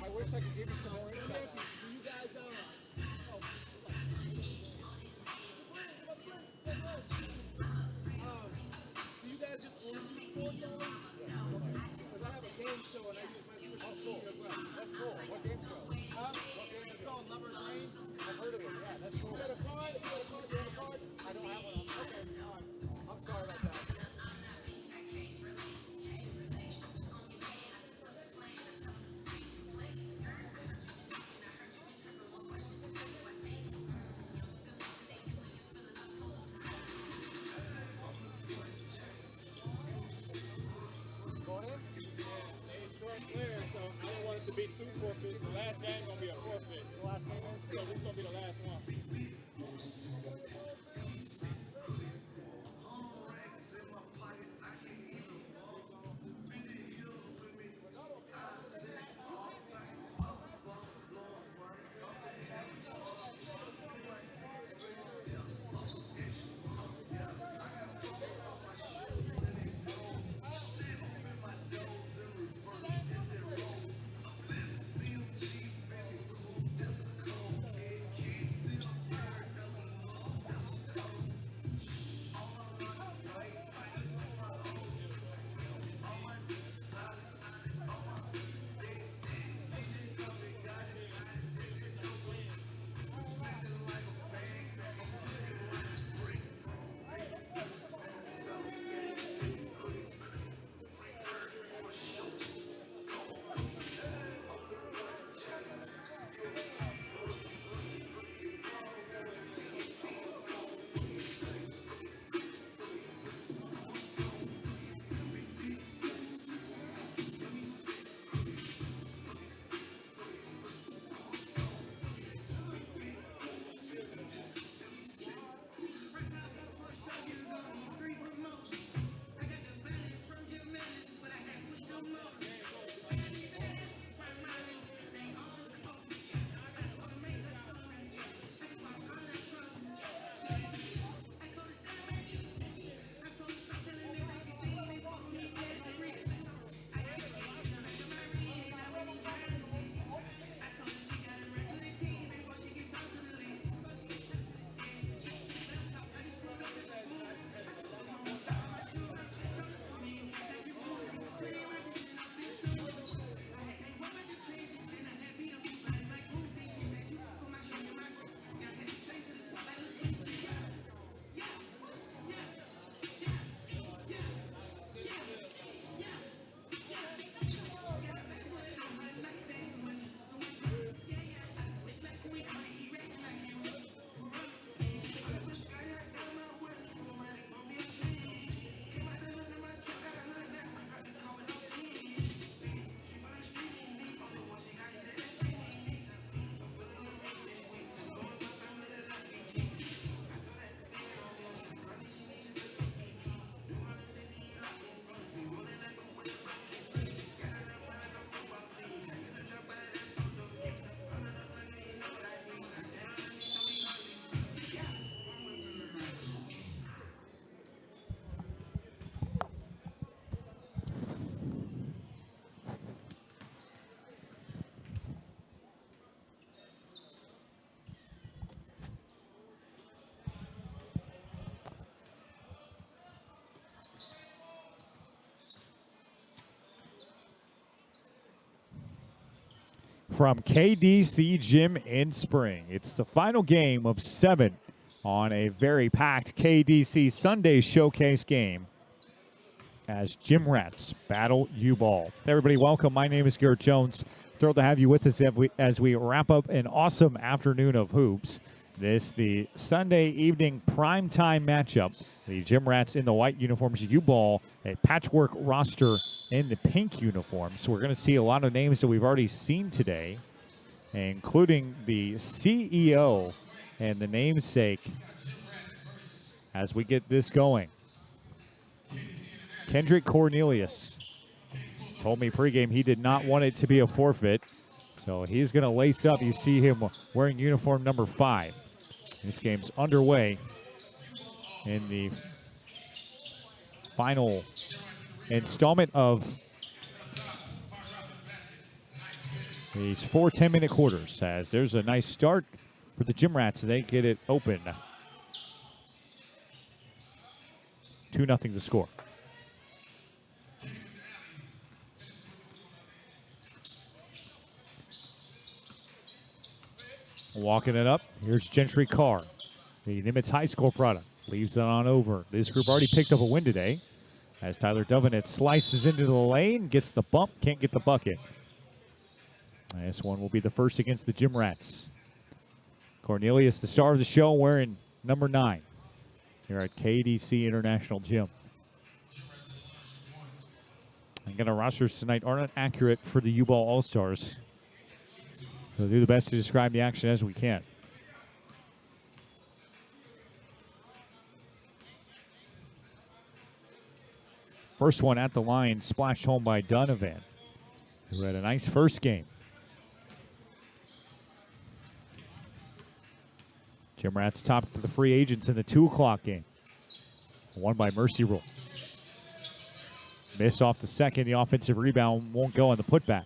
I wish I could give you some more insight. Do you guys just own two sports only? Because I have a game show and I use my Switch as well. That's cool. What game show? It's called Lover's Lane. I've heard of it. Yeah, that's cool. You got a card? You got a card? You have a card? I don't have one. Okay, all right. I'm sorry about that. Going in? It's short clear, so I don't want it to be two forfeits. The last game gonna be a forfeit. The last name is? So this is gonna be the last one. From KDC Gym in Spring. It's the final game of 7 on a very packed KDC Sunday showcase game as Gym Rats battle U-Ball. Everybody, welcome. My name is Garrett Jones. Thrilled to have you with us as we wrap up an awesome afternoon of hoops. This the Sunday evening primetime matchup. The Gym Rats in the white uniforms, U-Ball, a patchwork roster in the pink uniforms. So we're going to see a lot of names that we've already seen today, including the CEO and the namesake as we get this going. Kendrick Cornelius told me pregame he did not want it to be a forfeit. So he's going to lace up. You see him wearing uniform number 5. This game's underway in the final installment of these 4 10-minute quarters, as there's a nice start for the Gym Rats. They get it open. 2-0 to score. Walking it up, here's Gentry Carr, the Nimitz High School product. Leaves it on over. This group already picked up a win today, as Tyler Dovenet slices into the lane, gets the bump, can't get the bucket. This one will be the first against the Gym Rats. Cornelius, the star of the show, wearing number 9 here at KDC International Gym. Again, our rosters tonight aren't accurate for the U-Ball All-Stars. We'll do the best to describe the action as we can. First one at the line, splashed home by Donovan, who had a nice first game. Gym Rats top to the free agents in the 2 o'clock game. Won by Mercy Rule. Miss off the second. The offensive rebound won't go on the putback.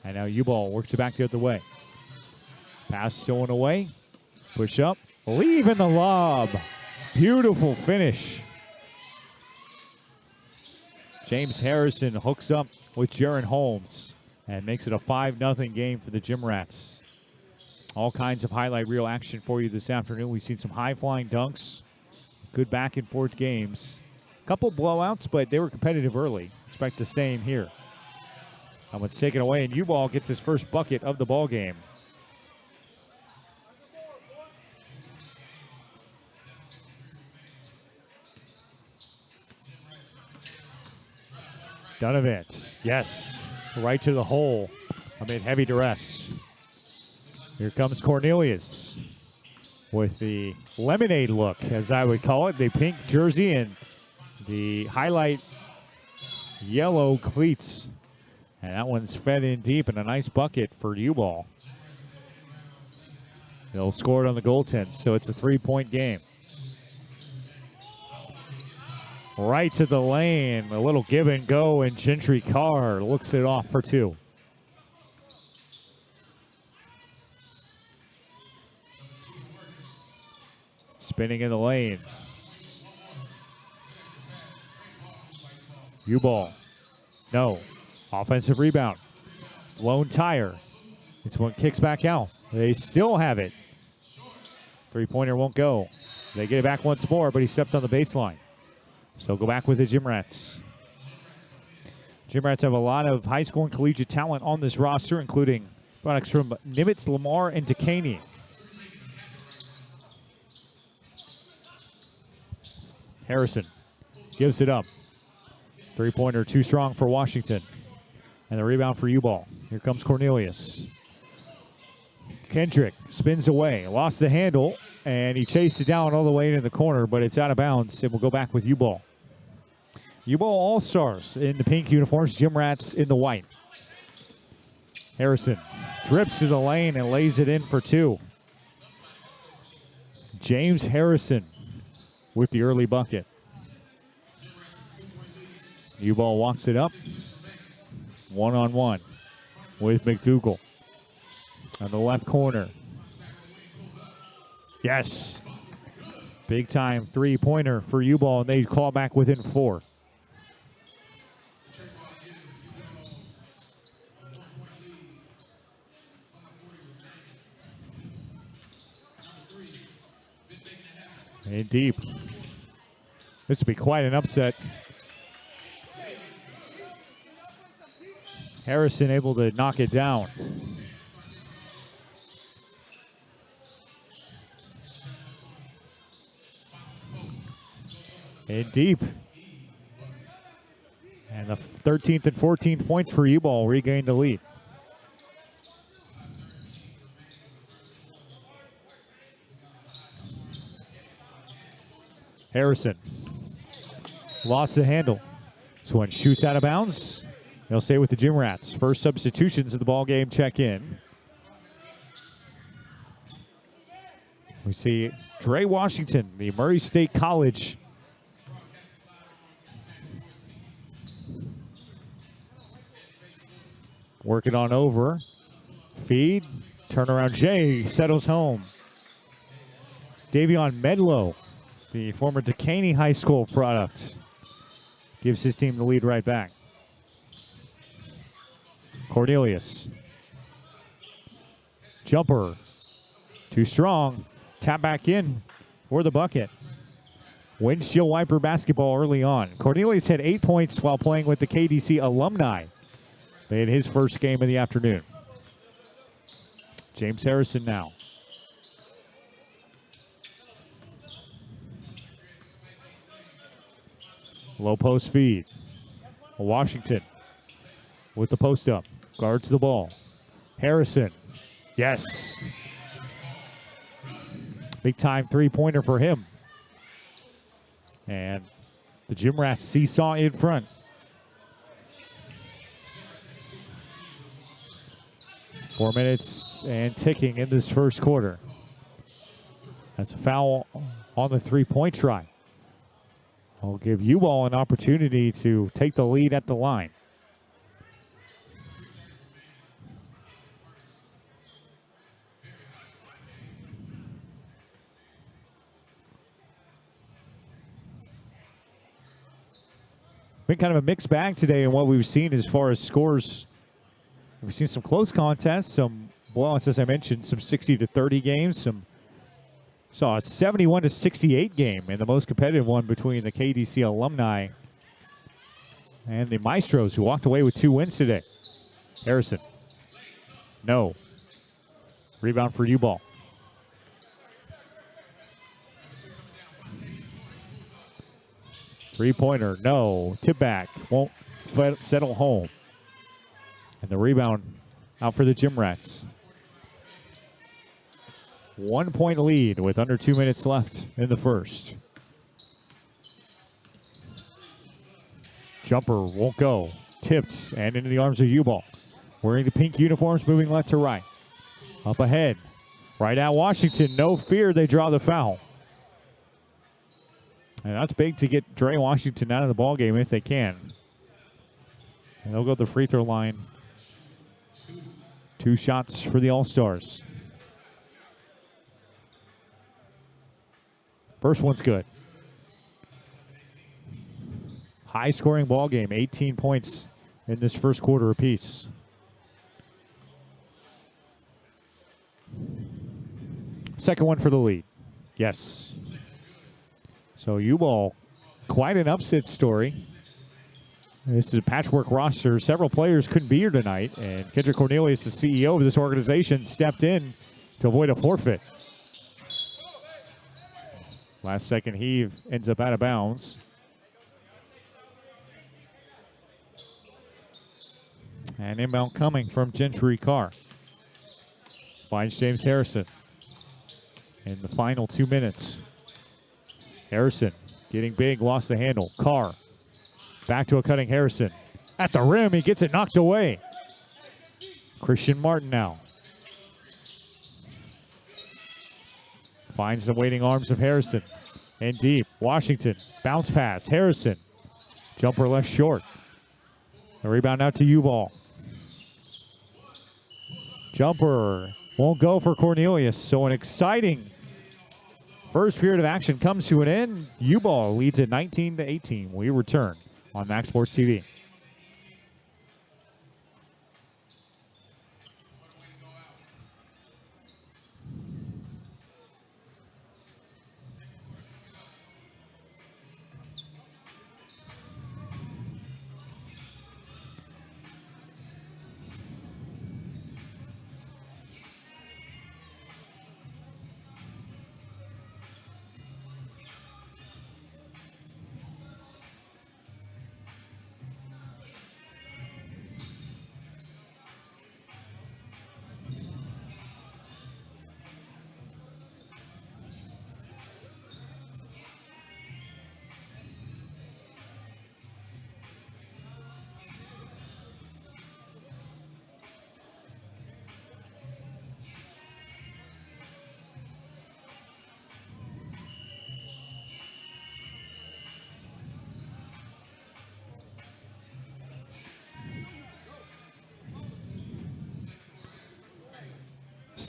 And now U-Ball works it back the other way. Pass stolen away. Push up. Leaving the lob. Beautiful finish. James Harrison hooks up with Jaron Holmes and makes it a 5-0 game for the Gym Rats. All kinds of highlight reel action for you this afternoon. We've seen some high-flying dunks, good back-and-forth games. A couple blowouts, but they were competitive early. Expect the same here. Someone's taken away, and U-Ball gets his first bucket of the ball game. Donovan, yes, right to the hole amid heavy duress. Here comes Cornelius with the lemonade look, as I would call it. The pink jersey and the highlight yellow cleats. And that one's fed in deep, and a nice bucket for U-Ball. They'll score it on the goaltend, so it's a 3-point game. Right to the lane, a little give and go, and Gentry Carr looks it off for 2. Spinning in the lane. U-Ball. No. Offensive rebound. Blown tire. This one kicks back out. They still have it. 3-pointer won't go. They get it back once more, but he stepped on the baseline. So go back with the Gym Rats. Gym Rats have a lot of high school and collegiate talent on this roster, including products from Nimitz, Lamar, and Decaney. Harrison gives it up. 3-pointer too strong for Washington. And the rebound for U-Ball. Here comes Cornelius. Kendrick spins away, lost the handle, and he chased it down all the way into the corner, but it's out of bounds, and we'll go back with U-Ball. U-Ball All-Stars in the pink uniforms, Gym Rats in the white. Harrison drips to the lane and lays it in for 2. James Harrison with the early bucket. U-Ball walks it up. 1-on-1 with McDougal. On the left corner. Yes. Big time 3-pointer for U-Ball, and they call back within 4. And deep. This would be quite an upset. Harrison able to knock it down. And deep. And the 13th and 14th points for U-Ball regained the lead. Harrison lost the handle. This one shoots out of bounds. They'll stay with the Gym Rats. First substitutions of the ball game check in. We see Dre Washington, the Murray State College Work it on over. Feed. Turnaround Jay settles home. Davion Medlow, the former Decaney High School product, gives his team the lead right back. Cornelius. Jumper. Too strong. Tap back in for the bucket. Windshield wiper basketball early on. Cornelius had 8 points while playing with the KDC alumni. They had his first game of the afternoon. James Harrison now. Low post feed. Washington with the post up. Guards the ball. Harrison. Yes. Big time three-pointer for him. And the Gym Rats seesaw in front. Four minutes and ticking in this first quarter. That's a foul on the three-point try. I'll give U-Ball an opportunity to take the lead at the line. Been kind of a mixed bag today in what we've seen as far as scores. We've seen some close contests, some blowouts, as I mentioned, some 60-30 games, saw a 71-68 game in the most competitive one between the KDC alumni and the Maestros, who walked away with 2 wins today. Harrison. No. Rebound for U-Ball. Three-pointer, no. Tip back, won't settle home. And the rebound out for the Gym Rats. 1 point lead with under 2 minutes left in the first. Jumper won't go. Tipped and into the arms of U-Ball. Wearing the pink uniforms, moving left to right. Up ahead. Right at Washington. No fear, they draw the foul. And that's big to get Dre Washington out of the ballgame if they can. And they'll go to the free throw line. 2 shots for the All-Stars. First one's good. High-scoring ball game, 18 points in this first quarter apiece. Second one for the lead. Yes. So U-Ball, quite an upset story. This is a patchwork roster. Several players couldn't be here tonight, and Kendrick Cornelius, the CEO of this organization, stepped in to avoid a forfeit. Last second heave ends up out of bounds. And inbound coming from Gentry Carr. Finds James Harrison in the final 2 minutes. Harrison getting big, lost the handle. Carr back to a cutting Harrison. At the rim, he gets it knocked away. Christian Martin now. Finds the waiting arms of Harrison. And deep, Washington. Bounce pass, Harrison. Jumper left short. The rebound out to U-Ball. Jumper won't go for Cornelius. So an exciting first period of action comes to an end. U-Ball leads at 19-18. We return on Max Sports TV.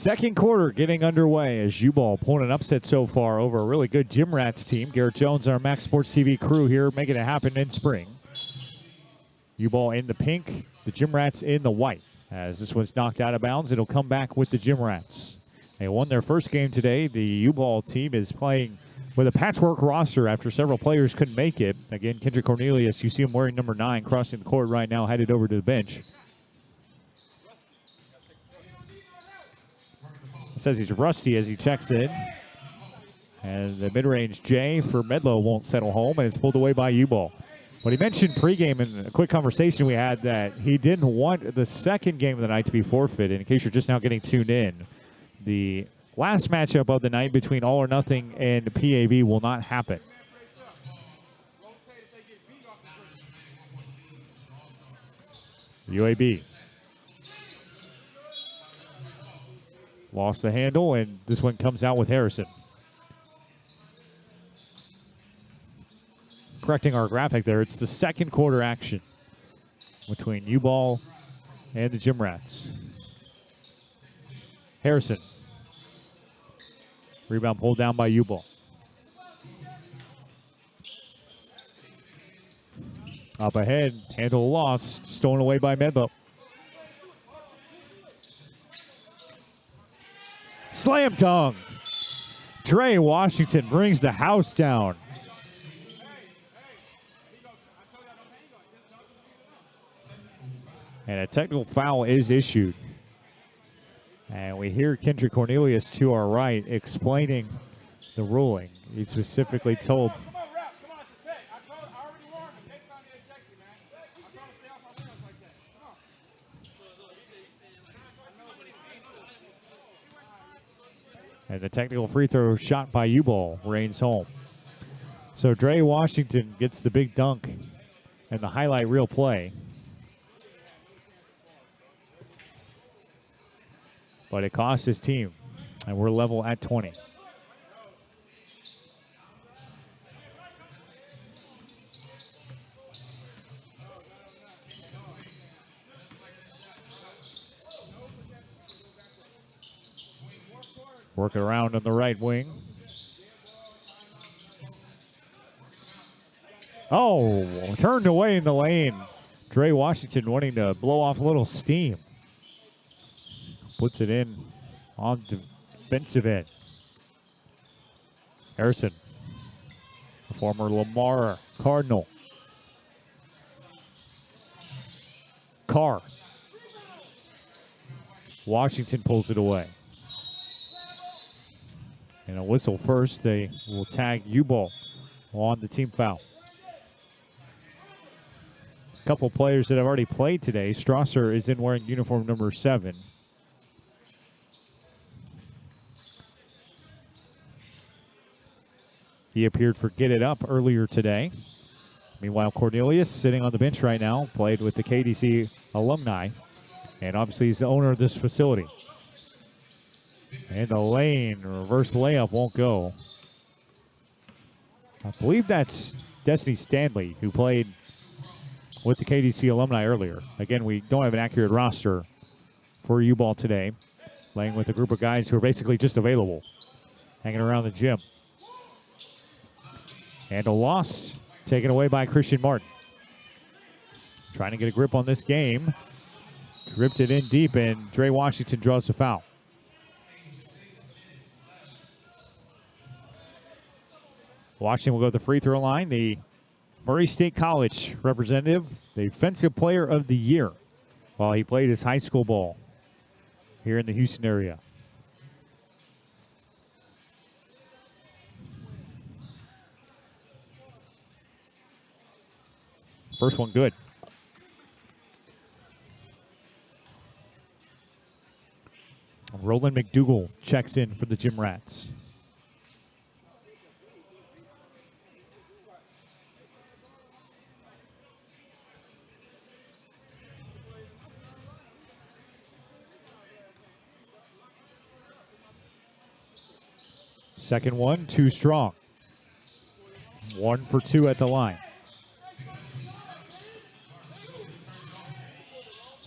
Second quarter getting underway as U-Ball pulling an upset so far over a really good Gym Rats team. Garrett Jones, our Max Sports TV crew here, making it happen in spring. U-Ball in the pink, the Gym Rats in the white. As this one's knocked out of bounds, it'll come back with the Gym Rats. They won their first game today. The U-Ball team is playing with a patchwork roster after several players couldn't make it. Again, Kendrick Cornelius, you see him wearing number 9, crossing the court right now, headed over to the bench. Says he's rusty as he checks in. And the mid-range J for Medlow won't settle home, and it's pulled away by U-Ball. But he mentioned pregame in a quick conversation we had that he didn't want the second game of the night to be forfeited. In case you're just now getting tuned in, the last matchup of the night between All or Nothing and PAB will not happen. UAB lost the handle, and this one comes out with Harrison. Correcting our graphic there, it's the second quarter action between U-Ball and the Gym Rats. Harrison. Rebound pulled down by U-Ball. Up ahead, handle lost, stolen away by Medlow. Slam dunk. Dre Washington brings the house down. And a technical foul is issued. And we hear Kendrick Cornelius to our right explaining the ruling. He specifically told Come on, ref. Come on, it's a tech. I already warned him. Next time they eject you, man. I'm trying to stay off our wheels like that. Come on. and the technical free throw shot by U-Ball reigns home. So Dre Washington gets the big dunk and the highlight reel play. But it cost his team, and we're level at 20. Working around on the right wing. Oh, turned away in the lane. Dre Washington wanting to blow off a little steam. Puts it in on defensive end. Harrison, the former Lamar Cardinal. Carr. Washington pulls it away. And a whistle first. They will tag U-Ball on the team foul. A couple players that have already played today. Strasser is in wearing uniform number 7. He appeared for Get It Up earlier today. Meanwhile, Cornelius, sitting on the bench right now, played with the KDC alumni. And obviously he's the owner of this facility. And the lane, reverse layup won't go. I believe that's Destiny Stanley, who played with the KDC alumni earlier. Again, we don't have an accurate roster for U-Ball today. Playing with a group of guys who are basically just available, hanging around the gym. And a loss taken away by Christian Martin. Trying to get a grip on this game. Ripped it in deep, and Dre Washington draws the foul. Washington will go to the free throw line. The Murray State College representative, the Defensive Player of the Year, while he played his high school ball here in the Houston area. First one good. Roland McDougal checks in for the Gym Rats. Second one, too strong. 1 for 2 at the line.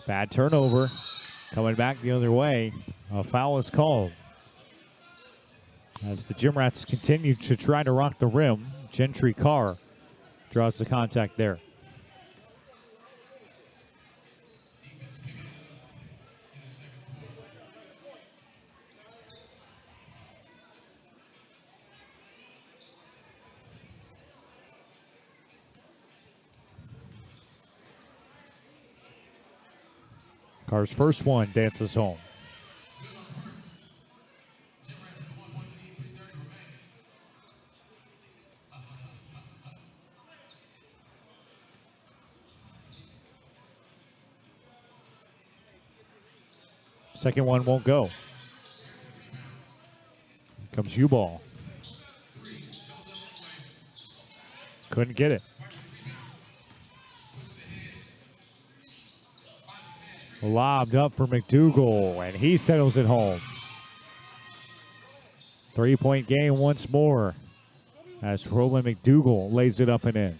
Bad turnover. Coming back the other way. A foul is called. As the Gym Rats continue to try to rock the rim, Gentry Carr draws the contact there. Carr's first one dances home. Second one won't go. Here comes U-Ball. Couldn't get it. Lobbed up for McDougal, and he settles it home. 3-point game once more as Roland McDougal lays it up and in.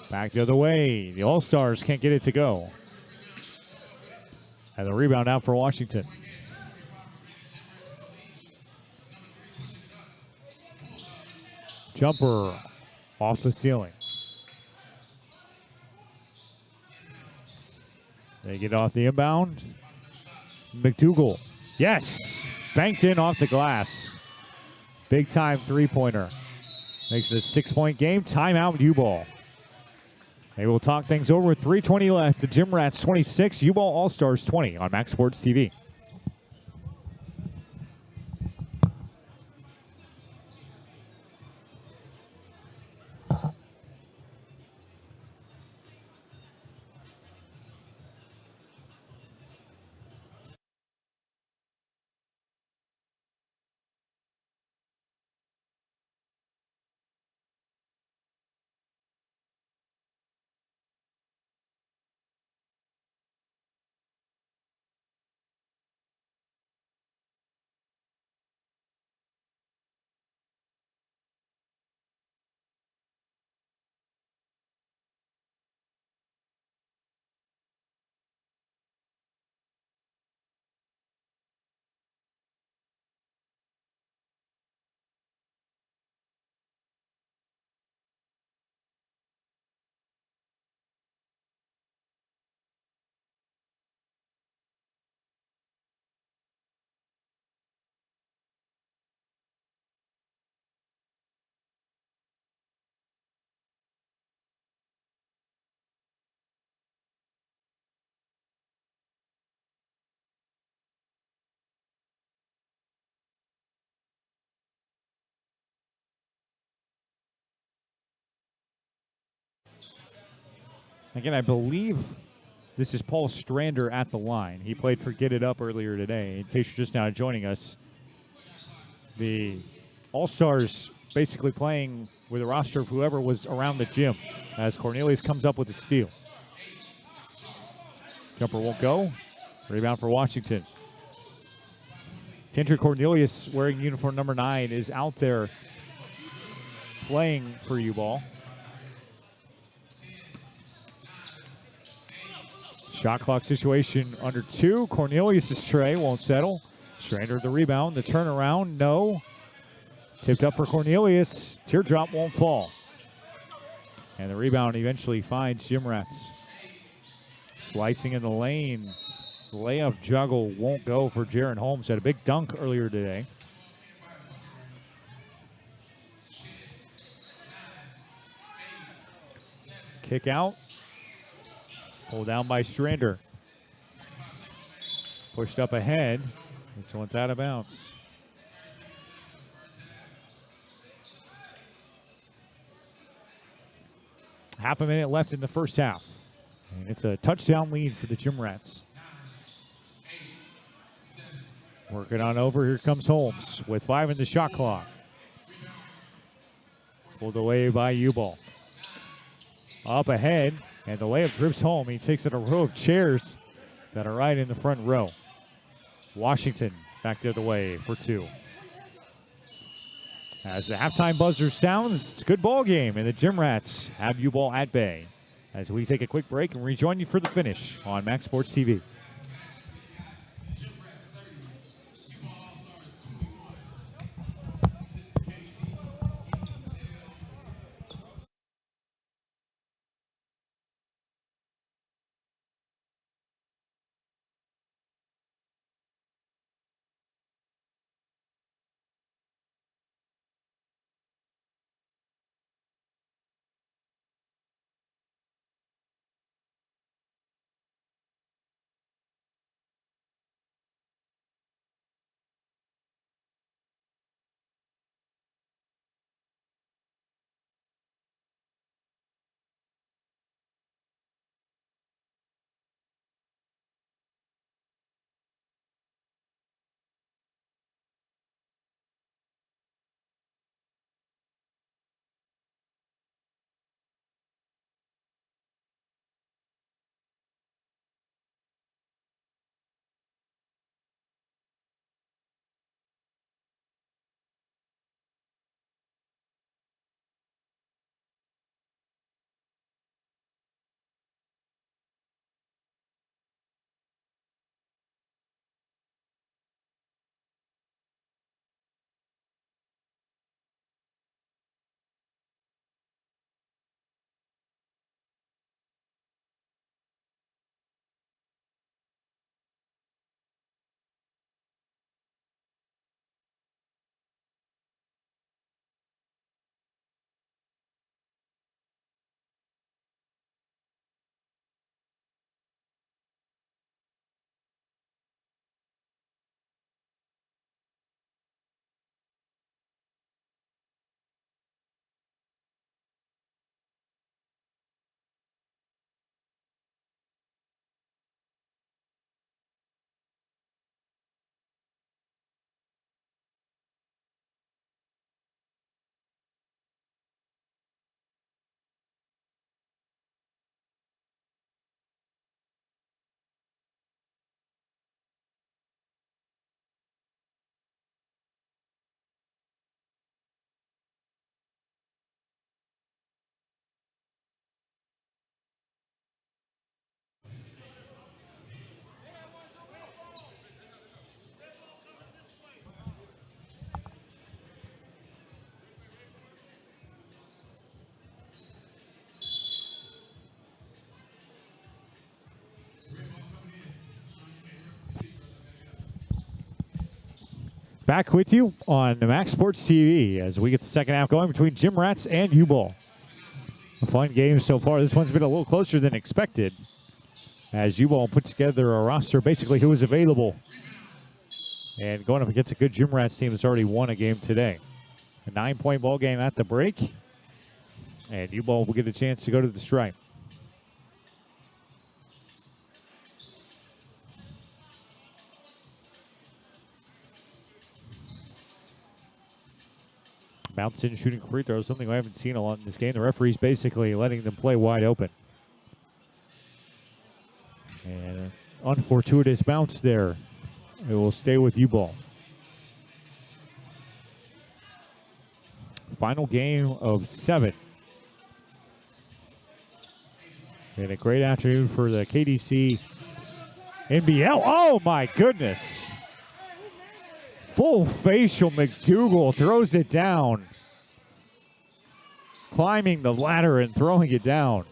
Back the other way. The All-Stars can't get it to go. And the rebound out for Washington. Jumper off the ceiling. They get off the inbound. McDougal. Yes! Banked in off the glass. Big time three-pointer. Makes it a 6-point game. Timeout, U-Ball. They will talk things over with 3:20 left. The Gym Rats 26, U-Ball All-Stars 20 on Max Sports TV. Again, I believe this is Paul Strander at the line. He played for Get It Up earlier today. In case you're just now joining us, the All-Stars basically playing with a roster of whoever was around the gym as Cornelius comes up with a steal. Jumper won't go. Rebound for Washington. Kendrick Cornelius, wearing uniform number 9, is out there playing for U-Ball. Shot clock situation under 2. Cornelius' tray won't settle. Strander the rebound. The turnaround, no. Tipped up for Cornelius. Teardrop won't fall. And the rebound eventually finds Gym Rats. Slicing in the lane. Layup juggle won't go for Jaron Holmes. Had a big dunk earlier today. Kick out. Pulled down by Strander. Pushed up ahead. This one's out of bounds. Half a minute left in the first half. And it's a touchdown lead for the Gym Rats. Working on over. Here comes Holmes with 5 in the shot clock. Pulled away by U-Ball. Up ahead. And the layup drips home. He takes it a row of chairs that are right in the front row. Washington back the other way for 2. As the halftime buzzer sounds, it's a good ball game, and the Gym Rats have U-Ball at bay as we take a quick break and rejoin you for the finish on Max Sports TV. Back with you on Max Sports TV as we get the second half going between Gym Rats and U-Ball. A fun game so far. This one's been a little closer than expected as U-Ball put together a roster basically who was available and going up against a good Gym Rats team that's already won a game today. A 9-point ball game at the break, and U-Ball will get a chance to go to the stripe. Bouncing, shooting free throws, something we haven't seen a lot in this game. The referee's basically letting them play wide open. And an unfortuitous bounce there. It will stay with U-Ball. Final game of 7. And a great afternoon for the KDC NBL. Oh my goodness. Full facial McDougal throws it down. Climbing the ladder and throwing it down.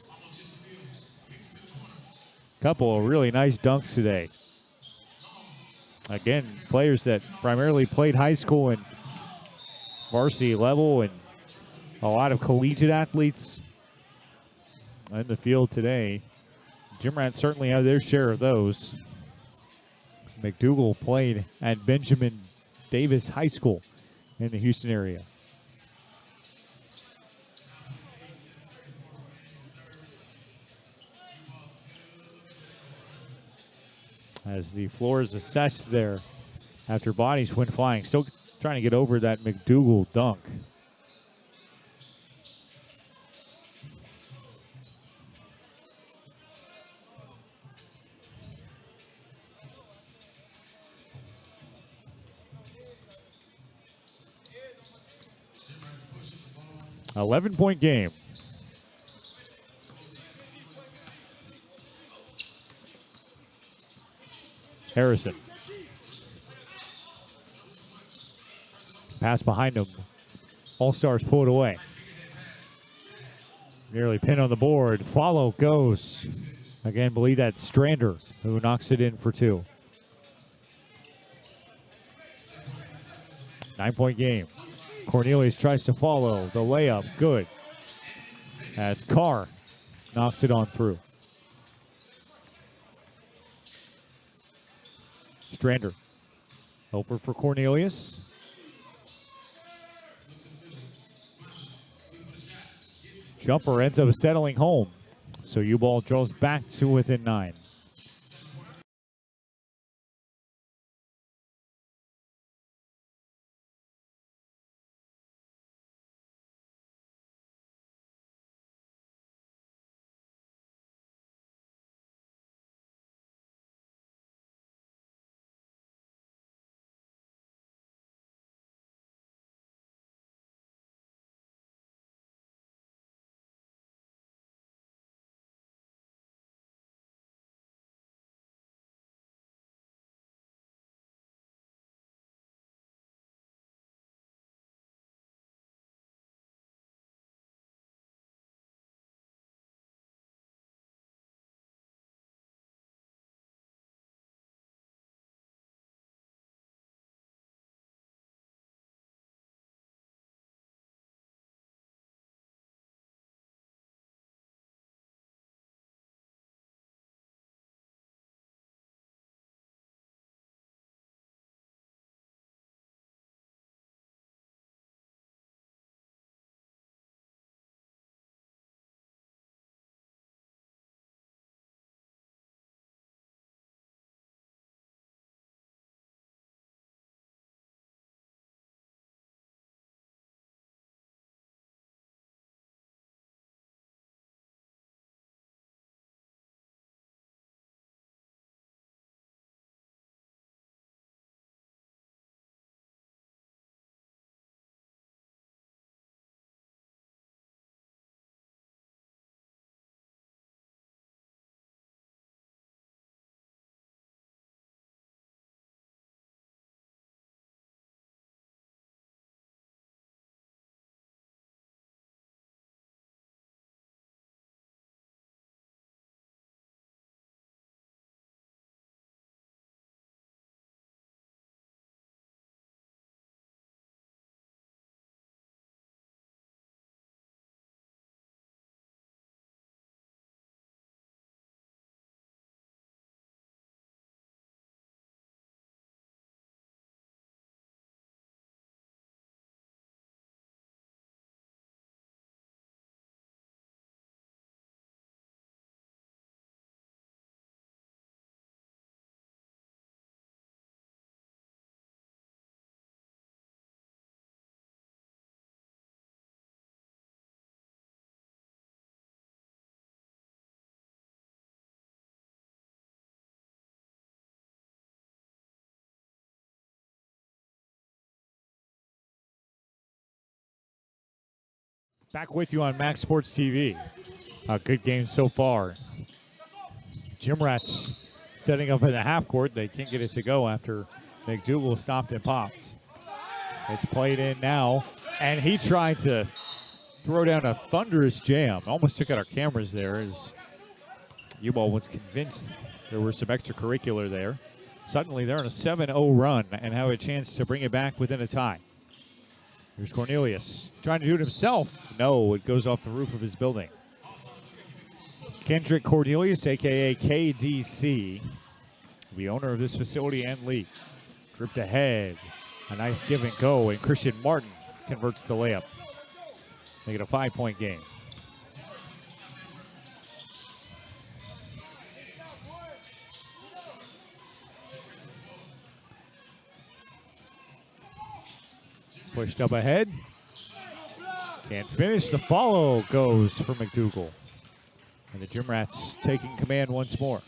Couple of really nice dunks today. Again, players that primarily played high school and varsity level, and a lot of collegiate athletes in the field today. Gym Rats certainly have their share of those. McDougal played at Benjamin Davis High School in the Houston area. As the floor is assessed there after bodies went flying. Still trying to get over that McDougal dunk. An 11-point game. Harrison. Pass behind him. All-Stars pull it away. Nearly pin on the board. Follow goes. Again, believe that's Strander who knocks it in for 2. 9-point game. Cornelius tries to follow. The layup, good. As Carr knocks it on through. Strander. Open for Cornelius. Jumper ends up settling home. So U-Ball draws back to within 9. Back with you on Max Sports TV. A good game so far. Gym Rats setting up in the half court. They can't get it to go after McDougal stopped and popped. It's played in now, and he tried to throw down a thunderous jam. Almost took out our cameras there as U-Ball was convinced there were some extracurricular there. Suddenly they're on a 7-0 run and have a chance to bring it back within a tie. Here's Cornelius trying to do it himself. No, it goes off the roof of his building. Kendrick Cornelius, a.k.a. KDC, the owner of this facility and league. Dripped ahead. A nice give and go, and Christian Martin converts the layup. Make it a 5-point game. Pushed up ahead. Can't finish. The follow goes for McDougal. And the Gym Rats taking command once more.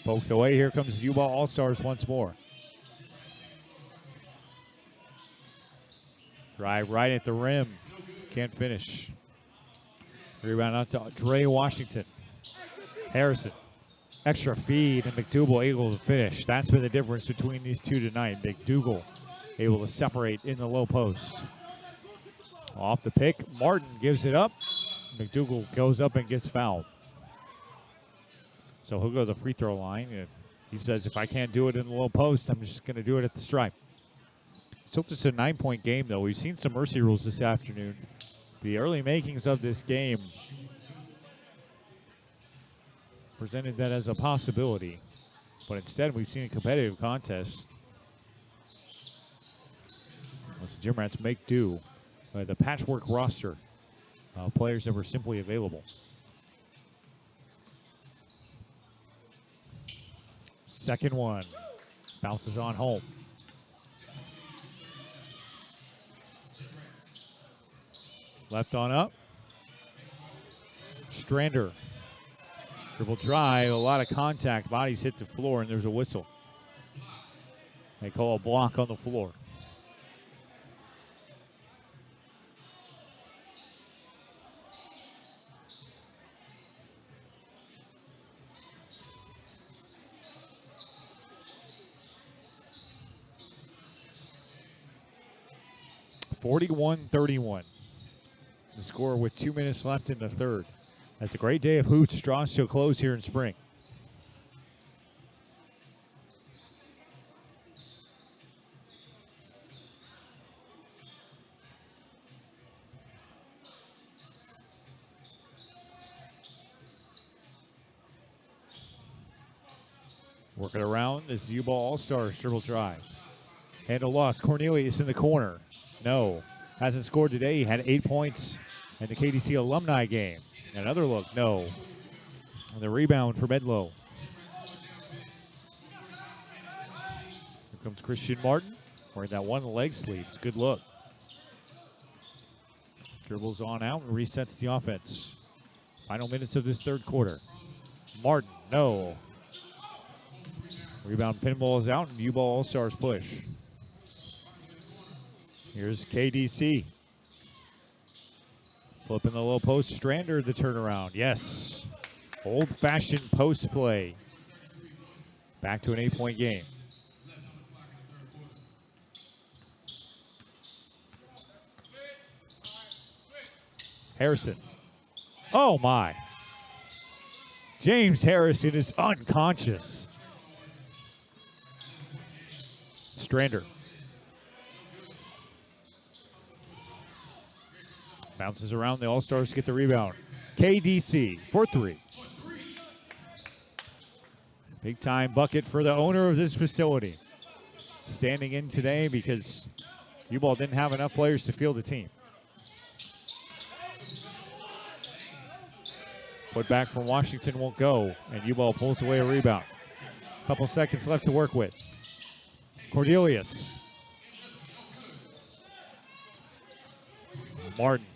Poked away. Here comes U-Ball All-Stars once more. Drive right at the rim. Can't finish. Rebound out to Dre Washington. Harrison. Extra feed, and McDougal able to finish. That's been the difference between these two tonight. McDougal able to separate in the low post. Off the pick, Martin gives it up. McDougal goes up and gets fouled. So he'll go to the free throw line. And he says, if I can't do it in the low post, I'm just going to do it at the stripe. Still just a 9-point game, though. We've seen some mercy rules this afternoon. The early makings of this game presented that as a possibility. But instead, we've seen a competitive contest. Let's the Gym Rats make do by the patchwork roster of players that were simply available. Second one. Bounces on home. Left on up. Strander. Dribble drive, a lot of contact. Bodies hit the floor, and there's a whistle. They call a block on the floor. (41-31). The score with 2 minutes left in the third. That's a great day of hoops draws to a close here in spring. Working around as the U-Ball All-Stars dribble drive. Handle lost. Cornelius in the corner. No. Hasn't scored today. He had 8 points in the KDC alumni game. Another look. No. And the rebound for Medlow. Here comes Christian Martin. Wearing that one leg sleeve. It's a good look. Dribbles on out and resets the offense. Final minutes of this third quarter. Martin. No. Rebound pinball is out and U-Ball All-Stars push. Here's KDC. Flipping the low post. Strander the turnaround. Yes. Old-fashioned post play. Back to an 8-point game. Harrison. Oh, my. James Harrison is unconscious. Strander. Bounces around. The All-Stars get the rebound. KDC for three. Big time bucket for the owner of this facility. Standing in today because U-Ball didn't have enough players to field the team. Put back from Washington won't go, and U-Ball pulls away a rebound. Couple seconds left to work with. Cornelius. Martin.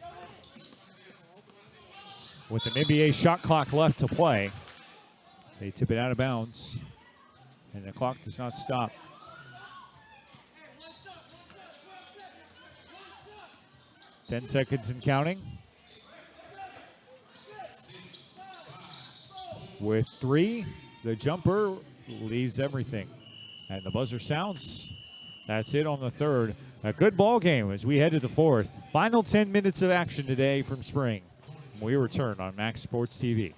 With an NBA shot clock left to play, they tip it out of bounds, and the clock does not stop. Ten seconds and counting. With three, the jumper leaves everything. And the buzzer sounds. That's it on the third. A good ball game as we head to the fourth. Final 10 minutes of action today from spring. We return on Max Sports TV.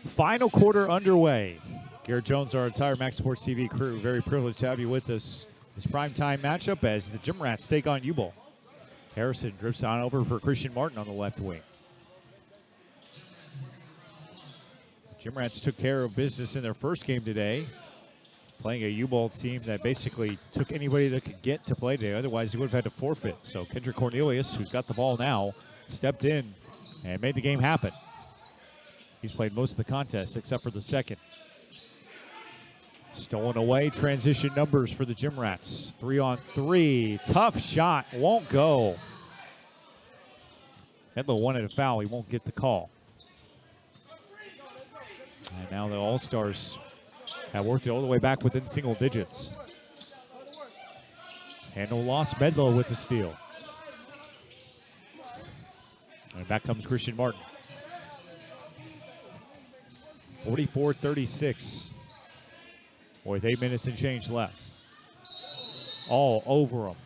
Final quarter underway. Garrett Jones, our entire Max Sports TV crew, very privileged to have you with us. This primetime matchup as the Gym Rats take on U-Ball. Harrison drifts on over for Christian Martin on the left wing. Gym Rats took care of business in their first game today, playing a U-Ball team that basically took anybody that could get to play today. Otherwise, he would have had to forfeit. So Kendrick Cornelius, who's got the ball now, stepped in and made the game happen. He's played most of the contest except for the second. Stolen away, transition numbers for the Gym Rats. 3-on-3, tough shot, won't go. Edlow wanted a foul, he won't get the call. And now the All-Stars have worked it all the way back within single digits. And no loss, Medlow with the steal. And back comes Christian Martin. 44-36. With 8 minutes and change left. All over him.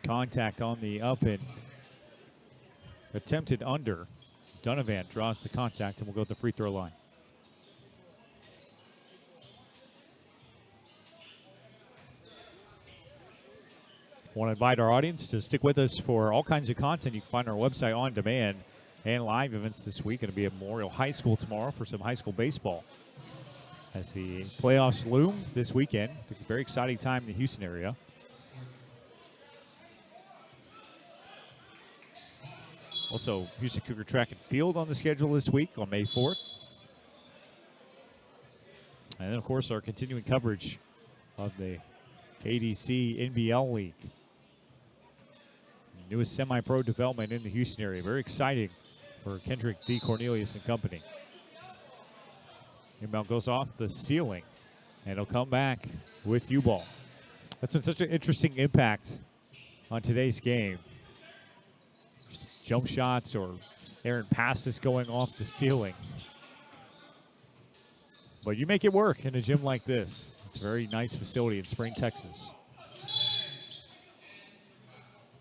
Contact on the up and attempted under. Donovan draws the contact and will go to the free throw line. Want to invite our audience to stick with us for all kinds of content. You can find our website on demand and live events this week. Going to be at Memorial High School tomorrow for some high school baseball. As the playoffs loom this weekend. It's a very exciting time in the Houston area. Also, Houston Cougar Track and Field on the schedule this week on May 4th. And then, of course, our continuing coverage of the KDC NBL League. Newest semi-pro development in the Houston area. Very exciting for Kendrick D. Cornelius and company. Inbound goes off the ceiling, and it'll come back with U-Ball. That's been such an interesting impact on today's game. Just jump shots or errant passes going off the ceiling. But you make it work in a gym like this. It's a very nice facility in Spring, Texas.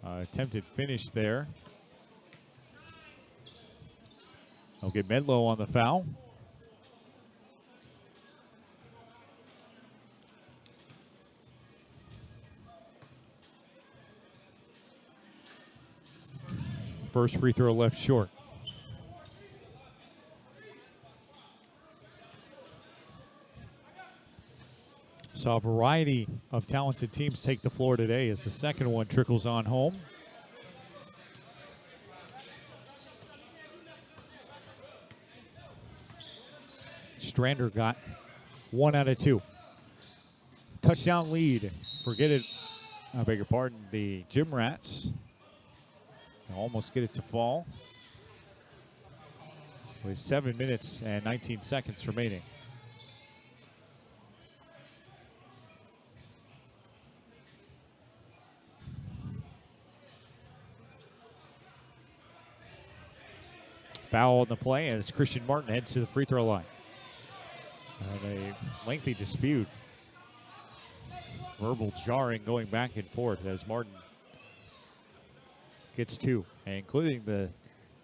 Attempted finish there. I'll get Medlow on the foul. First free throw left short. Saw a variety of talented teams take the floor today as the second one trickles on home. Strander got 1 out of 2. Touchdown lead. Forget it. I beg your pardon. The Gym Rats almost get it to fall with 7 minutes and 19 seconds remaining. Foul on the play as Christian Martin heads to the free throw line. And a lengthy dispute. Verbal jarring going back and forth as Martin gets 2, including the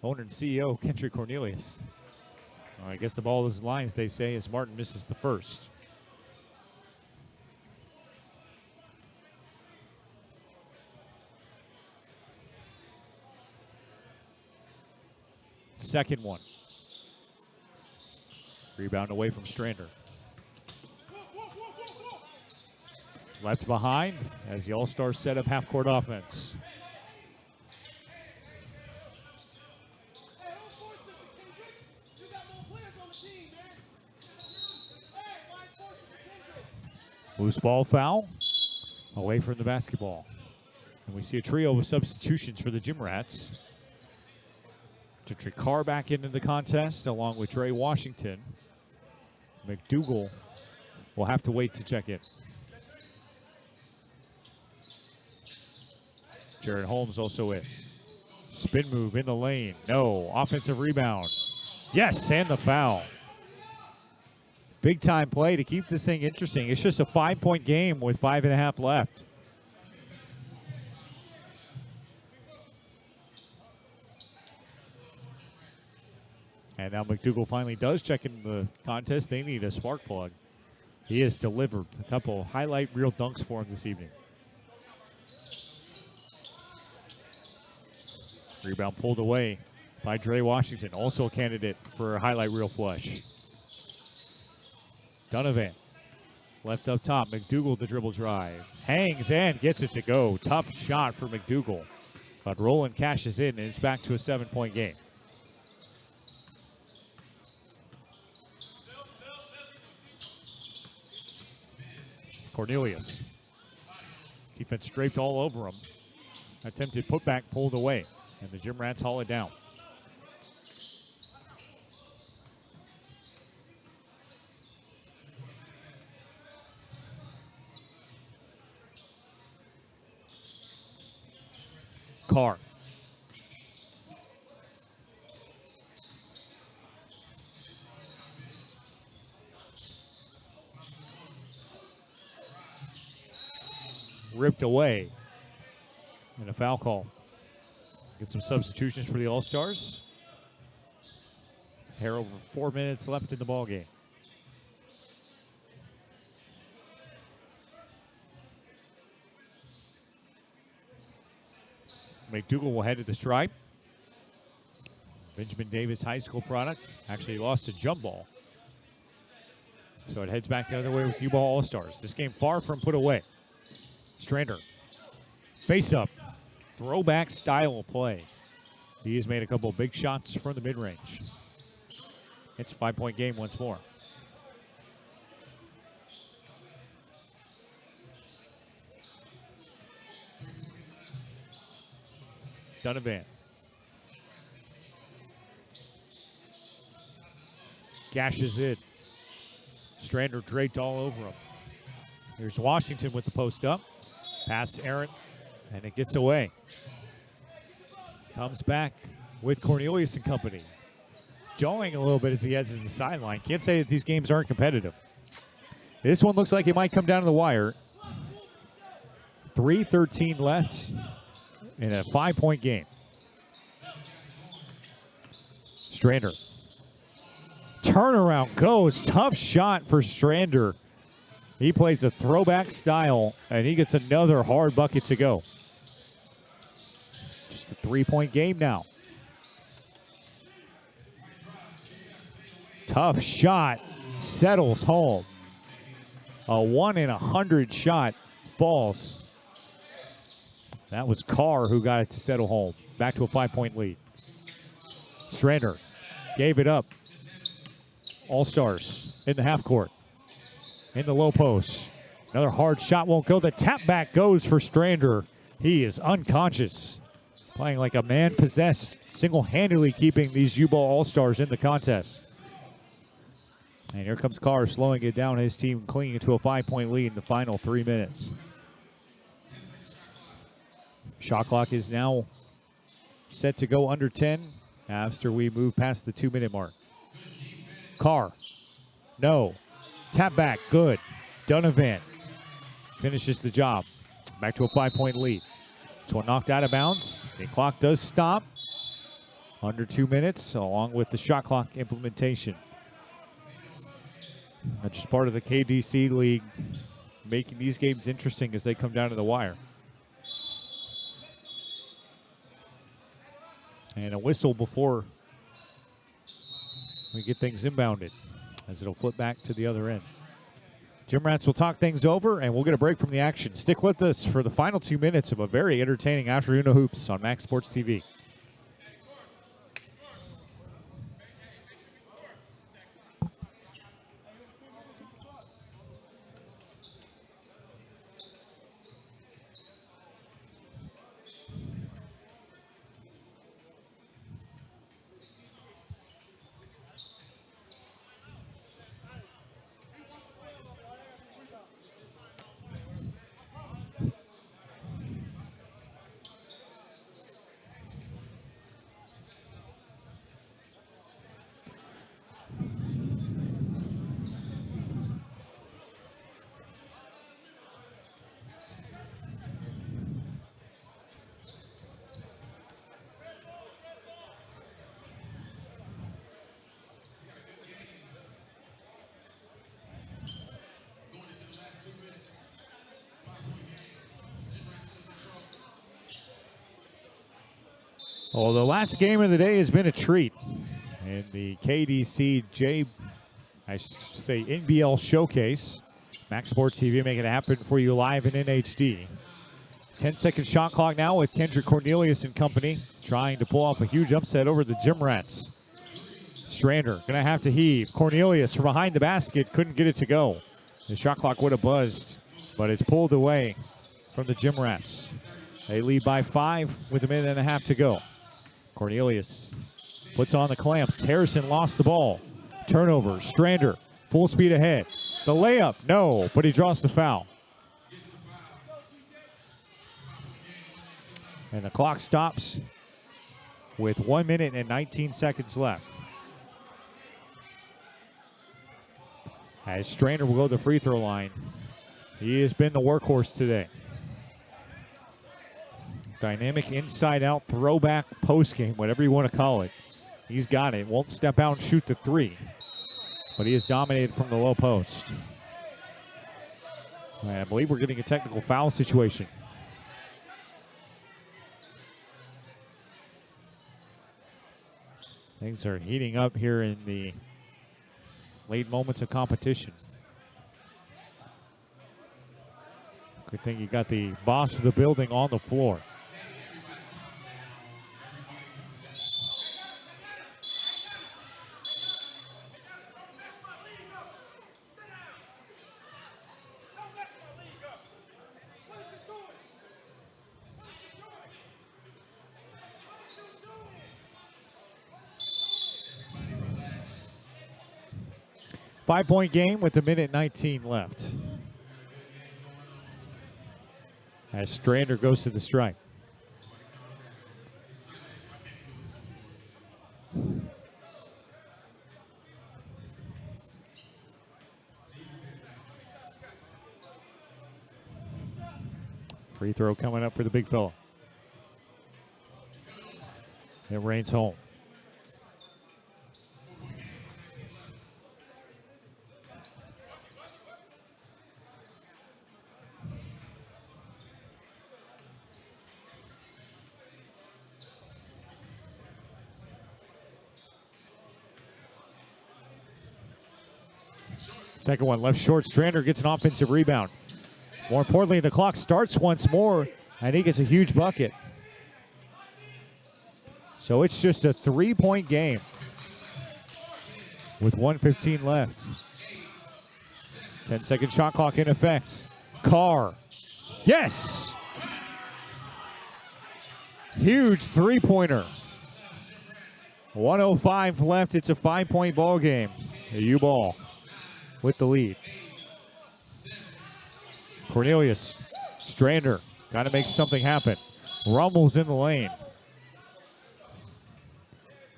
owner and CEO, Kendrick Cornelius. I guess the ball is lines, they say, as Martin misses the first. Second one. Rebound away from Strander. Left behind as the All-Stars set up half-court offense. Loose ball foul away from the basketball. And we see a trio of substitutions for the Gym Rats. Gentry Carr back into the contest along with Dre Washington. McDougal will have to wait to check in. Jared Holmes also in. Spin move in the lane. No. Offensive rebound. Yes, and the foul. Big time play to keep this thing interesting. It's just a 5-point game with 5.5 left. And And now McDougal finally does check in the contest. They need a spark plug. He has delivered a couple highlight reel dunks for him this evening. Rebound pulled away by Dre Washington, also a candidate for a highlight reel flush. Donovan, left up top. McDougal the dribble drive. Hangs and gets it to go. Tough shot for McDougal. But Roland cashes in, and it's back to a 7-point game. Cornelius. Defense draped all over him. Attempted putback pulled away, and the Gym Rats haul it down. Carr. Ripped away. And a foul call. Get some substitutions for the All-Stars. Here over 4 minutes left in the ball game. McDougal will head to the stripe. Benjamin Davis High School product. Actually lost a jump ball. So it heads back the other way with U-Ball All-Stars. This game far from put away. Strander. Face up. Throwback style of play. He has made a couple of big shots from the mid-range. It's a 5-point game once more. Donovan. Gashes it. Strander draped all over him. Here's Washington with the post up. Pass errant, and it gets away. Comes back with Cornelius and company. Jawing a little bit as he heads to the sideline. Can't say that these games aren't competitive. This one looks like it might come down to the wire. 3:13 left in a 5-point game. Strander. Turnaround goes. Tough shot for Strander. He plays a throwback style, and he gets another hard bucket to go. Just a 3-point game now. Tough shot. Settles home. A 1 in 100 shot falls. That was Carr who got it to settle home. Back to a 5-point lead. Strander gave it up. All-Stars in the half court. In the low post. Another hard shot won't go. The tap back goes for Strander. He is unconscious. Playing like a man possessed. Single-handedly keeping these U-Ball All-Stars in the contest. And here comes Carr slowing it down. His team clinging to a 5-point lead in the final 3 minutes. Shot clock is now set to go under 10 after we move past the 2-minute mark. Carr. No. Tap back. Good. Donovan finishes the job. Back to a 5-point lead. This one knocked out of bounds. The clock does stop. Under 2 minutes, along with the shot clock implementation. That's just part of the KDC League, making these games interesting as they come down to the wire. And a whistle before we get things inbounded, as it'll flip back to the other end. Gym Rats will talk things over, and we'll get a break from the action. Stick with us for the final 2 minutes of a very entertaining afternoon of hoops on Max Sports TV. Well, the last game of the day has been a treat. In the KDC NBL Showcase. Max Sports TV making it happen for you live and in HD. 10-second shot clock now with Kendrick Cornelius and company trying to pull off a huge upset over the Gym Rats. Strander gonna have to heave. Cornelius from behind the basket couldn't get it to go. The shot clock would have buzzed, but it's pulled away from the Gym Rats. They lead by 5 with a minute and a half to go. Cornelius puts on the clamps. Harrison lost the ball. Turnover. Strander full speed ahead. The layup, no, but he draws the foul. And the clock stops with 1 minute and 19 seconds left. As Strander will go to the free throw line. He has been the workhorse today. Dynamic inside-out throwback post game, whatever you want to call it. He's got it. Won't step out and shoot the three, but he is dominated from the low post. And I believe we're getting a technical foul situation. Things are heating up here in the late moments of competition. Good thing you got the boss of the building on the floor. Five-point game with a minute 19 left. As Strander goes to the strike. Free throw coming up for the big fella. It rains home. Second one left short. Strander gets an offensive rebound. More importantly, the clock starts once more, and he gets a huge bucket. So it's just a 3-point game with 1:15 left. 10-second shot clock in effect. Carr. Yes! Huge three-pointer. 1:05 left. It's a 5-point ball game. The U-Ball with the lead. Cornelius, Strander, got to make something happen. Rumbles in the lane.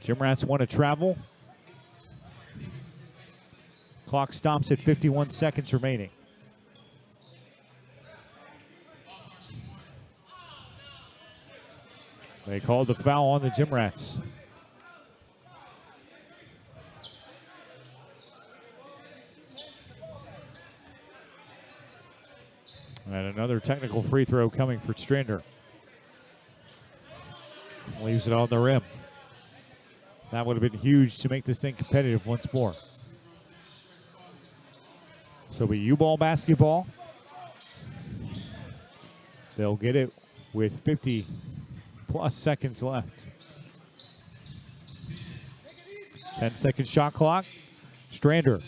Gym Rats want to travel. Clock stops at 51 seconds remaining. They called the foul on the Gym Rats. And another technical free throw coming for Strander. Leaves it on the rim. That would have been huge to make this thing competitive once more. So we U-Ball basketball. They'll get it with 50 plus seconds left. 10-second shot clock. Strander.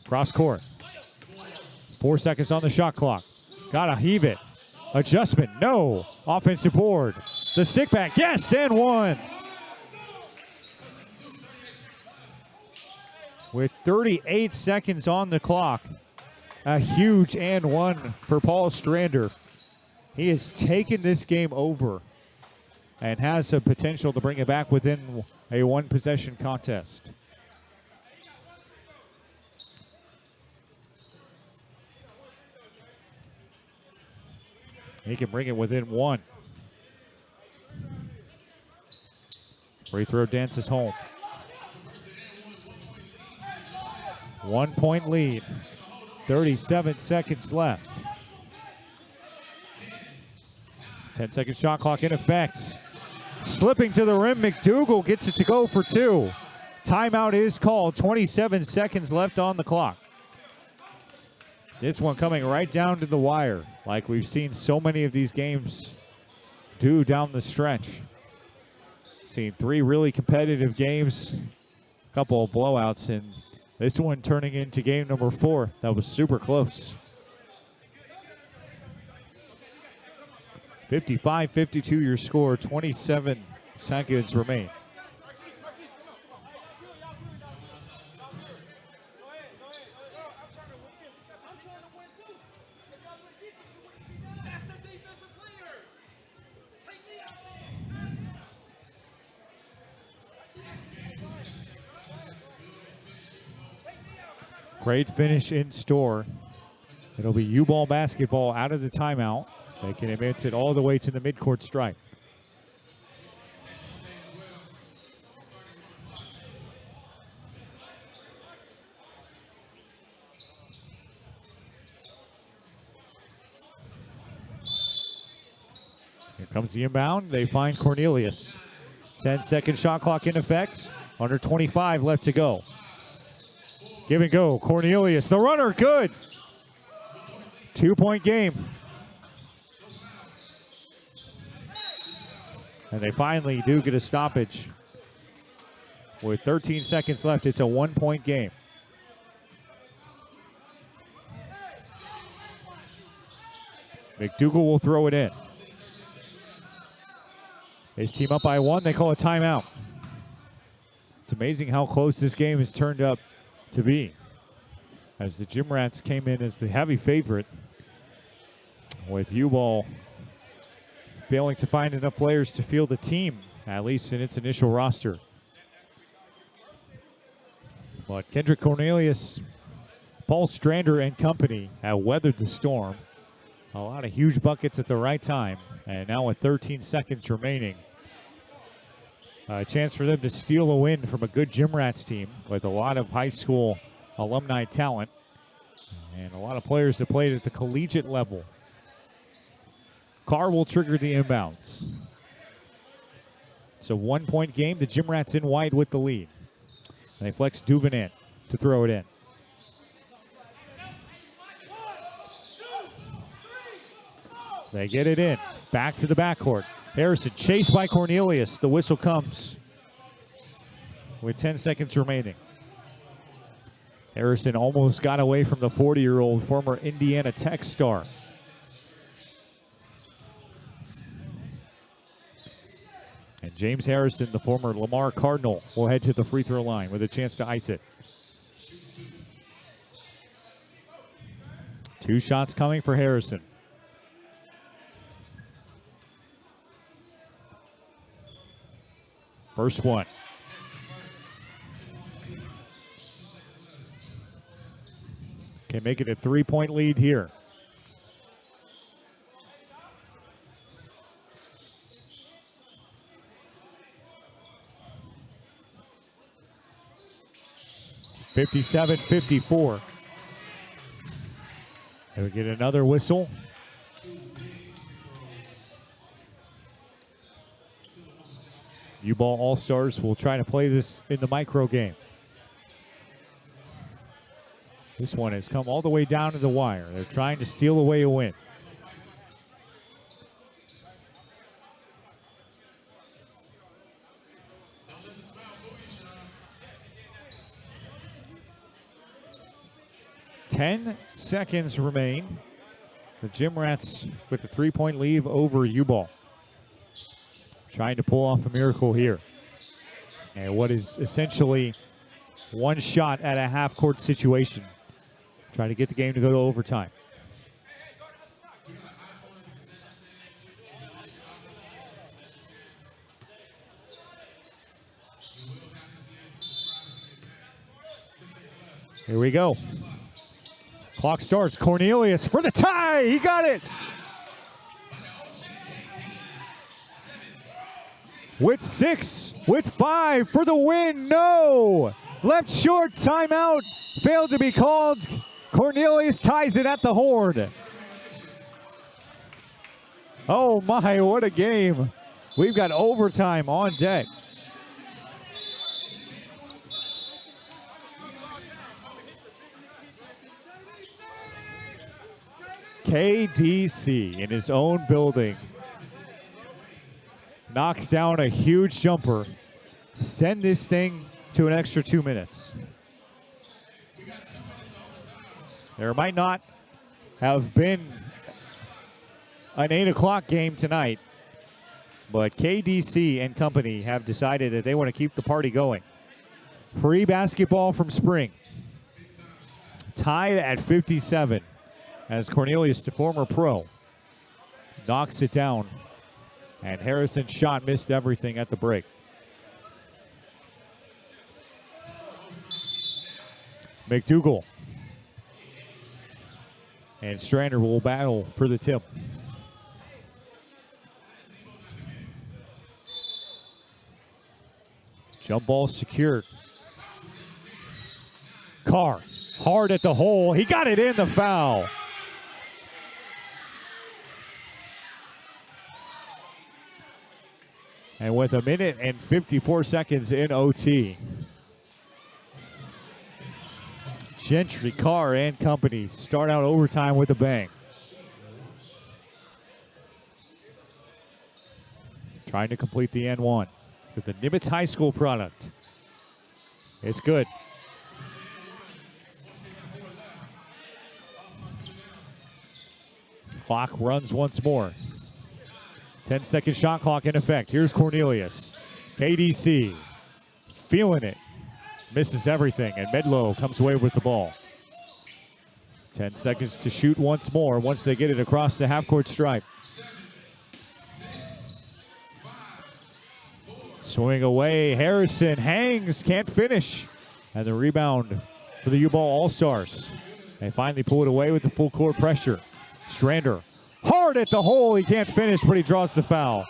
Cross court. 4 seconds on the shot clock. Gotta heave it. Adjustment, no. Offensive board. The stick back, yes, and one. With 38 seconds on the clock, a huge and one for Paul Strander. He has taken this game over and has the potential to bring it back within a one-possession contest. He can bring it within one. Free throw dances home. 1 point lead. 37 seconds left. 10-second shot clock in effect. Slipping to the rim, McDougal gets it to go for two. Timeout is called. 27 seconds left on the clock. This one coming right down to the wire, like we've seen so many of these games do down the stretch. Seen three really competitive games, a couple of blowouts, and this one turning into game number 4. That was super close. 55-52 your score, 27 seconds remain. Great finish in store. It'll be U-Ball basketball out of the timeout. They can advance it all the way to the midcourt stripe. Here comes the inbound. They find Cornelius. 10-second shot clock in effect. Under 25 left to go. Give and go. Cornelius, the runner, good. 2-point game. And they finally do get a stoppage. With 13 seconds left, it's a 1-point game. McDougal will throw it in. His team up by 1, they call a timeout. It's amazing how close this game has turned up to be, as the Gym Rats came in as the heavy favorite, with U-Ball failing to find enough players to field the team, at least in its initial roster. But Kendrick Cornelius, Paul Strander and company have weathered the storm. A lot of huge buckets at the right time, and now with 13 seconds remaining, a chance for them to steal a win from a good Gym Rats team with a lot of high school alumni talent and a lot of players that played at the collegiate level. Carr will trigger the inbounds. It's a 1-point game. The Gym Rats in wide with the lead. And they flex Duvin in to throw it in. They get it in. Back to the backcourt. Harrison chased by Cornelius. The whistle comes with 10 seconds remaining. Harrison almost got away from the 40-year-old former Indiana Tech star. And James Harrison, the former Lamar Cardinal, will head to the free throw line with a chance to ice it. 2 shots coming for Harrison. First one. Can make it a 3-point lead here. (57-54). And we get another whistle. U-Ball All-Stars will try to play this in the micro game. This one has come all the way down to the wire. They're trying to steal away a win. Ten seconds remain. The Gym Rats with the 3-point lead over U-Ball. Trying to pull off a miracle here. And what is essentially one shot at a half-court situation. Trying to get the game to go to overtime. Here we go. Clock starts. Cornelius for the tie. He got it. With 6, with 5 for the win. No. Left short, timeout. Failed to be called. Cornelius ties it at the horn. Oh my, what a game. We've got overtime on deck. KDC in his own building knocks down a huge jumper to send this thing to an extra 2 minutes. There might not have been an 8 o'clock game tonight, but KDC and company have decided that they want to keep the party going. Free basketball from Spring. Tied at 57 as Cornelius, the former pro, knocks it down. And Harrison's shot missed everything at the break. McDougal and Strander will battle for the tip. Jump ball secured. Carr, hard at the hole. He got it in, the foul. And with a minute and 54 seconds in OT, Gentry, Carr, and company start out overtime with a bang. Trying to complete the N1 with the Nimitz High School product. It's good. Clock runs once more. 10-second shot clock in effect. Here's Cornelius. KDC feeling it. Misses everything, and Medlow comes away with the ball. 10 seconds to shoot once more once they get it across the half-court stripe. Swing away. Harrison hangs, can't finish. And the rebound for the U-Ball All-Stars. They finally pull it away with the full court pressure. Strander, hard at the hole. He can't finish, but he draws the foul.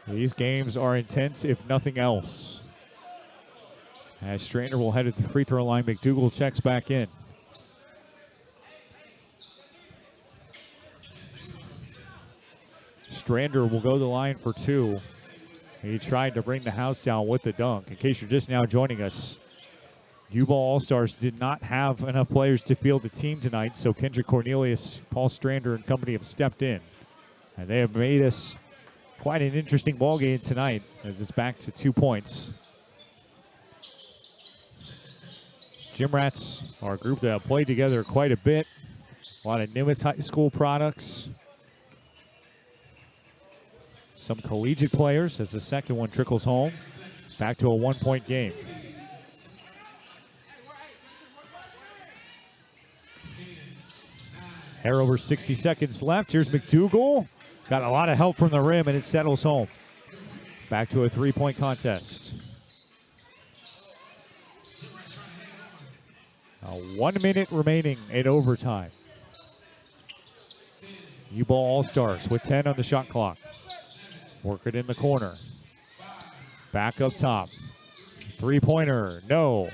These games are intense, if nothing else. As Strander will head to the free throw line, McDougal checks back in. Strander will go to the line for two. He tried to bring the house down with the dunk. In case you're just now joining us, U-Ball All-Stars did not have enough players to field the team tonight, so Kendrick Cornelius, Paul Strander, and company have stepped in. And they have made us quite an interesting ball game tonight as it's back to 2 points. Gym Rats are a group that have played together quite a bit. A lot of Nimitz High School products. Some collegiate players as the second one trickles home. Back to a 1-point game. Hair over 60 seconds left. Here's McDougal. Got a lot of help from the rim, and it settles home. Back to a 3-point contest. 1 minute remaining in overtime. U-Ball All-Stars with 10 on the shot clock. Work it in the corner. Back up top. Three-pointer, no.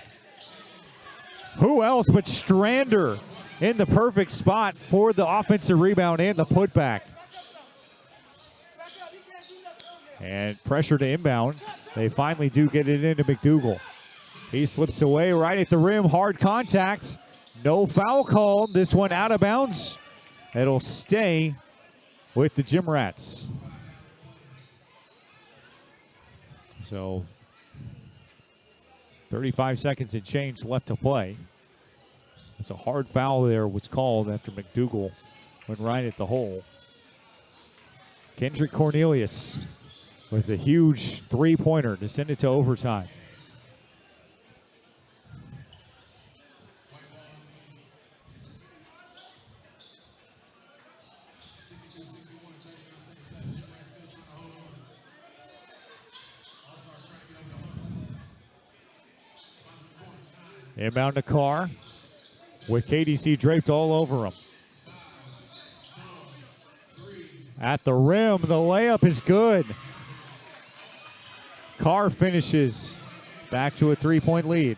Who else but Strander in the perfect spot for the offensive rebound and the putback. And pressure to inbound. They finally do get it into McDougal. He slips away right at the rim. Hard contact. No foul called. This one out of bounds. It'll stay with the Gym Rats. So 35 seconds and change left to play. It's a hard foul there was called after McDougal went right at the hole. Kendrick Cornelius with a huge three-pointer to send it to overtime. Inbound to Carr with KDC draped all over him. At the rim, the layup is good. Carr finishes back to a 3-point lead.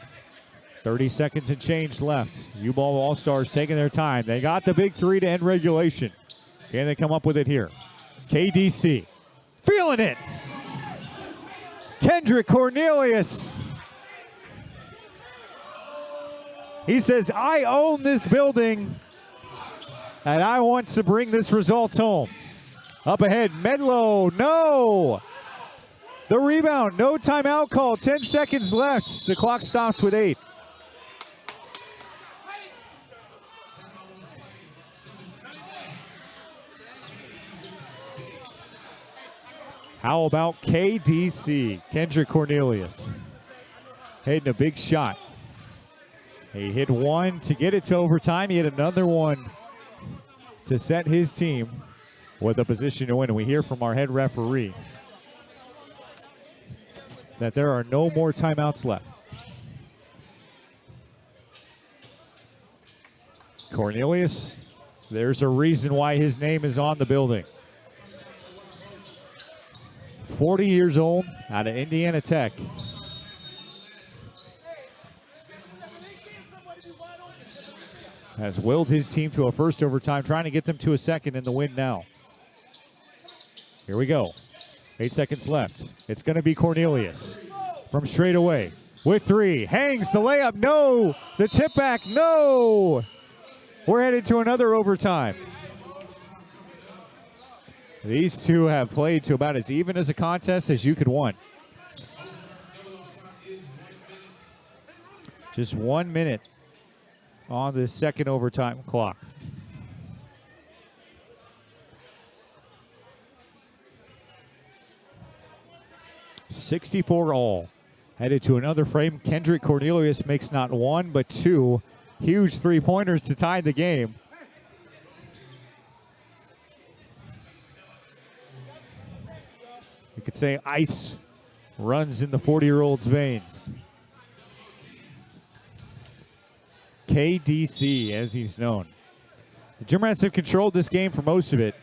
30 seconds and change left. U-Ball All-Stars taking their time. They got the big three to end regulation. Can they come up with it here? KDC feeling it. Kendrick Cornelius. He says, I own this building, and I want to bring this result home. Up ahead, Medlow, no. The rebound, no timeout call, 10 seconds left. The clock stops with 8. How about KDC, Kendrick Cornelius? Hitting a big shot. He hit one to get it to overtime. He hit another one to set his team with a position to win. And we hear from our head referee that there are no more timeouts left. Cornelius, there's a reason why his name is on the building. 40 years old, out of Indiana Tech. Has willed his team to a first overtime, trying to get them to a second in the win now. Here we go. 8 seconds left. It's going to be Cornelius from straight away with 3. Hangs the layup. No. The tip back. No. We're headed to another overtime. These two have played to about as even as a contest as you could want. Just 1 minute on the second overtime clock. .64 all. Headed to another frame. Kendrick Cornelius makes not 1 but 2 huge three-pointers to tie the game. You could say ice runs in the 40-year-old's veins. KDC, as he's known. The Gym Rats have controlled this game for most of it.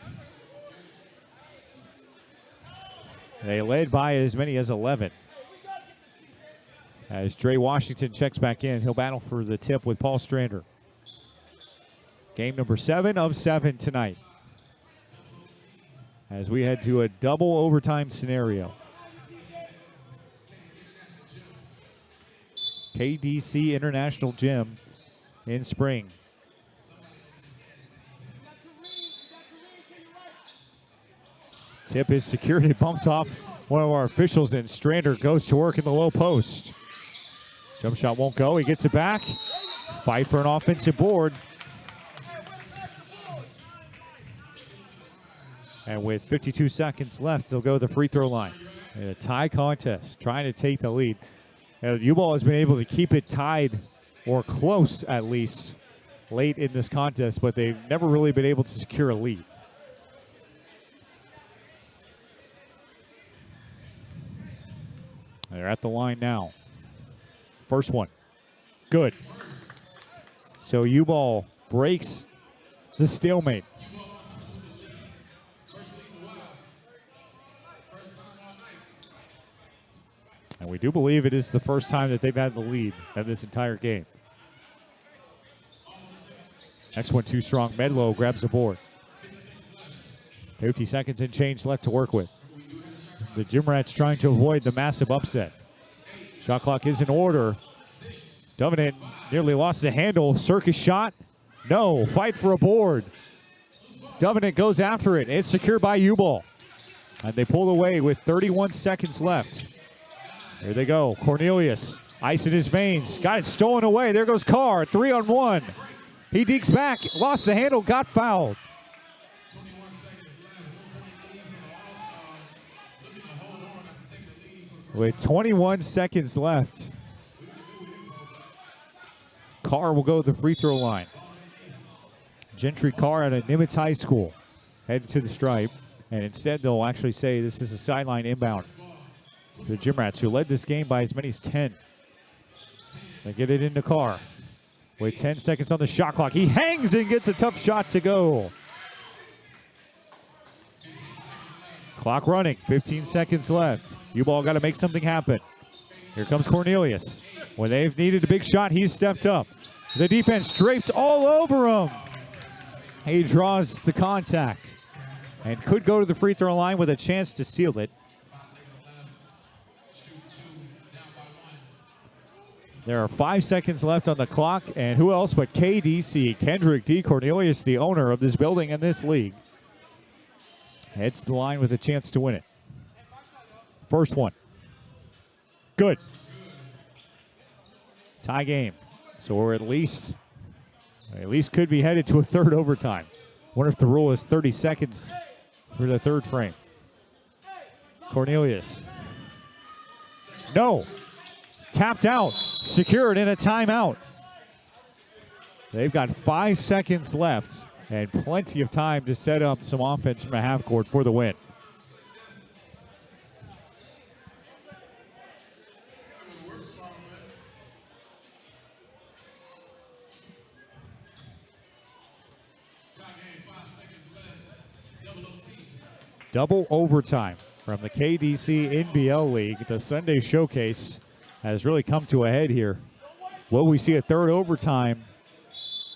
They led by as many as 11. As Dre Washington checks back in, he'll battle for the tip with Paul Strander. Game number 7 of 7 tonight, as we head to a double overtime scenario. KDC International Gym in Spring. Tip is secured. It bumps off one of our officials, and Strander goes to work in the low post. Jump shot won't go. He gets it back. Fight for an offensive board. And with 52 seconds left, they'll go to the free throw line. In a tie contest, trying to take the lead. U-Ball has been able to keep it tied, or close at least, late in this contest, but they've never really been able to secure a lead. They're at the line now. First one. Good. So U-Ball breaks the stalemate. And we do believe it is the first time that they've had the lead in this entire game. Next one too strong. Medlow grabs the board. 50 seconds and change left to work with. The Gym Rats trying to avoid the massive upset. Shot clock is in order. Dominant nearly lost the handle. Circus shot. No. Fight for a board. Dominant goes after it. It's secured by U-Ball. And they pull away with 31 seconds left. Here they go. Cornelius. Ice in his veins. Got it stolen away. There goes Carr. 3-on-1. He dekes back. Lost the handle. Got fouled. With 21 seconds left, Carr will go to the free throw line. Gentry Carr at a Nimitz High School headed to the stripe, and instead they'll actually say this is a sideline inbound. The Gym Rats, who led this game by as many as 10. They get it into Carr with 10 seconds on the shot clock. He hangs and gets a tough shot to go. Clock running, 15 seconds left. U-Ball got to make something happen. Here comes Cornelius. When they've needed a big shot, he's stepped up. The defense draped all over him. He draws the contact and could go to the free throw line with a chance to seal it. There are 5 seconds left on the clock, and who else but KDC, Kendrick D. Cornelius, the owner of this building and this league, heads to the line with a chance to win it. First one. Good. Tie game. So we're at least could be headed to a third overtime. Wonder if the rule is 30 seconds for the third frame. Cornelius. No. Tapped out. Secured in a timeout. They've got 5 seconds left and plenty of time to set up some offense from a half court for the win. Double overtime from the KDC NBL League. The Sunday Showcase has really come to a head here. Will we see a third overtime,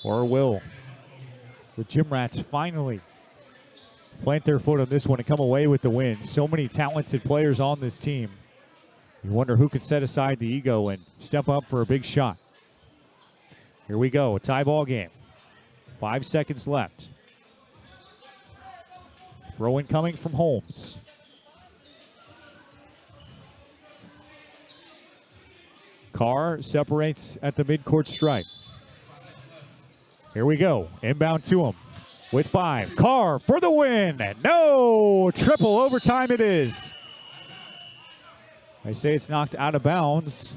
or will the Gym Rats finally plant their foot on this one and come away with the win? So many talented players on this team. You wonder who could set aside the ego and step up for a big shot. Here we go, a tie ball game. 5 seconds left. Throw in coming from Holmes. Carr separates at the midcourt stripe. Here we go. Inbound to him with 5. Carr for the win. No! Triple overtime it is. They say it's knocked out of bounds.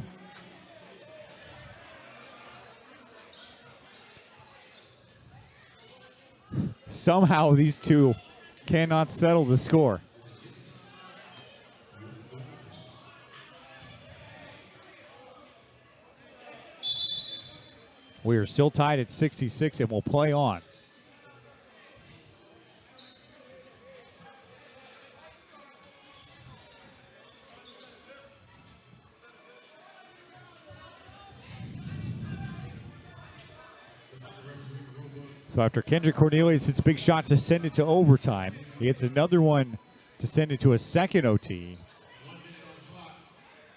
Somehow these two cannot settle the score. We are still tied at 66 and we'll play on. So after Kendrick Cornelius hits a big shot to send it to overtime, he hits another one to send it to a second OT.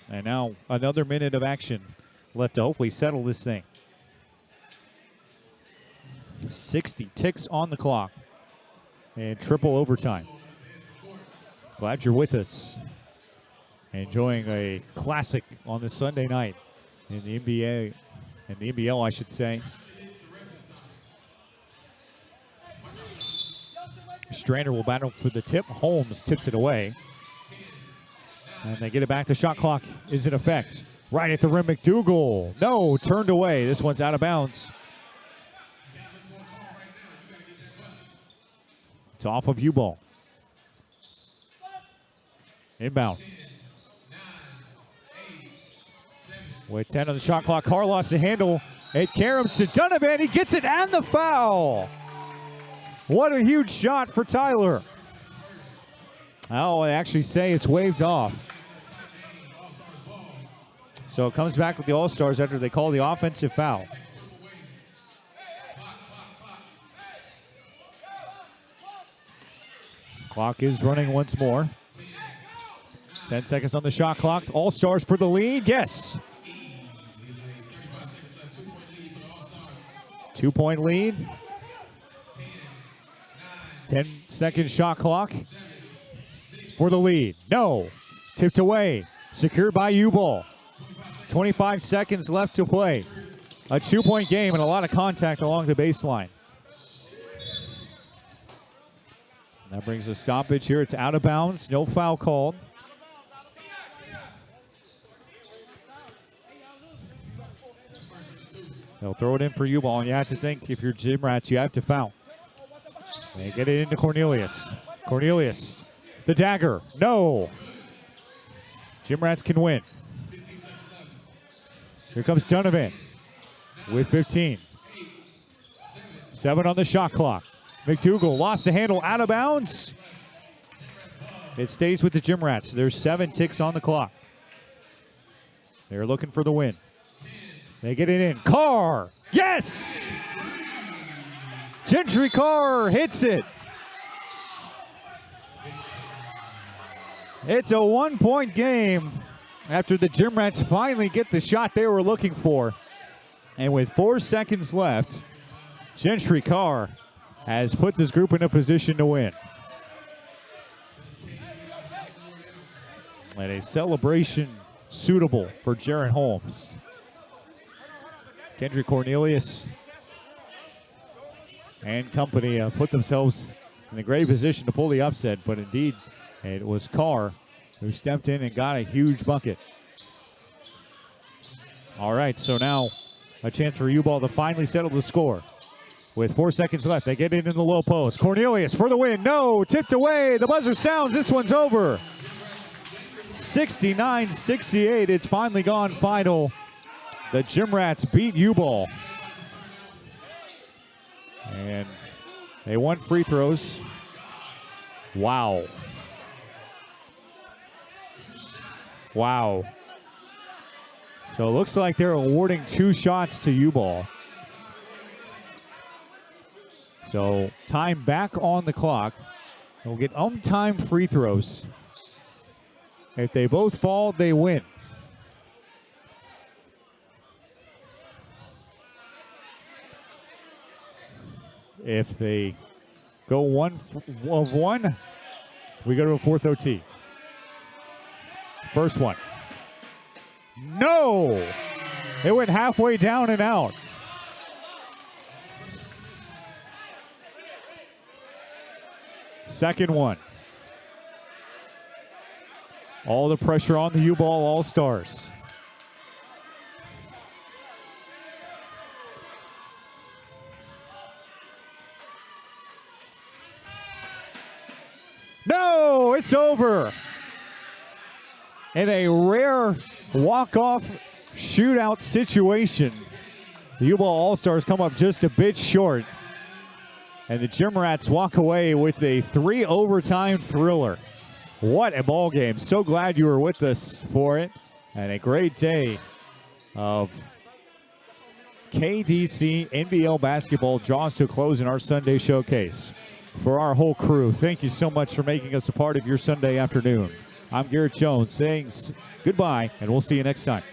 And now another minute of action left to hopefully settle this thing. 60 ticks on the clock and triple overtime. Glad you're with us. Enjoying a classic on this Sunday night in the NBA, and the NBL, I should say. Strander will battle for the tip. Holmes tips it away. And they get it back. The shot clock is in effect. Right at the rim, McDougal. No, turned away. This one's out of bounds. It's off of U-Ball. Inbound. With 10 on the shot clock, Carr lost the handle. It caroms to Donovan. He gets it and the foul. What a huge shot for Tyler. Oh, they actually say it's waved off. So it comes back with the All-Stars after they call the offensive foul. Clock is running once more. 10 seconds on the shot clock. All-Stars for the lead. Yes. 2-point lead. 10-second shot clock for the lead. No. Tipped away. Secured by U-Ball. 25 seconds left to play. A 2-point game and a lot of contact along the baseline. That brings a stoppage here. It's out of bounds. No foul called. They'll throw it in for U-Ball, and you have to think if you're Gym Rats, you have to foul. They get it into Cornelius. Cornelius, the dagger. No. Gym Rats can win. Here comes Donovan with 15. 7 on the shot clock. McDougal lost the handle, out of bounds. It stays with the Gym Rats. There's 7 ticks on the clock. They're looking for the win. They get it in. Carr. Yes! Gentry Carr hits it. It's a 1-point game after the Gym Rats finally get the shot they were looking for. And with 4 seconds left, Gentry Carr has put this group in a position to win. And a celebration suitable for Jaron Holmes. Kendrick Cornelius and company put themselves in a great position to pull the upset, but indeed it was Carr who stepped in and got a huge bucket. All right, so now a chance for U-Ball to finally settle the score. With 4 seconds left, they get it in the low post. Cornelius for the win. No, tipped away. The buzzer sounds. This one's over. 69-68. It's finally gone final. The Gym Rats beat U-Ball. And they won free throws. Wow. Wow. So it looks like they're awarding 2 shots to U-Ball. So time back on the clock. They'll get time free throws. If they both fall, they win. If they go one of one, we go to a 4th OT. First one. No! It went halfway down and out. Second one. All the pressure on the U-Ball All-Stars. No, it's over. In a rare walk-off shootout situation, the U-Ball All-Stars come up just a bit short. And the Gym Rats walk away with a 3 overtime thriller. What a ball game. So glad you were with us for it. And a great day of KDC NBL basketball draws to a close in our Sunday showcase. For our whole crew, thank you so much for making us a part of your Sunday afternoon. I'm Garrett Jones saying goodbye, and we'll see you next time.